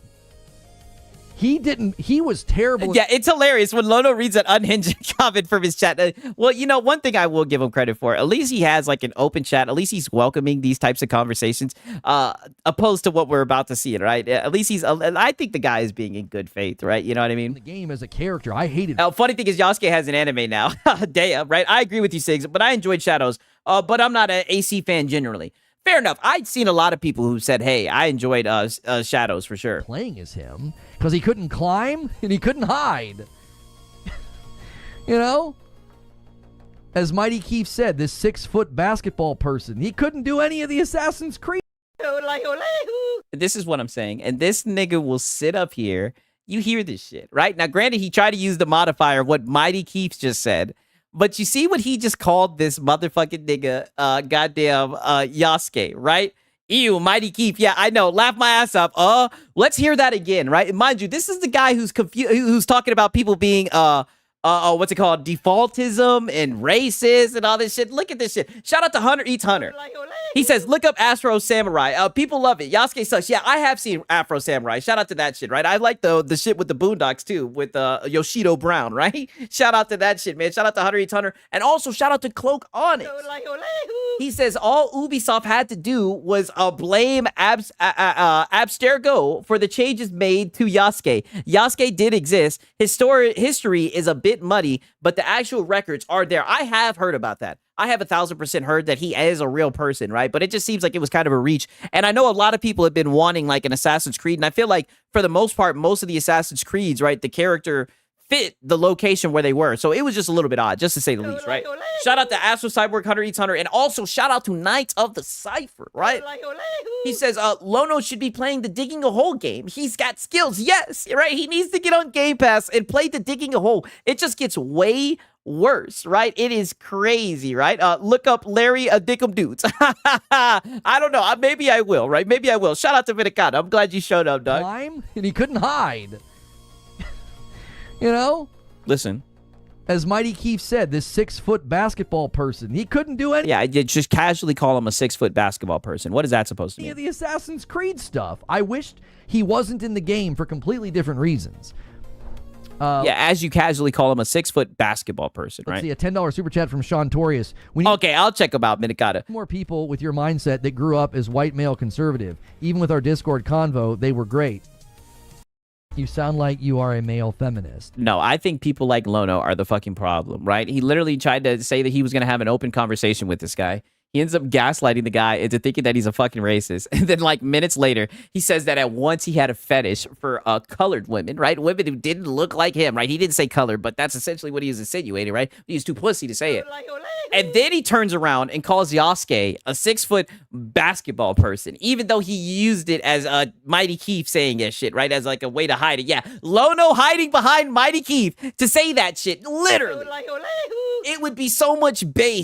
He was terrible. Yeah, it's hilarious when Lono reads an unhinged comment from his chat. Well, you know, one thing I will give him credit for, at least he has like an open chat. At least he's welcoming these types of conversations, opposed to what we're about to see, right? At least I think the guy is being in good faith, right? You know what I mean? The game as a character, I hated it. Now, funny thing is, Yasuke has an anime now. Damn, right? I agree with you, Sigs, but I enjoyed Shadows. But I'm not an AC fan generally. Fair enough. I'd seen a lot of people who said, hey, I enjoyed Shadows for sure. Playing as him because he couldn't climb and he couldn't hide. You know? As Mighty Keith said, this 6-foot basketball person, he couldn't do any of the Assassin's Creed. This is what I'm saying. And this nigga will sit up here. You hear this shit, right? Now, granted, he tried to use the modifier of what Mighty Keith just said. But you see what he just called this motherfucking nigga, goddamn Yasuke, right? Ew, Mighty Keith. Yeah, I know. Laugh my ass up. Let's hear that again, right? And mind you, this is the guy who's who's talking about people being what's it called? Defaultism and racist and all this shit. Look at this shit. Shout out to Hunter Eats Hunter. He says, look up Afro Samurai. People love it. Yasuke sucks. Yeah, I have seen Afro Samurai. Shout out to that shit, right? I like the shit with the Boondocks too, with Yoshido Brown, right? Shout out to that shit, man. Shout out to Hunter Eats Hunter. And also shout out to Cloak Onyx. He says all Ubisoft had to do was blame Abstergo for the changes made to Yasuke. Yasuke did exist. History is a bit muddy, but the actual records are there. I have heard about that. I have 1,000% heard that he is a real person, right? But it just seems like it was kind of a reach. And I know a lot of people have been wanting like an Assassin's Creed, and I feel like for the most part, most of the Assassin's Creeds, right, the character fit the location where they were. So it was just a little bit odd, just to say the least, right? Shout out to Astro Cyborg, Hunter Eats Hunter, and also shout out to Knights of the Cypher, right? He says, Lono should be playing the Digging a Hole game. He's got skills. Yes, right? He needs to get on Game Pass and play the Digging a Hole. It just gets way worse, right? It is crazy, right? Look up Larry Dickum Dudes. I don't know. Maybe I will, right? Maybe I will. Shout out to Vinicata. I'm glad you showed up, Doug. Climb and he couldn't hide. You know? Listen. As Mighty Keith said, this 6-foot basketball person, he couldn't do any. Yeah, I did just casually call him a 6-foot basketball person. What is that supposed to mean? The Assassin's Creed stuff. I wished he wasn't in the game for completely different reasons. Yeah, as you casually call him a 6-foot basketball person, right? Let's see, a $10 super chat from Sean Torius. Okay, I'll check about Minikata. More people with your mindset that grew up as white male conservative. Even with our Discord convo, they were great. You sound like you are a male feminist. No, I think people like Lono are the fucking problem, right? He literally tried to say that he was going to have an open conversation with this guy. He ends up gaslighting the guy into thinking that he's a fucking racist. And then like minutes later, he says that at once he had a fetish for colored women, right? Women who didn't look like him, right? He didn't say colored, but that's essentially what he was insinuating, right? He was too pussy to say it. And then he turns around and calls Yasuke a 6-foot basketball person, even though he used it as Mighty Keith saying that shit, right? As like a way to hide it. Yeah, Lono hiding behind Mighty Keith to say that shit, literally. It would be so much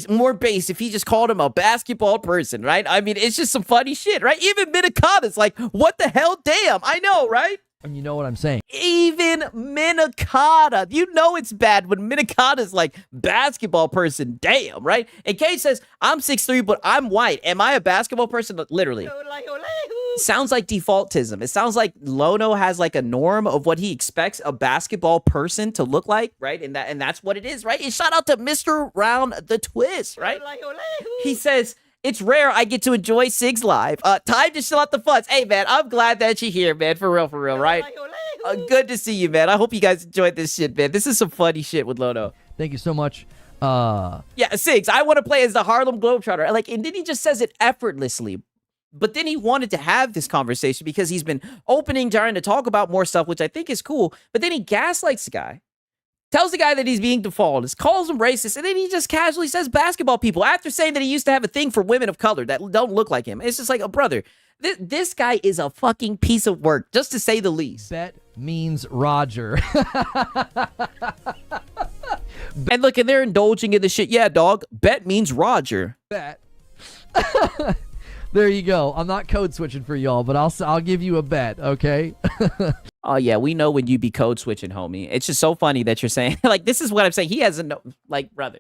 more base if he just called him a basketball person, right? I mean, it's just some funny shit, right? Even Minikata's like, what the hell? Damn, I know, right? And you know what I'm saying. Even Minikata. You know it's bad when Minikata's like, basketball person. Damn, right? And Kate says, I'm 6'3", but I'm white. Am I a basketball person? Literally. Sounds like defaultism. It sounds like Lono has like a norm of what he expects a basketball person to look like, right? And that's what it is, right? And shout out to Mr. Round the Twist, right? He says, it's rare I get to enjoy Sigs live. Time to chill out the fuss. Hey, man, I'm glad that you're here, man. For real, right? Good to see you, man. I hope you guys enjoyed this shit, man. This is some funny shit with Lono. Thank you so much. Yeah, Sigs, I want to play as the Harlem Globetrotter. Like, and then he just says it effortlessly. But then he wanted to have this conversation because he's been trying to talk about more stuff, which I think is cool. But then he gaslights the guy. Tells the guy that he's being defaultist, calls him racist, and then he just casually says basketball people after saying that he used to have a thing for women of color that don't look like him. It's just like, brother, this guy is a fucking piece of work, just to say the least. Bet means Roger. And look, and they're indulging in the shit. Yeah, dog, bet means Roger. Bet. There you go. I'm not code switching for y'all, but I'll give you a bet, okay? Oh, yeah, we know when you be code switching, homie. It's just so funny that you're saying, like, this is what I'm saying. He has brother.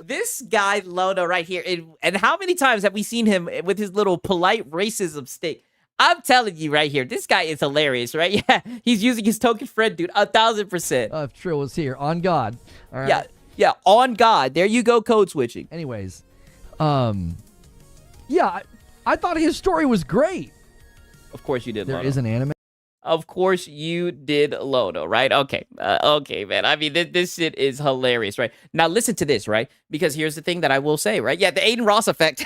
This guy, Lono, right here. And how many times have we seen him with his little polite racism stick? I'm telling you right here, this guy is hilarious, right? Yeah, he's using his token friend, dude, 1,000%. If Trill was here, on God. All right. Yeah, on God. There you go, code switching. Anyways, yeah, I thought his story was great. Of course you did, There Lono. is an anime. Of course you did, Lono, right? Okay. Okay, man. I mean, this shit is hilarious, right? Now, listen to this, right? Because here's the thing that I will say, right? Yeah, the Aiden Ross effect.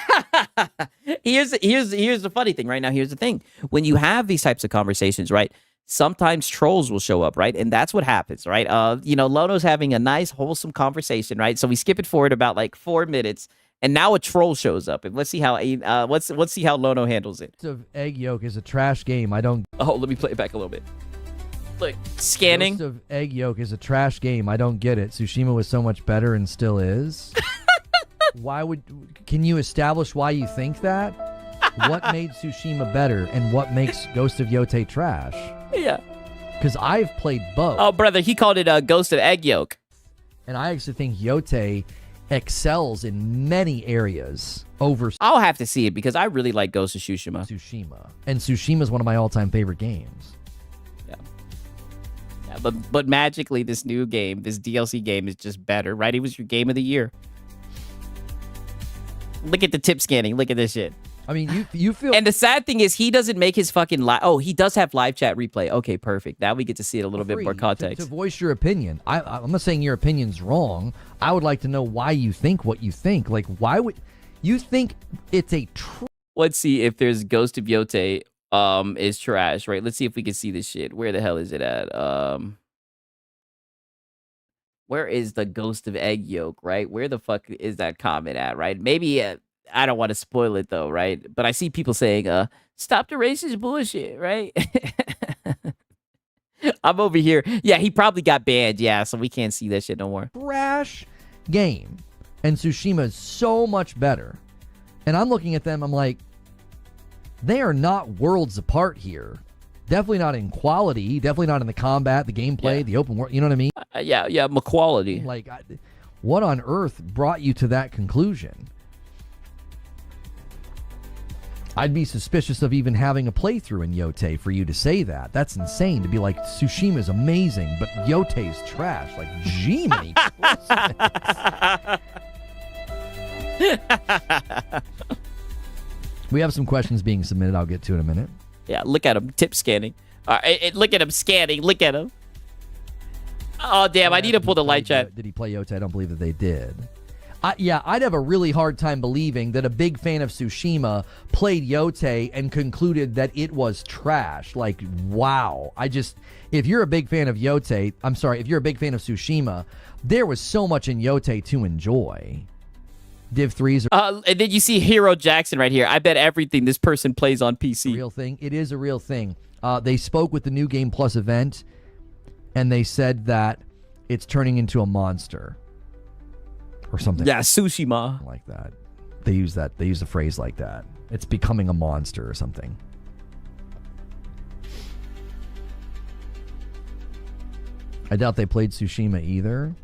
here's the funny thing, right? Now, here's the thing. When you have these types of conversations, right? Sometimes trolls will show up, right? And that's what happens, right? Lono's having a nice, wholesome conversation, right? So we skip it forward about like 4 minutes. And now a troll shows up, and let's see how let's see how Lono handles it. Ghost of Egg Yolk is a trash game. I don't. Oh, let me play it back a little bit. Look, scanning. Ghost of Egg Yolk is a trash game. I don't get it. Tsushima was so much better and still is. Can you establish why you think that? What made Tsushima better, and what makes Ghost of Yote trash? Yeah. Because I've played both. Oh, brother, he called it Ghost of Egg Yolk. And I actually think Yote excels in many areas over I'll have to see it because I really like Ghost of Tsushima. And Tsushima is one of my all-time favorite games. Yeah, but magically this new game, this DLC game is just better, right? It was your game of the year. Look at the tip scanning. Look at this shit. I mean, you feel... And the sad thing is he doesn't make his fucking live... Oh, he does have live chat replay. Okay, perfect. Now we get to see it a little bit more context. To voice your opinion. I'm not saying your opinion's wrong. I would like to know why you think what you think. Like, why would... You think it's a... Let's see if there's Ghost of Yote is trash, right? Let's see if we can see this shit. Where the hell is it at? Where is the Ghost of Egg Yolk, right? Where the fuck is that comment at, right? Maybe... I don't want to spoil it though, right? But I see people saying, stop the racist bullshit, right? I'm over here. Yeah, he probably got banned, yeah, so we can't see that shit no more. Trash game. And Tsushima is so much better. And I'm looking at them, I'm like, they are not worlds apart here. Definitely not in quality, definitely not in the combat, the gameplay, the open world, you know what I mean? Yeah, quality. Like, what on earth brought you to that conclusion? I'd be suspicious of even having a playthrough in Yote for you to say that. That's insane to be like, Tsushima's amazing, but Yote's trash. Like, Jiminy We have some questions being submitted. I'll get to in a minute. Yeah, look at him. Tip scanning. Look at him scanning. Look at him. Oh, damn. I need to pull the light chat. Did he play Yote? I don't believe that they did. Yeah, I'd have a really hard time believing that a big fan of Tsushima played Yote and concluded that it was trash. Like, wow. If you're a big fan of Yote, I'm sorry, if you're a big fan of Tsushima, there was so much in Yote to enjoy. Div 3s are... and then you see Hero Jackson right here. I bet everything this person plays on PC. Real thing. It is a real thing. They spoke with the New Game Plus event, and they said that it's turning into a monster. Or something. Yeah, Tsushima. Like that. They use a phrase like that. It's becoming a monster or something. I doubt they played Tsushima either.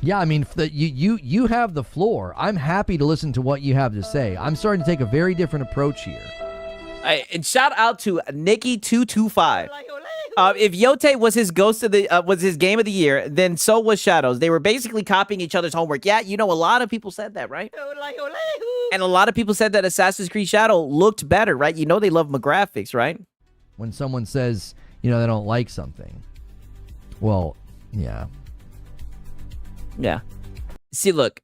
Yeah, I mean, you have the floor. I'm happy to listen to what you have to say. I'm starting to take a very different approach here. And shout out to Nikki225. If Yote was his was his game of the year, then so was Shadows. They were basically copying each other's homework. Yeah, a lot of people said that, right? And a lot of people said that Assassin's Creed Shadow looked better, right? They love my graphics, right? When someone says, they don't like something. Well, yeah. Yeah. See, look.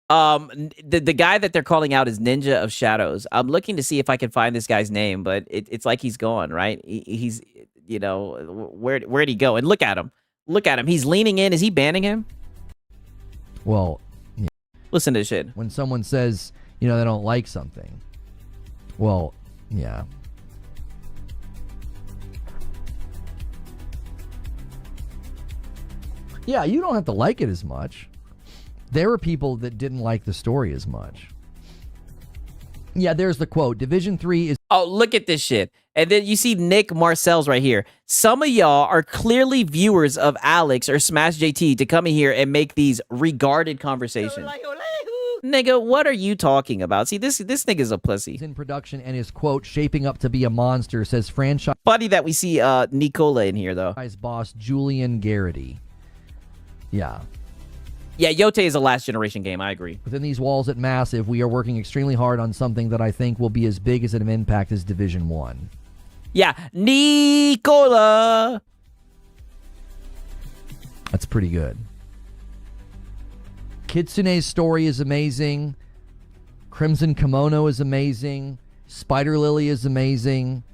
The guy that they're calling out is Ninja of Shadows. I'm looking to see if I can find this guy's name, but it's like he's gone, right? He's... where'd he go? And look at him. Look at him. He's leaning in. Is he banning him? Well, yeah. Listen to this shit. When someone says, they don't like something. Well, yeah. Yeah, you don't have to like it as much. There were people that didn't like the story as much. Yeah, there's the quote. Division 3 is... Oh, look at this shit. And then you see Nick Marcel's right here. Some of y'all are clearly viewers of Alex or Smash JT to come in here and make these regarded conversations. Nigga, what are you talking about? See, this nigga's a pussy. He's in production and is, quote, shaping up to be a monster, says franchise Funny that we see Nicola in here, though. boss Julian Garrity. Yeah. Yeah, Yote is a last generation game. I agree. Within these walls at Massive, we are working extremely hard on something that I think will be as big as an impact as Division 1. Yeah, Nicola. That's pretty good. Kitsune's story is amazing. Crimson Kimono is amazing. Spider Lily is amazing.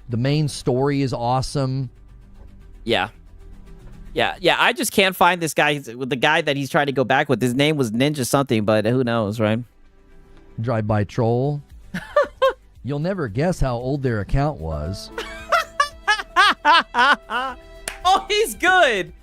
The main story is awesome. Yeah. I just can't find this guy. The guy that he's trying to go back with. His name was Ninja something, but who knows, right? Drive-by troll. You'll never guess how old their account was. Oh, he's good.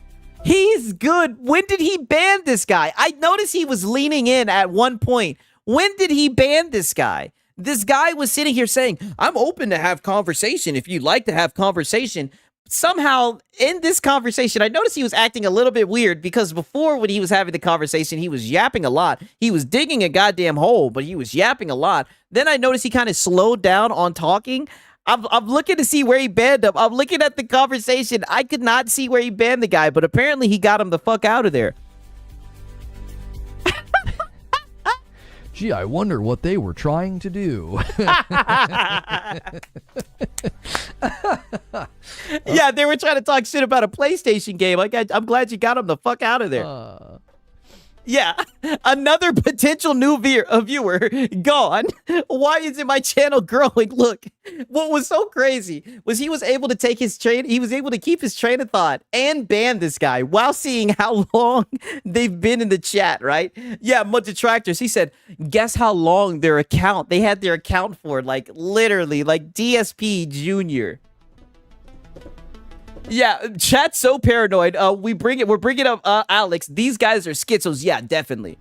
He's good. When did he ban this guy? I noticed he was leaning in at one point. When did he ban this guy? This guy was sitting here saying, I'm open to have conversation if you'd like to have conversation. Somehow, in this conversation, I noticed he was acting a little bit weird because before when he was having the conversation, he was yapping a lot. He was digging a goddamn hole, but he was yapping a lot. Then I noticed he kind of slowed down on talking. I'm looking to see where he banned him. I'm looking at the conversation. I could not see where he banned the guy, but apparently he got him the fuck out of there. Gee, I wonder what they were trying to do. Yeah, they were trying to talk shit about a PlayStation game. I'm glad you got him the fuck out of there. Yeah, another potential new viewer gone. Why isn't my channel growing? Look, what was so crazy was he was able to take his train. He was able to keep his train of thought and ban this guy while seeing how long they've been in the chat, right? Yeah, Detractors. He said, guess how long they had their account for, like literally, like DSP Junior. Yeah, chat's so paranoid. We're bringing up Alex. These guys are schizos. Yeah, definitely.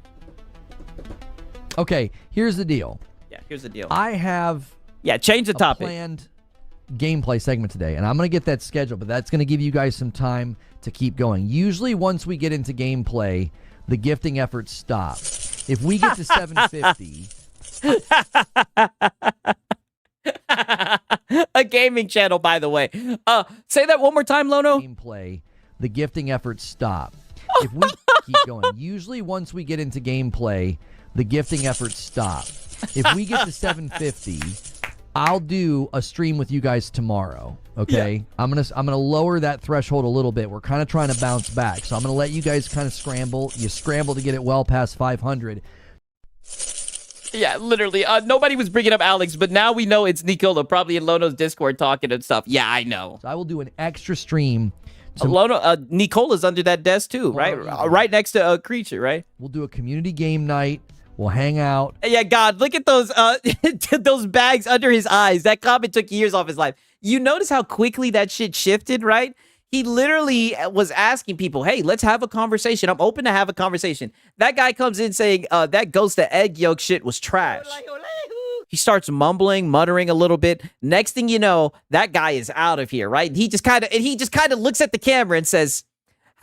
Okay, here's the deal. Yeah, here's the deal. I have change the topic. Planned gameplay segment today, and I'm going to get that scheduled, but that's going to give you guys some time to keep going. Usually once we get into gameplay, the gifting efforts stop. If we get to 750... A gaming channel, by the way. Say that one more time, Lono. Gameplay, the gifting efforts stop. If we keep going, usually once we get into gameplay, the gifting efforts stop. If we get to 750, I'll do a stream with you guys tomorrow. Okay, yeah. I'm gonna lower that threshold a little bit. We're kind of trying to bounce back, so I'm gonna let you guys kind of scramble. You scramble to get it well past 500. Yeah, literally. Nobody was bringing up Alex, but now we know it's Nicola, probably in Lono's Discord talking and stuff. Yeah, I know. So I will do an extra stream. Nicola's under that desk too, right? Right next to Creature, right? We'll do a community game night. We'll hang out. Yeah, God, look at those those bags under his eyes. That comment took years off his life. You notice how quickly that shit shifted, right? He literally was asking people, hey, let's have a conversation. I'm open to have a conversation. That guy comes in saying that Ghost of Egg Yolk shit was trash. He starts muttering a little bit. Next thing you know, that guy is out of here, right? He just kind of looks at the camera and says,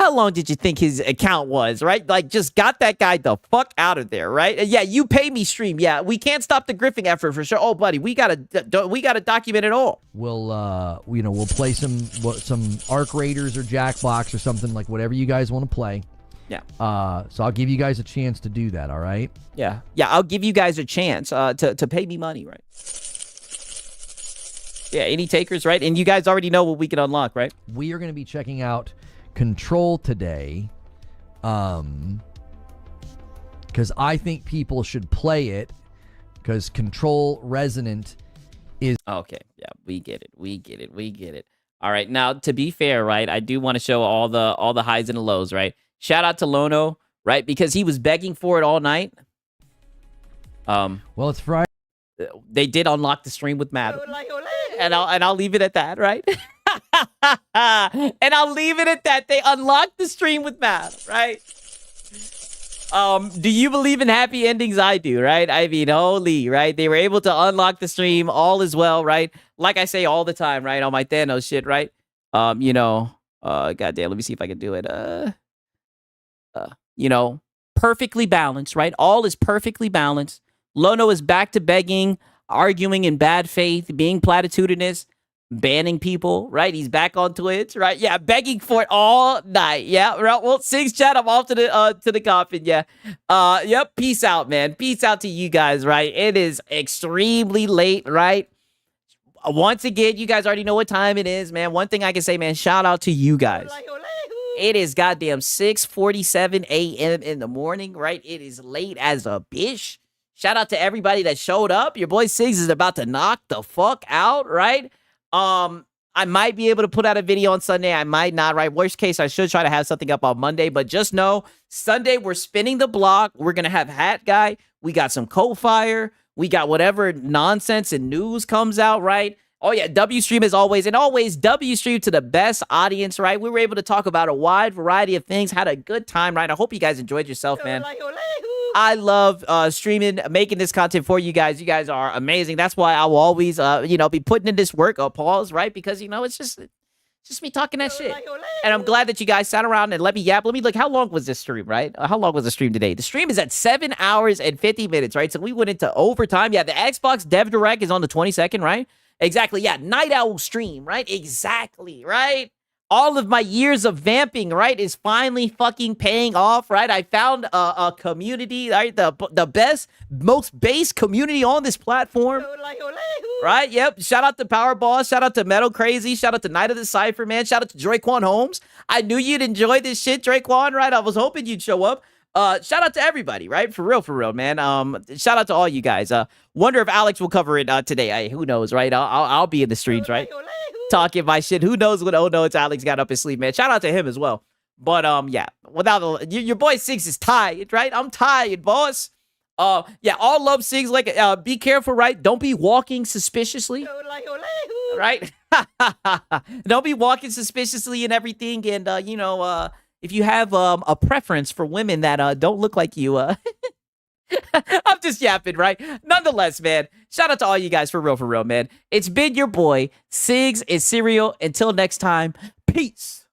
how long did you think his account was, right? Like, just got that guy the fuck out of there, right? Yeah, you pay me stream. Yeah, we can't stop the griffing effort for sure. Oh, buddy, we gotta document it all. We'll play some Arc Raiders or Jackbox or something, like whatever you guys want to play. Yeah. So I'll give you guys a chance to do that. All right. Yeah. I'll give you guys a chance to pay me money, right? Yeah. Any takers, right? And you guys already know what we can unlock, right? We are going to be checking out Control today, because I think people should play it, because Control Resonant is okay. Yeah, we get it. All right, now to be fair, right, I do want to show all the highs and the lows, right? Shout out to Lono, right, because he was begging for it all night. Well, it's Friday. They did unlock the stream with Matt, and I'll leave it at that, right? And I'll leave it at that. They unlocked the stream with Matt, right? Do you believe in happy endings? I do, right? I mean, holy, right? They were able to unlock the stream. All is well, right? Like I say all the time, right? On my Thanos shit, right? Goddamn, let me see if I can do it. perfectly balanced, right? All is perfectly balanced. Lono is back to begging, arguing in bad faith, being platitudinous, banning people, right? He's back on Twitch, right? Yeah, begging for it all night. Yeah, right. Well, Six chat, I'm off to the coffin. Yeah. Yep. Peace out, man. Peace out to you guys, right? It is extremely late, right? Once again, you guys already know what time it is, man. One thing I can say, man, shout out to you guys. It is goddamn 6:47 a.m. in the morning, right? It is late as a bitch. Shout out to everybody that showed up. Your boy Siggs is about to knock the fuck out, right? I might be able to put out a video on Sunday. I might not, right? Worst case, I should try to have something up on Monday. But just know, Sunday, we're spinning the block. We're going to have Hat Guy. We got some co-fire. We got whatever nonsense and news comes out, right? Oh, yeah, W Stream as always. And always, W Stream to the best audience, right? We were able to talk about a wide variety of things. Had a good time, right? I hope you guys enjoyed yourself, man. I love streaming, making this content for you guys. You guys are amazing. That's why I will always, be putting in this work. Pause, right? Because, it's just me talking that shit. And I'm glad that you guys sat around and let me yap. Let me look. How long was this stream, right? How long was the stream today? The stream is at 7 hours and 50 minutes, right? So we went into overtime. Yeah, the Xbox Dev Direct is on the 22nd, right? Exactly. Yeah, Night Owl stream, right? Exactly, right? All of my years of vamping, right, is finally fucking paying off, right? I found a community, right? The best, most base community on this platform, right? Yep. Shout out to Power Boss. Shout out to Metal Crazy. Shout out to Night of the Cypher, man. Shout out to Draquan Holmes. I knew you'd enjoy this shit, Draquan, right? I was hoping you'd show up. Shout out to everybody, right? For real, man. Shout out to all you guys. Wonder if Alex will cover it today. Who knows, right? I'll be in the streets, right? Talking my shit. Who knows what it's Alex got up his sleeve, man. Shout out to him as well. But yeah, without your boy Six is tired, right? I'm tired, boss. Yeah, all love Six. Like, be careful, right? Don't be walking suspiciously, right? Don't be walking suspiciously and everything. And if you have a preference for women that don't look like you, I'm just yapping, right? Nonetheless, man, shout out to all you guys for real, man. It's been your boy, Siggs and Serial. Until next time, peace.